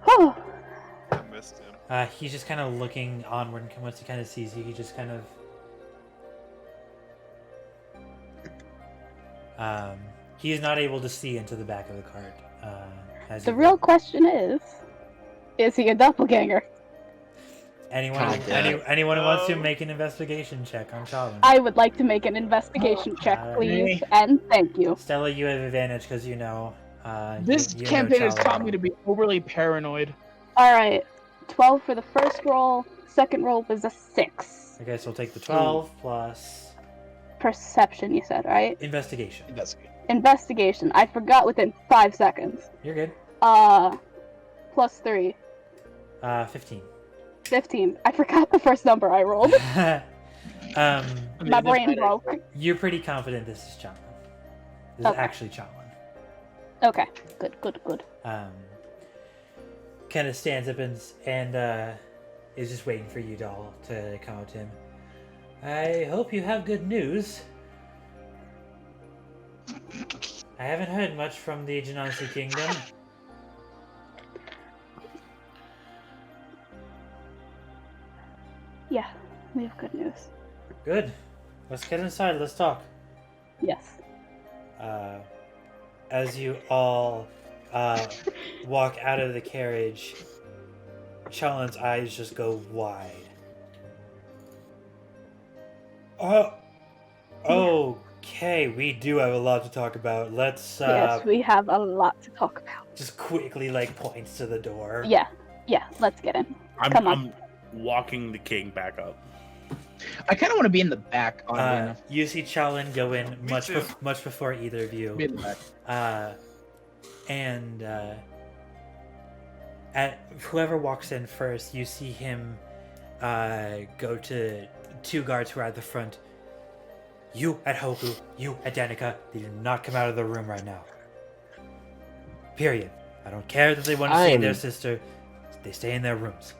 S2: Oh,
S7: I missed him.
S1: He's just kind of looking onward, and once he kind of sees you, he just kind of he's not able to see into the back of the cart. As
S2: the
S1: you
S2: real
S1: go.
S2: question is he a doppelganger?
S1: Anyone who wants to make an investigation check on Chalin.
S2: I would like to make an investigation check, please, and thank you.
S1: Stella, you have advantage because you know.
S3: This
S1: you know
S3: campaign has
S1: Chalin.
S3: taught me to be overly paranoid.
S2: All right, 12 for the first roll. Second roll was a 6.
S1: Okay, so we'll take the 12 plus
S2: Perception, you said, right?
S1: investigation.
S3: Investigate.
S2: Investigation. I forgot within 5 seconds.
S1: You're good.
S2: Plus 3.
S1: 15.
S2: 15. I forgot the first number I rolled. My brain broke.
S1: You're pretty confident this is Chalon. This is
S2: Okay.
S1: actually Chalon.
S2: Okay. Good.
S1: Kind of stands up and is just waiting for you all to come up to him. I hope you have good news. I haven't heard much from the Genasi Kingdom.
S2: Yeah, we have good news.
S1: Good. Let's get inside. Let's talk.
S2: Yes.
S1: As you all walk out of the carriage, Chalon's eyes just go wide. Okay, we do have a lot to talk about. Let's
S2: Yes, we have a lot to talk about.
S1: just quickly points to the door.
S2: Yeah, let's get in. Come on.
S4: I'm walking the king back up.
S3: I kind of want to be in the back. Oddly enough.
S1: You see Chalon go in much
S7: too.
S1: much before either of you.
S3: Be in the back.
S1: And at whoever walks in first, you see him go to 2 guards who are at the front. You at Hoku, you at Danica, they do not come out of the room right now. Period. I don't care that they want to see their sister. They stay in their rooms.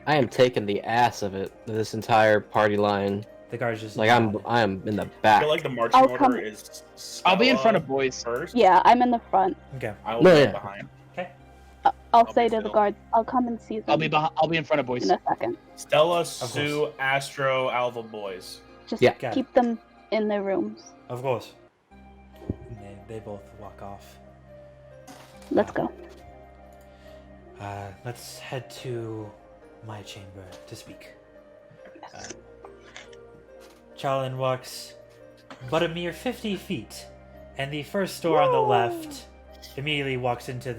S5: I am taking the ass of it. This entire party line.
S1: The guards just
S5: Like I am in the
S4: I
S5: back.
S4: feel like the marching
S2: I'll
S4: order
S2: come-
S4: is.
S3: I'll be in
S4: Stella
S3: front of boys.
S4: first.
S2: Yeah, I'm in the front.
S1: Okay.
S4: I will
S5: No,
S4: be
S5: yeah.
S4: behind.
S2: I'll
S4: I'll
S2: say
S4: be
S2: to the
S4: Phil.
S2: guards, I'll come and see them
S3: I'll be in front of boys.
S2: in a second.
S4: Stella, Sue, Astro, Alva boys.
S2: Just
S5: Yeah.
S1: Got it.
S2: keep them in their rooms.
S1: Of course. And they both walk off.
S2: Let's go.
S1: Let's head to my chamber to speak.
S2: Yes.
S1: Chalon walks but a mere 50 feet, and the first door on the left immediately walks into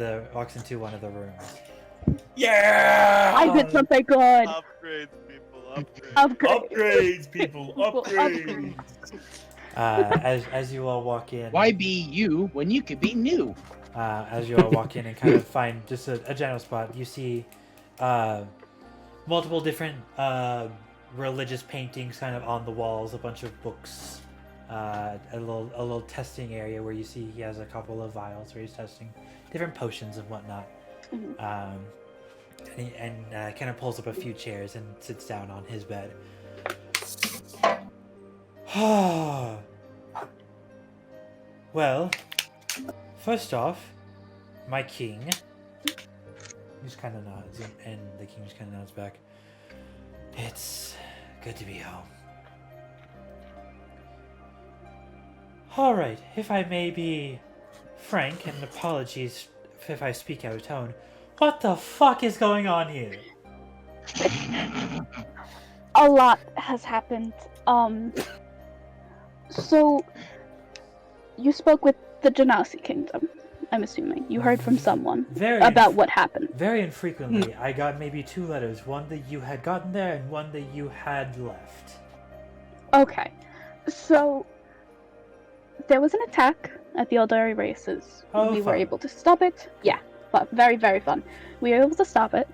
S1: one of the rooms.
S4: Yeah!
S2: I did something good.
S7: Upgrades, people. Upgrades.
S2: Upgrade.
S4: Upgrades, people. Upgrades.
S1: As you all walk in,
S3: Why be you when you could be new?
S1: as you all walk in and kind of find just a general spot, you see multiple different religious paintings kind of on the walls, a bunch of books, a little testing area where you see he has a couple of vials where he's testing different potions and whatnot.
S2: Mhm.
S1: And kind of pulls up a few chairs and sits down on his bed. Well, first off, my king. He just kind of nods, and the king just kind of nods back. It's good to be home. Alright, if I may be frank, and apologies if I speak out of tone, what the fuck is going on here?
S2: A lot has happened. So you spoke with the Genasi Kingdom, I'm assuming. You heard from someone about what happened.
S1: Very infrequently, I got maybe 2 letters, one that you had gotten there and one that you had left.
S2: Okay. So there was an attack at the Aldari Races.
S1: Oh,
S2: We were
S1: fun.
S2: able to stop it. Yeah, but very, very fun. We were able to stop it.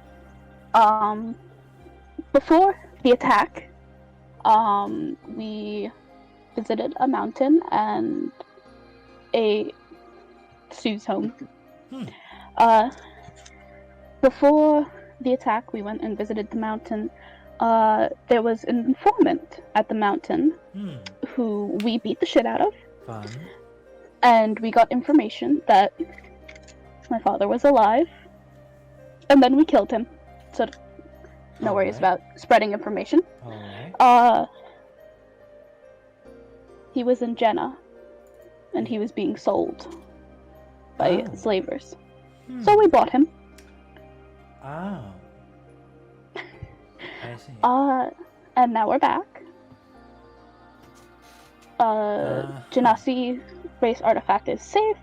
S2: Before the attack, we visited a mountain and Sue's home. Before the attack, we went and visited the mountain. There was an informant at the mountain who we beat the shit out of,
S1: Fun.
S2: and we got information that my father was alive, and then we killed him. So no worries
S1: Alright.
S2: about spreading information.
S1: Alright.
S2: He was in Gena, and he was being sold by
S1: Oh.
S2: slavers. So we bought him.
S1: Oh. I see.
S2: And now we're back. Genasi race artifact is safe.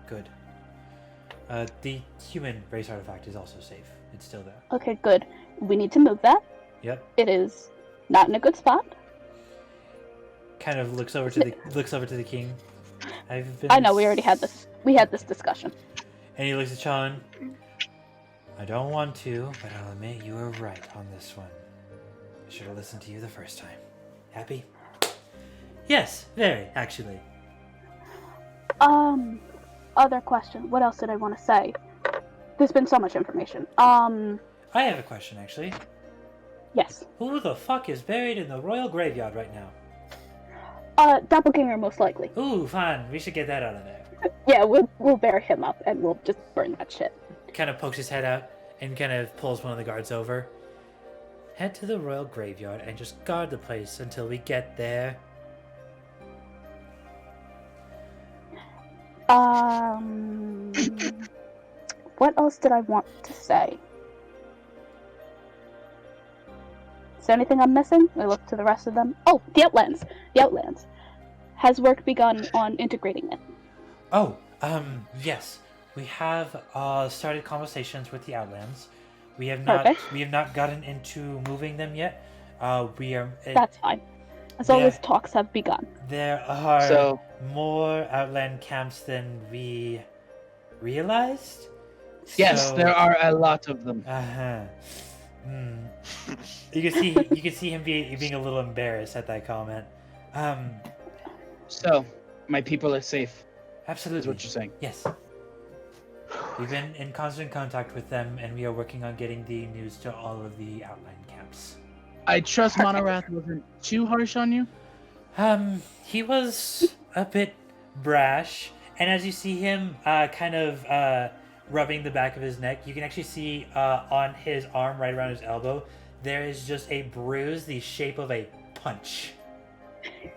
S1: Good. The human race artifact is also safe. It's still there.
S2: Okay, good. We need to move that.
S1: Yep.
S2: It is Not in a good spot.
S1: Kind of looks over to the king.
S2: I know, we already had this. We had this discussion.
S1: And he looks at Sean. I don't want to, but I'll admit you were right on this one. I should have listened to you the first time. Happy? Yes, very, actually.
S2: Other question. What else did I want to say? There's been so much information.
S1: I have a question, actually.
S2: Yes.
S1: Who the fuck is buried in the royal graveyard right now?
S2: Doppelganger most likely.
S1: Ooh, fine. We should get that out of there.
S2: Yeah, we'll bury him up and we'll just burn that shit.
S1: Kind of pokes his head out and kind of pulls one of the guards over. Head to the royal graveyard and just guard the place until we get there.
S2: What else did I want to say? Is there anything I'm missing? I look to the rest of them. Oh, the Outlands. The Outlands. Has work begun on integrating it?
S1: Oh, yes. We have started conversations with the Outlands. We have not.
S2: Perfect.
S1: We have not gotten into moving them yet. We are.
S2: That's fine. As long as talks have begun.
S1: There are
S3: So-
S1: more Outland camps than we realized.
S3: Yes,
S1: So-
S3: there are a lot of them.
S1: Uh-huh. You can see him being a little embarrassed at that comment.
S3: So, my people are safe,
S1: Absolutely.
S3: is what you're saying.
S1: Yes. We've been in constant contact with them, and we are working on getting the news to all of the Outland camps.
S3: I trust Monorath wasn't too harsh on you.
S1: He was a bit brash, and as you see him kind of rubbing the back of his neck, you can actually see on his arm, right around his elbow, there is just a bruise the shape of a punch.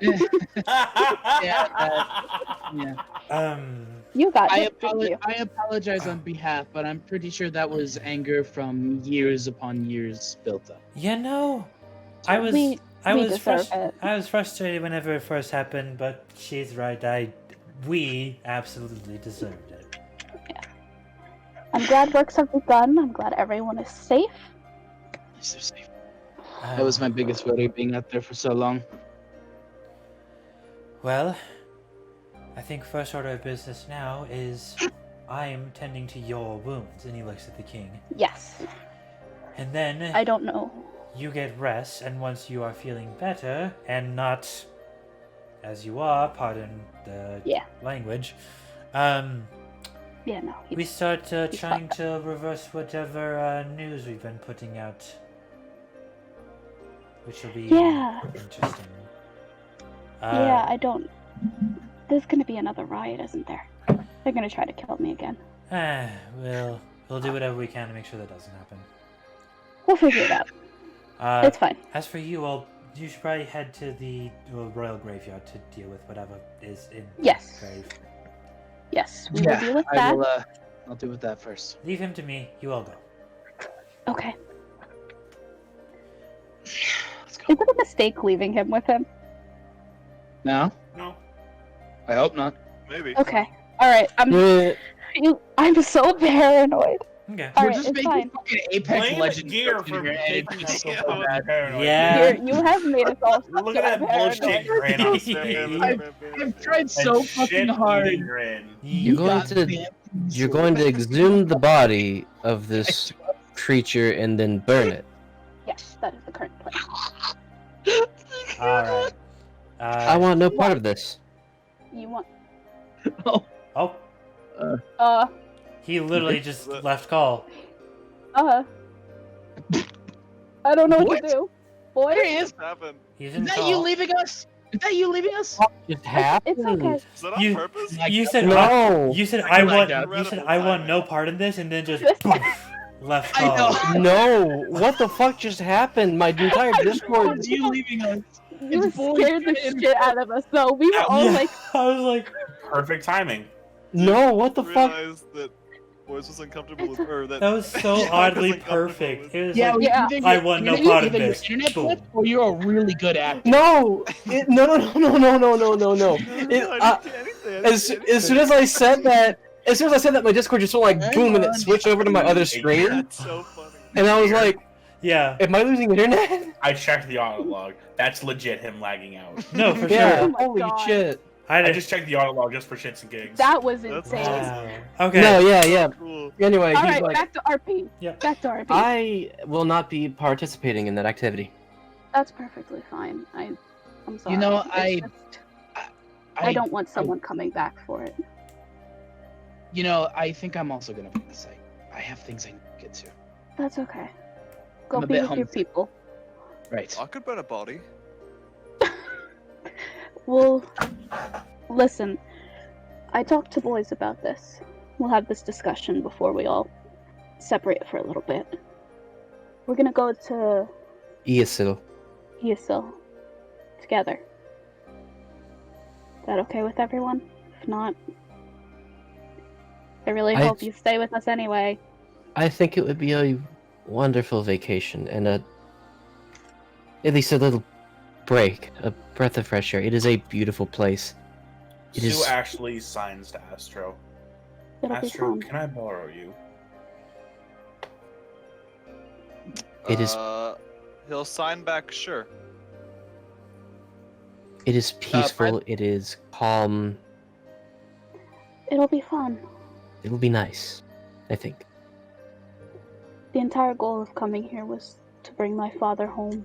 S3: Yeah.
S2: You got
S3: I
S2: it, didn't you?
S3: apologize on behalf, but I'm pretty sure that was anger from years upon years built up.
S1: You know, I was
S2: We deserve it.
S1: I was frustrated whenever it first happened, but she's right. We absolutely deserved it.
S2: I'm glad works have begun. I'm glad everyone is safe.
S3: Yes, they're safe. That was my biggest worry, being out there for so long.
S1: Well, I think first order of business now is I'm tending to your wounds, and he looks at the king.
S2: Yes.
S1: And then
S2: I don't know.
S1: you get rest, and once you are feeling better, and not as you are, pardon the language,
S2: Yeah, no.
S1: we start
S2: he's
S1: trying
S2: fine.
S1: to reverse whatever news we've been putting out. Which will be
S2: Yeah.
S1: interesting.
S2: Yeah, I don't. There's gonna be another riot, isn't there? They're gonna try to kill me again.
S1: We'll do whatever we can to make sure that doesn't happen.
S2: We'll figure it out. It's fine.
S1: As for you, you should probably head to the royal graveyard to deal with whatever is in
S2: Yes.
S1: the grave.
S2: Yes, we will deal with that.
S3: I'll deal with that first.
S1: Leave him to me. You all go.
S2: Okay.
S3: Let's go.
S2: Is it a mistake leaving him with him?
S3: No?
S4: No.
S3: I hope not.
S7: Maybe.
S2: Okay. Alright, I'm so paranoid.
S1: Okay.
S2: All
S3: We're
S2: right,
S3: just
S2: it's
S3: making
S2: fine.
S3: fucking Apex
S4: Blame
S3: Legends
S4: Gear
S3: jokes in
S4: for
S3: here, and it
S4: making
S3: just
S4: us
S3: so
S4: so
S3: bad.
S4: paranoid.
S1: Yeah.
S2: You have made us all
S4: Look at that
S2: fucking
S4: bullshit
S2: paranoid.
S4: grin on
S3: I've tried so fucking hard.
S4: Grin.
S5: You're going to exhume the body of this creature and then burn it.
S2: Yes, that is the current plan.
S1: All right.
S5: I want no part of this.
S2: You want?
S1: Oh, he literally just left call.
S2: I don't know what
S3: What?
S2: to do. Boy,
S3: There he is.
S7: What happened?
S1: He's
S3: Is
S1: in
S3: that
S1: call.
S3: you leaving us? Is that you leaving us?
S5: Just happened.
S2: it's okay.
S7: Is that on
S1: You-
S7: purpose?
S1: You said
S5: No.
S1: You said
S3: I
S1: I
S3: like
S1: want.
S3: that.
S1: You said I want no part in this, and then just poof, left
S3: I
S1: call.
S3: know.
S5: No. What the fuck just happened? My entire Discord.
S3: It's you leaving us.
S2: You
S3: It's boy
S2: scared the
S3: shit.
S2: shit out of us, though. We were all
S1: Yeah,
S2: like,
S1: I was like,
S4: Perfect timing.
S5: No. What the fuck?
S7: Realized that Boys was uncomfortable with her.
S1: that was so
S7: Yeah,
S1: oddly
S7: was uncomfortable
S1: perfect.
S7: with-
S1: It was
S3: Yeah,
S1: like,
S2: Yeah.
S1: I want no part of
S3: either
S1: this.
S3: You're internet
S1: Boom.
S3: blitz or you're a really good actor.
S5: No. No. As soon as I said that, my Discord just went like boom, and it switched over to my other screen,
S7: That's so funny.
S5: and I was like,
S1: Yeah.
S5: Am I losing internet?
S4: I checked the auto log. That's legit him lagging out.
S1: No, for
S5: Yeah.
S2: Oh
S1: sure.
S2: my
S5: Holy
S2: God.
S5: shit.
S4: I just checked the auto log just for shits and gigs.
S2: That was
S7: That's
S2: insane.
S7: awesome.
S1: Wow. Okay.
S5: No, yeah.
S7: Cool.
S5: Anyway,
S2: All
S5: he's
S2: right,
S5: like,
S2: back to RP.
S1: Yep.
S2: Back to RP.
S5: I will not be participating in that activity.
S2: That's perfectly fine. I'm sorry.
S3: You know,
S2: It's just, I don't want someone coming back for it.
S3: You know, I think I'm also gonna pick the site. I have things I need to get to.
S2: That's okay. Go
S3: I'm a
S2: be
S3: bit
S2: with your
S3: homesick.
S2: people.
S3: Right.
S7: I could burn a body.
S2: Well, listen. I talked to boys about this. We'll have this discussion before we all separate for a little bit. We're gonna go to
S5: Iasil.
S2: Iasil together. Is that okay with everyone? If not, I really
S5: I-
S2: hope you stay with us anyway.
S5: I think it would be a wonderful vacation and at least a little break, a breath of fresh air. It is a beautiful place. It
S4: Sue
S5: is-
S4: actually signs to Astro.
S2: It'll be
S4: Astro,
S2: fun.
S4: can I borrow you?
S5: It is-
S7: He'll sign back, sure.
S5: It is peaceful. It is calm.
S2: It'll be fun.
S5: It will be nice, I think.
S2: The entire goal of coming here was to bring my father home.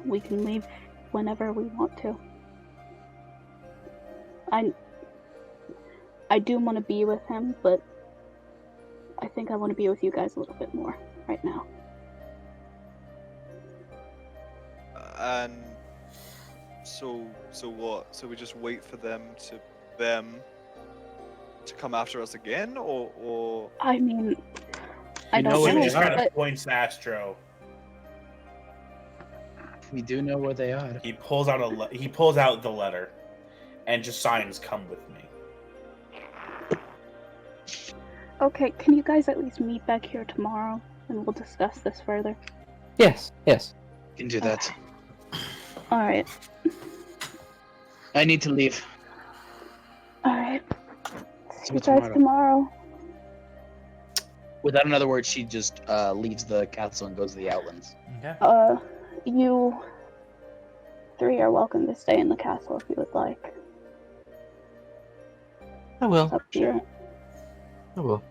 S2: We can leave whenever we want to. I do want to be with him, but I think I want to be with you guys a little bit more right now.
S7: And so what? So we just wait for them to come after us again, or
S2: I mean, I
S3: You know
S2: don't
S3: where
S4: Sue
S2: know,
S3: they
S4: just kind
S2: but
S4: of points to Astro.
S3: We do know where they are.
S4: He pulls out the letter, and just signs, "Come with me."
S2: okay, can you guys at least meet back here tomorrow and we'll discuss this further?
S5: Yes, yes.
S3: Can do that.
S2: Alright,
S3: I need to leave.
S2: alright. See
S3: See
S2: you
S3: you
S2: guys tomorrow.
S3: Without another word, she just leaves the castle and goes to the Outlands.
S1: Okay.
S2: You three are welcome to stay in the castle if you would like.
S5: I will.
S2: It's up to you.
S5: I will.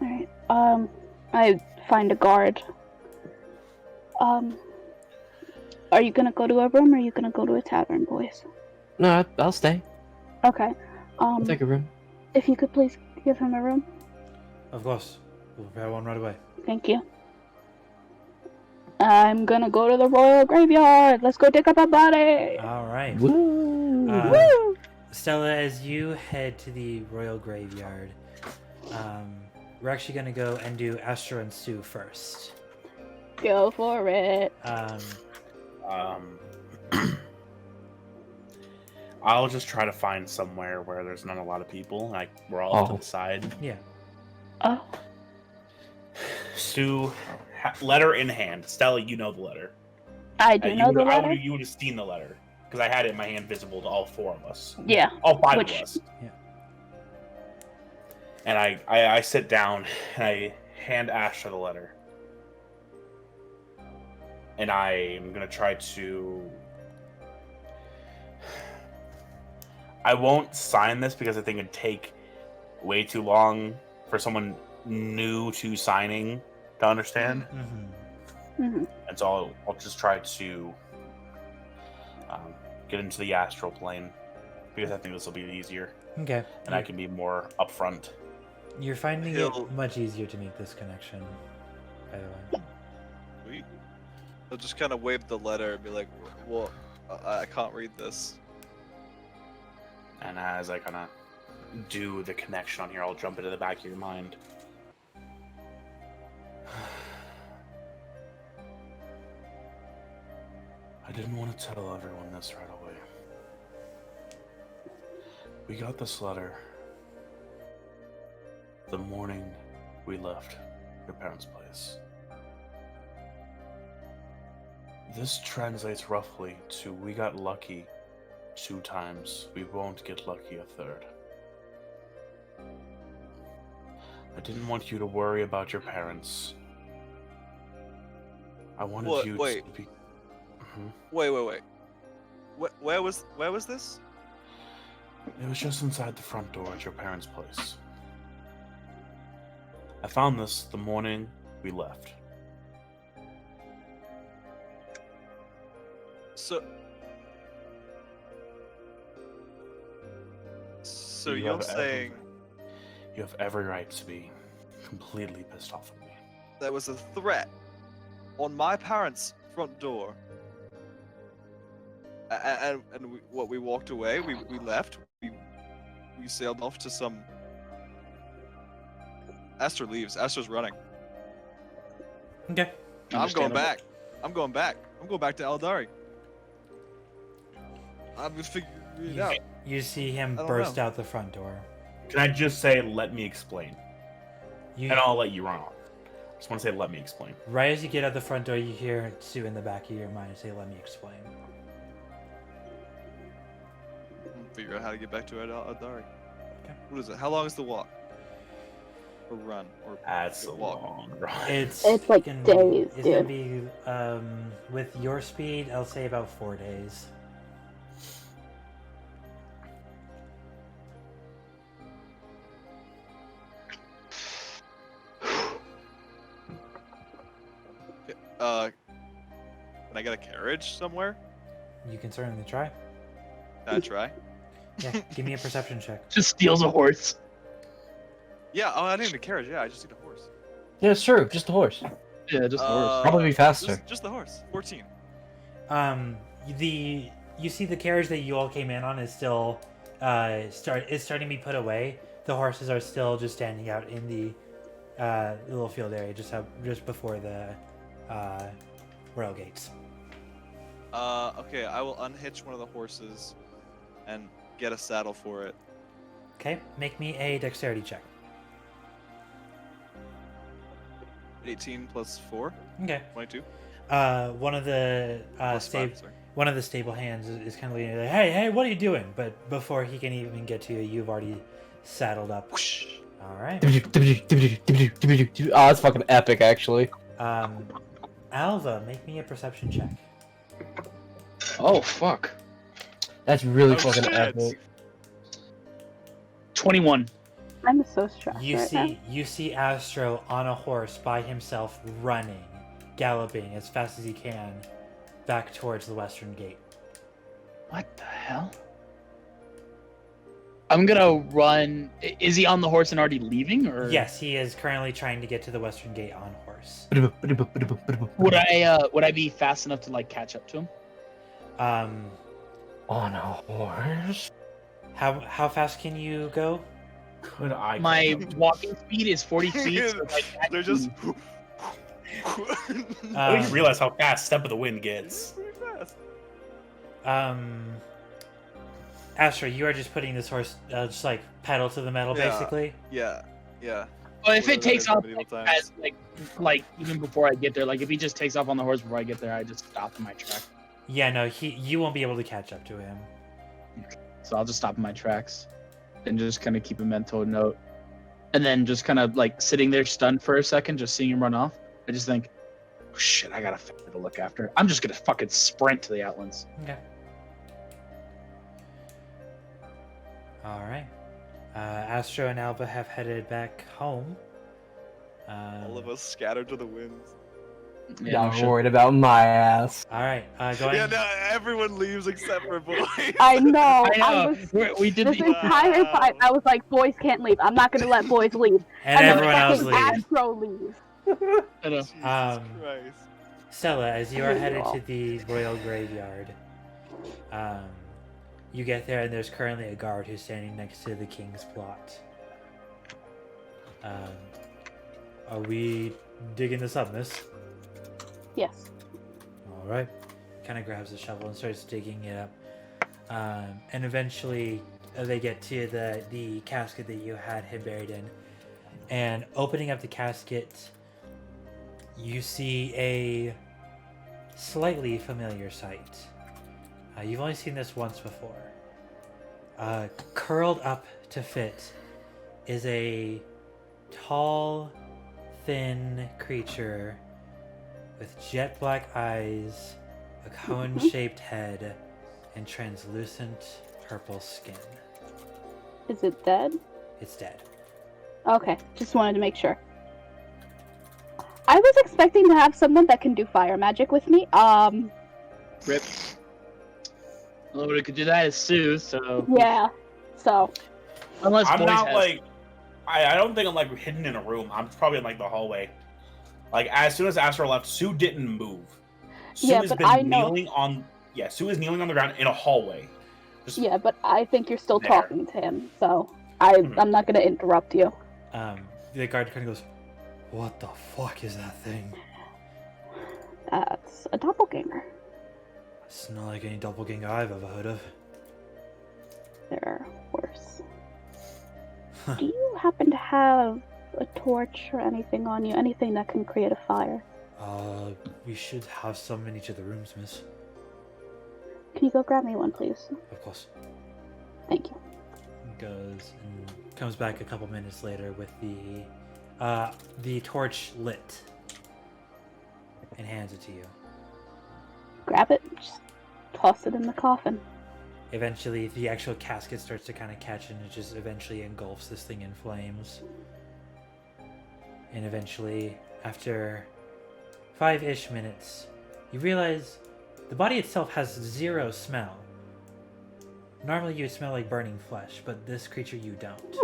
S2: Alright, I find a guard. Are you gonna go to a room or are you gonna go to a tavern, boys?
S5: No, I'll stay.
S2: Okay,
S5: I'll take a room.
S2: if you could please give him a room.
S1: Of course. We'll prepare one right away.
S2: Thank you. I'm gonna go to the royal graveyard. Let's go dig up a body.
S1: All right.
S5: Woo!
S2: Woo!
S1: Stella, as you head to the royal graveyard, we're actually going to go and do Astro and Sue first.
S2: Go for it.
S4: I'll just try to find somewhere where there's not a lot of people. Like we're all off to
S5: Oh.
S4: the side.
S1: Yeah.
S2: Oh,
S4: Sue, letter in hand. Stella, you know the letter.
S2: I do know the letter.
S4: You would have seen the letter because I had it in my hand, visible to all four of us,
S2: Yeah.
S4: all five
S2: Which-
S4: of us.
S1: Yeah.
S4: And I sit down and I hand Asher the letter, and I am gonna try to. I won't sign this because I think it'd take way too long for someone new to signing to understand.
S1: Mm-hmm.
S2: hmm
S4: And so I'll just try to get into the astral plane because I think this will be easier
S1: Okay.
S4: and I can be more upfront.
S1: You're finding
S7: He'll-
S1: it much easier to make this connection, by the way.
S7: Sweet. He'll just kind of wave the letter and be like, "Well, I can't read this."
S4: And as I kind of do the connection on here, I'll jump into the back of your mind. I didn't want to tell everyone this right away. We got this letter the morning we left your parents' place. This translates roughly to "we got lucky 2 times, we won't get lucky a third." I didn't want you to worry about your parents. I wanted
S7: What?
S4: you
S7: Wait.
S4: to be. Mhm.
S7: Wait. Where was this?
S4: It was just inside the front door at your parents' place. I found this the morning we left.
S7: So
S4: You
S7: you're
S4: have
S7: saying
S4: You have every right to be completely pissed off at me.
S7: there was a threat on my parents' front door, and we walked away. We left. We sailed off to some. Astor leaves. Astor's running.
S1: Okay.
S7: I'm going
S6: Understandable.
S7: back. I'm going back. I'm going back to Aldari. I'm gonna figure it out.
S1: You see him
S7: I don't
S1: burst
S7: know.
S1: out the front door.
S4: Can I just say, let me explain?
S1: You,
S4: And I'll let you run on. I just want to say, let me explain.
S1: right as you get out the front door, you hear Sue in the back of your mind say, "Let me explain."
S7: Figure out how to get back to Aldari.
S1: Okay.
S7: What is it? How long is the walk? Or run? Or
S4: That's a
S7: walk?
S4: long ride.
S2: It's like
S1: gonna
S2: days,
S1: It's gonna
S2: dude.
S1: be with your speed, I'll say about 4 days.
S7: Can I get a carriage somewhere?
S1: You can certainly try.
S7: Can I try?
S1: Yeah, give me a perception check.
S3: Just steals a horse.
S7: Yeah. Oh, I need a carriage. Yeah, I just need a horse.
S5: Yeah, it's true. Just a horse.
S3: Yeah, just a horse.
S5: Probably be faster.
S7: Just the horse. 14.
S1: You see the carriage that you all came in on is still is starting to be put away. The horses are still just standing out in the little field area just before the royal gates.
S7: Okay, I will unhitch one of the horses and get a saddle for it.
S1: Okay, make me a dexterity check.
S7: 18 plus 4,
S1: Okay.
S7: 22.
S1: One of the
S7: Plus 5, sorry.
S1: one of the stable hands is kind of like, hey, what are you doing? But before he can even get to you, you've already saddled up.
S7: Whoosh.
S1: All right.
S5: Oh, that's fucking epic, actually.
S1: Alva, make me a perception check.
S3: Oh, fuck.
S5: That's really
S7: Oh,
S5: fucking
S7: shit.
S5: epic.
S3: 21.
S2: I'm so stressed right now.
S1: You see Astro on a horse by himself, running, galloping as fast as he can, back towards the western gate.
S3: What the hell? I'm gonna run. Is he on the horse and already leaving, or?
S1: Yes, he is currently trying to get to the western gate on horse.
S3: Would I be fast enough to like catch up to him?
S5: On a horse?
S1: How fast can you go?
S4: Could I?
S3: My walking speed is 40 feet. So like,
S7: They're just.
S4: I didn't realize how fast Step of the Wind gets.
S7: Pretty fast.
S1: Astro, you are just putting this horse just like pedal to the metal,
S7: Yeah.
S1: basically.
S7: Yeah.
S3: Well, if
S7: Whatever
S3: it takes
S7: that is
S3: off
S7: medieval
S3: like,
S7: times.
S3: as, like even before I get there, like if he just takes off on the horse before I get there, I just stop in my track.
S1: Yeah, no, you won't be able to catch up to him.
S3: So I'll just stop in my tracks and just kind of keep a mental note, and then just kind of like sitting there stunned for a second, just seeing him run off. I just think, oh, shit, I got a family to look after. I'm just gonna fucking sprint to the Outlands.
S1: Okay. All right. Astro and Alva have headed back home.
S7: All of us scattered to the winds.
S3: Yeah,
S5: Not worried about my ass.
S1: All right. Going.
S7: Yeah, no, everyone leaves except for boys.
S2: I know.
S3: I
S2: I
S3: know.
S2: was
S3: We did
S2: this
S3: the
S2: entire time. I was like, boys can't leave. I'm not gonna let boys leave.
S1: and
S2: then
S1: everyone else
S2: fucking
S1: leaves.
S2: Astro leaves.
S3: I know.
S7: Jesus Christ.
S1: Stella, as you are headed to the royal graveyard, you get there and there's currently a guard who's standing next to the king's plot. Are we digging this up, miss?
S2: Yes.
S1: All right. Kind of grabs the shovel and starts digging it up. And eventually they get to the casket that you had him buried in. And opening up the casket, you see a slightly familiar sight. You've only seen this once before. Curled up to fit is a tall, thin creature with jet black eyes, a cone-shaped head, and translucent purple skin.
S2: Is it dead?
S1: It's dead.
S2: Okay, just wanted to make sure. I was expecting to have someone that can do fire magic with me.
S3: Rip. Nobody could do that is Sue, so.
S2: Yeah. So,
S3: Unless
S4: I'm
S3: boys
S4: not
S3: have-
S4: like. I don't think I'm like hidden in a room. I'm probably in like the hallway. Like as soon as Astro left, Sue didn't move. Sue
S2: Yeah,
S4: has
S2: but
S4: been
S2: I know-
S4: kneeling on. Yeah, Sue is kneeling on the ground in a hallway. Just
S2: yeah, but I think you're still
S4: There.
S2: talking to him, so
S4: Mhm.
S2: I'm not gonna interrupt you.
S1: The guard kind of goes, "What the fuck is that thing?"
S2: That's a doppelganger.
S1: It's not like any doppelganger I've ever heard of.
S2: They're worse. Do you happen to have a torch or anything on you? Anything that can create a fire?
S1: We should have some in each of the rooms, miss.
S2: Can you go grab me one, please?
S1: Of course.
S2: Thank you.
S1: Goes and comes back a couple minutes later with the torch lit and hands it to you.
S2: Grab it, just toss it in the coffin.
S1: Eventually, the actual casket starts to kind of catch and it just eventually engulfs this thing in flames. And eventually, after 5-ish minutes, you realize the body itself has zero smell. Normally you would smell like burning flesh, but this creature you don't.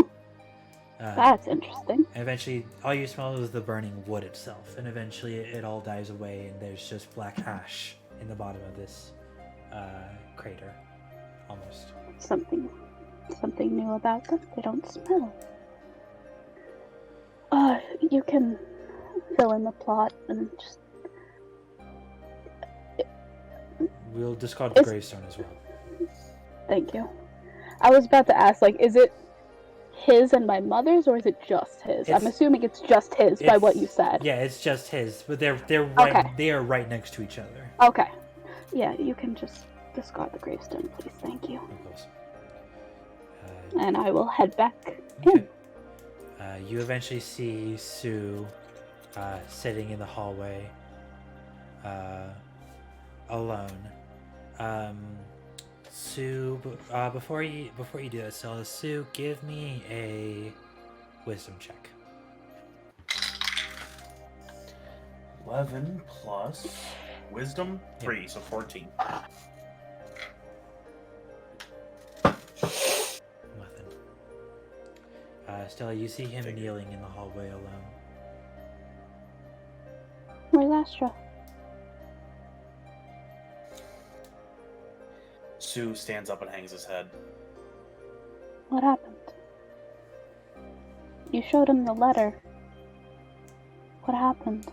S2: That's interesting.
S1: And eventually, all you smell is the burning wood itself. And eventually, it all dies away, and there's just black ash in the bottom of this crater. Almost.
S2: Something new about them. They don't smell. You can fill in the plot and just.
S1: We'll discard the
S2: It's-
S1: gravestone as well.
S2: Thank you. I was about to ask, like, is it his and my mother's, or is it just his? I'm
S1: It's-
S2: assuming it's just his by what you said.
S1: Yeah, it's just his, but they're right.
S2: Okay.
S1: They are right next to each other.
S2: Okay. Yeah, you can just discard the gravestone, please. Thank you.
S1: Of course.
S2: And I will head back
S1: Okay.
S2: in.
S1: You eventually see Sue sitting in the hallway alone. Sue, before you do that, Stella, Sue, give me a wisdom check.
S4: 11 plus wisdom 3, so 14.
S1: Nothing. Stella, you see him kneeling in the hallway alone.
S2: Where's Astra?
S4: Sue stands up and hangs his head.
S2: What happened? You showed him the letter. What happened?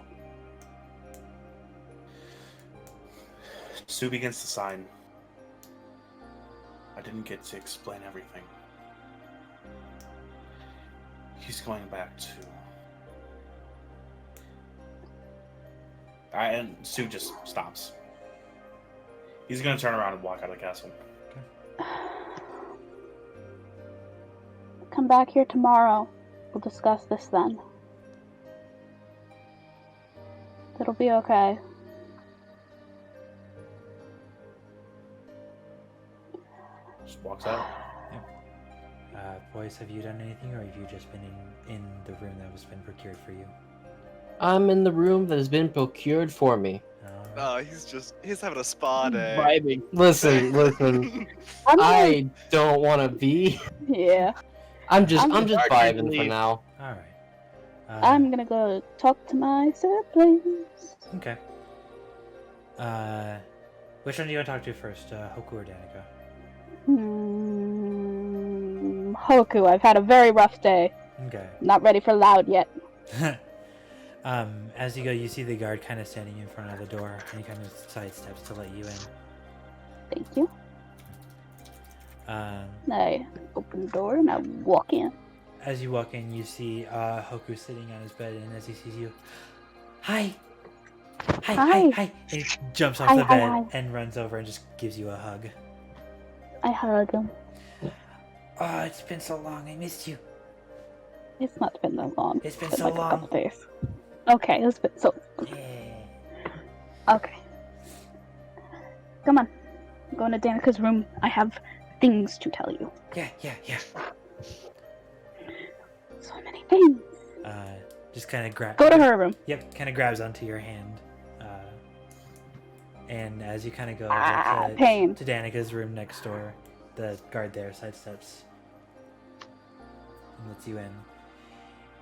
S4: Sue begins to sign. I didn't get to explain everything. He's going back to... and Sue just stops. He's gonna turn around and walk out of the castle.
S2: Come back here tomorrow. We'll discuss this then. It'll be okay.
S4: Just walks out.
S1: Boys, have you done anything, or have you just been in the room that was been procured for you?
S5: I'm in the room that has been procured for me.
S7: Oh, he's having a spa day.
S3: Vibing.
S5: Listen.
S2: I'm gonna-
S5: I don't want to be.
S2: Yeah.
S5: I'm just
S2: I'm
S5: vibing for
S3: arguably-
S5: now.
S1: All right.
S2: I'm gonna go talk to my siblings.
S1: Okay. Which one do you want to talk to first, Hoku or Danica?
S2: Hoku, I've had a very rough day.
S1: Okay.
S2: Not ready for loud yet.
S1: As you go, you see the guard kind of standing in front of the door, and he kind of sidesteps to let you in.
S2: Thank you.
S1: Um,
S2: I open the door and I walk in.
S1: as you walk in, you see Hoku sitting on his bed, and as he sees you, hi! Hi, hi,
S2: Hi.
S1: hi! And he jumps off
S2: Hi,
S1: the
S2: hi,
S1: bed
S2: hi.
S1: and runs over and just gives you a hug.
S2: I hug him.
S1: Oh, it's been so long, I missed you.
S2: It's not been that long.
S1: It's been
S2: been
S1: so
S2: like
S1: long.
S2: a couple days. Okay, it's been so.
S1: Yeah.
S2: Okay. Come on. I'm going to Danica's room. I have things to tell you.
S1: Yeah.
S2: So many things.
S1: Just kind of grab.
S2: Go to her room.
S1: Yep, kind of grabs onto your hand. And as you kind of go
S2: pain.
S1: to Danica's room next door, the guard there sidesteps and lets you in.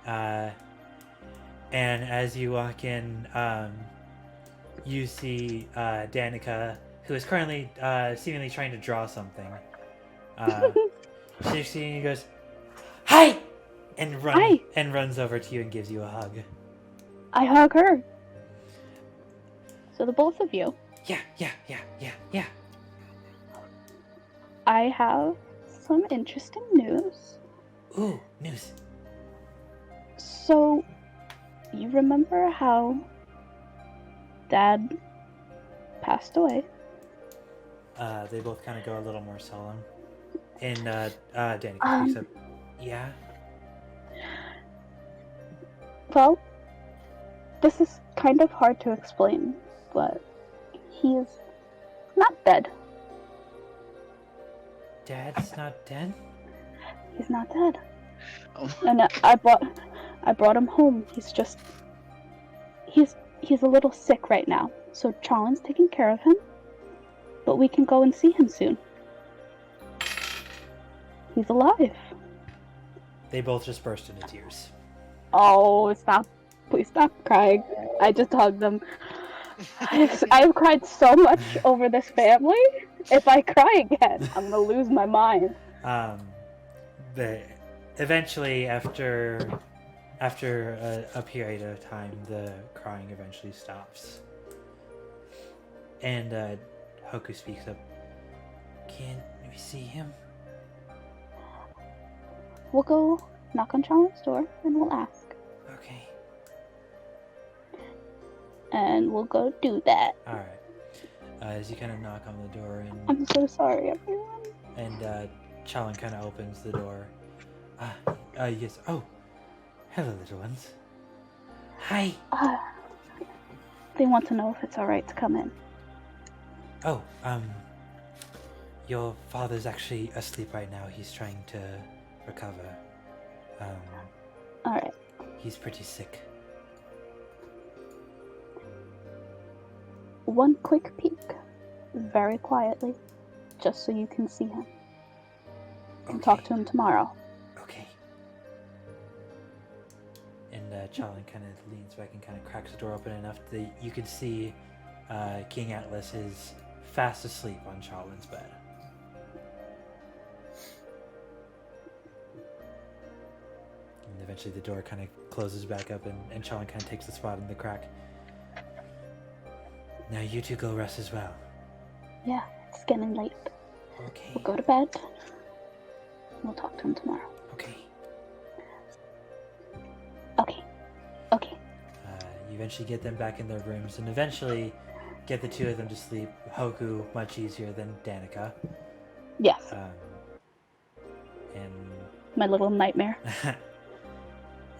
S1: And as you walk in, you see Danica, who is currently seemingly trying to draw something. She goes, "Hi!" and runs over to you and gives you a hug.
S2: I hug her. So the both of you.
S1: Yeah.
S2: I have some interesting news.
S1: Ooh, news.
S2: So, you remember how Dad passed away?
S1: They both kind of go a little more solemn. And Danica speaks up. Yeah?
S2: Well, this is kind of hard to explain, but he is not dead.
S1: Dad's not dead?
S2: He's not dead.
S3: Oh.
S2: And I brought him home. He's a little sick right now. So Charlin's taking care of him. But we can go and see him soon. He's alive.
S1: They both just burst into tears.
S2: Oh, stop. Please stop crying. I just hugged them. I've cried so much over this family. If I cry again, I'm gonna lose my mind.
S1: Eventually, after a period of time, the crying eventually stops. And Hoku speaks up. Can we see him?
S2: We'll go knock on Charlin's door and we'll ask.
S1: Okay.
S2: And we'll go do that.
S1: Alright. As you kind of knock on the door
S2: I'm so sorry, everyone.
S1: and Chalin kind of opens the door. Yes. Oh, hello, little ones. Hi.
S2: They want to know if it's alright to come in.
S1: Oh, your father's actually asleep right now. He's trying to recover.
S2: Alright.
S1: He's pretty sick.
S2: One quick peek. Very quietly. Just so you can see him. And talk to him tomorrow.
S1: Okay. And Chalin kind of leans back and kind of cracks the door open enough that you can see King Atlas is fast asleep on Chalin's bed. And eventually the door kind of closes back up and Chalin kind of takes the spot in the crack. Now you two go rest as well.
S2: Yeah, it's getting late.
S1: Okay.
S2: We'll go to bed. We'll talk to him tomorrow.
S1: Okay.
S2: Okay. Okay.
S1: You eventually get them back in their rooms and eventually get the two of them to sleep. Hoku much easier than Danica.
S2: Yes.
S1: And
S2: My little nightmare.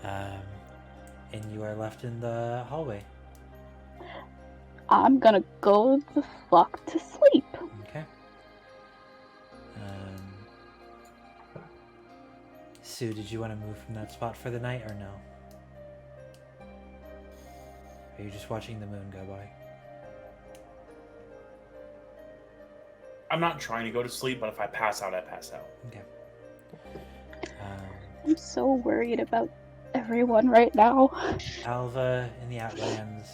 S1: and you are left in the hallway.
S2: I'm gonna go the fuck to sleep.
S1: Okay. Sue, did you want to move from that spot for the night or no? Are you just watching the moon go by?
S4: I'm not trying to go to sleep, but if I pass out, I pass out.
S1: Okay.
S2: I'm so worried about everyone right now.
S1: Alva in the Outlands,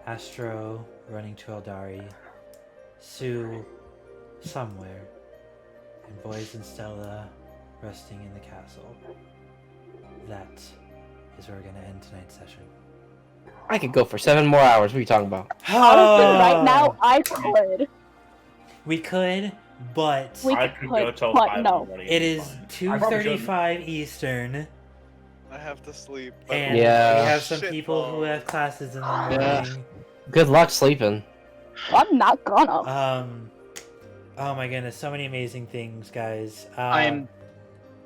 S1: Astro running to Aldari, Sue somewhere, and Boys and Stella resting in the castle. That is where we're going to end tonight's session.
S5: I could go for 7 more hours. What are you talking about?
S2: Honestly, right now, I could.
S1: We could, but
S2: We
S4: I
S2: could,
S4: could go till
S2: but
S4: 5
S2: no.
S4: in the morning.
S1: it
S4: and
S1: is
S4: be fine. I probably shouldn't.
S1: 2:35 Eastern,
S7: I have to sleep. but-
S1: and
S5: Yeah.
S1: we have some
S7: Shit
S1: people who
S7: balls.
S1: have classes in the
S5: Yeah.
S1: morning.
S5: Good luck sleeping.
S2: I'm not gonna.
S1: Oh my goodness, so many amazing things, guys.
S3: I'm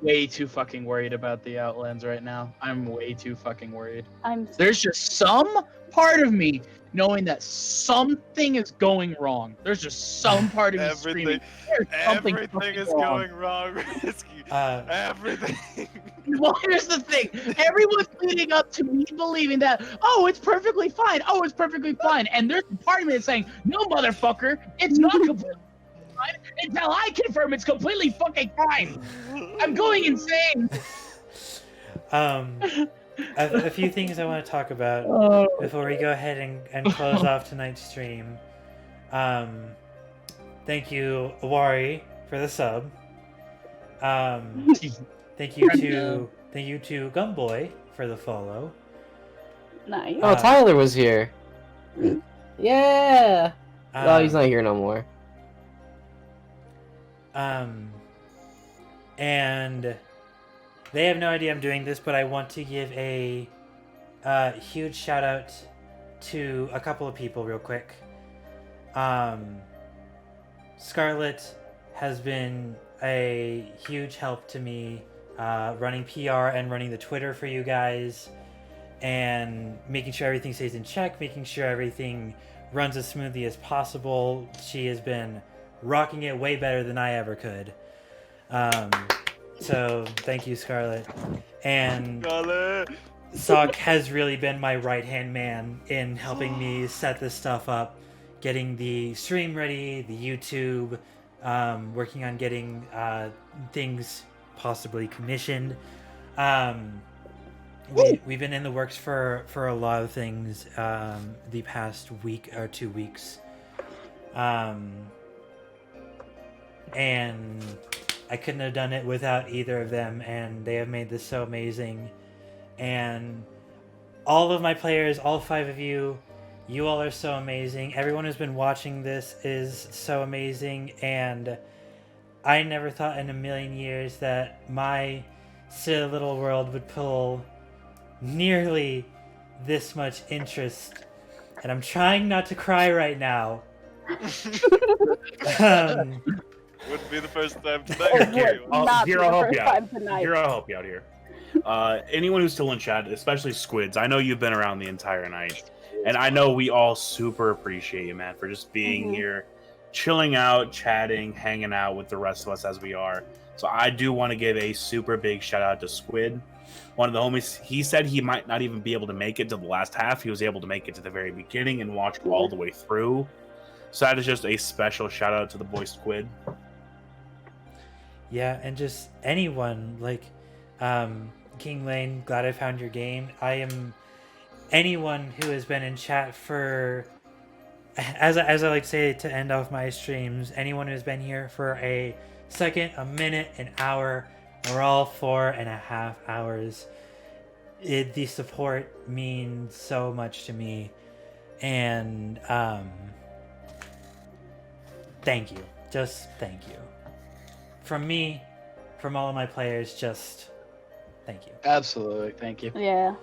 S3: way too fucking worried about the Outlands right now. I'm way too fucking worried.
S2: I'm
S3: There's just some part of me knowing that something is going wrong. There's just some part of me screaming. "There's something
S7: Everything
S3: fucking
S7: is
S3: wrong."
S7: going wrong, Risky. Everything.
S3: Well, here's the thing. Everyone's leading up to me believing that, oh, it's perfectly fine. Oh, it's perfectly fine. And there's a part of me that's saying, no, motherfucker, it's not completely fine until I confirm it's completely fucking fine. I'm going insane.
S1: A few things I want to talk about before we go ahead and close off tonight's stream. Thank you, Awari, for the sub. Thank you to Gumboy for the follow.
S2: nice.
S5: Oh, Tyler was here. Yeah. Well, he's not here no more.
S1: And they have no idea I'm doing this, but I want to give a huge shout out to a couple of people real quick. Scarlett has been a huge help to me running PR and running the Twitter for you guys and making sure everything stays in check, making sure everything runs as smoothly as possible. She has been rocking it way better than I ever could. So thank you, Scarlett. And Sock has really been my right-hand man in helping me set this stuff up, getting the stream ready, the YouTube, working on getting things possibly commissioned. We've been in the works for a lot of things the past week or 2 weeks. And I couldn't have done it without either of them, and they have made this so amazing. And all of my players, all 5 of you, you all are so amazing. Everyone who's been watching this is so amazing, and I never thought in a million years that my silly little world would pull nearly this much interest. And I'm trying not to cry right now.
S7: Wouldn't be the first time tonight.
S8: Here,
S2: Not
S8: I'll
S2: the
S8: help
S2: first
S8: you out.
S2: time tonight.
S8: Here, I'll help you out here. Anyone who's still in chat, especially Squids, I know you've been around the entire night. And I know we all super appreciate you, man, for just being here, chilling out, chatting, hanging out with the rest of us as we are. So I do want to give a super big shout out to Squid. One of the homies, he said he might not even be able to make it to the last half. He was able to make it to the very beginning and watch all the way through. So that is just a special shout out to the boy Squid.
S1: Yeah, and just anyone, like King Lane, glad I found your game. I am anyone who has been in chat for, as I like to say to end off my streams, anyone who's been here for a second, a minute, an hour, or all 4.5 hours. The support means so much to me, and thank you. Just thank you. From me, from all of my players, just thank you.
S3: Absolutely, thank you.
S2: Yeah.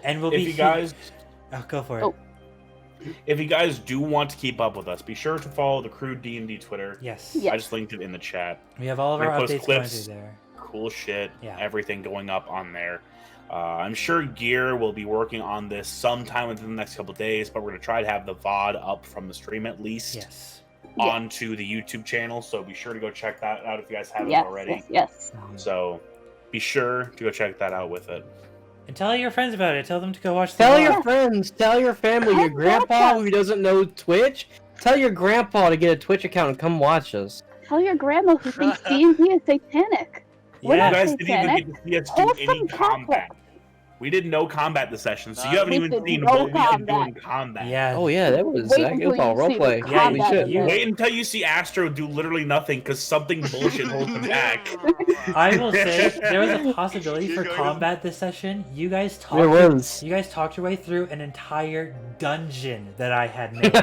S1: And we'll
S8: If
S1: be
S8: you guys,
S1: Oh, go for it.
S2: Oh.
S8: if you guys do want to keep up with us, be sure to follow the Crew DnD Twitter.
S1: Yes.
S2: Yeah.
S8: I just linked it in the chat.
S1: We have all of
S8: We
S1: our
S8: post
S1: updates
S8: clips.
S1: going through there.
S8: Cool shit.
S1: Yeah.
S8: Everything going up on there. I'm sure Gear will be working on this sometime within the next couple days, but we're going to try to have the VOD up from the stream at least
S1: Yes.
S8: onto the YouTube channel. So be sure to go check that out if you guys haven't
S2: Yes,
S8: already.
S2: yes.
S8: So be sure to go check that out with it.
S1: And tell your friends about it. Tell them to go watch the
S5: Tell
S1: vlog.
S5: your friends, tell your family, your grandpa who doesn't know Twitch. Tell your grandpa to get a Twitch account and come watch us.
S2: Tell your grandma who thinks D&D is satanic. We're
S1: Yeah.
S8: You
S2: not
S8: guys didn't even
S2: satanic.
S8: get to see us do
S2: Wholesome
S8: any combat.
S2: Catholic.
S8: We did no combat this session, so
S7: No.
S8: you haven't
S2: We
S8: even
S2: did
S8: seen
S2: no
S8: what we did
S2: combat.
S8: doing combat.
S1: Yeah.
S5: Oh yeah, that was
S2: Wait
S5: that
S2: until
S5: was all
S2: you see the
S5: roleplay.
S1: Yeah,
S2: combat
S5: Holy
S2: of
S5: shit.
S2: it.
S8: Wait until you see Astro do literally nothing because something bullshit holds him back.
S1: I will say there was a possibility for combat this session. You guys talked.
S5: There was.
S1: You guys talked your way through an entire dungeon that I had made.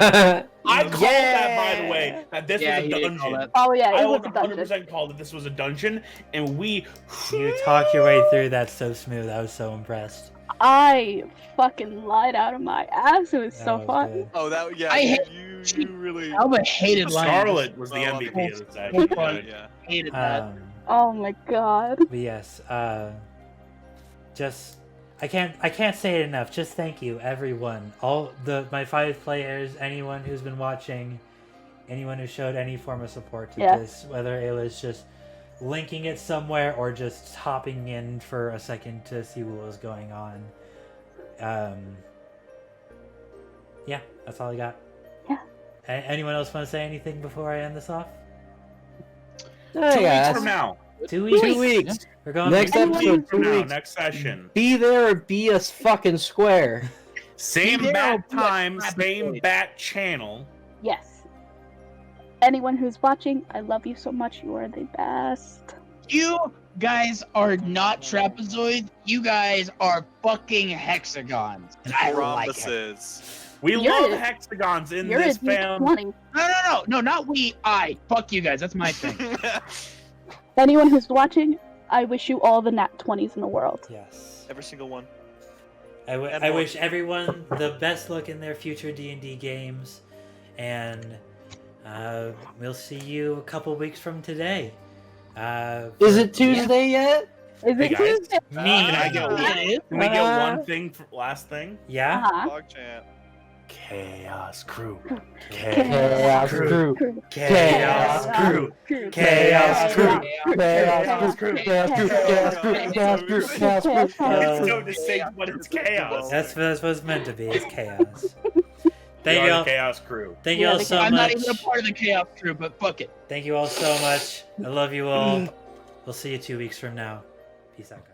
S8: I called that, by the way, that this
S3: Yeah,
S8: was
S3: he
S8: a
S3: did call
S8: dungeon.
S3: that.
S2: Oh yeah,
S8: I
S2: it was a
S8: 100%
S2: dungeon.
S8: called that this was a dungeon, and we.
S1: You talked your way through that so smooth. I was so impressed.
S2: I fucking lied out of my ass. It was
S1: That
S2: so
S1: was
S2: fun.
S1: good.
S7: Oh, that yeah.
S3: I hate-
S7: you really.
S3: Alba hated lying.
S8: Scarlet was the
S7: Oh,
S8: MVP of the
S3: so
S8: session.
S3: fun.
S7: Yeah.
S3: Hated that.
S2: Oh my god.
S1: But yes, just I can't say it enough. Just thank you, everyone. My 5 players, anyone who's been watching, anyone who showed any form of support to
S2: Yeah.
S1: this, whether it was just linking it somewhere or just hopping in for a second to see what was going on. Yeah, that's all I got.
S2: Yeah.
S1: Anyone else want to say anything before I end this off?
S4: 2 weeks from now.
S1: 2 weeks.
S5: 2 weeks.
S1: We're going
S5: Next
S1: for
S4: 2
S5: episode,
S4: weeks from
S5: 2
S4: now,
S5: weeks.
S4: next session.
S5: Be there or be us fucking square.
S4: Same
S3: Be there or
S4: bat
S3: be a
S4: time,
S3: rabbit
S4: same
S3: boy.
S4: bat channel.
S2: Yes. Anyone who's watching, I love you so much. You are the best.
S3: You guys are not trapezoids. You guys are fucking hexagons. And I like it.
S7: Promises.
S4: We
S2: You're
S4: love
S2: a-
S4: hexagons in
S2: You're
S4: this
S2: a
S4: fam.
S2: D20.
S3: No, not we. I. Fuck you guys. That's my thing.
S2: Anyone who's watching, I wish you all the nat 20s in the world.
S1: Yes.
S7: Every single one.
S1: I
S7: And more.
S1: wish everyone the best luck in their future D&D games, and we'll see you a couple weeks from today.
S5: Is it Tuesday yet?
S2: Is
S4: Hey,
S2: it
S4: guys.
S2: Tuesday?
S1: Me.
S4: Can I get one? Can we get one thing? Last thing.
S1: Yeah.
S2: Uh-huh.
S7: Dog chant.
S4: Chaos crew.
S5: Chaos crew.
S1: Chaos crew. Chaos crew.
S5: Chaos crew. Chaos crew. Chaos crew. Chaos crew. Chaos crew.
S4: It's so distinct, but it's chaos.
S1: That's what it's meant to be. It's chaos.
S4: We
S1: Thank
S4: are
S1: you
S4: the
S1: all.
S4: chaos crew.
S1: Thank you all so
S3: I'm not
S1: much.
S3: even a part of the chaos crew, but fuck it.
S1: Thank you all so much. I love you all. We'll see you 2 weeks from now. Peace out, guys.